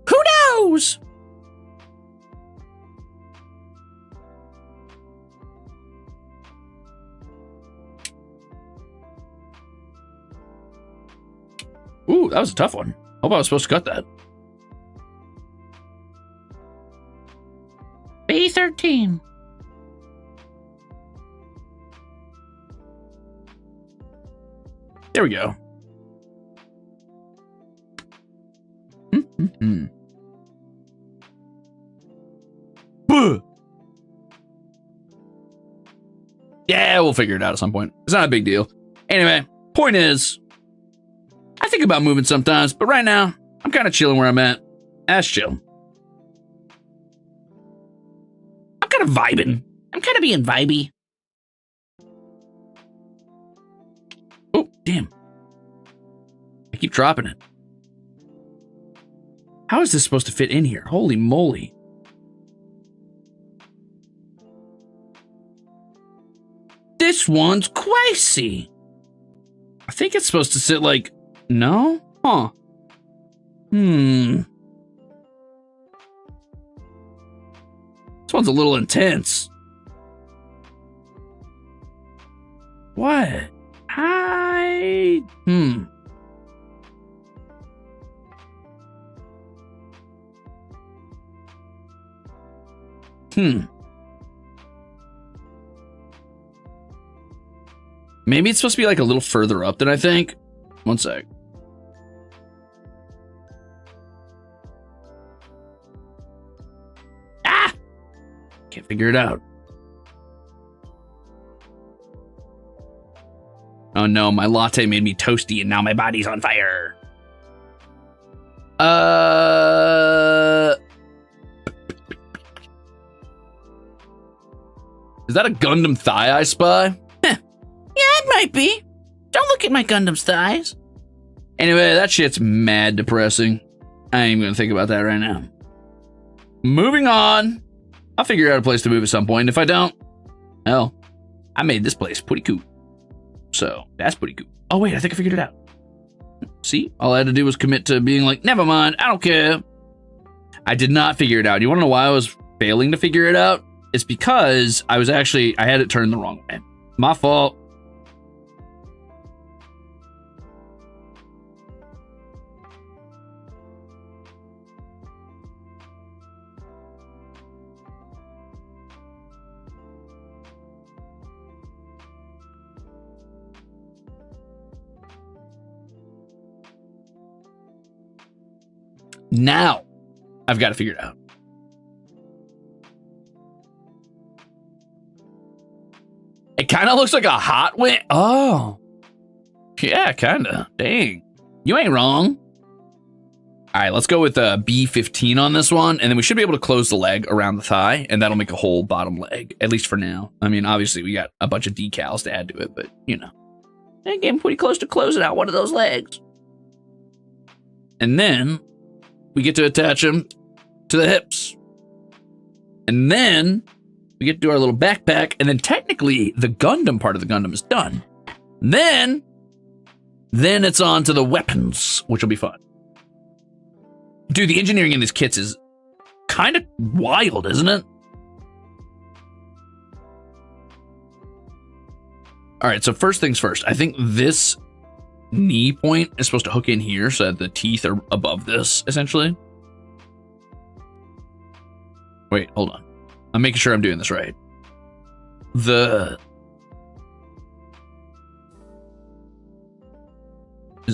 Who knows? Ooh, that was a tough one. Hope I was supposed to cut that. B13. There we go. Yeah, we'll figure it out at some point. It's not a big deal. Anyway, point is, I think about moving sometimes, but right now, I'm kind of chilling where I'm at. That's chill. I'm kind of vibing. I'm kind of being vibey. Oh, damn. I keep dropping it. How is this supposed to fit in here? Holy moly. This one's quasi. I think it's supposed to sit like... No? Huh. This one's a little intense. What? Maybe it's supposed to be like a little further up than I think. One sec. Ah! Can't figure it out. Oh no, my latte made me toasty and now my body's on fire. Is that a Gundam thigh I spy? Yeah, it might be. Don't look at my Gundam's thighs. Anyway, that shit's mad depressing. I ain't even gonna think about that right now. Moving on. I'll figure out a place to move at some point. If I don't, hell, I made this place pretty cool. So, that's pretty cool. Oh wait, I think I figured it out. See? All I had to do was commit to being like, never mind, I don't care. I did not figure it out. You wanna know why I was failing to figure it out? It's because I had it turned the wrong way. My fault. Now, I've got to figure it out. kind of looks like a hot wing. Oh. Yeah, kind of. Dang. You ain't wrong. All right, let's go with B15 on this one, and then we should be able to close the leg around the thigh, and that'll make a whole bottom leg, at least for now. I mean, obviously, we got a bunch of decals to add to it, but, you know. I'm getting pretty close to closing out one of those legs. And then we get to attach them to the hips. And then we get to do our little backpack, and then technically, the Gundam part of the Gundam is done. And then it's on to the weapons, which will be fun. Dude, the engineering in these kits is kind of wild, isn't it? All right, so first things first. I think this knee point is supposed to hook in here so that the teeth are above this, essentially. Wait, hold on. I'm making sure I'm doing this right. Is it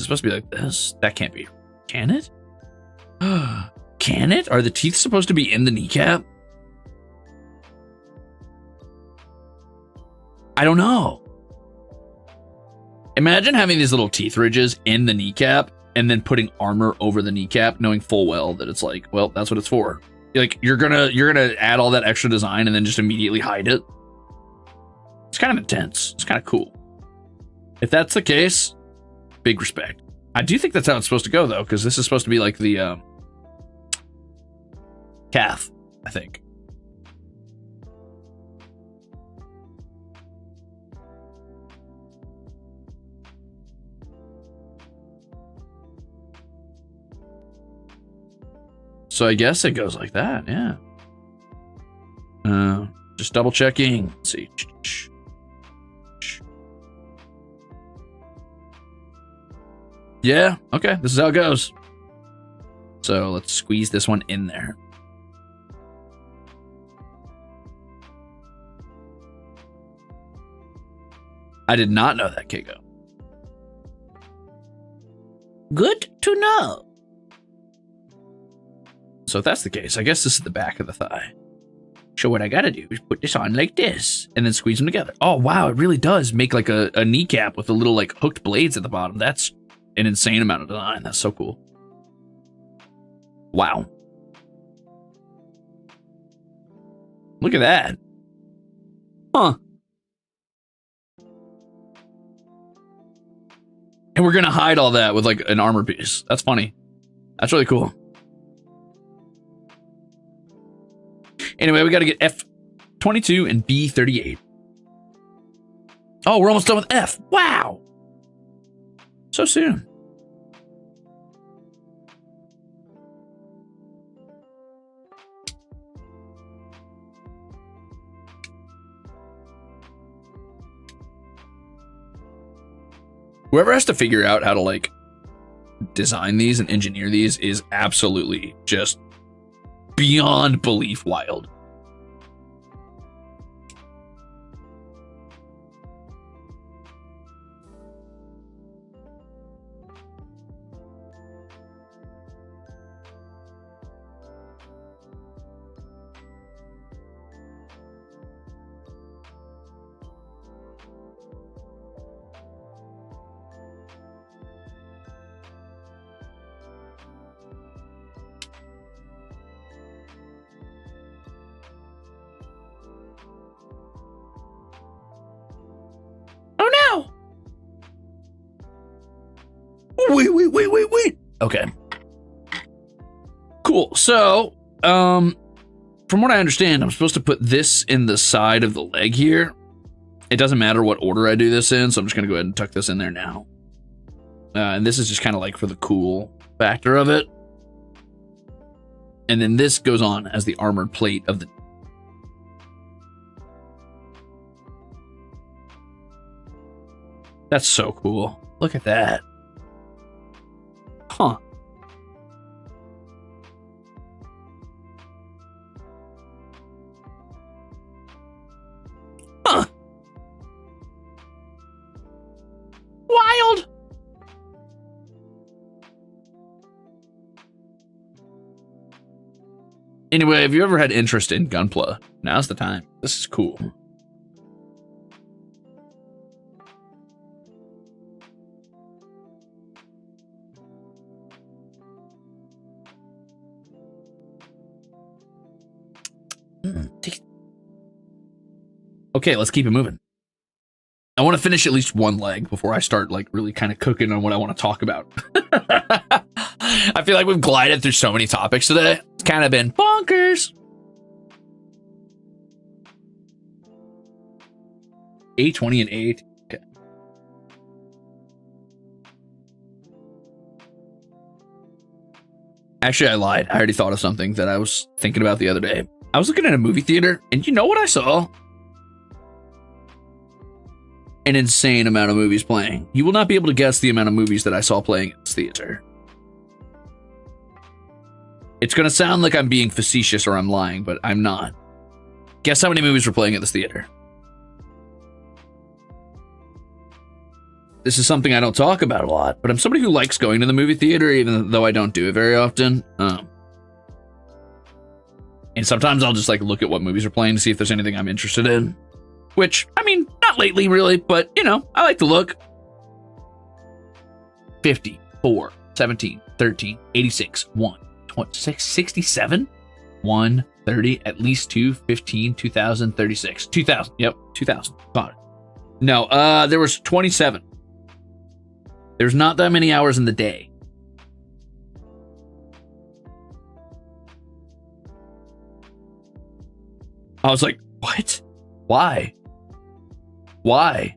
supposed to be like this? That can't be. Can it? Can it? Are the teeth supposed to be in the kneecap? I don't know. Imagine having these little teeth ridges in the kneecap and then putting armor over the kneecap, knowing full well that it's like, well, that's what it's for. Like you're gonna add all that extra design and then just immediately hide it. It's kind of intense. It's kind of cool. If that's the case, big respect. I do think that's how it's supposed to go though, because this is supposed to be like the calf, I think. So I guess it goes like that, yeah. Just double checking. Let's see. Yeah, okay, this is how it goes. So let's squeeze this one in there. I did not know that, Keiko. Good to know. So if that's the case, I guess this is the back of the thigh. So what I gotta do is put this on like this and then squeeze them together. Oh, wow, it really does make like a kneecap with the little like hooked blades at the bottom. That's an insane amount of design. That's so cool. Wow. Look at that. Huh. And we're gonna hide all that with like an armor piece. That's funny. That's really cool. Anyway, we got to get F22 and B38. Oh, we're almost done with F. Wow. So soon. Whoever has to figure out how to like design these and engineer these is absolutely just beyond belief wild. Wait. Okay. Cool. So, from what I understand, I'm supposed to put this in the side of the leg here. It doesn't matter what order I do this in, so I'm just going to go ahead and tuck this in there now. And this is just kind of like for the cool factor of it. And then this goes on as the armored plate of the... That's so cool. Look at that. Huh. Huh. Wild. Anyway, have you ever had interest in Gunpla? Now's the time. This is cool. Okay, let's keep it moving. I want to finish at least one leg before I start like really kind of cooking on what I want to talk about. I feel like we've glided through so many topics today. It's kind of been bonkers. A20 and A18. Okay. Actually, I lied. I already thought of something that I was thinking about the other day. I was looking at a movie theater, and you know what I saw? An insane amount of movies playing. You will not be able to guess the amount of movies that I saw playing in this theater. It's going to sound like I'm being facetious or I'm lying, but I'm not. Guess how many movies were playing at this theater? This is something I don't talk about a lot, but I'm somebody who likes going to the movie theater, even though I don't do it very often. And sometimes I'll just like look at what movies are playing to see if there's anything I'm interested in. Which, I mean, not lately really, but you know, I like to look. 50, 4, 17, 13, 86, 1, 26, 67, 1, 30, at least 2, 15, 2000, 36, 2000. Yep, 2000. Got it. No, there was 27. There's not that many hours in the day. I was like, what? Why? Why?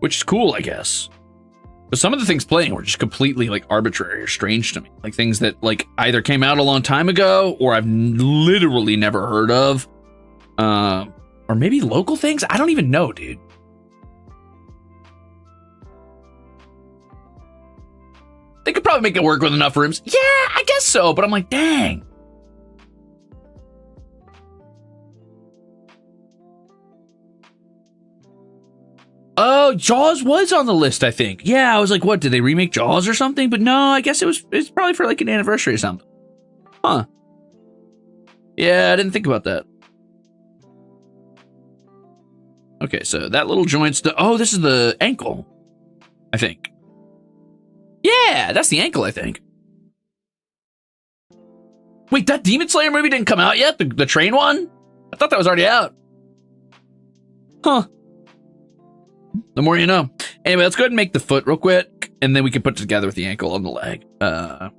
Which is cool, I guess. But some of the things playing were just completely like arbitrary or strange to me. Like things that like either came out a long time ago or I've literally never heard of. Or maybe local things? I don't even know, dude. They could probably make it work with enough rooms. Yeah, I guess so. But I'm like, dang. Oh, Jaws was on the list, I think. Yeah, I was like, what, did they remake Jaws or something? But no, I guess it's probably for like an anniversary or something. Huh. Yeah, I didn't think about that. Okay, so that little joint's oh, this is the ankle, I think. Yeah, that's the ankle, I think. Wait, that Demon Slayer movie didn't come out yet? The train one? I thought that was already out. Huh. The more you know. Anyway, let's go ahead and make the foot real quick, and then we can put it together with the ankle and the leg. Well,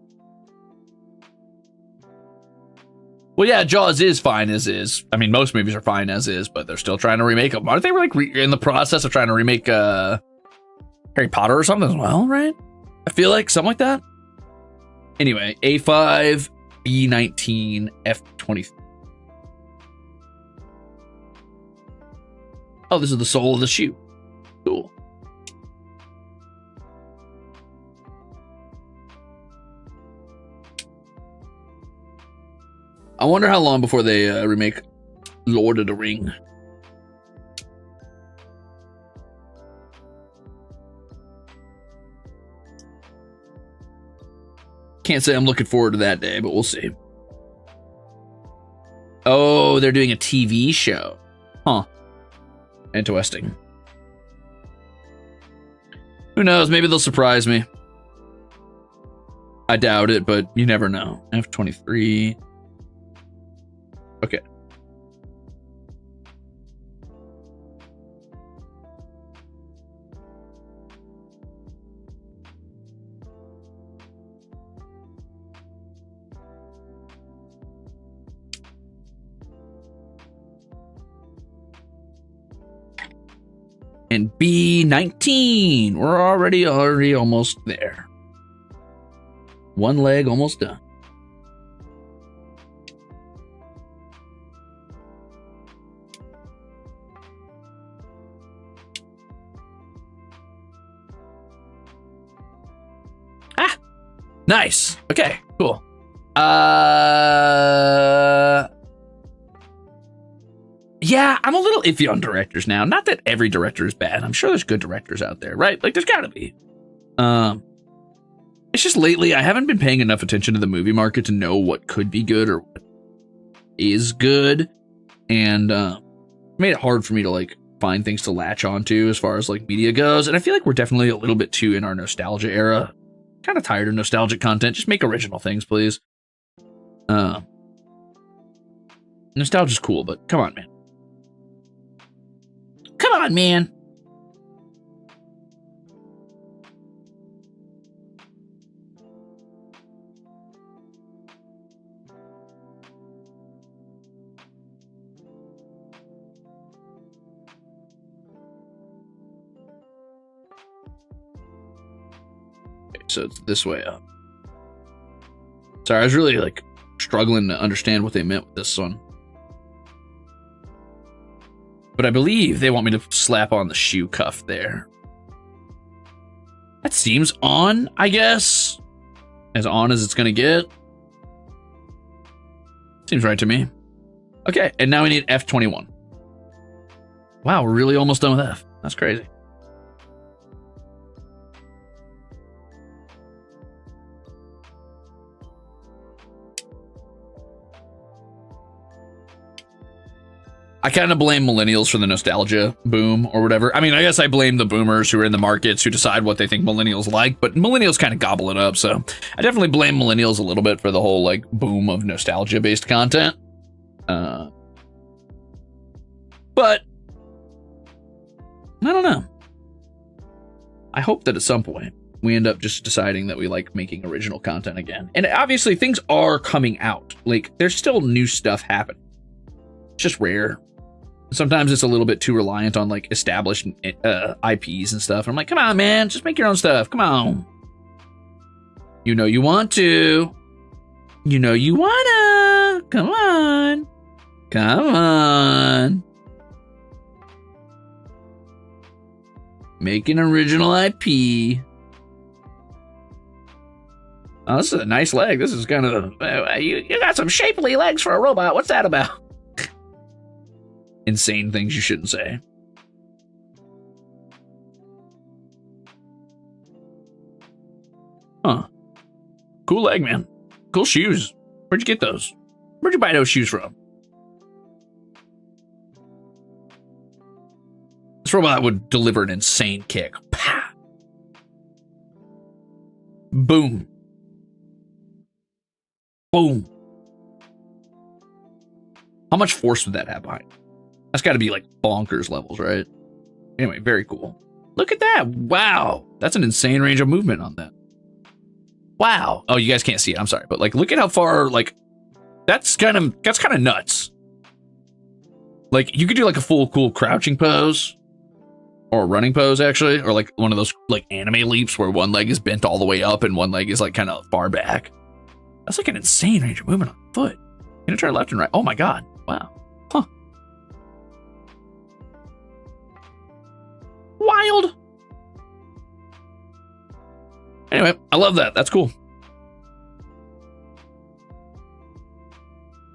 yeah, Jaws is fine as is. I mean, most movies are fine as is, but they're still trying to remake them. Aren't they like in the process of trying to remake Harry Potter or something as well, right? I feel like something like that. Anyway, A5, B19, F23. Oh, this is the sole of the shoe. Cool. I wonder how long before they remake Lord of the Ring. Can't say I'm looking forward to that day, but we'll see. Oh, they're doing a TV show. Huh. Interesting. Who knows? Maybe they'll surprise me. I doubt it, but you never know. F23. Okay. And B19. We're already almost there. One leg almost done. Ah, nice. Okay, cool. Yeah, I'm a little iffy on directors now. Not that every director is bad. I'm sure there's good directors out there, right? Like, there's gotta be. It's just lately, I haven't been paying enough attention to the movie market to know what could be good or what is good. And made it hard for me to, like, find things to latch onto as far as like media goes. And I feel like we're definitely a little bit too in our nostalgia era. Kind of tired of nostalgic content. Just make original things, please. Nostalgia's cool, but come on, man. Come on, man. So it's this way up. Sorry, I was really like struggling to understand what they meant with this one. But I believe they want me to slap on the shoe cuff there. That seems on, I guess. As on as it's gonna get. Seems right to me. Okay, and now we need F21. Wow, we're really almost done with F. That's crazy. I kind of blame millennials for the nostalgia boom or whatever. I mean, I guess I blame the boomers who are in the markets who decide what they think millennials like, but millennials kind of gobble it up. So I definitely blame millennials a little bit for the whole like boom of nostalgia based content. But I don't know. I hope that at some point we end up just deciding that we like making original content again. And obviously things are coming out. Like there's still new stuff happening. It's just rare. Sometimes it's a little bit too reliant on like established IPs and stuff. And I'm like, come on, man, just make your own stuff. Come on. You know you want to. You know you wanna. Come on. Come on. Make an original IP. Oh, this is a nice leg. This is kind of you got some shapely legs for a robot. What's that about? Insane things you shouldn't say. Huh. Cool leg, man. Cool shoes. Where'd you get those? Where'd you buy those shoes from? This robot would deliver an insane kick. Pah! Boom. Boom. How much force would that have behind it? That's got to be like bonkers levels, right? Anyway, very cool. Look at that. Wow. That's an insane range of movement on that. Wow. Oh, you guys can't see it. I'm sorry. But like, look at how far, like, that's kind of nuts. Like, you could do like a full cool crouching pose or a running pose, actually, or like one of those like anime leaps where one leg is bent all the way up and one leg is like kind of far back. That's like an insane range of movement on the foot. You're gonna turn left and right. Oh my God. Wow. Huh. Wild. Anyway, I love that. That's cool.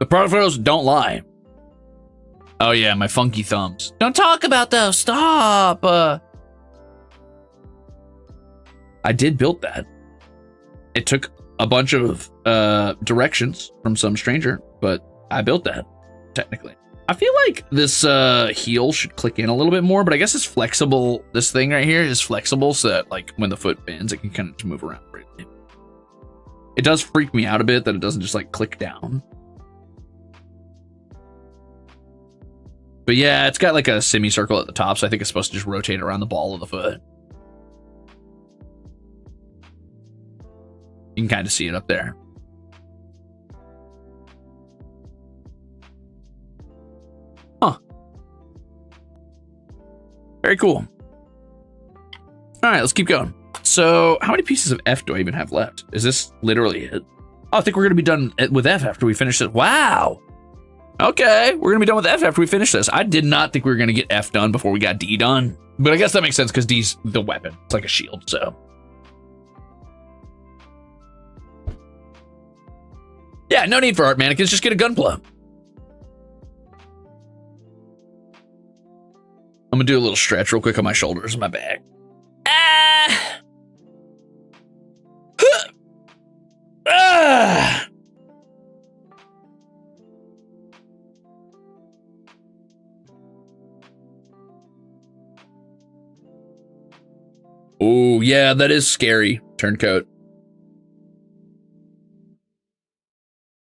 The product photos don't lie. Oh yeah, my funky thumbs. Don't talk about those. Stop. I did build that. It took a bunch of directions from some stranger, but I built that, technically. I feel like this heel should click in a little bit more, but I guess it's flexible. This thing right here is flexible so that like when the foot bends, it can kind of just move around freely. It does freak me out a bit that it doesn't just like click down. But yeah, it's got like a semicircle at the top, so I think it's supposed to just rotate around the ball of the foot. You can kind of see it up there. Huh. Very cool. All right, let's keep going. So how many pieces of F do I even have left? Is this literally it? Oh, I think we're going to be done with F after we finish it. Wow. Okay, we're going to be done with F after we finish this. I did not think we were going to get F done before we got D done. But I guess that makes sense because D's the weapon. It's like a shield, so. Yeah, no need for art mannequins. Just get a Gunpla. I'm going to do a little stretch real quick on my shoulders and my back. Ah! Ah! Oh, yeah, that is scary. Turncoat.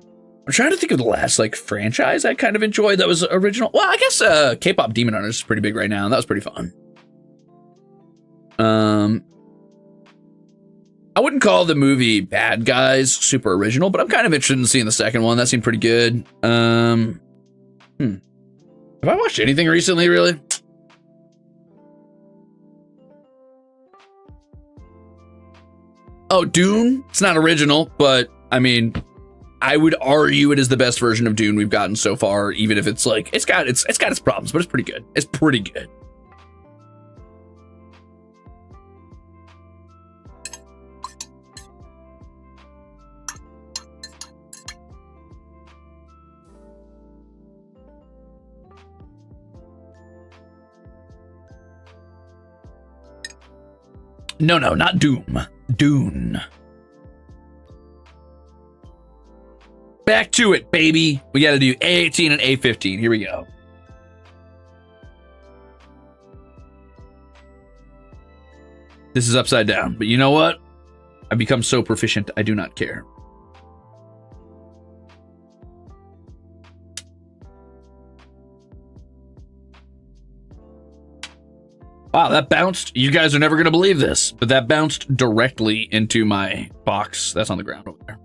I'm trying to think of the last, like, franchise I kind of enjoyed that was original. Well, I guess K-pop Demon Hunters is pretty big right now, and that was pretty fun. I wouldn't call the movie Bad Guys super original, but I'm kind of interested in seeing the second one. That seemed pretty good. Have I watched anything recently, really? Oh, Dune? It's not original, but I mean, I would argue it is the best version of Dune we've gotten so far, even if it's like, it's got its problems, but it's pretty good. It's pretty good. No, not Doom. Dune. Back to it, baby. We got to do A18 and A15. Here we go. This is upside down, but you know what? I've become so proficient, I do not care. Wow, that bounced. You guys are never going to believe this, but that bounced directly into my box that's on the ground over there.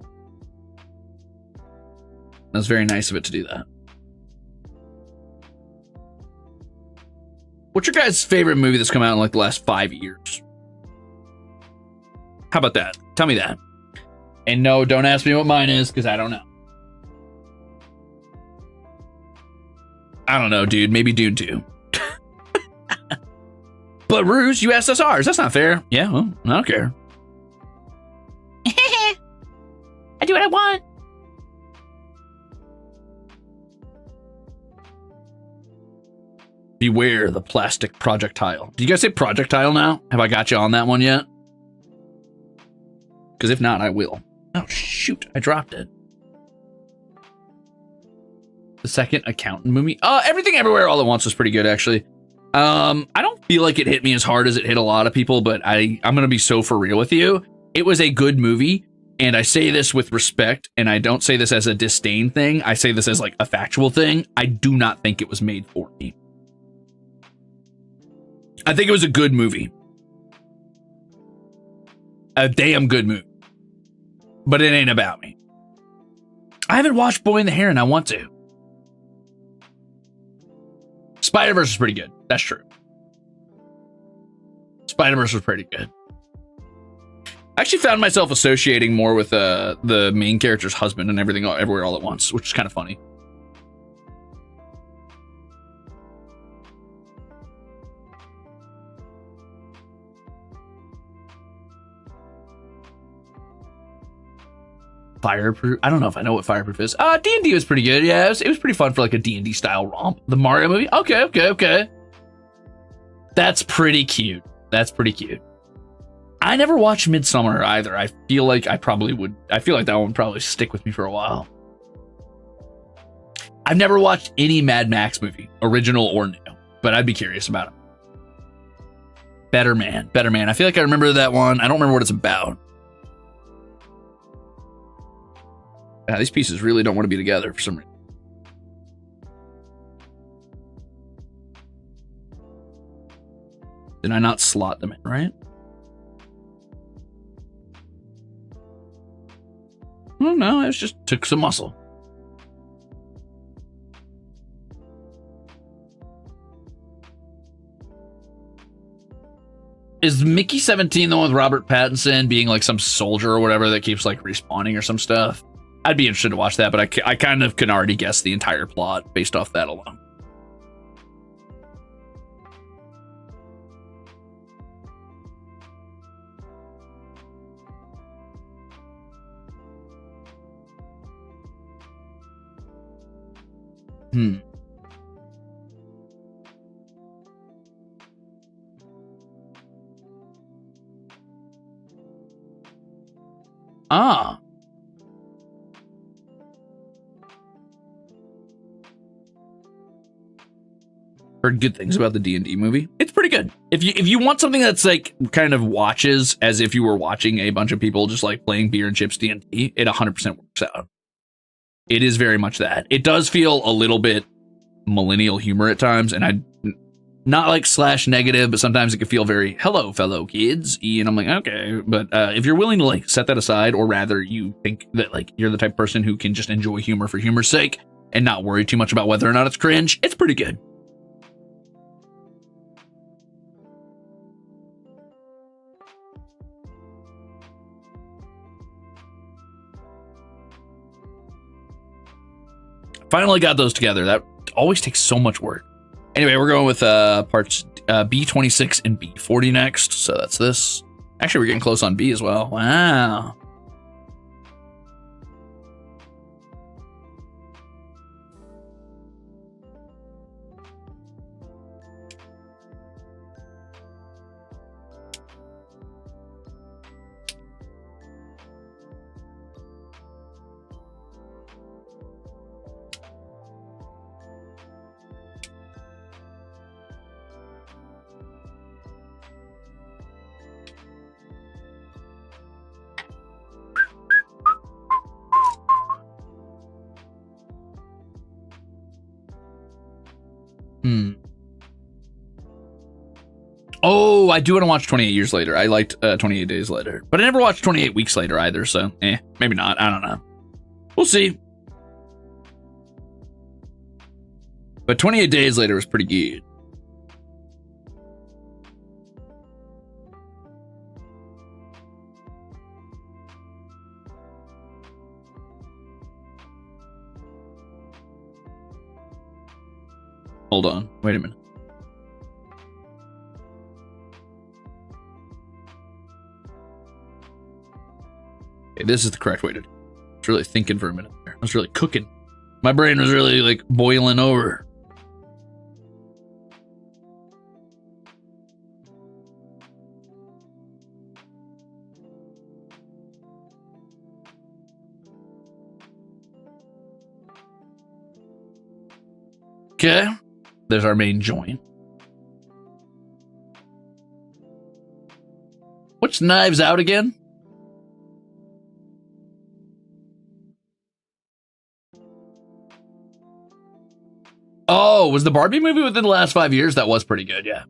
That's very nice of it to do that. What's your guys' favorite movie that's come out in like the last 5 years? How about that? Tell me that. And no, don't ask me what mine is, because I don't know. I don't know, dude. Maybe Dune 2. But Ruze, you asked us ours. That's not fair. Yeah, well, I don't care. I do what I want. Beware the plastic projectile. Did you guys say projectile now? Have I got you on that one yet? Because if not, I will. Oh, shoot. I dropped it. The second accountant movie. Everything Everywhere All at Once was pretty good, actually. I don't feel like it hit me as hard as it hit a lot of people, but I'm going to be so for real with you. It was a good movie, and I say this with respect, and I don't say this as a disdain thing. I say this as like a factual thing. I do not think it was made for me. I think it was a good movie. A damn good movie. But it ain't about me. I haven't watched Boy and the Heron. I want to. Spider-Verse is pretty good. That's true. Spider-Verse was pretty good. I actually found myself associating more with the main character's husband and Everything Everywhere All at Once, which is kind of funny. Fireproof. I don't know if I know what Fireproof is. D&D was pretty good. Yeah, it was pretty fun for like a D&D style romp. The Mario movie. Okay. That's pretty cute. I never watched Midsummer either. I feel like I probably would. I feel like that one would probably stick with me for a while. I've never watched any Mad Max movie, original or new, but I'd be curious about it. Better Man. I feel like I remember that one. I don't remember what it's about. Yeah, these pieces really don't want to be together for some reason. Did I not slot them in, right? Oh, no, it just took some muscle. Is Mickey 17 the one with Robert Pattinson being like some soldier or whatever that keeps like respawning or some stuff? I'd be interested to watch that, but I kind of can already guess the entire plot based off that alone. Ah. heard good things about the D&D movie. It's pretty good. If you want something that's like kind of watches as if you were watching a bunch of people just like playing beer and chips D&D, it 100% works out. It is very much that. It does feel a little bit millennial humor at times, and I not like slash negative, but sometimes it can feel very hello fellow kids, and I'm like, okay, but if you're willing to like set that aside, or rather you think that like you're the type of person who can just enjoy humor for humor's sake and not worry too much about whether or not it's cringe, it's pretty good. Finally got those together. That always takes so much work. Anyway, we're going with parts B26 and B40 next. So that's this. Actually, we're getting close on B as well. Wow. Oh, I do want to watch 28 Years Later. I liked 28 Days Later, but I never watched 28 Weeks Later either, so maybe not. I don't know. We'll see. But 28 Days Later was pretty good. Hold on. Wait a minute. Okay, this is the correct way to do it. I was really thinking for a minute there. I was really cooking. My brain was really like boiling over. Okay. There's our main joint. What's Knives Out again? Oh, was the Barbie movie within the last 5 years? That was pretty good, yeah.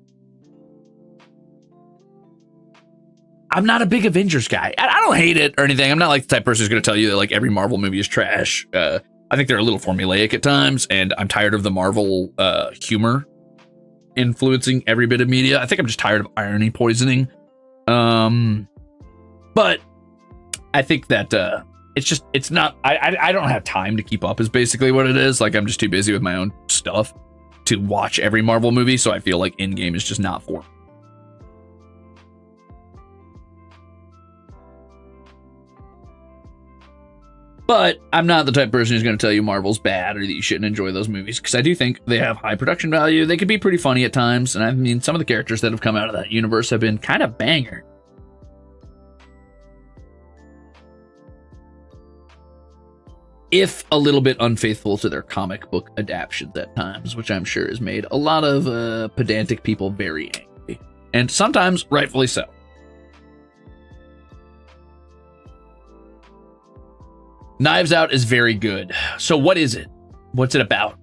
I'm not a big Avengers guy. I don't hate it or anything. I'm not like the type of person who's going to tell you that like every Marvel movie is trash. I think they're a little formulaic at times, and I'm tired of the Marvel humor influencing every bit of media. I think I'm just tired of irony poisoning. But I think that it's not, I don't have time to keep up is basically what it is. Like I'm just too busy with my own stuff to watch every Marvel movie, so I feel like Endgame is just not for me. But I'm not the type of person who's going to tell you Marvel's bad or that you shouldn't enjoy those movies, because I do think they have high production value. They can be pretty funny at times, and I mean, some of the characters that have come out of that universe have been kind of banger. If a little bit unfaithful to their comic book adaptations at times, which I'm sure has made a lot of pedantic people very angry, and sometimes rightfully so. Knives Out is very good. So what is it? What's it about?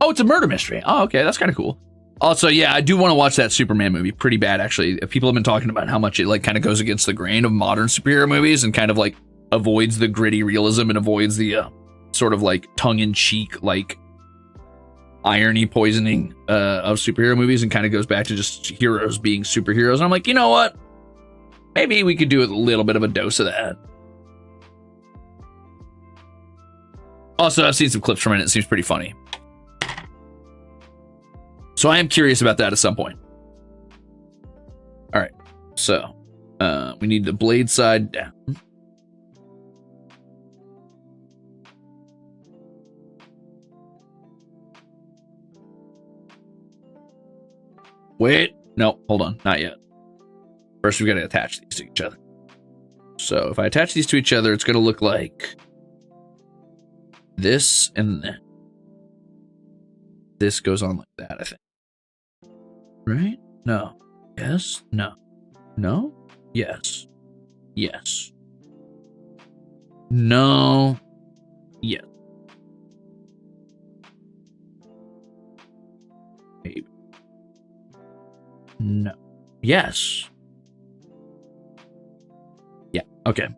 Oh, it's a murder mystery. Oh, okay. That's kind of cool. Also, yeah, I do want to watch that Superman movie. Pretty bad, actually. People have been talking about how much it like kind of goes against the grain of modern superhero movies and kind of like avoids the gritty realism and avoids the sort of like tongue-in-cheek like irony poisoning of superhero movies and kind of goes back to just heroes being superheroes. And I'm like, you know what? Maybe we could do a little bit of a dose of that. Also, I've seen some clips from it. It seems pretty funny. So I am curious about that at some point. All right. So we need the blade side down. Wait, no, hold on, not yet. First, we've got to attach these to each other. So if I attach these to each other, it's going to look like this, and then this goes on like that, I think. Right? No. Yes? No. No? Yes. Yes. No. Yes. Maybe. No. Yes. Yeah, okay.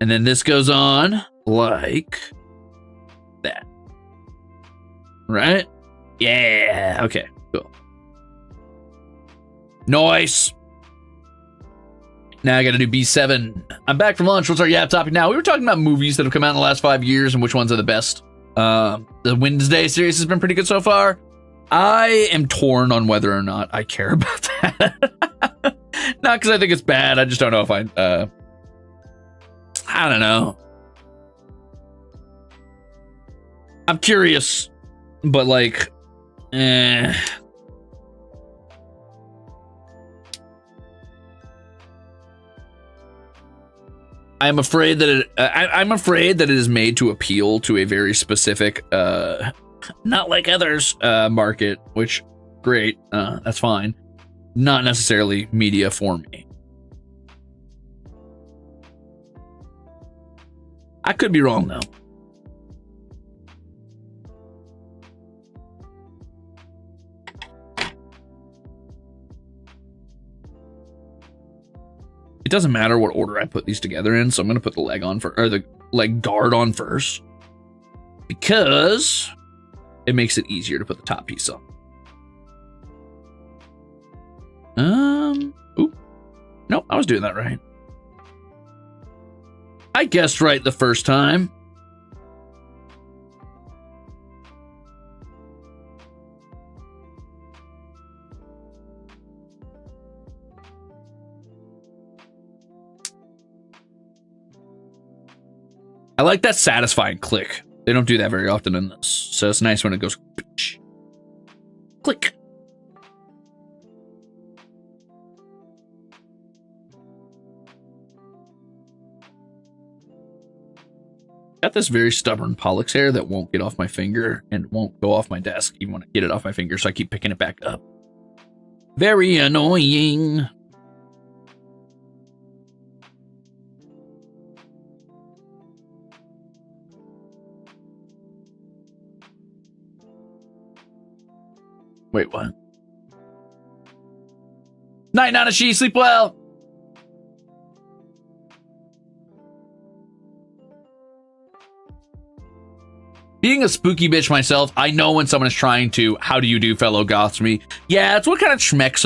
And then this goes on like that. Right? Yeah, okay, cool. Nice. Now I gotta do B7. I'm back from lunch. What's our yap topic now? We were talking about movies that have come out in the last 5 years and which ones are the best. The Wednesday series has been pretty good so far. I am torn on whether or not I care about that. Not because I think it's bad. I just don't know if I don't know. I'm curious, but like, I'm afraid that I'm afraid that it is made to appeal to a very specific, not like others, market. Which, great, that's fine. Not necessarily media for me. I could be wrong though. It doesn't matter what order I put these together in, so I'm gonna put the leg on or the leg guard on first, because it makes it easier to put the top piece on. Oop. Nope, I was doing that right. I guessed right the first time. I like that satisfying click. They don't do that very often in this, so it's nice when it goes click. Got this very stubborn Pollux hair that won't get off my finger and won't go off my desk even when I get it off my finger, so I keep picking it back up. Very annoying. Wait, what? Night, Nanashi, sleep well. Being a spooky bitch myself, I know when someone is trying to, how do you do, fellow goths, me? Yeah, it's what kind of schmecks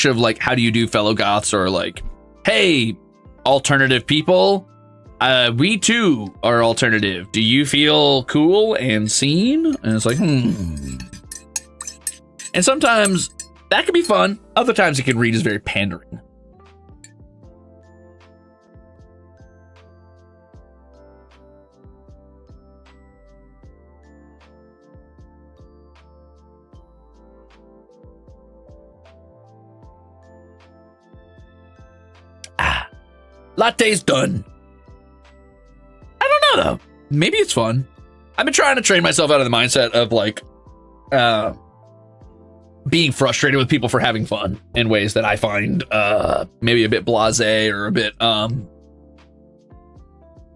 of like, how do you do, fellow goths, or like, hey, alternative people, we too are alternative. Do you feel cool and seen? And it's like, And sometimes that can be fun. Other times it can read as very pandering. Latte's done. I don't know though. Maybe it's fun. I've been trying to train myself out of the mindset of like being frustrated with people for having fun in ways that I find maybe a bit blasé or a bit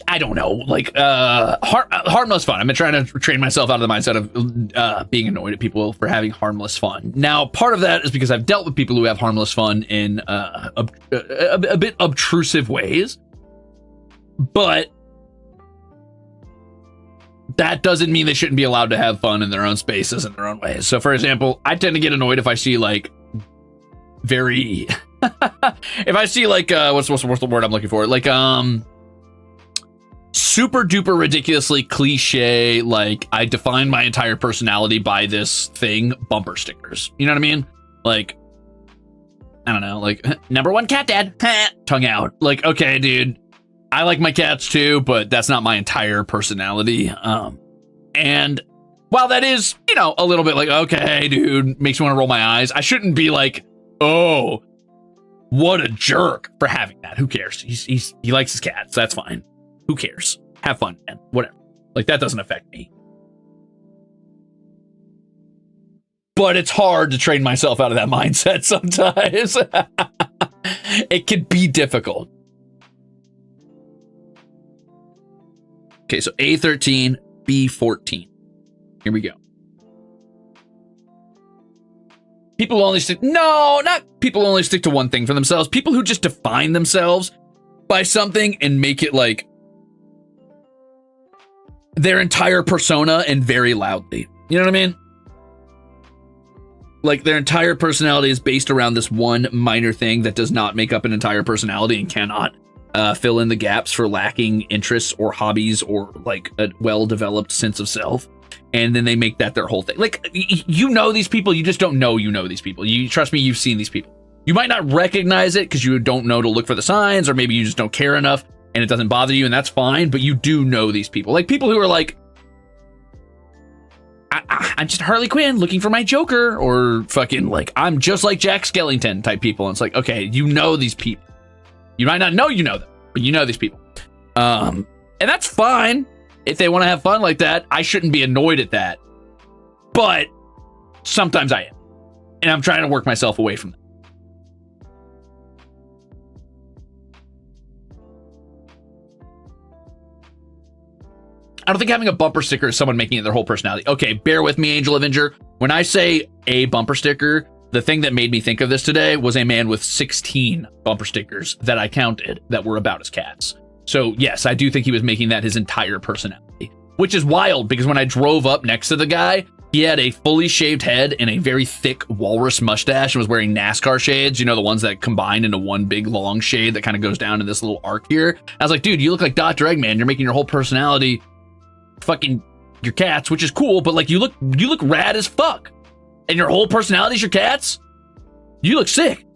I don't know, like harmless fun. I've been trying to train myself out of the mindset of being annoyed at people for having harmless fun. Now, part of that is because I've dealt with people who have harmless fun in a bit obtrusive ways, but that doesn't mean they shouldn't be allowed to have fun in their own spaces in their own ways. So, for example, I tend to get annoyed if I see like very, if I see like what's the word I'm looking for? Like super duper ridiculously cliche, like I define my entire personality by this thing, bumper stickers. You know what I mean? Like, I don't know, like number one cat dad, tongue out. Like, okay, dude, I like my cats too, but that's not my entire personality. And while that is, you know, a little bit like, okay, dude, makes me want to roll my eyes, I shouldn't be like, oh, what a jerk for having that. Who cares? He likes his cats. That's fine. Who cares? Have fun, man. Whatever. Like, that doesn't affect me. But it's hard to train myself out of that mindset sometimes. It can be difficult. Okay, so A13, B14. Here we go. People only stick... No, not people only stick to one thing for themselves. People who just define themselves by something and make it like their entire persona and very loudly. You know what I mean? Like, their entire personality is based around this one minor thing that does not make up an entire personality and cannot fill in the gaps for lacking interests or hobbies or, like, a well-developed sense of self. And then they make that their whole thing. Like, you know these people, you just don't know you know these people. You trust me, you've seen these people. You might not recognize it because you don't know to look for the signs, or maybe you just don't care enough and it doesn't bother you, and that's fine, but you do know these people. Like, people who are like, I'm just Harley Quinn looking for my Joker, or fucking like, I'm just like Jack Skellington type people. And it's like, okay, you know these people. You might not know you know them, but you know these people. And that's fine. If they want to have fun like that, I shouldn't be annoyed at that. But sometimes I am. And I'm trying to work myself away from that. I don't think having a bumper sticker is someone making it their whole personality. Okay, bear with me, Angel Avenger. When I say a bumper sticker, the thing that made me think of this today was a man with 16 bumper stickers that I counted that were about his cats. So yes, I do think he was making that his entire personality, which is wild because when I drove up next to the guy, he had a fully shaved head and a very thick walrus mustache and was wearing NASCAR shades, you know, the ones that combine into one big long shade that kind of goes down in this little arc here. I was like, dude, you look like Dr. Eggman. You're making your whole personality fucking your cats, which is cool, but like you look rad as fuck. And your whole personality is your cats? You look sick.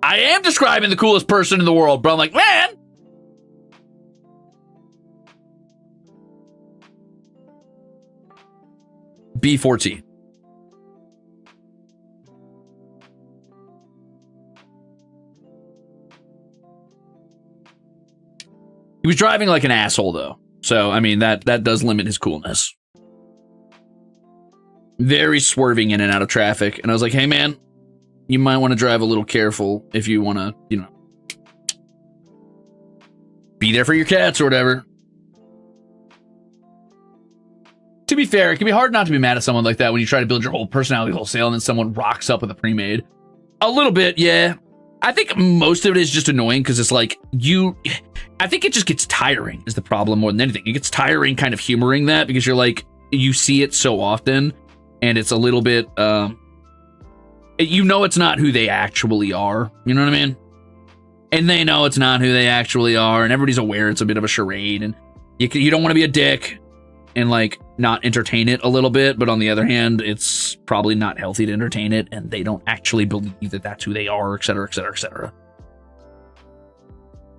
I am describing the coolest person in the world, bro. I'm like, man. B14. He was driving like an asshole, though. So, I mean, that does limit his coolness. Very swerving in and out of traffic. And I was like, hey, man, you might want to drive a little careful if you want to, you know, be there for your cats or whatever. To be fair, it can be hard not to be mad at someone like that when you try to build your whole personality wholesale and then someone rocks up with a pre-made. A little bit, yeah. I think most of it is just annoying because it's like I think it just gets tiring is the problem more than anything. It gets tiring kind of humoring that because you're like, you see it so often and it's a little bit, you know, it's not who they actually are. You know what I mean? And they know it's not who they actually are and everybody's aware it's a bit of a charade and you don't want to be a dick and like not entertain it a little bit. But on the other hand, it's probably not healthy to entertain it and they don't actually believe that that's who they are, et cetera, et cetera, et cetera.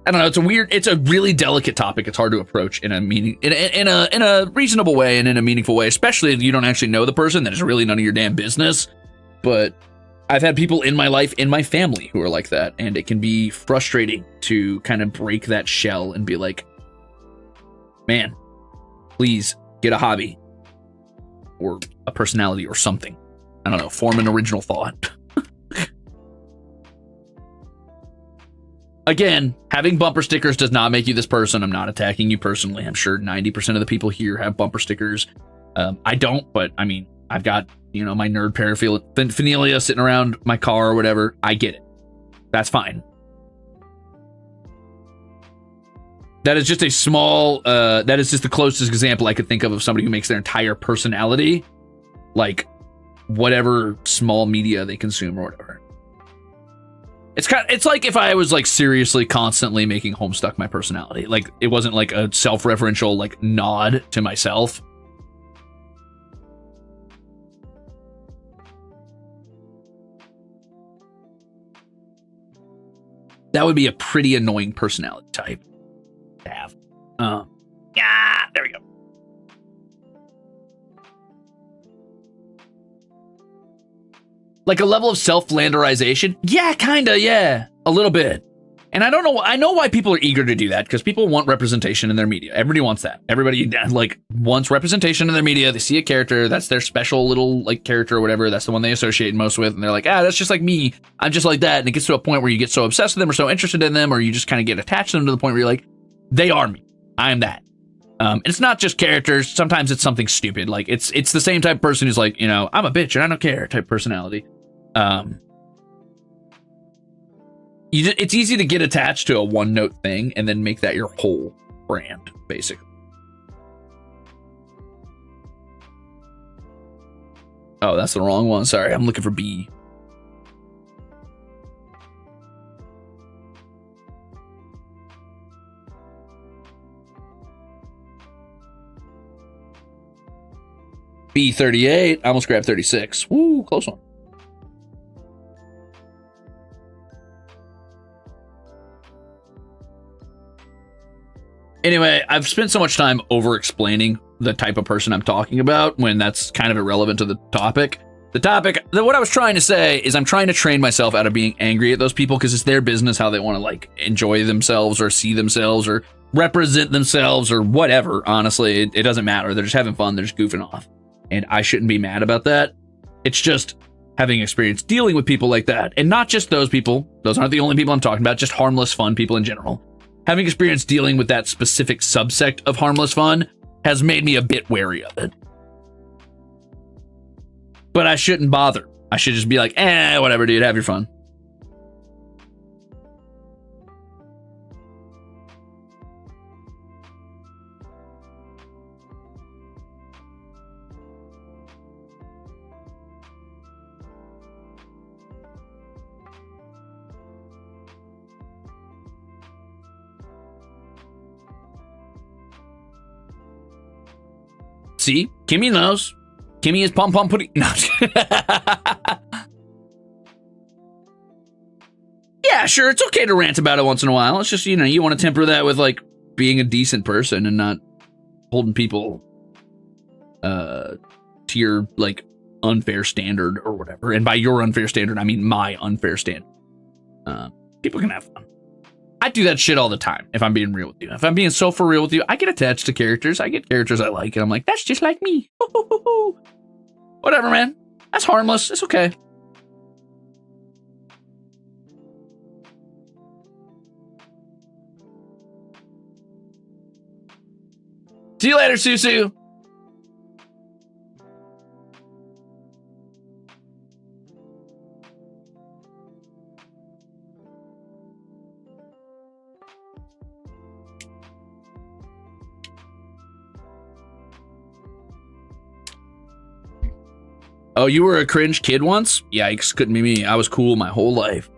I don't know. It's a really delicate topic. It's hard to approach in a reasonable way and in a meaningful way, especially if you don't actually know the person. That is really none of your damn business. But I've had people in my life, in my family, who are like that, and it can be frustrating to kind of break that shell and be like, man, please get a hobby or a personality or something. I don't know. Form an original thought. Again, having bumper stickers does not make you this person. I'm not attacking you personally. I'm sure 90% of the people here have bumper stickers. I don't, but I mean, I've got, you know, my nerd paraphernalia sitting around my car or whatever. I get it. That's fine. That is just a small, that is just the closest example I could think of somebody who makes their entire personality like whatever small media they consume or whatever. It's like if I was like seriously constantly making Homestuck my personality. Like it wasn't like a self-referential like nod to myself. That would be a pretty annoying personality type to have. Yeah, there we go. Like a level of self-flanderization? Yeah, kinda, yeah. A little bit. And I don't know, I know why people are eager to do that, because people want representation in their media. Everybody wants that. Everybody, like, wants representation in their media. They see a character, that's their special little, like, character or whatever. That's the one they associate most with. And they're like, that's just like me. I'm just like that. And it gets to a point where you get so obsessed with them or so interested in them, or you just kind of get attached to them to the point where you're like, they are me. I am that. It's not just characters. Sometimes it's something stupid. Like, it's the same type of person who's like, you know, I'm a bitch and I don't care type personality. It's easy to get attached to a one-note thing and then make that your whole brand, basically. Oh, that's the wrong one. Sorry, I'm looking for B. B38. I almost grabbed 36. Woo, close one. Anyway, I've spent so much time over-explaining the type of person I'm talking about when that's kind of irrelevant to the topic. What I was trying to say is I'm trying to train myself out of being angry at those people because it's their business how they want to, like, enjoy themselves or see themselves or represent themselves or whatever. Honestly, it doesn't matter. They're just having fun. They're just goofing off. And I shouldn't be mad about that. It's just having experience dealing with people like that. And not just those people. Those aren't the only people I'm talking about. Just harmless, fun people in general. Having experience dealing with that specific subsect of harmless fun has made me a bit wary of it. But I shouldn't bother. I should just be like, whatever, dude, have your fun. See, Kimmy knows. Kimmy is pom-pom pudding. No. Yeah, sure, it's okay to rant about it once in a while. It's just, you know, you want to temper that with, like, being a decent person and not holding people to your, like, unfair standard or whatever. And by your unfair standard, I mean my unfair standard. People can have fun. I do that shit all the time, if I'm being real with you. If I'm being so for real with you, I get attached to characters. I get characters I like, and I'm like, that's just like me. Whatever, man. That's harmless. It's okay. See you later, Susu. Oh, you were a cringe kid once? Yikes, couldn't be me. I was cool my whole life.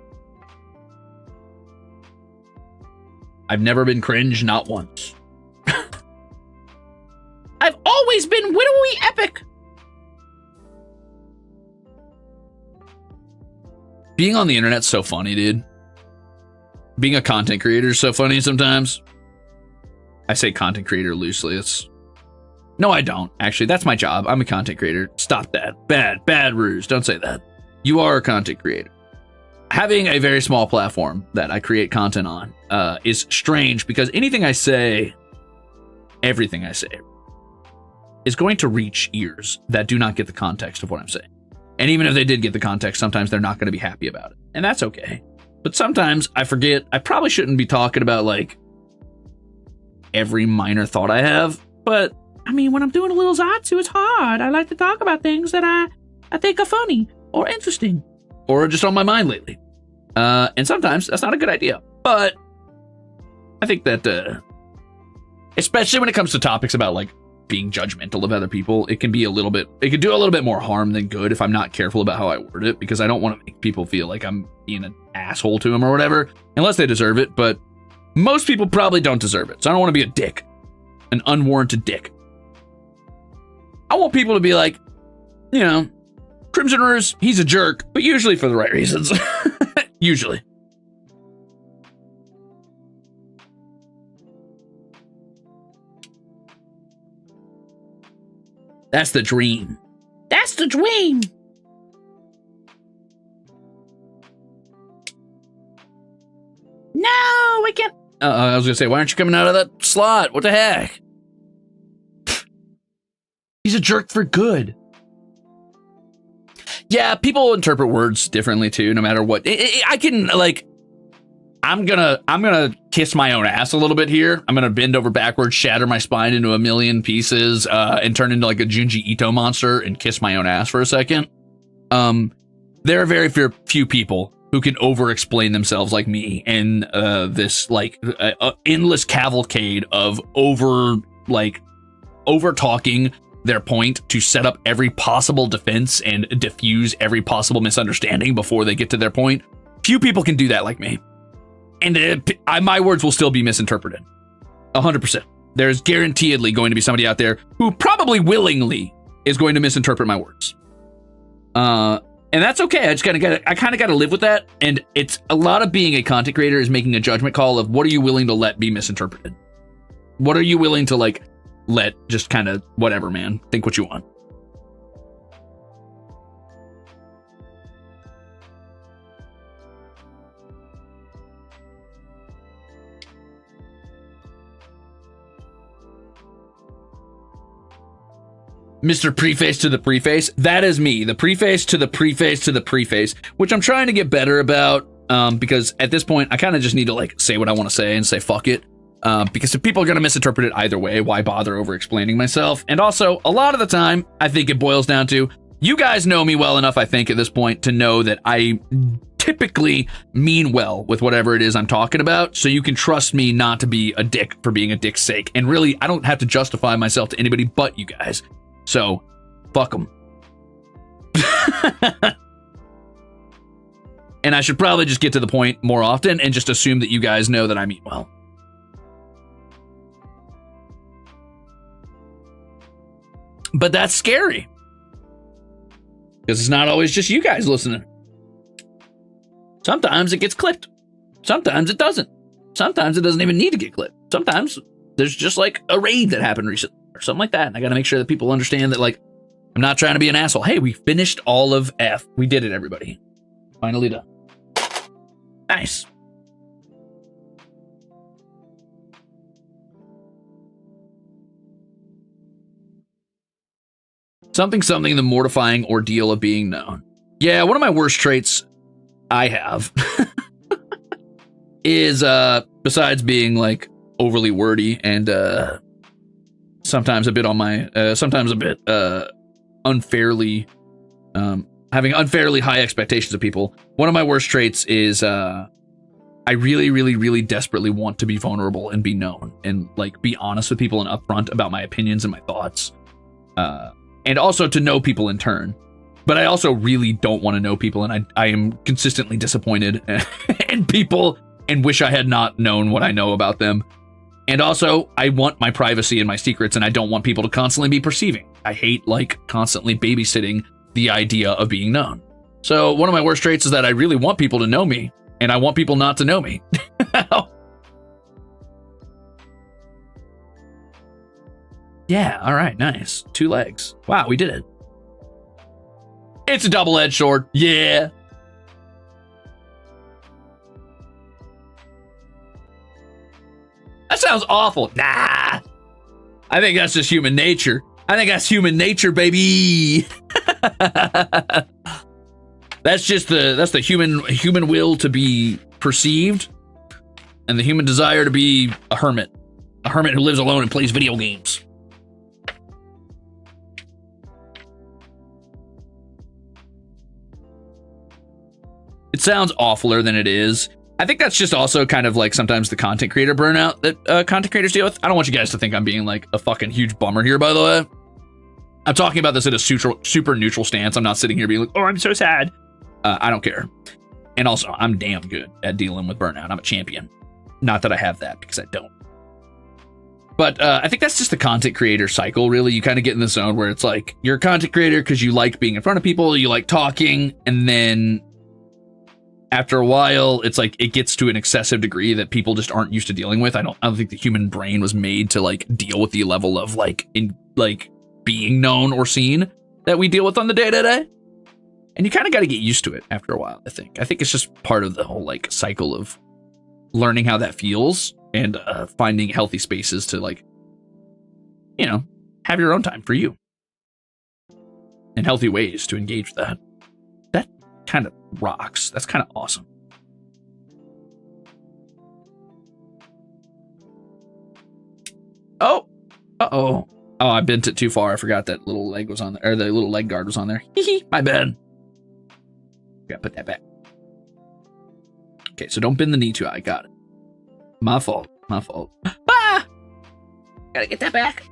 I've never been cringe, not once. I've always been widowy epic. Being on the internet's so funny, dude. Being a content creator is so funny sometimes. I say content creator loosely. No, I don't. Actually, that's my job. I'm a content creator. Stop that. Bad Ruze. Don't say that. You are a content creator. Having a very small platform that I create content on is strange because anything I say, everything I say, is going to reach ears that do not get the context of what I'm saying. And even if they did get the context, sometimes they're not going to be happy about it. And that's okay. But sometimes I forget. I probably shouldn't be talking about, like, every minor thought I have, but I mean, when I'm doing a little Zatsu, it's hard. I like to talk about things that I think are funny or interesting or just on my mind lately. And sometimes that's not a good idea. But I think that, especially when it comes to topics about, like, being judgmental of other people, it can do a little bit more harm than good if I'm not careful about how I word it, because I don't want to make people feel like I'm being an asshole to them or whatever, unless they deserve it. But most people probably don't deserve it. So I don't want to be a dick, an unwarranted dick. I want people to be like, you know, Crimzon Rulez, he's a jerk, but usually for the right reasons. Usually. That's the dream. That's the dream. we can't. I was gonna say, why aren't you coming out of that slot? What the heck? He's a jerk for good. Yeah, people interpret words differently too, no matter what. I can, like, I'm gonna kiss my own ass a little bit here. I'm gonna bend over backwards, shatter my spine into a million pieces, and turn into like a Junji Ito monster and kiss my own ass for a second. There are very few people who can over-explain themselves like me in this like endless cavalcade of over-talking their point to set up every possible defense and diffuse every possible misunderstanding before they get to their point. Few people can do that like me. And my words will still be misinterpreted. 100%. There's guaranteedly going to be somebody out there who probably willingly is going to misinterpret my words. And that's okay. I kind of got to live with that. And it's a lot of being a content creator is making a judgment call of what are you willing to let be misinterpreted? What are you willing to like let just kind of whatever, man, think what you want. Mr. Preface to the Preface. That is me. The preface to the preface to the preface, which I'm trying to get better about because at this point I kind of just need to like say what I want to say and say fuck it. Because if people are going to misinterpret it either way, why bother over explaining myself? And also, a lot of the time, I think it boils down to, you guys know me well enough, I think, at this point, to know that I typically mean well with whatever it is I'm talking about, so you can trust me not to be a dick for being a dick's sake. And really, I don't have to justify myself to anybody but you guys. So, fuck them. And I should probably just get to the point more often and just assume that you guys know that I mean well. But that's scary. Because it's not always just you guys listening. Sometimes it gets clipped. Sometimes it doesn't. Sometimes it doesn't even need to get clipped. Sometimes there's just like a raid that happened recently or something like that. And I got to make sure that people understand that, like, I'm not trying to be an asshole. Hey, we finished all of F. We did it, everybody. Finally done. Nice. Something, the mortifying ordeal of being known. Yeah, one of my worst traits I have is, besides being, like, overly wordy and, sometimes a bit unfairly, having unfairly high expectations of people. One of my worst traits is, I really, really, really desperately want to be vulnerable and be known and, like, be honest with people and upfront about my opinions and my thoughts. And also to know people in turn. But I also really don't want to know people, and I am consistently disappointed in people and wish I had not known what I know about them. And also, I want my privacy and my secrets, and I don't want people to constantly be perceiving. I hate, like, constantly babysitting the idea of being known. So one of my worst traits is that I really want people to know me, and I want people not to know me. Yeah, all right, nice. 2 legs. Wow, we did it. It's a double-edged sword. Yeah. That sounds awful. Nah. I think that's just human nature. I think that's human nature, baby. That's just the human will to be perceived and the human desire to be a hermit who lives alone and plays video games. It sounds awfuler than it is. I think that's just also kind of like sometimes the content creator burnout that content creators deal with. I don't want you guys to think I'm being like a fucking huge bummer here, by the way. I'm talking about this at a super neutral stance. I'm not sitting here being like, oh, I'm so sad. I don't care. And also, I'm damn good at dealing with burnout. I'm a champion. Not that I have that, because I don't. But I think that's just the content creator cycle, really. You kind of get in the zone where it's like, you're a content creator because you like being in front of people, you like talking, and then after a while, it's like it gets to an excessive degree that people just aren't used to dealing with. I don't think the human brain was made to like deal with the level of like being known or seen that we deal with on the day-to-day. And you kind of got to get used to it after a while, I think. I think it's just part of the whole like cycle of learning how that feels and finding healthy spaces to, like, you know, have your own time for you and healthy ways to engage with that. That kind of rocks. That's kind of awesome. Oh, uh-oh. Oh, I bent it too far. I forgot that little leg was on there, or the little leg guard was on there. My bad. Gotta put that back. Okay, so don't bend the knee too high. Got it. My fault. My fault. Ah! Gotta get that back.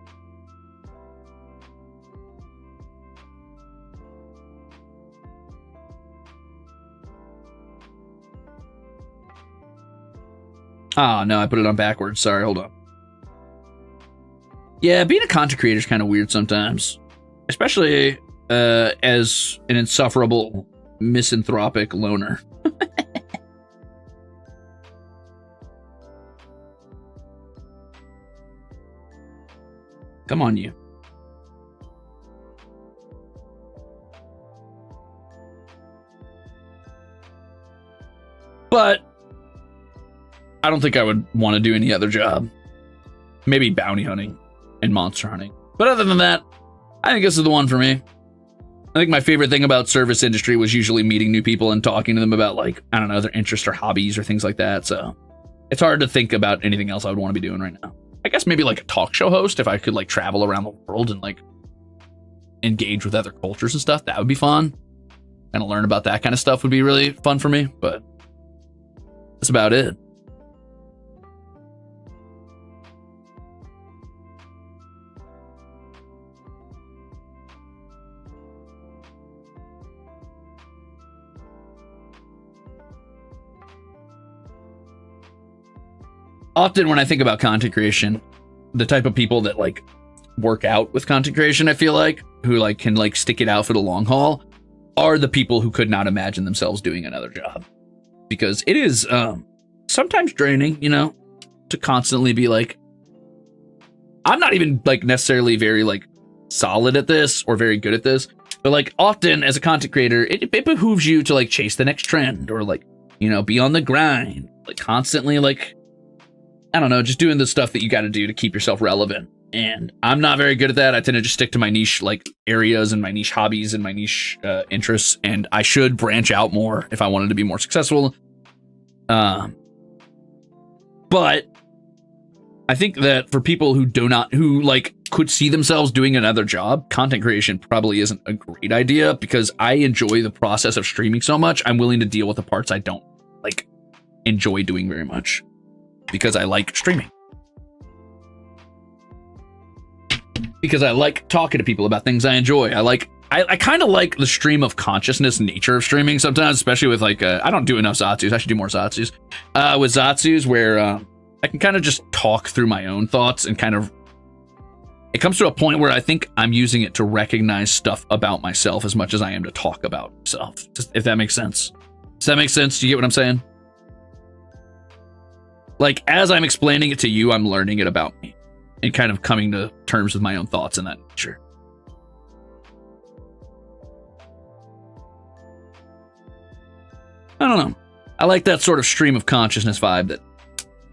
Oh, no, I put it on backwards. Sorry, hold on. Yeah, being a content creator is kind of weird sometimes. Especially as an insufferable, misanthropic loner. Come on, you. But I don't think I would want to do any other job. Maybe bounty hunting and monster hunting. But other than that, I think this is the one for me. I think my favorite thing about service industry was usually meeting new people and talking to them about, like, I don't know, their interests or hobbies or things like that. So it's hard to think about anything else I would want to be doing right now. I guess maybe like a talk show host, if I could, like, travel around the world and, like, engage with other cultures and stuff. That would be fun. And learn about that kind of stuff would be really fun for me. But that's about it. Often when I think about content creation, the type of people that, like, work out with content creation, I feel like, who, like, can, like, stick it out for the long haul, are the people who could not imagine themselves doing another job. Because it is sometimes draining, you know, to constantly be like, I'm not even, like, necessarily very, like, solid at this or very good at this, but, like, often as a content creator, it behooves you to, like, chase the next trend or, like, you know, be on the grind, like, constantly, like, I don't know, just doing the stuff that you got to do to keep yourself relevant. And I'm not very good at that. I tend to just stick to my niche, like, areas and my niche hobbies and my niche interests. And I should branch out more if I wanted to be more successful. But I think that for people who like could see themselves doing another job, content creation probably isn't a great idea, because I enjoy the process of streaming so much. I'm willing to deal with the parts I don't, like, enjoy doing very much, because I like streaming. Because I like talking to people about things I enjoy. I kind of like the stream of consciousness nature of streaming sometimes, especially with, like, I don't do enough Zatsus. I should do more Zatsus. With Zatsus, where I can kind of just talk through my own thoughts and kind of, it comes to a point where I think I'm using it to recognize stuff about myself as much as I am to talk about myself. Just, if that makes sense. Does that make sense? Do you get what I'm saying? Like, as I'm explaining it to you, I'm learning it about me and kind of coming to terms with my own thoughts in that nature. I don't know. I like that sort of stream of consciousness vibe that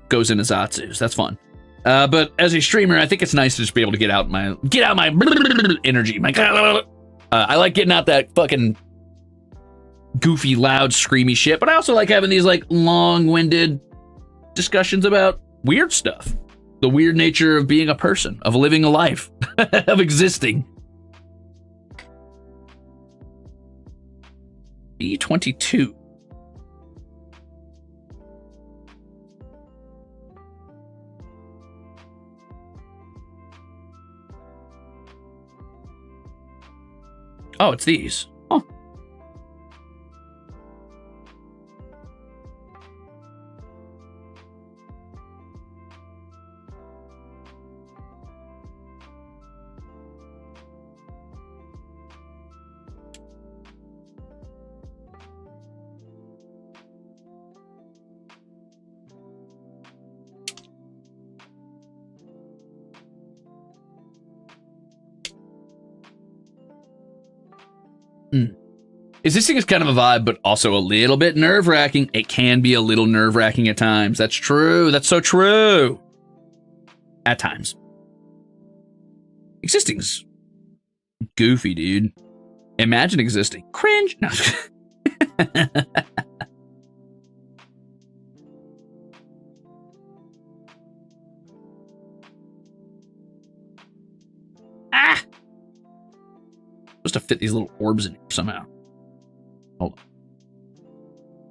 goes into Zatsus. That's fun. But as a streamer, I think it's nice to just be able to get out my energy. I like getting out that fucking goofy, loud, screamy shit, but I also like having these, like, long-winded discussions about weird stuff. The weird nature of being a person, of living a life, of existing. B22. Oh, it's these. Huh. Existing is kind of a vibe, but also a little bit nerve-wracking. It can be a little nerve-wracking at times. That's true. That's so true. At times. Existing's goofy, dude. Imagine existing. Cringe. No. Ah! Supposed to fit these little orbs in here somehow. Hold on.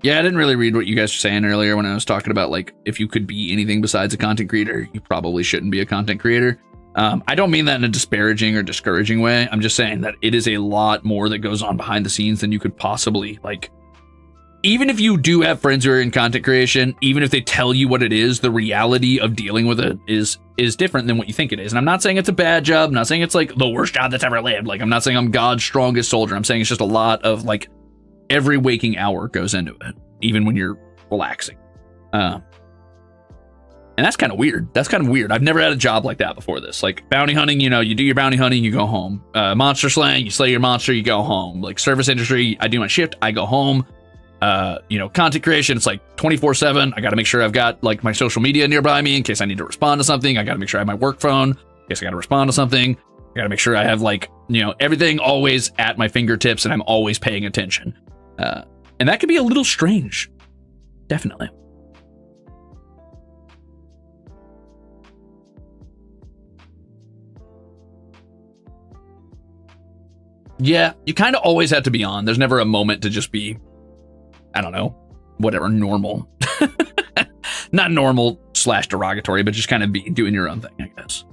Yeah, I didn't really read what you guys were saying earlier when I was talking about, like, if you could be anything besides a content creator, you probably shouldn't be a content creator. I don't mean that in a disparaging or discouraging way. I'm just saying that it is a lot more that goes on behind the scenes than you could possibly, like, even if you do have friends who are in content creation, even if they tell you what it is, the reality of dealing with it is different than what you think it is. And I'm not saying it's a bad job. I'm not saying it's like the worst job that's ever lived. Like, I'm not saying I'm God's strongest soldier. I'm saying it's just a lot of, like, every waking hour goes into it, even when you're relaxing. And that's kind of weird. That's kind of weird. I've never had a job like that before this. Like, bounty hunting, you know, you do your bounty hunting, you go home. Monster slaying, you slay your monster, you go home. Like, service industry, I do my shift, I go home. You know, content creation, it's like 24/7. I got to make sure I've got, like, my social media nearby me in case I need to respond to something. I got to make sure I have my work phone in case I got to respond to something. I got to make sure I have, like, you know, everything always at my fingertips and I'm always paying attention. And that could be a little strange. Definitely. Yeah, you kind of always have to be on. There's never a moment to just be, I don't know, whatever, normal. Not normal / derogatory, but just kind of be doing your own thing, I guess.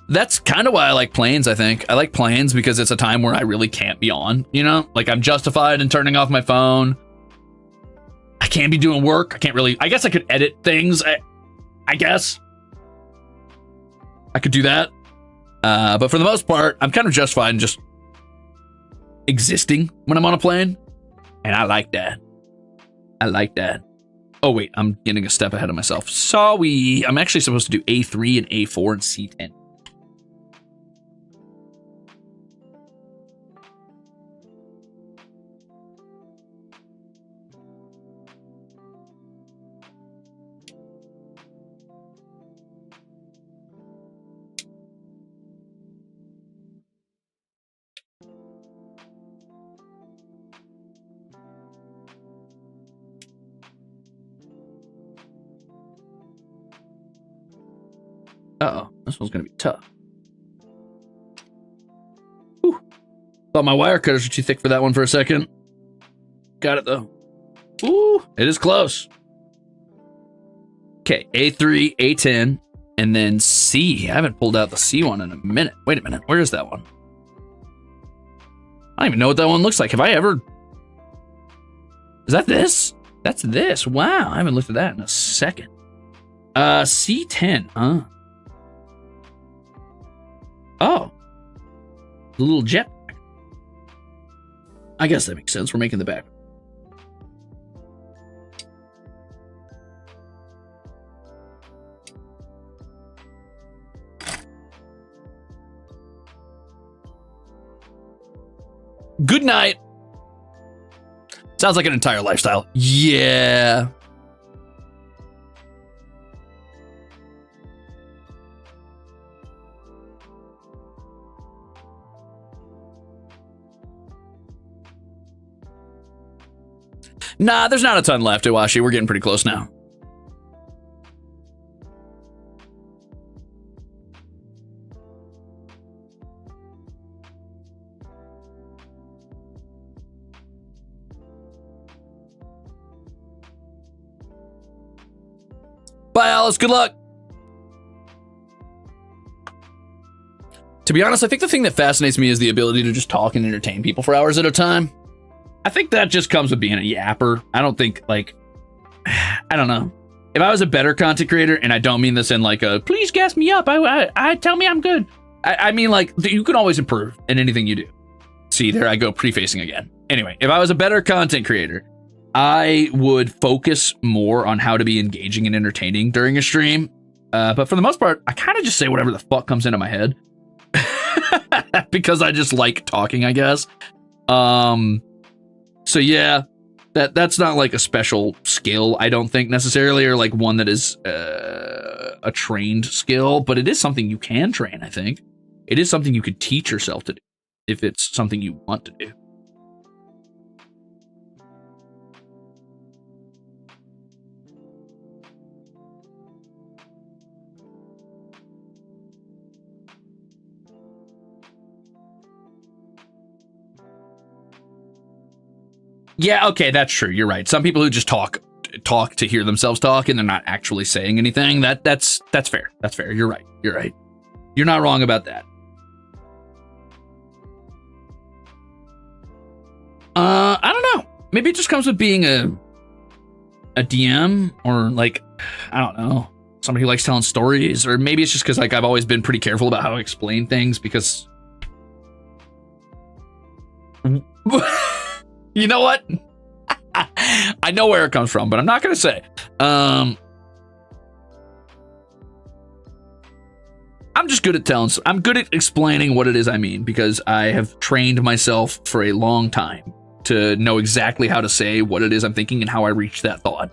That's kind of why I like planes, I think. I like planes because it's a time where I really can't be on, you know? Like, I'm justified in turning off my phone. I can't be doing work. I can't really, I guess I could edit things. I guess. I could do that. But for the most part, I'm kind of justified in just existing when I'm on a plane. And I like that. I like that. Oh, wait, I'm getting a step ahead of myself. Sorry. I'm actually supposed to do A3 and A4 and C10. Uh-oh, this one's gonna be tough. Whew. Thought my wire cutters were too thick for that one for a second. Got it though. Ooh, it is close. Okay, A3, A10, and then C. I haven't pulled out the C one in a minute. Wait a minute, where is that one? I don't even know what that one looks like. Have I ever... Is that this? That's this. Wow, I haven't looked at that in a second. C10, huh? Oh, the little jet. I guess that makes sense. We're making the back. Good night. Sounds like an entire lifestyle. Yeah. Nah, there's not a ton left, Iwashi. We're getting pretty close now. Bye, Alice. Good luck. To be honest, I think the thing that fascinates me is the ability to just talk and entertain people for hours at a time. I think that just comes with being a yapper. I don't think, like, I don't know. If I was a better content creator, and I don't mean this in like a, please gas me up, I tell me I'm good. I mean, like, you can always improve in anything you do. See, there I go, prefacing again. Anyway, if I was a better content creator, I would focus more on how to be engaging and entertaining during a stream. But for the most part, I kind of just say whatever the fuck comes into my head. Because I just like talking, I guess. So yeah, that's not like a special skill, I don't think necessarily, or like one that is a trained skill, but it is something you can train, I think. It is something you could teach yourself to do if it's something you want to do. Yeah, okay, that's true. You're right. Some people who just talk to hear themselves talk and they're not actually saying anything. That's fair. That's fair. You're right. You're right. You're not wrong about that. I don't know. Maybe it just comes with being a DM, or like, I don't know, somebody who likes telling stories, or maybe it's just because like I've always been pretty careful about how I explain things because you know what? I know where it comes from, but I'm not going to say. I'm just good at I'm good at explaining what it is I mean, because I have trained myself for a long time to know exactly how to say what it is I'm thinking and how I reach that thought.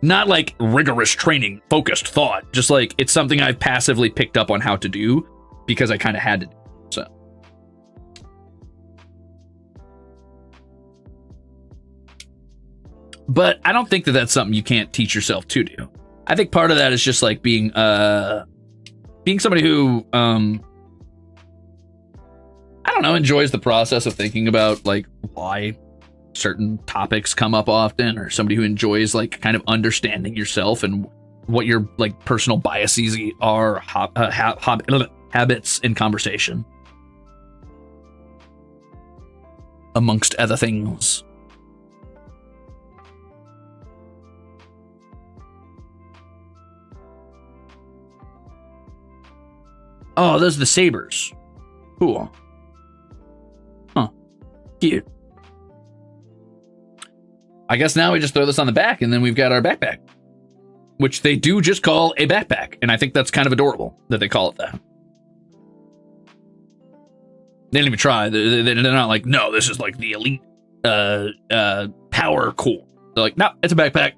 Not like rigorous training, focused thought, just like it's something I've passively picked up on how to do because I kind of had to do. So. But I don't think that that's something you can't teach yourself to do. I think part of that is just like being somebody who, I don't know, enjoys the process of thinking about like why certain topics come up often, or somebody who enjoys like kind of understanding yourself and what your like personal biases are, habits in conversation, amongst other things. Oh, those are the sabers. Cool. Huh. Cute. I guess now we just throw this on the back and then we've got our backpack, which they do just call a backpack. And I think that's kind of adorable that they call it that. They didn't even try. They're not like, no, this is like the elite power core. They're like, no, it's a backpack.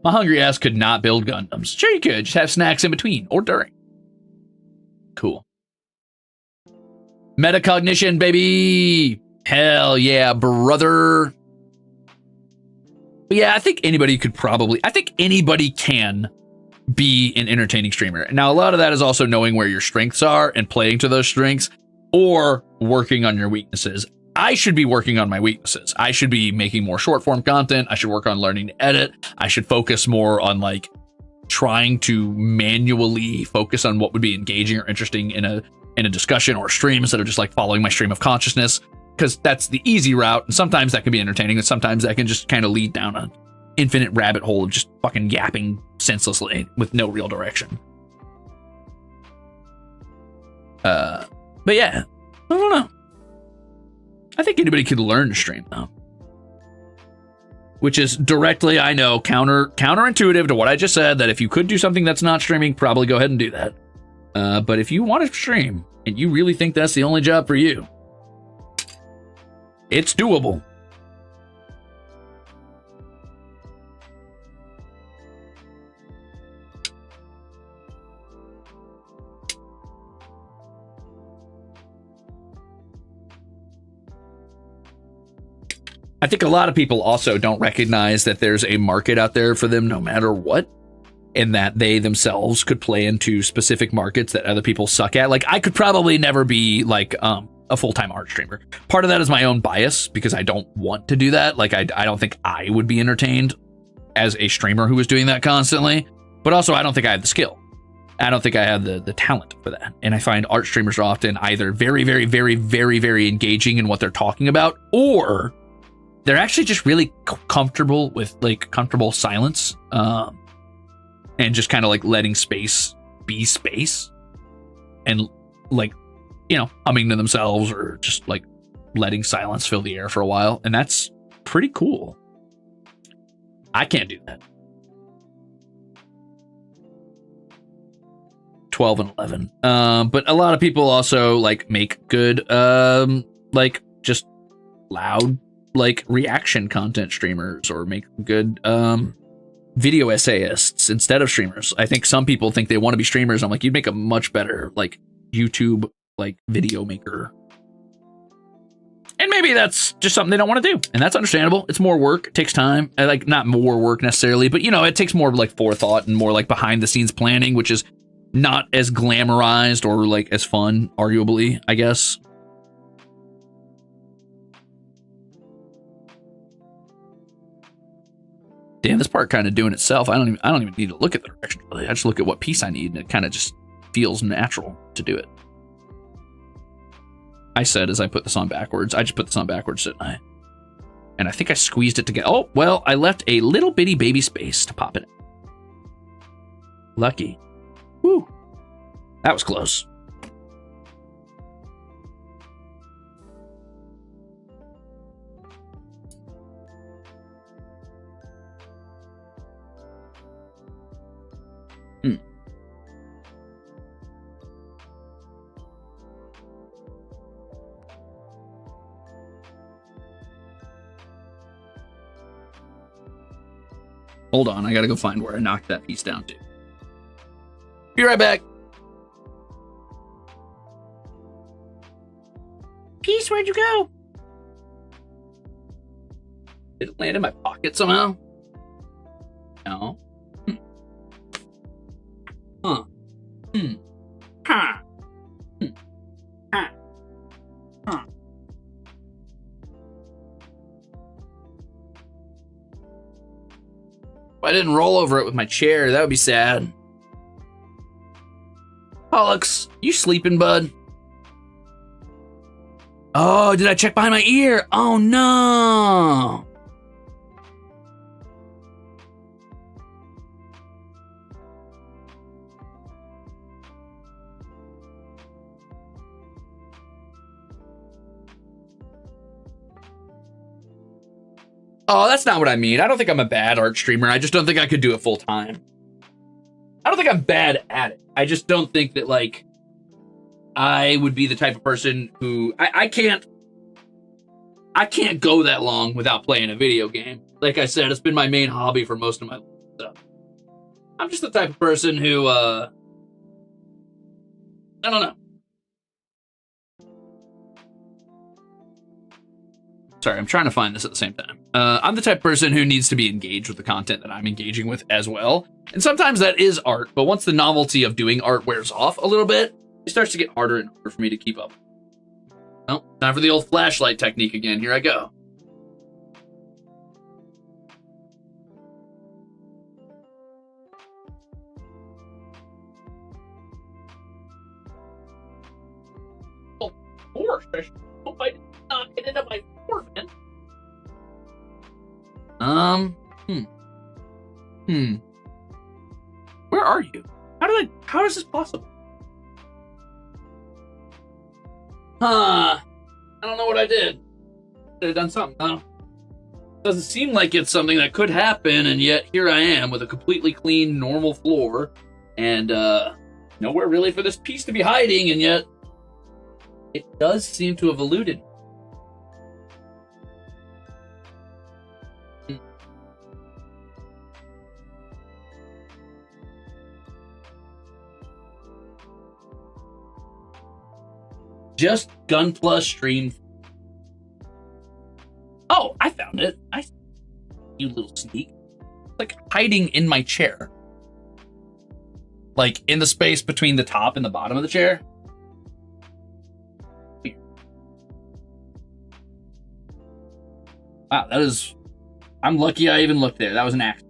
My hungry ass could not build Gundams. Sure you could. Just have snacks in between or during. Cool. Metacognition, baby. Hell yeah, brother. But yeah, I think anybody can be an entertaining streamer. Now, a lot of that is also knowing where your strengths are and playing to those strengths, or working on your weaknesses. I should be working on my weaknesses. I should be making more short form content. I should work on learning to edit. I should focus more on like trying to manually focus on what would be engaging or interesting in a discussion or a stream, instead of just like following my stream of consciousness, because that's the easy route. And sometimes that can be entertaining, and sometimes that can just kind of lead down an infinite rabbit hole of just fucking yapping senselessly with no real direction. But yeah, I don't know. I think anybody could learn to stream though. Which is directly, I know, counterintuitive to what I just said, that if you could do something that's not streaming, probably go ahead and do that. But if you want to stream and you really think that's the only job for you, it's doable. I think a lot of people also don't recognize that there's a market out there for them no matter what, and that they themselves could play into specific markets that other people suck at. Like, I could probably never be like a full-time art streamer. Part of that is my own bias, because I don't want to do that. Like, I don't think I would be entertained as a streamer who was doing that constantly, but also I don't think I have the skill. I don't think I have the talent for that. And I find art streamers are often either very, very, very, very, very engaging in what they're talking about, or they're actually just really comfortable with like comfortable silence, and just kind of like letting space be space, and like, you know, humming to themselves, or just like letting silence fill the air for a while. And that's pretty cool. I can't do that. 12 and 11. But a lot of people also like make good, like just loud, like, reaction content streamers, or make good video essayists instead of streamers. I think some people think they want to be streamers. I'm like, you'd make a much better, like, YouTube, like, video maker. And maybe that's just something they don't want to do, and that's understandable. It's more work, it takes time. Like, not more work necessarily, but, you know, it takes more, like, forethought and more, like, behind-the-scenes planning, which is not as glamorized or, like, as fun, arguably, I guess. Damn, this part kind of doing itself. I don't even need to look at the direction. I just look at what piece I need, and it kind of just feels natural to do it. I said as I put this on backwards. I just put this on backwards, didn't I? And I think I squeezed it together. Oh, well, I left a little bitty baby space to pop it in. Lucky. Woo. That was close. Hold on, I gotta go find where I knocked that piece down to. Be right back. Piece, where'd you go? Did it land in my pocket somehow? No. Huh. Huh. Huh. Huh. If I didn't roll over it with my chair, that would be sad. Pollux, you sleeping, bud? Oh, did I check behind my ear? Oh, no. Oh, that's not what I mean. I don't think I'm a bad art streamer. I just don't think I could do it full time. I don't think I'm bad at it. I just don't think that, like, I would be the type of person who I can't go that long without playing a video game. Like I said, it's been my main hobby for most of my life. So I'm just the type of person who I don't know. Sorry, I'm trying to find this at the same time. I'm the type of person who needs to be engaged with the content that I'm engaging with as well. And sometimes that is art, but once the novelty of doing art wears off a little bit, it starts to get harder and harder for me to keep up. Well, time for the old flashlight technique again. Here I go. Oh, gosh, I hope I did not get into my man. Where are you? How is this possible? I don't know what I did. Could have done something, huh? Doesn't seem like it's something that could happen, and yet here I am with a completely clean, normal floor, and nowhere really for this piece to be hiding, and yet it does seem to have eluded me. Just Gunpla stream. Oh, I found it. You little sneak. Like hiding in my chair. Like in the space between the top and the bottom of the chair. Weird. Wow, that is... I'm lucky I even looked there. That was an accident.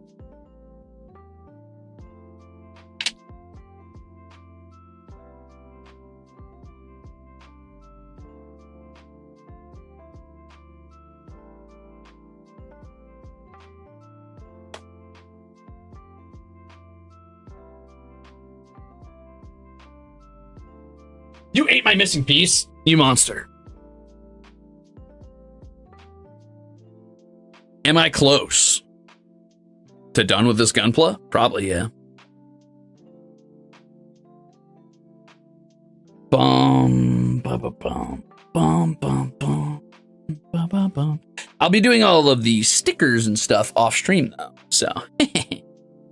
You ate my missing piece, you monster. Am I close to done with this Gunpla? Probably, yeah. Bum, ba ba bum, bum, bum, bum. I'll be doing all of the stickers and stuff off stream though. So,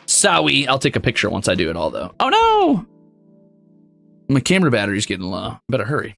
sorry. I'll take a picture once I do it all though. Oh no! My camera battery's getting low. Better hurry.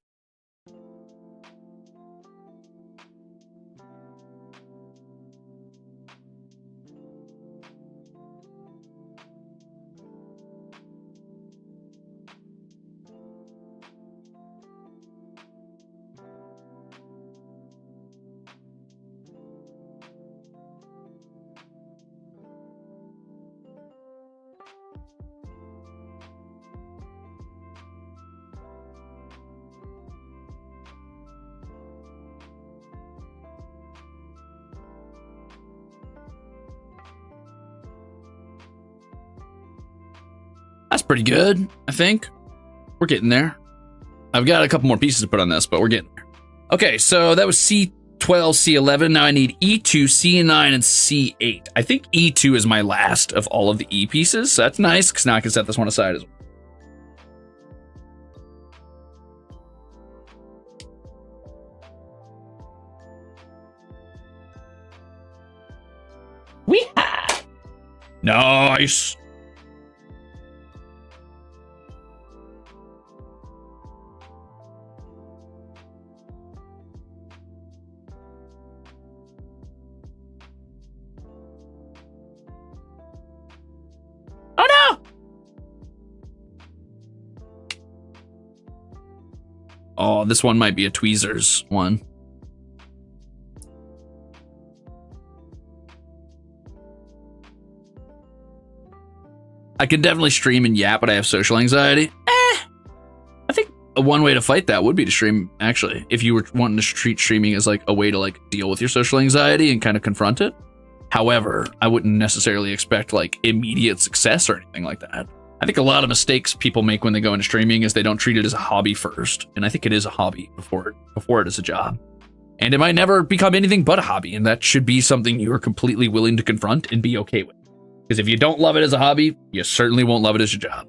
That's pretty good, I think. We're getting there. I've got a couple more pieces to put on this, but we're getting there. Okay, so that was C12, C11. Now I need E2, C9, and C8. I think E2 is my last of all of the E pieces, so that's nice, because now I can set this one aside as well. Weehaw! Nice. Oh no! Oh, this one might be a tweezers one. I could definitely stream and yap, but I have social anxiety. I think one way to fight that would be to stream, actually. If you were wanting to treat streaming as like a way to like deal with your social anxiety and kind of confront it. However, I wouldn't necessarily expect like immediate success or anything like that. I think a lot of mistakes people make when they go into streaming is they don't treat it as a hobby first. And I think it is a hobby before it is a job. And it might never become anything but a hobby. And that should be something you are completely willing to confront and be okay with. Because if you don't love it as a hobby, you certainly won't love it as your job.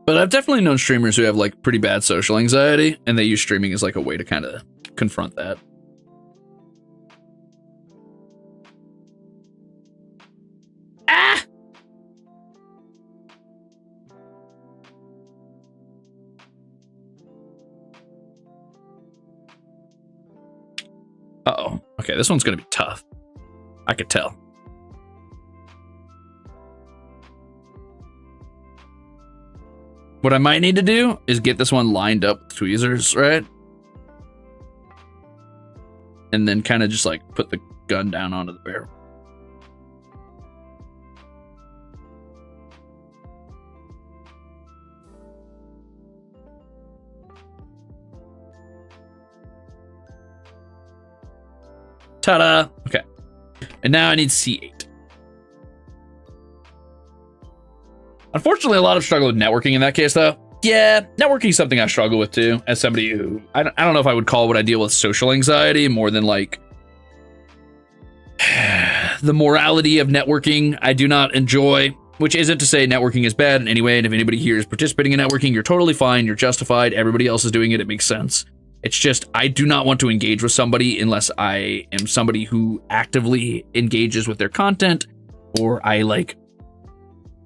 But I've definitely known streamers who have like pretty bad social anxiety, and they use streaming as like a way to kind of confront that. Ah! Uh-oh. Okay, this one's gonna be tough. I could tell. What I might need to do is get this one lined up with tweezers, right? And then kind of just like put the gun down onto the barrel. Ta-da! Okay. And now I need C8. Unfortunately, a lot of struggle with networking in that case, though. Yeah, networking is something I struggle with, too, as somebody who... I don't know if I would call what I deal with social anxiety more than, like... the morality of networking I do not enjoy, which isn't to say networking is bad in any way, and if anybody here is participating in networking, you're totally fine, you're justified, everybody else is doing it, it makes sense. It's just, I do not want to engage with somebody unless I am somebody who actively engages with their content, or I, like...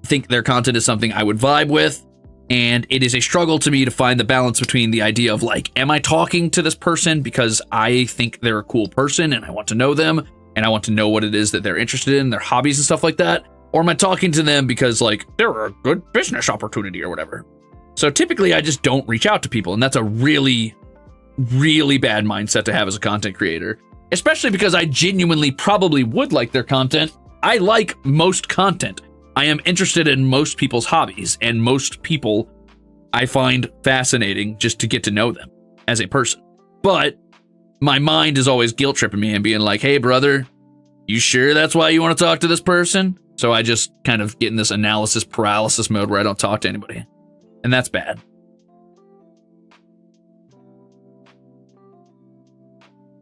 think their content is something I would vibe with, and it is a struggle to me to find the balance between the idea of like, am I talking to this person because I think they're a cool person and I want to know them and I want to know what it is that they're interested in, their hobbies and stuff like that, or am I talking to them because like they're a good business opportunity or whatever? So typically I just don't reach out to people, and that's a really, really bad mindset to have as a content creator, especially because I genuinely probably would like their content. I like most content. I am interested in most people's hobbies, and most people I find fascinating just to get to know them as a person. But my mind is always guilt tripping me and being like, hey, brother, you sure that's why you want to talk to this person? So I just kind of get in this analysis paralysis mode where I don't talk to anybody. And that's bad.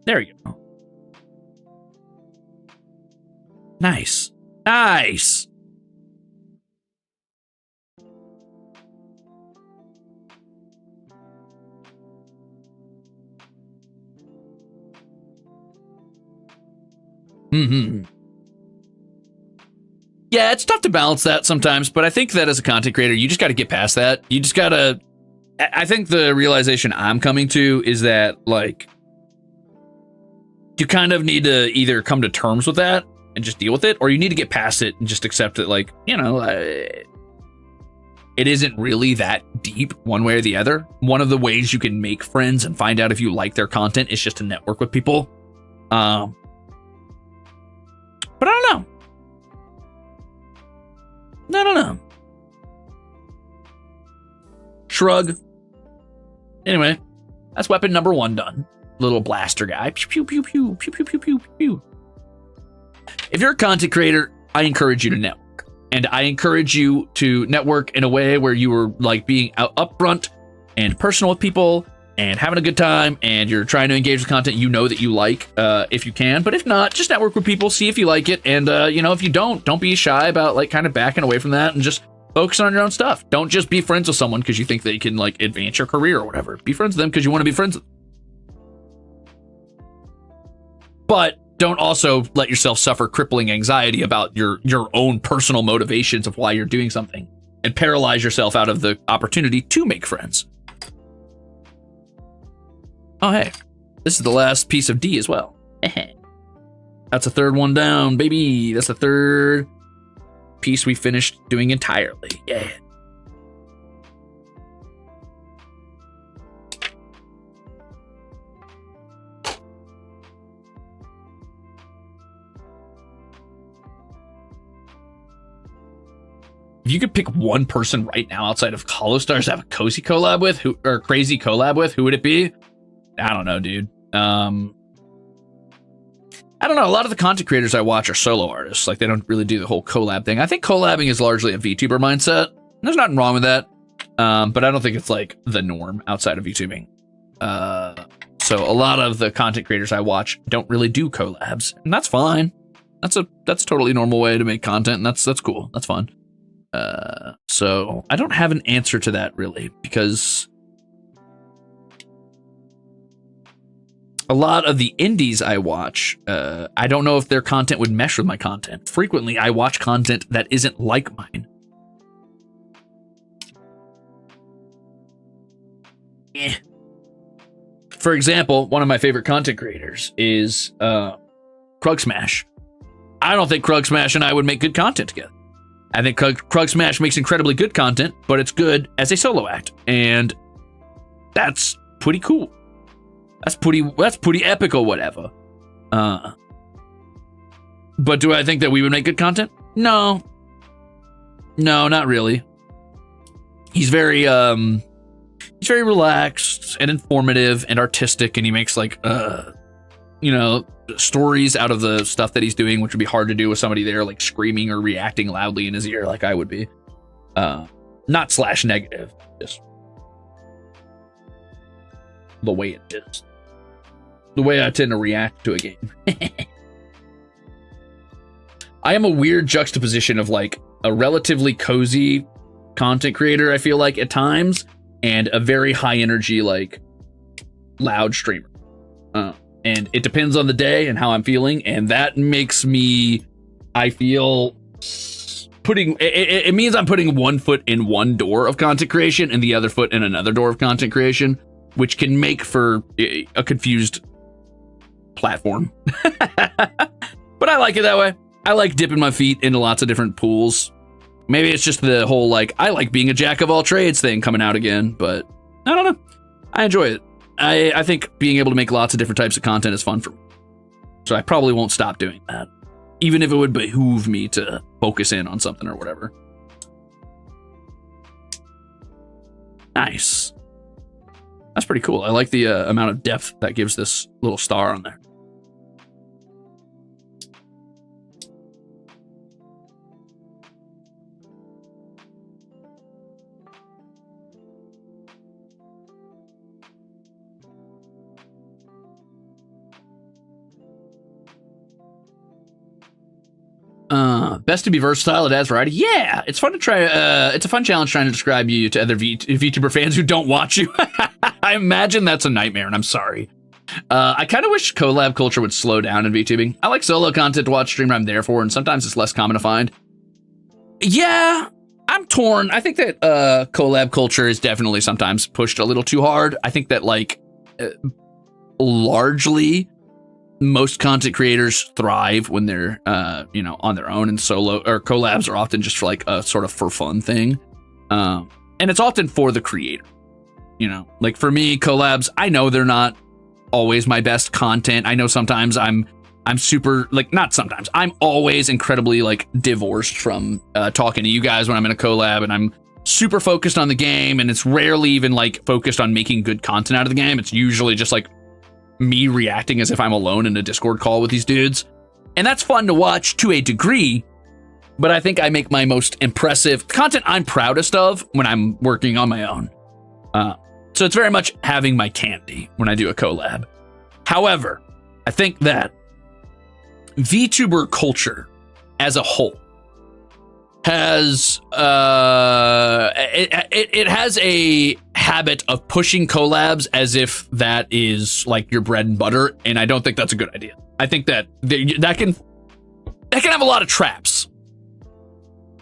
There you go. Nice. Nice. Mm-hmm. Yeah, it's tough to balance that sometimes, but I think that as a content creator, you just got to get past that. You just got to... I think the realization I'm coming to is that, like, you kind of need to either come to terms with that and just deal with it, or you need to get past it and just accept that, like, you know, it isn't really that deep one way or the other. One of the ways you can make friends and find out if you like their content is just to network with people. But I don't know. I don't know. Shrug. Anyway, that's weapon number 1 done. Little blaster guy. Pew, pew, pew, pew, pew, pew, pew, pew. If you're a content creator, I encourage you to network. And I encourage you to network in a way where you are like being upfront and personal with people and having a good time, and you're trying to engage with content you know that you like, if you can. But if not, just network with people, see if you like it. And, you know, if you don't be shy about like kind of backing away from that and just focus on your own stuff. Don't just be friends with someone because you think they can like advance your career or whatever. Be friends with them because you want to be friends with them. But don't also let yourself suffer crippling anxiety about your own personal motivations of why you're doing something and paralyze yourself out of the opportunity to make friends. Oh, hey, this is the last piece of D as well. That's a 3rd one down, baby. That's the 3rd piece we finished doing entirely. Yeah. If you could pick one person right now outside of HOLOSTARS to have a crazy collab with, who would it be? I don't know, dude. I don't know. A lot of the content creators I watch are solo artists. Like, they don't really do the whole collab thing. I think collabing is largely a VTuber mindset. There's nothing wrong with that. But I don't think it's like the norm outside of YouTubing. So a lot of the content creators I watch don't really do collabs, and that's fine. That's a totally normal way to make content, and that's cool. That's fun. So I don't have an answer to that really, because a lot of the indies I watch, I don't know if their content would mesh with my content. Frequently, I watch content that isn't like mine. For example, one of my favorite content creators is Krug Smash. I don't think Krug Smash and I would make good content together. I think Krug Smash makes incredibly good content, but it's good as a solo act, and that's pretty cool. That's pretty epic or whatever. But do I think that we would make good content? No, not really. He's very relaxed and informative and artistic, and he makes like stories out of the stuff that he's doing, which would be hard to do with somebody there like screaming or reacting loudly in his ear like I would be. Not slash negative, just the way it is. The way I tend to react to a game. I am a weird juxtaposition of like a relatively cozy content creator, I feel like at times, and a very high energy, like loud streamer. And it depends on the day and how I'm feeling, and that makes me, I feel, it means I'm putting one foot in one door of content creation and the other foot in another door of content creation, which can make for a confused platform. But I like it that way. I like dipping my feet into lots of different pools. Maybe it's just the whole, like, I like being a jack of all trades thing coming out again, but I don't know. I enjoy it. I think being able to make lots of different types of content is fun for me. So I probably won't stop doing that, even if it would behoove me to focus in on something or whatever. Nice. That's pretty cool. I like the amount of depth that gives this little star on there. Best to be versatile, it adds variety. Yeah, it's fun to try. It's a fun challenge trying to describe you to other VTuber fans who don't watch you. I imagine that's a nightmare, and I'm sorry. I kind of wish collab culture would slow down in VTubing. I like solo content to watch streamer I'm there for, and sometimes it's less common to find. Yeah, I'm torn. I think that collab culture is definitely sometimes pushed a little too hard. I think that, like, largely, most content creators thrive when they're, you know, on their own, and solo or collabs are often just for, like, a sort of for fun thing. And it's often for the creator, you know, like for me, collabs, I know they're not always my best content. I know sometimes I'm super, like, not sometimes, I'm always incredibly, like, divorced from talking to you guys when I'm in a collab, and I'm super focused on the game, and it's rarely even, like, focused on making good content out of the game. It's usually just, like, me reacting as if I'm alone in a Discord call with these dudes. And that's fun to watch to a degree, but I think I make my most impressive content I'm proudest of when I'm working on my own. So it's very much having my candy when I do a collab. However, I think that VTuber culture as a whole has it has a habit of pushing collabs as if that is like your bread and butter, and I don't think that's a good idea. I think that that can have a lot of traps.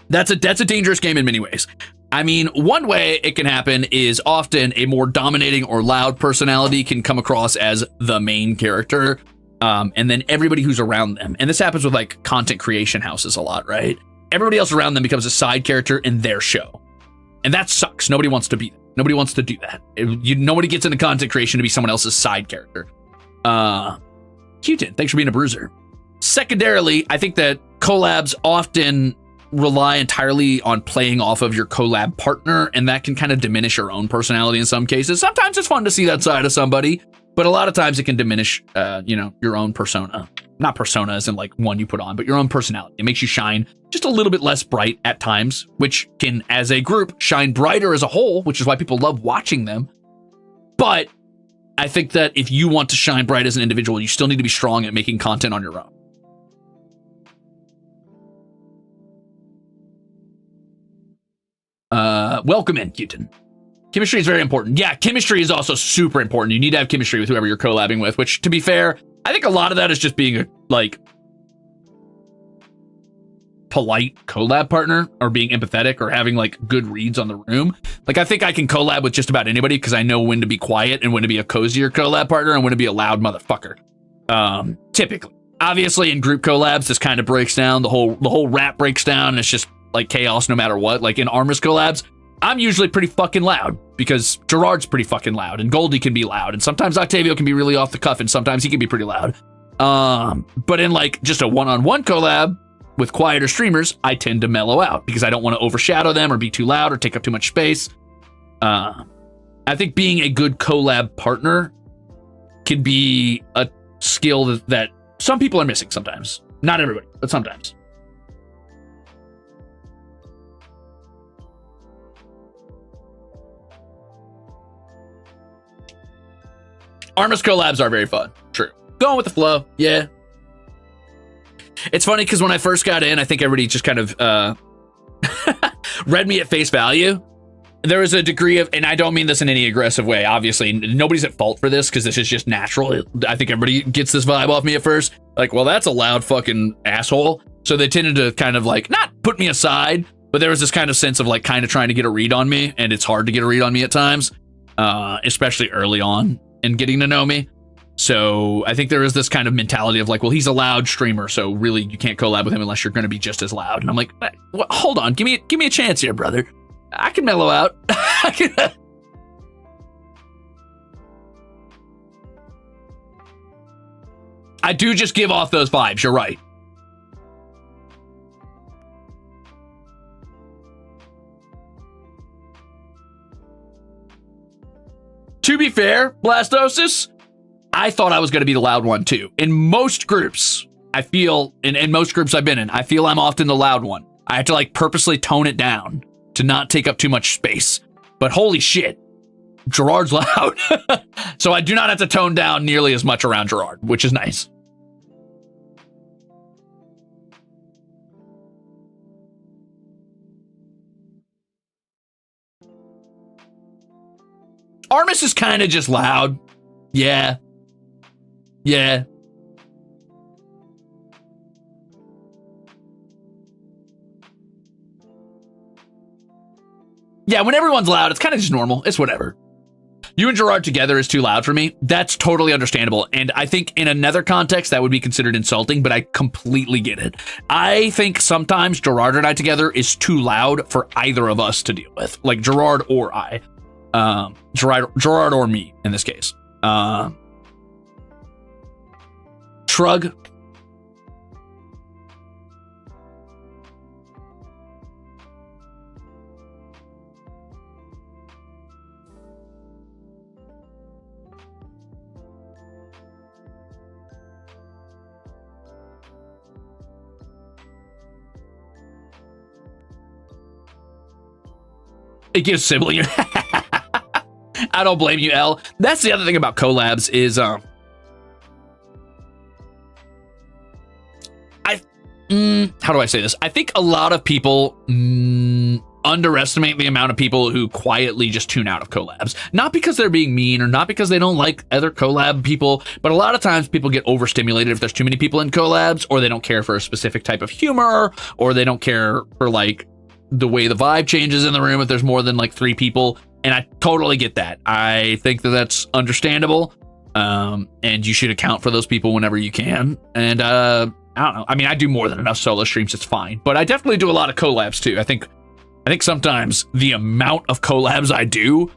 That's a dangerous game in many ways. I mean, one way it can happen is often a more dominating or loud personality can come across as the main character, and then everybody who's around them. And this happens with, like, content creation houses a lot, right? Everybody else around them becomes a side character in their show. And that sucks. Nobody wants to be that. Nobody wants to do that. Nobody gets into content creation to be someone else's side character. Q10, thanks for being a bruiser. Secondarily, I think that collabs often rely entirely on playing off of your collab partner, and that can kind of diminish your own personality in some cases. Sometimes it's fun to see that side of somebody, but a lot of times it can diminish, you know, your own persona. Not persona as in, like, one you put on, but your own personality. It makes you shine just a little bit less bright at times, which can, as a group, shine brighter as a whole, which is why people love watching them. But I think that if you want to shine bright as an individual, you still need to be strong at making content on your own. Welcome in, Q10. Chemistry is very important. Yeah, chemistry is also super important. You need to have chemistry with whoever you're collabing with, which, to be fair, I think a lot of that is just being a, like, polite collab partner, or being empathetic, or having, like, good reads on the room. Like, I think I can collab with just about anybody because I know when to be quiet and when to be a cozier collab partner and when to be a loud motherfucker. Typically. Obviously, in group collabs, this kind of breaks down. The whole rap breaks down, and it's just, like, chaos no matter what. Like, in Armor's collabs, I'm usually pretty fucking loud because Gerard's pretty fucking loud, and Goldie can be loud, and sometimes Octavio can be really off the cuff, and sometimes he can be pretty loud. But in, like, just a one-on-one collab with quieter streamers, I tend to mellow out because I don't want to overshadow them or be too loud or take up too much space. I think being a good collab partner can be a skill that some people are missing sometimes. Not everybody, but sometimes. Armor's collabs are very fun. True. Going with the flow. Yeah. It's funny because when I first got in, I think everybody just kind of read me at face value. There was a degree of, and I don't mean this in any aggressive way, obviously, nobody's at fault for this because this is just natural. I think everybody gets this vibe off me at first. Like, well, that's a loud fucking asshole. So they tended to kind of, like, not put me aside, but there was this kind of sense of, like, kind of trying to get a read on me, and it's hard to get a read on me at times, especially early on and getting to know me. So I think there is this kind of mentality of, like, well, he's a loud streamer, so really you can't collab with him unless you're going to be just as loud. And I'm like, well, hold on, give me a chance here, brother. I can mellow out. I do just give off those vibes. You're right. To be fair, Blastosis, I thought I was going to be the loud one too. In most groups, I feel, in most groups I've been in, I feel I'm often the loud one. I have to, like, purposely tone it down to not take up too much space. But holy shit, Gerard's loud. So I do not have to tone down nearly as much around Gerard, which is nice. Armis is kind of just loud. Yeah. Yeah. Yeah, when everyone's loud, it's kind of just normal. It's whatever. You and Gerard together is too loud for me. That's totally understandable. And I think in another context, that would be considered insulting, but I completely get it. I think sometimes Gerard and I together is too loud for either of us to deal with. Like Gerard or I. Gerard or me, in this case. Shrug. It gives sibling. I don't blame you, L. That's the other thing about collabs is how do I say this? I think a lot of people underestimate the amount of people who quietly just tune out of collabs. Not because they're being mean or not because they don't like other collab people, but a lot of times people get overstimulated if there's too many people in collabs, or they don't care for a specific type of humor, or they don't care for like the way the vibe changes in the room if there's more than like 3 people. And I totally get that. I think that that's understandable. And you should account for those people whenever you can. And I don't know. I mean, I do more than enough solo streams. It's fine. But I definitely do a lot of collabs too. I think sometimes the amount of collabs I do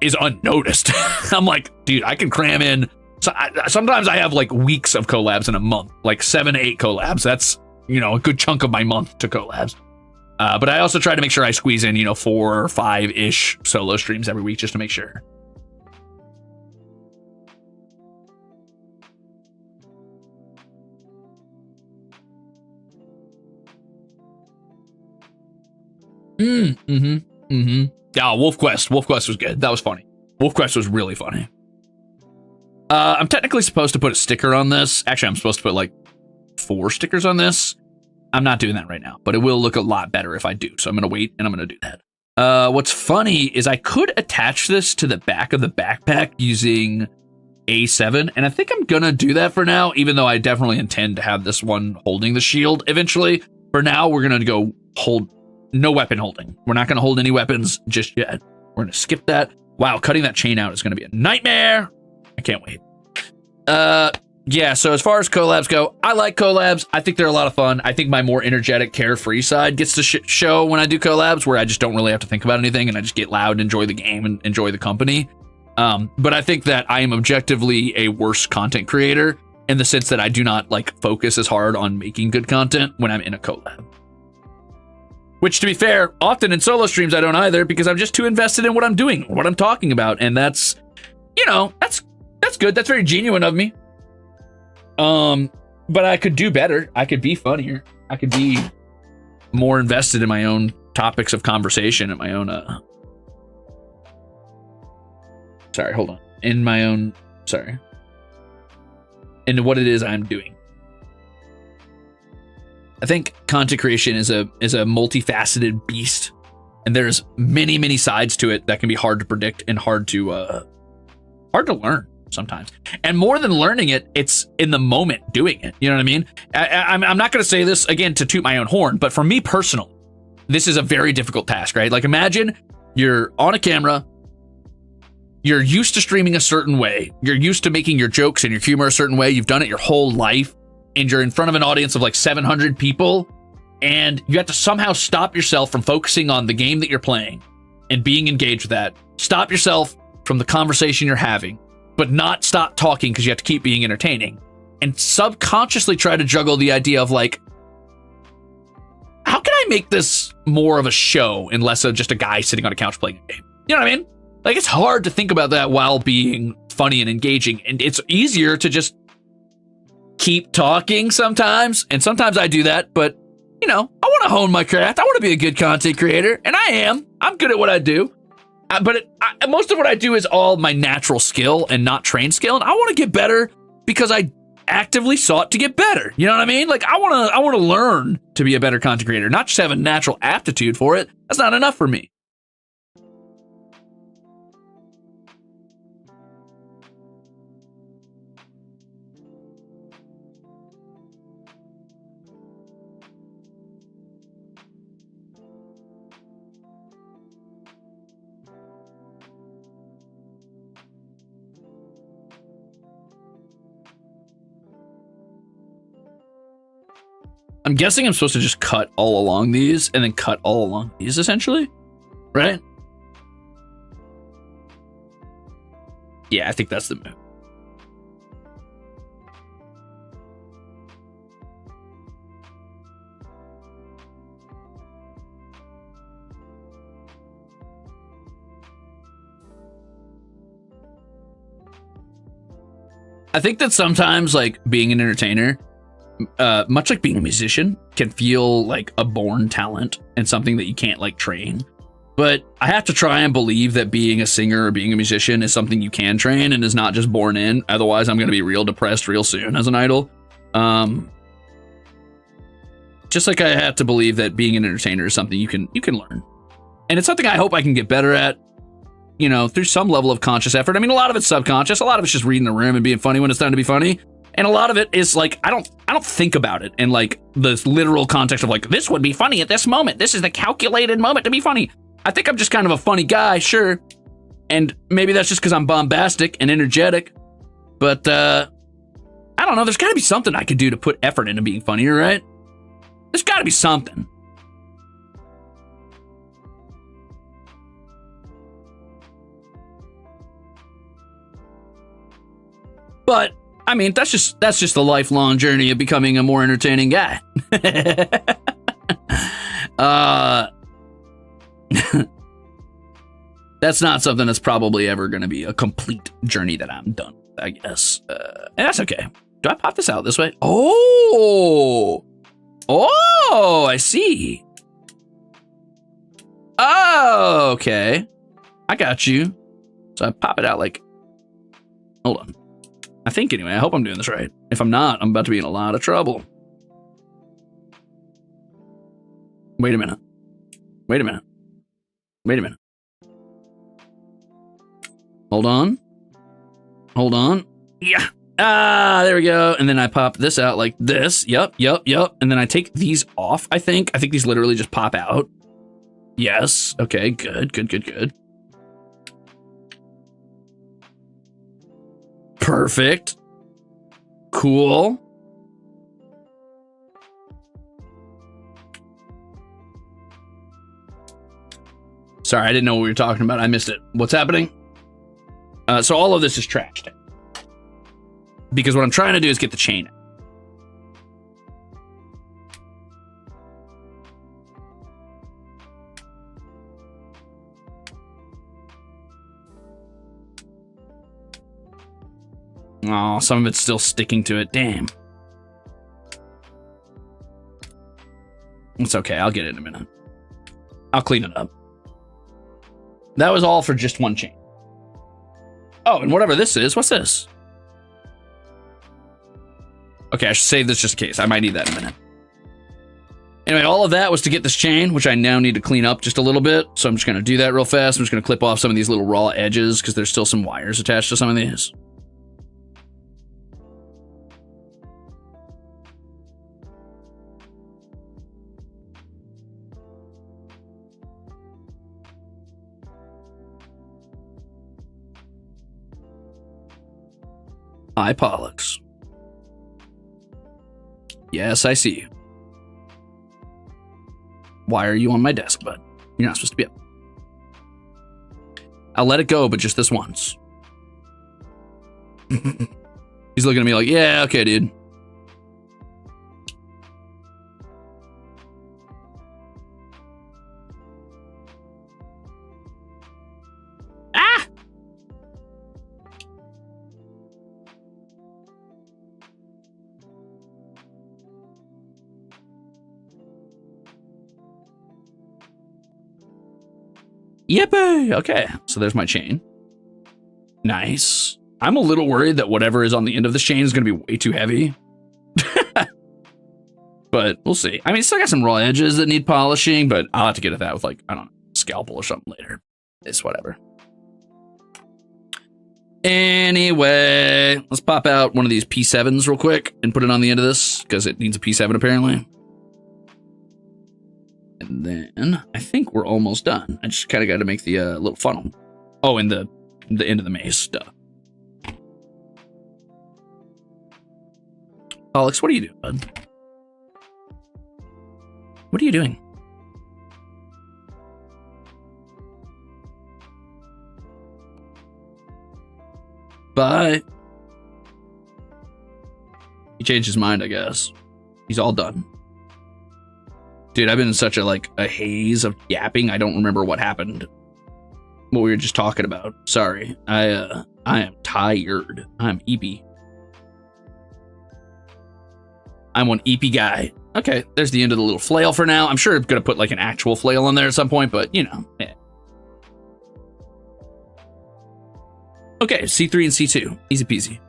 is unnoticed. I'm like, dude, I can cram in. Sometimes I have like weeks of collabs in a month, like 7 to 8 collabs. That's, a good chunk of my month to collabs. But I also try to make sure I squeeze in, 4 or 5-ish solo streams every week just to make sure. Yeah, WolfQuest. WolfQuest was good. That was funny. WolfQuest was really funny. I'm technically supposed to put a sticker on this. Actually, I'm supposed to put like 4 stickers on this. I'm not doing that right now, but it will look a lot better if I do. So I'm going to wait and I'm going to do that. What's funny is I could attach this to the back of the backpack using A7. And I think I'm going to do that for now, even though I definitely intend to have this one holding the shield eventually. For now, we're going to go hold no weapon holding. We're not going to hold any weapons just yet. We're going to skip that. Wow, cutting that chain out is going to be a nightmare. I can't wait. Yeah, so as far as collabs go, I like collabs. I think they're a lot of fun. I think my more energetic, carefree side gets to show when I do collabs, where I just don't really have to think about anything and I just get loud and enjoy the game and enjoy the company. But I think that I am objectively a worse content creator in the sense that I do not focus as hard on making good content when I'm in a collab. Which, to be fair, often in solo streams I don't either, because I'm just too invested in what I'm doing, what I'm talking about, and that's good. That's very genuine of me. But I could do better. I could be funnier. I could be more invested in my own topics of conversation and my own, into what it is I'm doing. I think content creation is a multifaceted beast, and there's many, many sides to it that can be hard to predict and hard to learn sometimes. And more than learning it, it's in the moment doing it. You know what I mean? I'm not going to say this again to toot my own horn, but for me personally, this is a very difficult task, right? Like, imagine you're on a camera, you're used to streaming a certain way, you're used to making your jokes and your humor a certain way, you've done it your whole life, and you're in front of an audience of 700 people, and you have to somehow stop yourself from focusing on the game that you're playing and being engaged with that. Stop yourself from the conversation you're having, but not stop talking because you have to keep being entertaining, and subconsciously try to juggle the idea of how can I make this more of a show and less of just a guy sitting on a couch playing a game? You know what I mean? It's hard to think about that while being funny and engaging, and it's easier to just keep talking sometimes, and sometimes I do that, but I want to hone my craft. I want to be a good content creator, and I am. I'm good at what I do. But most of what I do is all my natural skill and not trained skill, and I want to get better because I actively sought to get better. You know what I mean? I want to learn to be a better content creator, not just have a natural aptitude for it. That's not enough for me. I'm guessing I'm supposed to just cut all along these and then cut all along these, essentially, right? Yeah, I think that's the move. I think that sometimes, like, being an entertainer, much like being a musician, can feel like a born talent and something that you can't, like, train. But I have to try and believe that being a singer or being a musician is something you can train and is not just born in. Otherwise, I'm going to be real depressed real soon as an idol. Just like I have to believe that being an entertainer is something you can learn. And it's something I hope I can get better at, you know, through some level of conscious effort. I mean, a lot of it's subconscious. A lot of it's just reading the room and being funny when it's time to be funny. And a lot of it is like, I don't think about it in like the literal context of like, this would be funny at this moment. This is the calculated moment to be funny. I think I'm just kind of a funny guy, sure. And maybe that's just because I'm bombastic and energetic. But I don't know. There's got to be something I could do to put effort into being funnier, right? There's got to be something. But I mean, that's just the lifelong journey of becoming a more entertaining guy. That's not something that's probably ever going to be a complete journey that I'm done with, I guess. And that's okay. Do I pop this out this way? Oh, I see. Oh, okay. I got you. So I pop it out like, hold on. I think anyway, I hope I'm doing this right. If I'm not, I'm about to be in a lot of trouble. Wait a minute. Wait a minute. Wait a minute. Hold on. Hold on. Yeah. Ah, there we go. And then I pop this out like this. Yep. And then I take these off, I think. I think these literally just pop out. Yes. Okay, good. Perfect. Cool. Sorry, I didn't know what we were talking about. I missed it. What's happening? So all of this is trashed. Because what I'm trying to do is get the chain out. Oh, some of it's still sticking to it. Damn. It's okay. I'll get it in a minute. I'll clean it up. That was all for just one chain. Oh, and whatever this is, what's this? Okay, I should save this just in case. I might need that in a minute. Anyway, all of that was to get this chain, which I now need to clean up just a little bit. So I'm just going to do that real fast. I'm just going to clip off some of these little raw edges because there's still some wires attached to some of these. Hi, Pollux. Yes, I see you. Why are you on my desk, bud? You're not supposed to be up. I'll let it go, but just this once. He's looking at me like, yeah, okay, dude. Yippee! Okay, so there's my chain. Nice. I'm a little worried that whatever is on the end of this chain is going to be way too heavy. But we'll see. I mean, still got some raw edges that need polishing, but I'll have to get at that with, like, I don't know, scalpel or something later. It's whatever. Anyway, let's pop out one of these P7s real quick and put it on the end of this, because it needs a P7 apparently. And then I think we're almost done. I just kind of got to make the little funnel. Oh, and the end of the maze stuff. Alex, what are you doing, bud? What are you doing? Bye. He changed his mind, I guess. He's all done. Dude, I've been in such a haze of yapping. I don't remember what happened. What we were just talking about. Sorry. I am tired. I'm eepy. I'm one eepy guy. Okay, there's the end of the little flail for now. I'm sure I'm gonna put like an actual flail in there at some point, but you know. Yeah. Okay, C3 and C2. Easy peasy.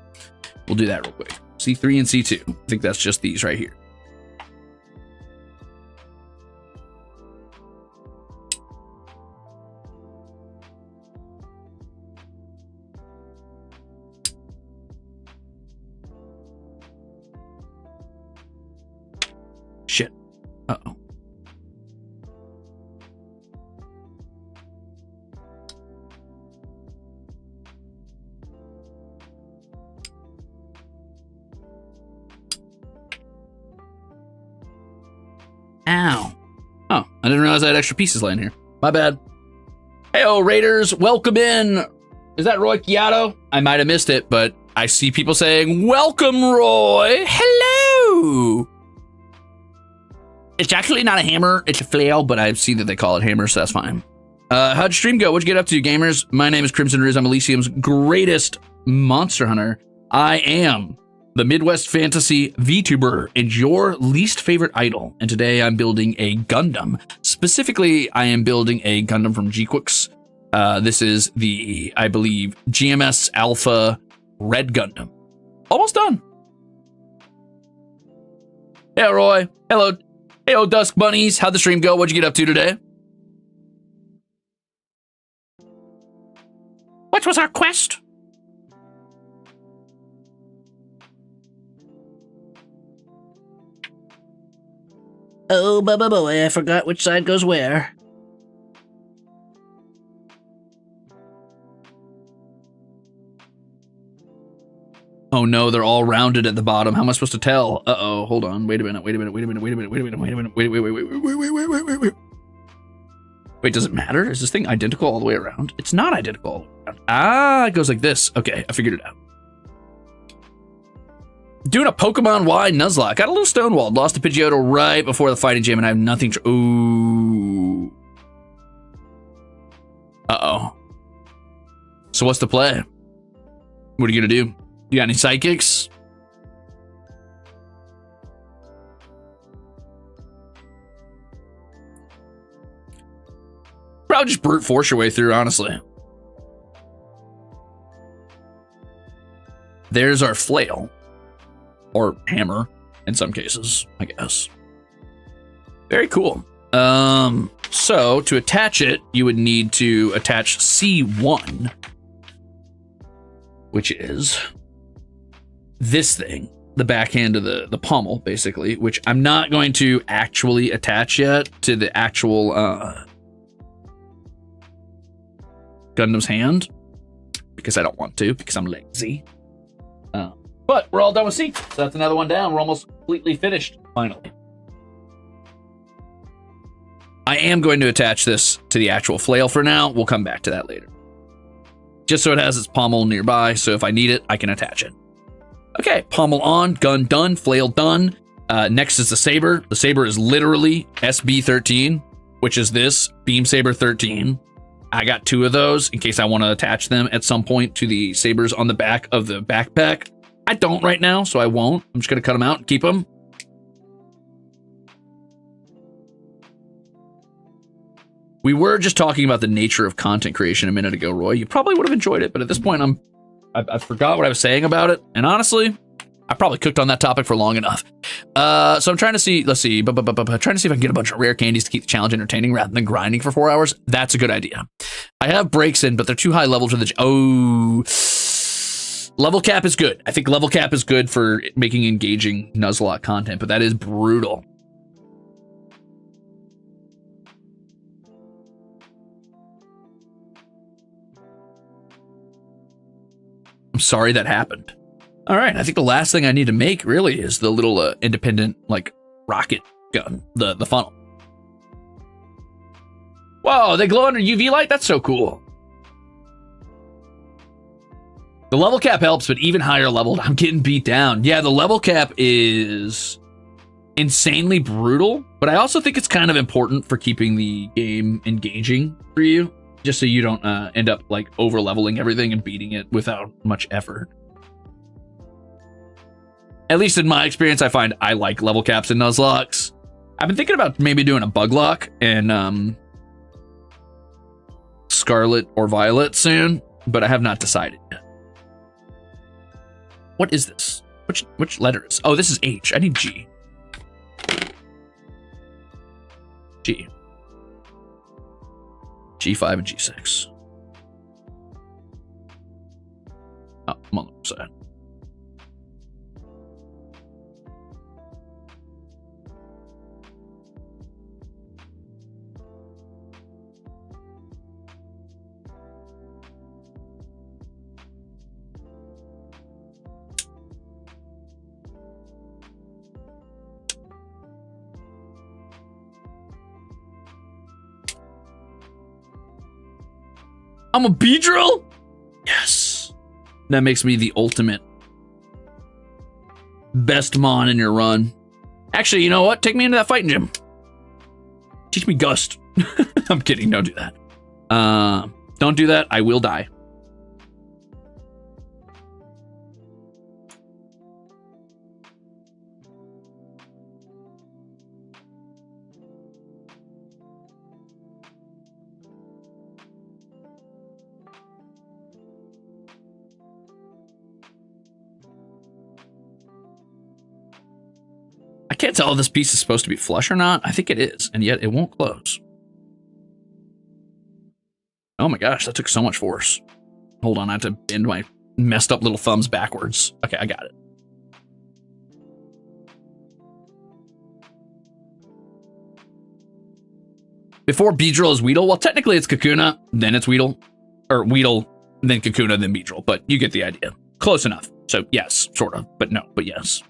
We'll do that real quick. C3 and C2. I think that's just these right here. Shit. Uh-oh. Ow. Oh, I didn't realize I had extra pieces laying here. My bad. Heyo, Raiders, welcome in. Is that Roy Chiato? I might have missed it, but I see people saying, welcome, Roy. Hello. It's actually not a hammer, it's a flail, but I see that they call it hammer, so that's fine. How'd stream go? What'd you get up to, gamers? My name is Crimzon Rulez. I'm Elysium's greatest monster hunter. I am the Midwest Fantasy VTuber and your least favorite idol. And today I'm building a Gundam. Specifically, I am building a Gundam from G-Quix. This is the, I believe, GMS Alpha Red Gundam. Almost done. Hey, Roy. Hello. Heyo, Dusk Bunnies. How'd the stream go? What'd you get up to today? What was our quest? Oh, Bubba boy, I forgot which side goes where. Oh no, they're all rounded at the bottom. How am I supposed to tell? Uh-oh, hold on. Wait a minute. Wait, does it matter? Is this thing identical all the way around? It's not identical all the way around. Ah, it goes like this. Okay, I figured it out. Doing a Pokemon Y Nuzlocke. Got a little stonewalled. Lost to Pidgeotto right before the fighting gym, and I have nothing to... Ooh. Uh-oh. So what's the play? What are you gonna do? You got any psychics? Probably just brute force your way through, honestly. There's our flail. Or hammer, in some cases, I guess. Very cool. So, to attach it, you would need to attach C1. Which is... this thing, the backhand of the pommel, basically, which I'm not going to actually attach yet to the actual Gundam's hand, because I don't want to, because I'm lazy. But we're all done with C, so that's another one down. We're almost completely finished, finally. I am going to attach this to the actual flail for now. We'll come back to that later. Just so it has its pommel nearby, so if I need it, I can attach it. Okay, pommel on, gun done, flail done. Next is the saber. The saber is literally SB13, which is this, Beam Saber 13. I got 2 of those in case I want to attach them at some point to the sabers on the back of the backpack. I don't right now, so I won't. I'm just going to cut them out and keep them. We were just talking about the nature of content creation a minute ago, Roy. You probably would have enjoyed it, but at this point, I forgot what I was saying about it. And honestly, I probably cooked on that topic for long enough. So I'm trying to see, let's see, trying to see if I can get a bunch of rare candies to keep the challenge entertaining rather than grinding for 4 hours. That's a good idea. I have breaks in, but they're too high level to the... Oh... Level cap is good. I think level cap is good for making engaging Nuzlocke content, but that is brutal. I'm sorry that happened. All right, I think the last thing I need to make really is the little independent like rocket gun, the funnel. Whoa, they glow under UV light? That's so cool. The level cap helps, but even higher leveled, I'm getting beat down. Yeah, the level cap is insanely brutal, but I also think it's kind of important for keeping the game engaging for you, just so you don't end up like over leveling everything and beating it without much effort. At least in my experience, I find I like level caps in Nuzlocke. I've been thinking about maybe doing a bug lock and Scarlet or Violet soon, but I have not decided yet. What is this? Which letter is? Oh, this is H. I need G. G. G5 and G6. Oh, I'm on the wrong side. I'm a Beedrill? Yes. That makes me the ultimate best mon in your run. Actually, you know what? Take me into that fighting gym. Teach me Gust. I'm kidding. Don't do that. Don't do that. I will die. I can't tell if this piece is supposed to be flush or not. I think it is, and yet it won't close. Oh my gosh, that took so much force. Hold on, I have to bend my messed up little thumbs backwards. Okay, I got it. Before Beedrill is Weedle, well, technically it's Kakuna, then it's Weedle. Or Weedle, then Kakuna, then Beedrill, but you get the idea. Close enough. So yes, sort of, but no, but yes.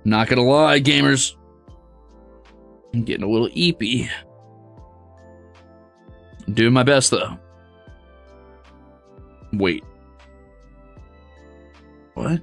Not gonna lie, gamers. I'm getting a little eepy. I'm doing my best, though. Wait. What?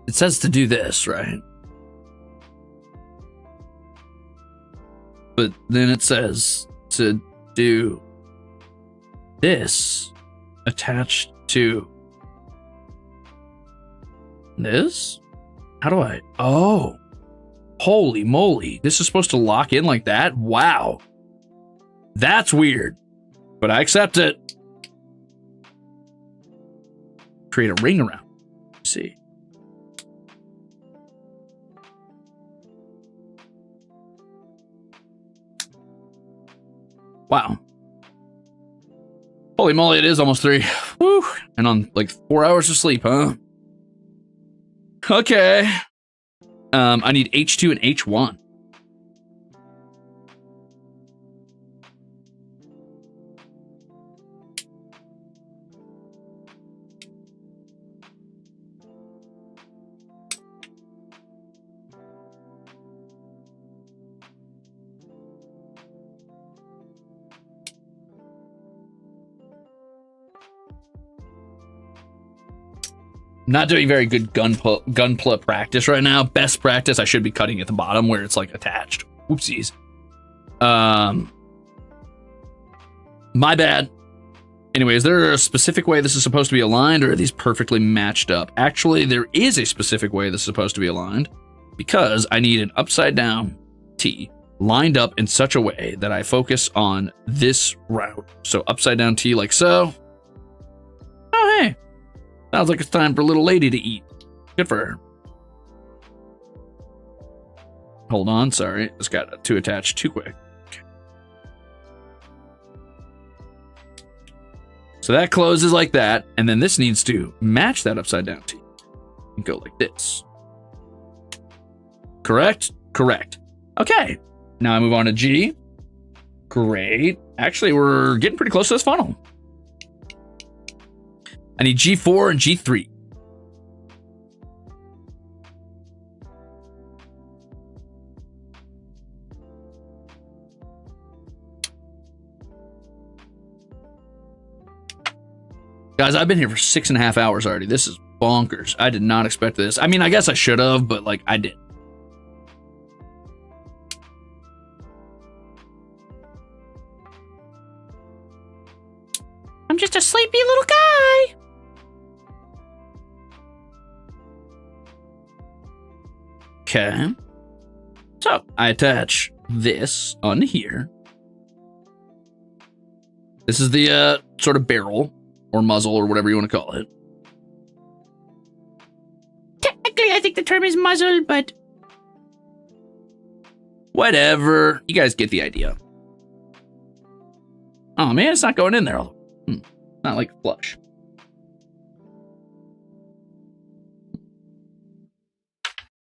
It says to do this, right? But then it says to do this attached to this? How do I? Oh, holy moly. This is supposed to lock in like that? Wow. That's weird, but I accept it. Create a ring around. Let's see. Wow. Holy moly, it is almost 3. Woo. And on like 4 hours of sleep, huh? Okay. I need H2 and H1. not doing very good gunpla practice right now. Best practice, I should be cutting at the bottom where it's like attached. Oopsies. My bad. Anyway, is there a specific way this is supposed to be aligned, or are these perfectly matched up? Actually, there is a specific way this is supposed to be aligned, because I need an upside down T lined up in such a way that I focus on this route. So upside down T like so. Oh, hey. Sounds like it's time for little lady to eat. Good for her. Hold on, sorry. Just got too attached too quick. So that closes like that, and then this needs to match that upside down T and go like this. Correct? Correct. Okay, now I move on to G. Great. Actually, we're getting pretty close to this funnel. I need G4 and G3. Guys, I've been here for 6.5 hours already. This is bonkers. I did not expect this. I mean, I guess I should have, but like I did. I'm just a sleepy little guy. Okay. So I attach this on here. This is the sort of barrel or muzzle or whatever you want to call it. Technically, I think the term is muzzle, but whatever. You guys get the idea. Oh man, it's not going in there. Not like flush.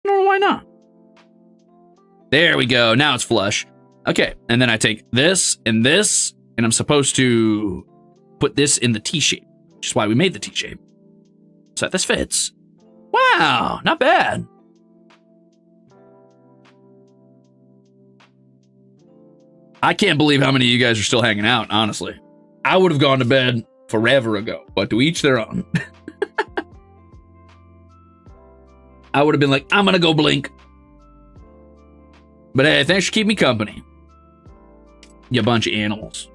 No, why not? There we go. Now it's flush. Okay, and then I take this, and I'm supposed to put this in the T shape, which is why we made the T shape. So that this fits. Wow, not bad. I can't believe how many of you guys are still hanging out, honestly. I would have gone to bed forever ago, but to each their own. I would have been like, I'm gonna go blink. But hey, thanks for keeping me company. You bunch of animals.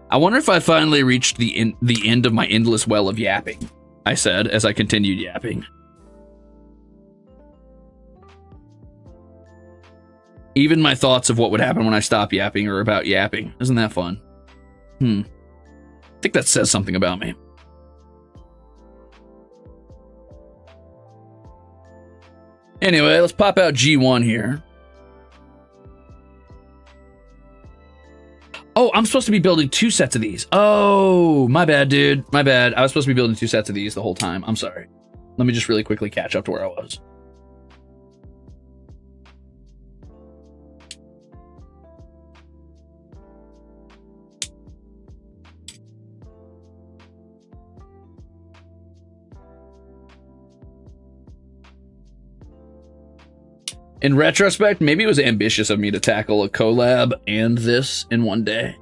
I wonder if I finally reached the end of my endless well of yapping, I said as I continued yapping. Even my thoughts of what would happen when I stop yapping are about yapping. Isn't that fun? I think that says something about me. Anyway, let's pop out G1 here. Oh, I'm supposed to be building 2 sets of these. Oh, my bad, dude. My bad. I was supposed to be building 2 sets of these the whole time. I'm sorry. Let me just really quickly catch up to where I was. In retrospect, maybe it was ambitious of me to tackle a collab and this in one day.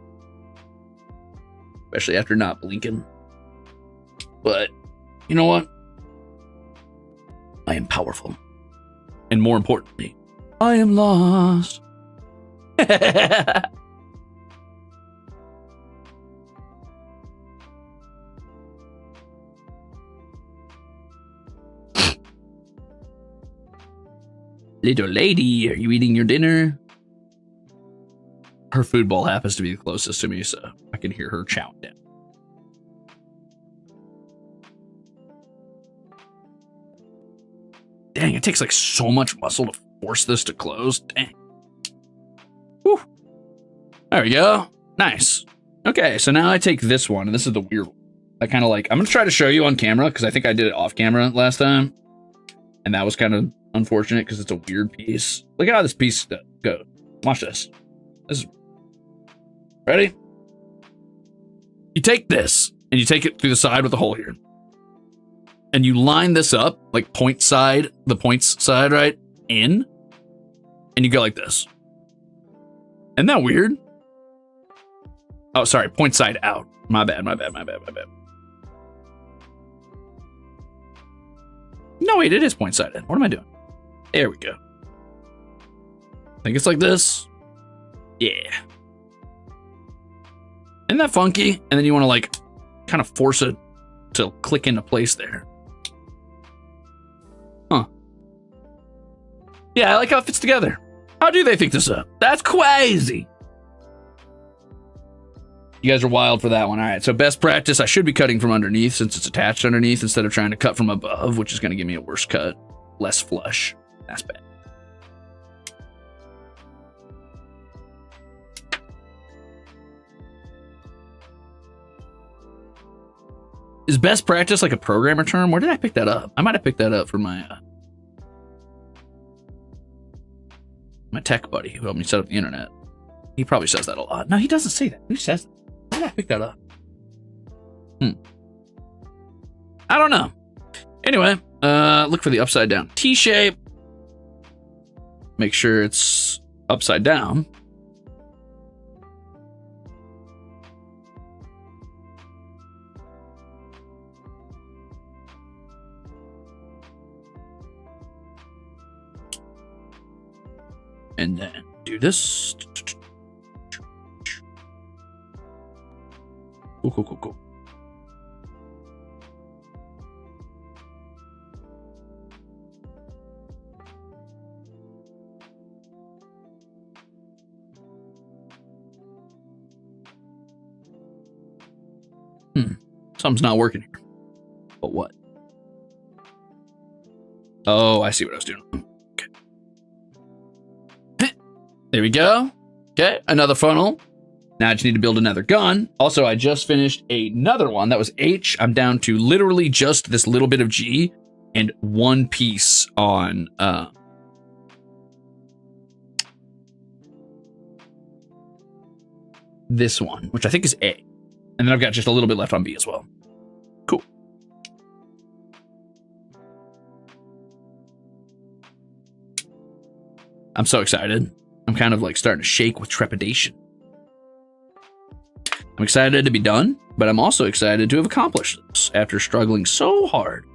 Especially after not blinking. But, you know what? I am powerful. And more importantly, I am lost. Little lady, are you eating your dinner? Her food bowl happens to be the closest to me, so I can hear her chowing down. Dang, it takes like so much muscle to force this to close. Dang. Whew. There we go. Nice. Okay, so now I take this one, and this is the weird one. I kind of like, I'm going to try to show you on camera, because I think I did it off camera last time. And that was kind of unfortunate, because it's a weird piece. Look at how this piece goes. Watch this. This is... Ready? You take this, and you take it through the side with the hole here. And you line this up, like point side, the points side, right? In. And you go like this. Isn't that weird? Oh, sorry, point side out. My bad. No, wait, it is point-sided. What am I doing? There we go. I think it's like this. Yeah. Isn't that funky? And then you want to like kind of force it to click into place there. Huh. Yeah, I like how it fits together. How do they think this up? That's crazy. You guys are wild for that one. All right, so best practice, I should be cutting from underneath since it's attached underneath instead of trying to cut from above, which is going to give me a worse cut. Less flush. That's bad. Is best practice like a programmer term? Where did I pick that up? I might have picked that up from my my tech buddy who helped me set up the internet. He probably says that a lot. No, he doesn't say that. Who says that? Where did I pick that up? I don't know. Anyway, look for the upside down T shape. Make sure it's upside down. And then do this. Cool. Something's not working here. But what? Oh, I see what I was doing. There we go. Okay, another funnel. Now I just need to build another gun. Also, I just finished another one. That was H. I'm down to literally just this little bit of G and one piece on this one, which I think is A. And then I've got just a little bit left on B as well. Cool. I'm so excited. I'm kind of like starting to shake with trepidation. I'm excited to be done, but I'm also excited to have accomplished this after struggling so hard.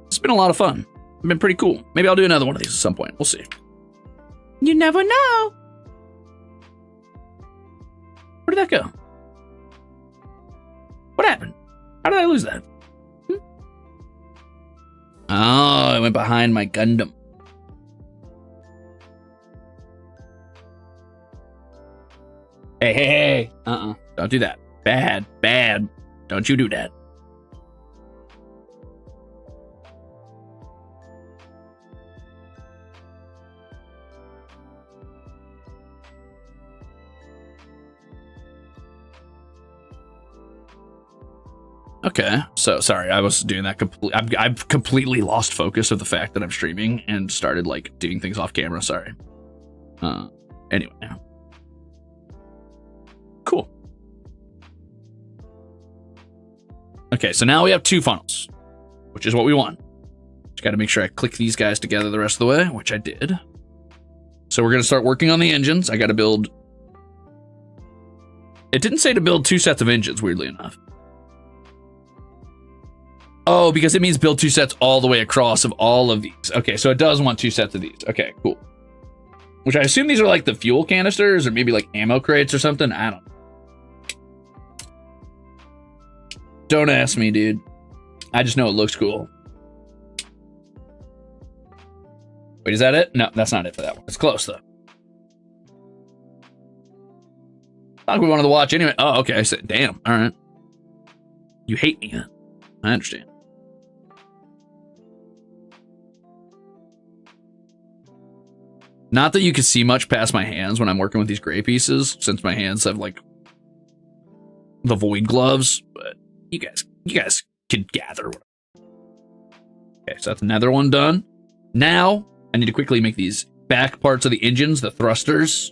It's been a lot of fun. It's been pretty cool. Maybe I'll do another one of these at some point. We'll see. You never know. Where did that go? What happened? How did I lose that? Oh, it went behind my Gundam. Hey. Don't do that. Bad. Don't you do that. Okay, so sorry, I was doing that I've completely lost focus of the fact that I'm streaming and started like doing things off camera. Sorry. Anyway. Cool. Okay, so now we have two funnels, which is what we want. Just got to make sure I click these guys together the rest of the way, which I did. So we're going to start working on the engines. I got to build... It didn't say to build two sets of engines, weirdly enough. Oh, because it means build two sets all the way across of all of these. Okay, so it does want two sets of these. Okay, cool. Which I assume these are like the fuel canisters or maybe like ammo crates or something. I don't know. Don't ask me, dude. I just know it looks cool. Wait, is that it? No, that's not it for that one. It's close, though. I think we wanted to watch anyway. Oh, okay. I said, damn. All right. You hate me, huh? I understand. Not that you can see much past my hands when I'm working with these gray pieces, since my hands have, like, the void gloves, but you guys could gather. Okay, so that's another one done. Now, I need to quickly make these back parts of the engines, the thrusters.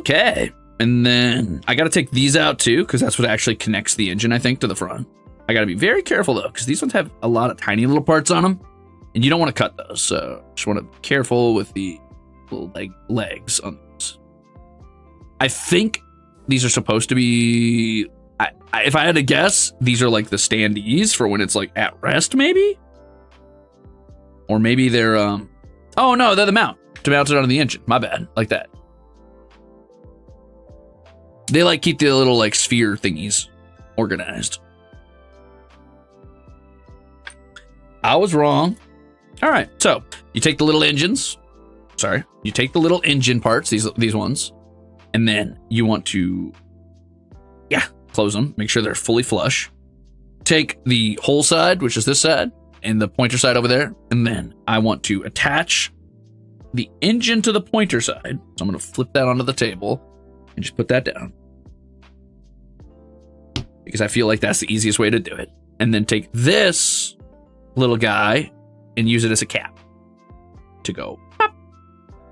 Okay. And then I got to take these out too, because that's what actually connects the engine, I think, to the front. I got to be very careful though, because these ones have a lot of tiny little parts on them, and you don't want to cut those. So just want to be careful with the little legs on these. I think these are supposed to be, if I had to guess, these are like the standees for when it's like at rest, maybe? Or maybe they're, oh no, they're the mount to mount it onto the engine. My bad, like that. They like keep the little like sphere thingies organized. I was wrong. All right, so you take the little engines. Sorry, you take the little engine parts, these ones, and then you want to, close them. Make sure they're fully flush. Take the whole side, which is this side, and the pointer side over there, and then I want to attach the engine to the pointer side. So I'm going to flip that onto the table and just put that down, because I feel like that's the easiest way to do it. And then take this little guy and use it as a cap to go up.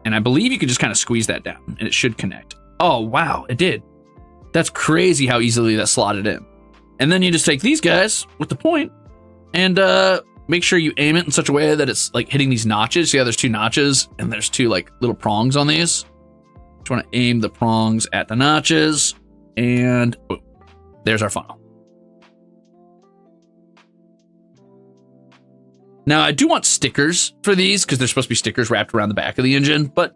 And I believe you can just kind of squeeze that down and it should connect. Oh, wow, it did. That's crazy how easily that slotted in. And then you just take these guys with the point and make sure you aim it in such a way that it's like hitting these notches. See how there's two notches and there's two like little prongs on these? Just want to aim the prongs at the notches, and boom, there's our funnel. Now, I do want stickers for these because there's supposed to be stickers wrapped around the back of the engine, but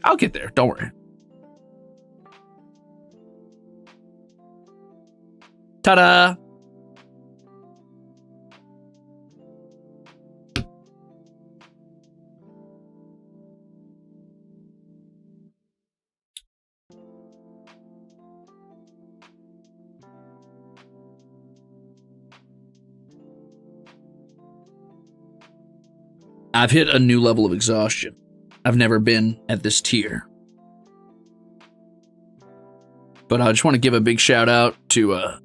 I'll get there. Don't worry. Ta-da! I've hit a new level of exhaustion. I've never been at this tier. But I just want to give a big shout out to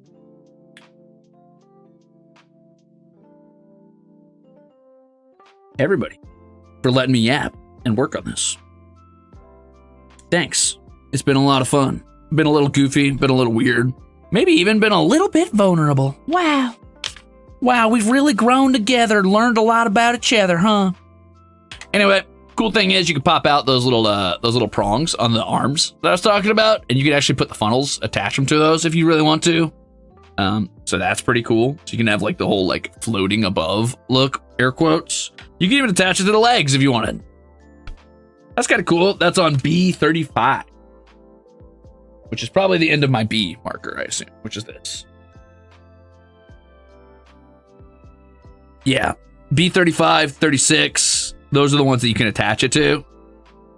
everybody for letting me yap and work on this. Thanks. It's been a lot of fun. Been a little goofy, been a little weird. Maybe even been a little bit vulnerable. Wow. Wow, we've really grown together, learned a lot about each other, huh? Anyway, cool thing is you can pop out those little prongs on the arms that I was talking about, and you can actually put the funnels, attach them to those if you really want to. So that's pretty cool. So you can have like the whole like floating above look, air quotes. You can even attach it to the legs if you wanted. That's kind of cool. That's on B35, which is probably the end of my B marker, I assume, which is this. Yeah, B35, 36, those are the ones that you can attach it to.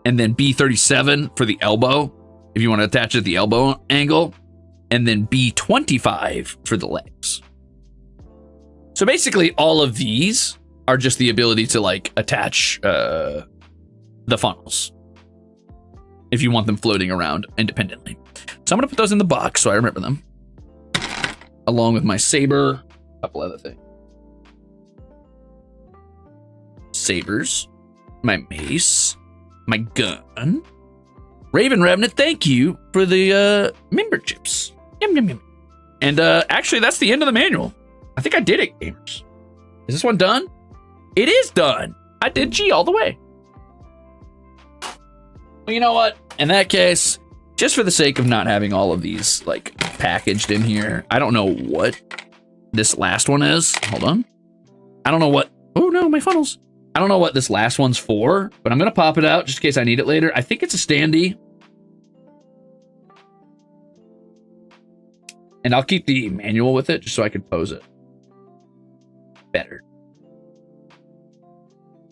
And then B37 for the elbow, if you want to attach it at the elbow angle. And then B25 for the legs. So basically all of these are just the ability to like attach the funnels if you want them floating around independently. So I'm going to put those in the box so I remember them, along with my saber, a couple other things. Sabers, my mace, my gun. Raven Revenant, thank you for the memberships. Yum, yum, yum. And actually, that's the end of the manual. I think I did it, gamers. Is this one done? It is done. I did G all the way. Well, you know what? In that case, just for the sake of not having all of these like packaged in here, I don't know what this last one is. Hold on. I don't know what. Oh no, my funnels. I don't know what this last one's for, but I'm going to pop it out just in case I need it later. I think it's a standee. And I'll keep the manual with it just so I can pose it better.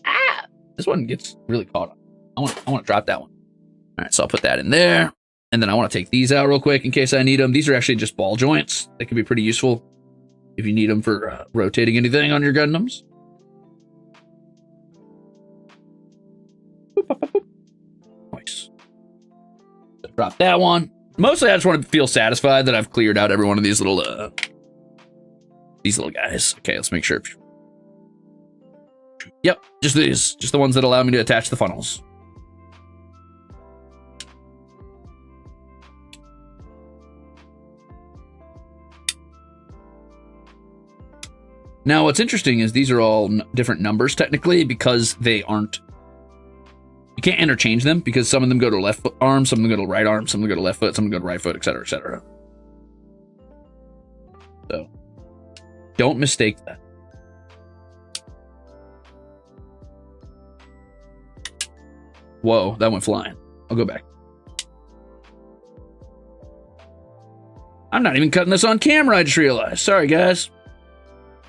Ah! This one gets really caught on. I want to drop that one. All right, so I'll put that in there. And then I want to take these out real quick in case I need them. These are actually just ball joints. They can be pretty useful if you need them for rotating anything on your Gundams. Nice. Drop that one. Mostly I just want to feel satisfied that I've cleared out every one of these little guys. Okay, let's make sure. Yep, just these. Just the ones that allow me to attach the funnels. Now, what's interesting is these are all different numbers technically because they aren't. You can't interchange them because some of them go to left arm, some of them go to right arm, some of them go to left foot, some of them go to right foot, etc., etc. So, don't mistake that. Whoa, that went flying. I'll go back. I'm not even cutting this on camera, I just realized. Sorry, guys.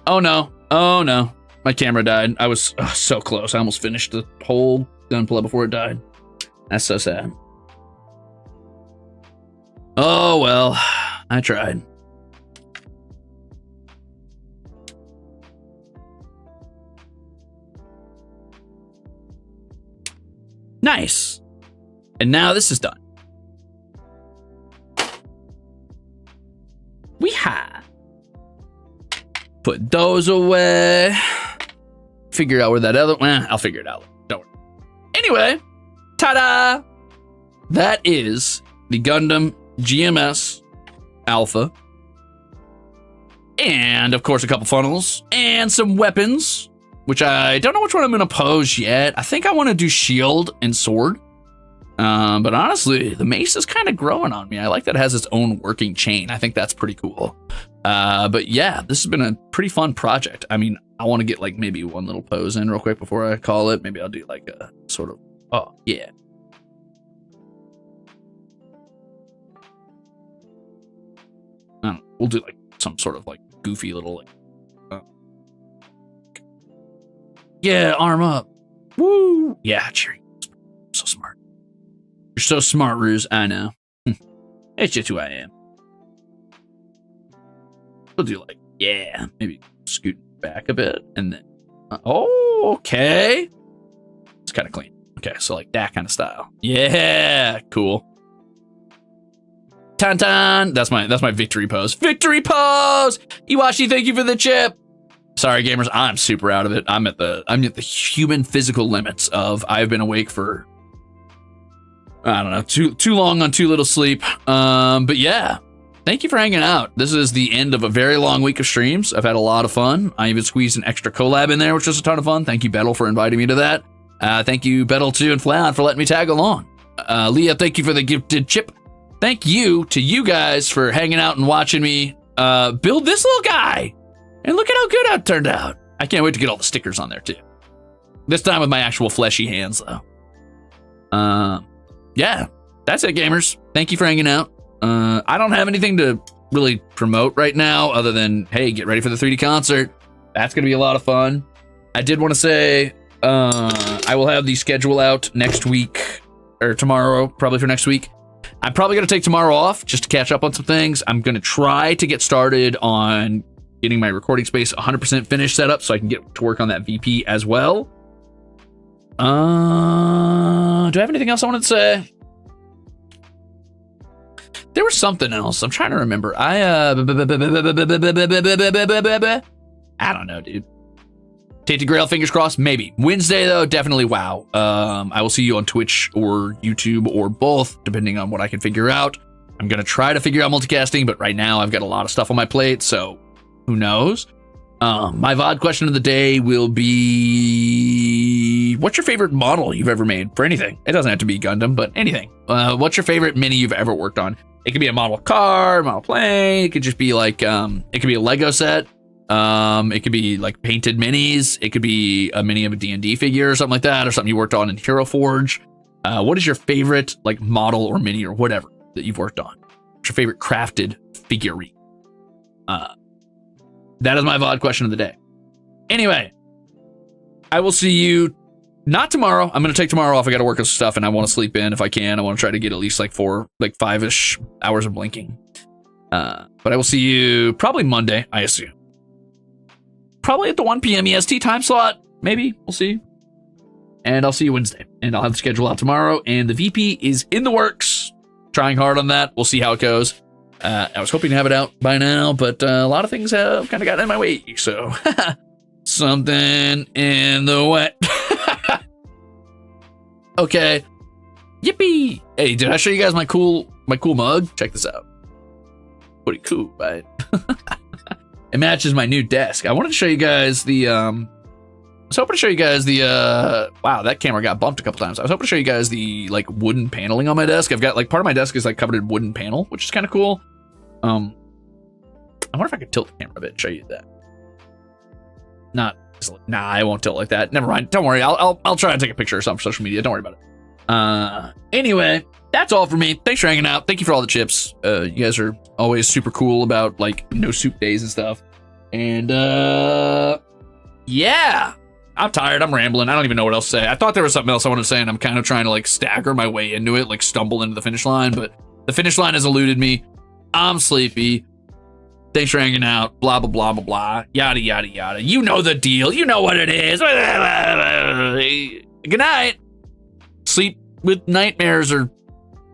Oh, no. Oh, no. My camera died. I was so close. I almost finished the whole Gunpla before it died. That's so sad. Oh, well. I tried. Nice. And now this is done. Weehaw. Put those away. Figure out where that other... I'll figure it out. Don't worry. Anyway, ta-da! That is the Gundam GMS Alpha. And, of course, a couple funnels. And some weapons, which I don't know which one I'm going to pose yet. I think I want to do shield and sword. But honestly, the mace is kind of growing on me. I like that it has its own working chain. I think that's pretty cool. But yeah, this has been a pretty fun project. I mean, I want to get like maybe one little pose in real quick before I call it. Maybe I'll do like a sort of, oh yeah. I don't know, we'll do like some sort of like goofy little like, yeah, arm up. Woo! Yeah, cheering. So smart. You're so smart, Ruze. I know. It's just who I am. We'll do like, yeah, maybe scoot back a bit and then, oh, okay. It's kind of clean. Okay, so like that kind of style. Yeah, cool. Tan-tan. That's my victory pose. Victory pose! Iwashi, thank you for the chip. Sorry, gamers, I'm super out of it. I'm at the human physical limits of I've been awake for, I don't know, too long on too little sleep. But yeah, thank you for hanging out. This is the end of a very long week of streams. I've had a lot of fun. I even squeezed an extra collab in there, which was a ton of fun. Thank you, Bettel, for inviting me to that. Thank you, Bettel 2 and Flan, for letting me tag along. Leah, thank you for the gifted chip. Thank you to you guys for hanging out and watching me build this little guy. And look at how good that turned out. I can't wait to get all the stickers on there too. This time with my actual fleshy hands though. Yeah, that's it, gamers. Thank you for hanging out. I don't have anything to really promote right now other than, hey, get ready for the 3D concert. That's going to be a lot of fun. I did want to say I will have the schedule out next week or tomorrow, probably for next week. I'm probably going to take tomorrow off just to catch up on some things. I'm going to try to get started on getting my recording space 100% finished set up so I can get to work on that VP as well. Do I have anything else I wanted to say? There was something else. I'm trying to remember. I don't know, dude. Tate to Grail, fingers crossed, maybe. Wednesday, though, definitely WoW. I will see you on Twitch or YouTube or both, depending on what I can figure out. I'm going to try to figure out multicasting, but right now I've got a lot of stuff on my plate, so who knows? My VOD question of the day will be, what's your favorite model you've ever made for anything? It doesn't have to be Gundam, but anything. What's your favorite mini you've ever worked on? It could be a model car, model plane. It could just be like, it could be a Lego set. It could be like painted minis. It could be a mini of a D&D figure or something like that, or something you worked on in Hero Forge. What is your favorite like model or mini or whatever that you've worked on? What's your favorite crafted figurine? That is my VOD question of the day. Anyway, I will see you not tomorrow. I'm going to take tomorrow off. I got to work on stuff and I want to sleep in if I can. I want to try to get at least like 5-ish hours of blinking. But I will see you probably Monday, I assume. Probably at the 1 p.m. EST time slot. Maybe. We'll see. And I'll see you Wednesday. And I'll have the schedule out tomorrow. And the VP is in the works. Trying hard on that. We'll see how it goes. I was hoping to have it out by now, but a lot of things have kind of gotten in my way. So, something in the wet. Okay. Yippee! Hey, did I show you guys my cool mug? Check this out. Pretty cool, right? It matches my new desk. I wanted to show you guys the, I was hoping to show you guys the, wow, that camera got bumped a couple times. I was hoping to show you guys the, like, wooden paneling on my desk. I've got, like, part of my desk is, like, covered in wooden panel, which is kind of cool. I wonder if I could tilt the camera a bit and show you that. Nah, I won't tilt like that. Never mind. Don't worry. I'll try to take a picture or something for social media. Don't worry about it. Anyway, that's all for me. Thanks for hanging out. Thank you for all the chips. You guys are always super cool about, like, no soup days and stuff. And, yeah. I'm tired. I'm rambling. I don't even know what else to say. I thought there was something else I wanted to say, and I'm kind of trying to, like, stagger my way into it, like, stumble into the finish line, but the finish line has eluded me. I'm sleepy. Thanks for hanging out. Blah, blah, blah, blah, blah. Yada, yada, yada. You know the deal. You know what it is. Good night. Sleep with nightmares or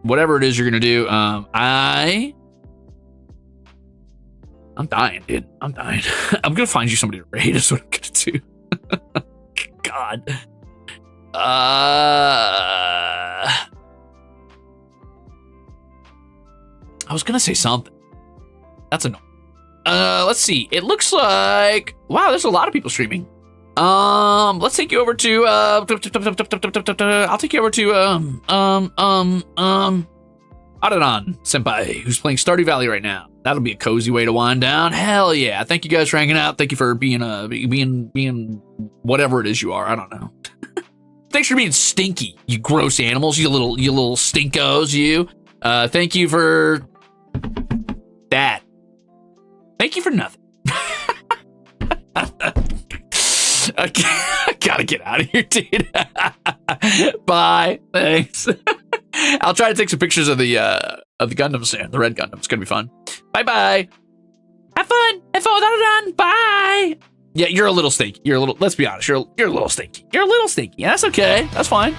whatever it is you're going to do. I'm dying, dude. I'm dying. I'm going to find you somebody to raid is what I'm going to do. God. I was going to say something. That's annoying. Let's see. It looks like, wow, there's a lot of people streaming. Let's take you over to, I'll take you over to, Aradan Senpai, who's playing Stardew Valley right now. That'll be a cozy way to wind down. Hell yeah. Thank you guys for hanging out. Thank you for being whatever it is you are. I don't know. Thanks for being stinky, you gross animals, you little stinkos, you. Thank you for that. Thank you for nothing. I gotta get out of here, dude. Bye. Thanks. I'll try to take some pictures of the Gundam soon. The red Gundam. It's gonna be fun. Bye. Have fun. Have fun. Bye. Yeah, you're a little stinky. Let's be honest. You're a little stinky. You're a little stinky. Yeah, that's okay. That's fine.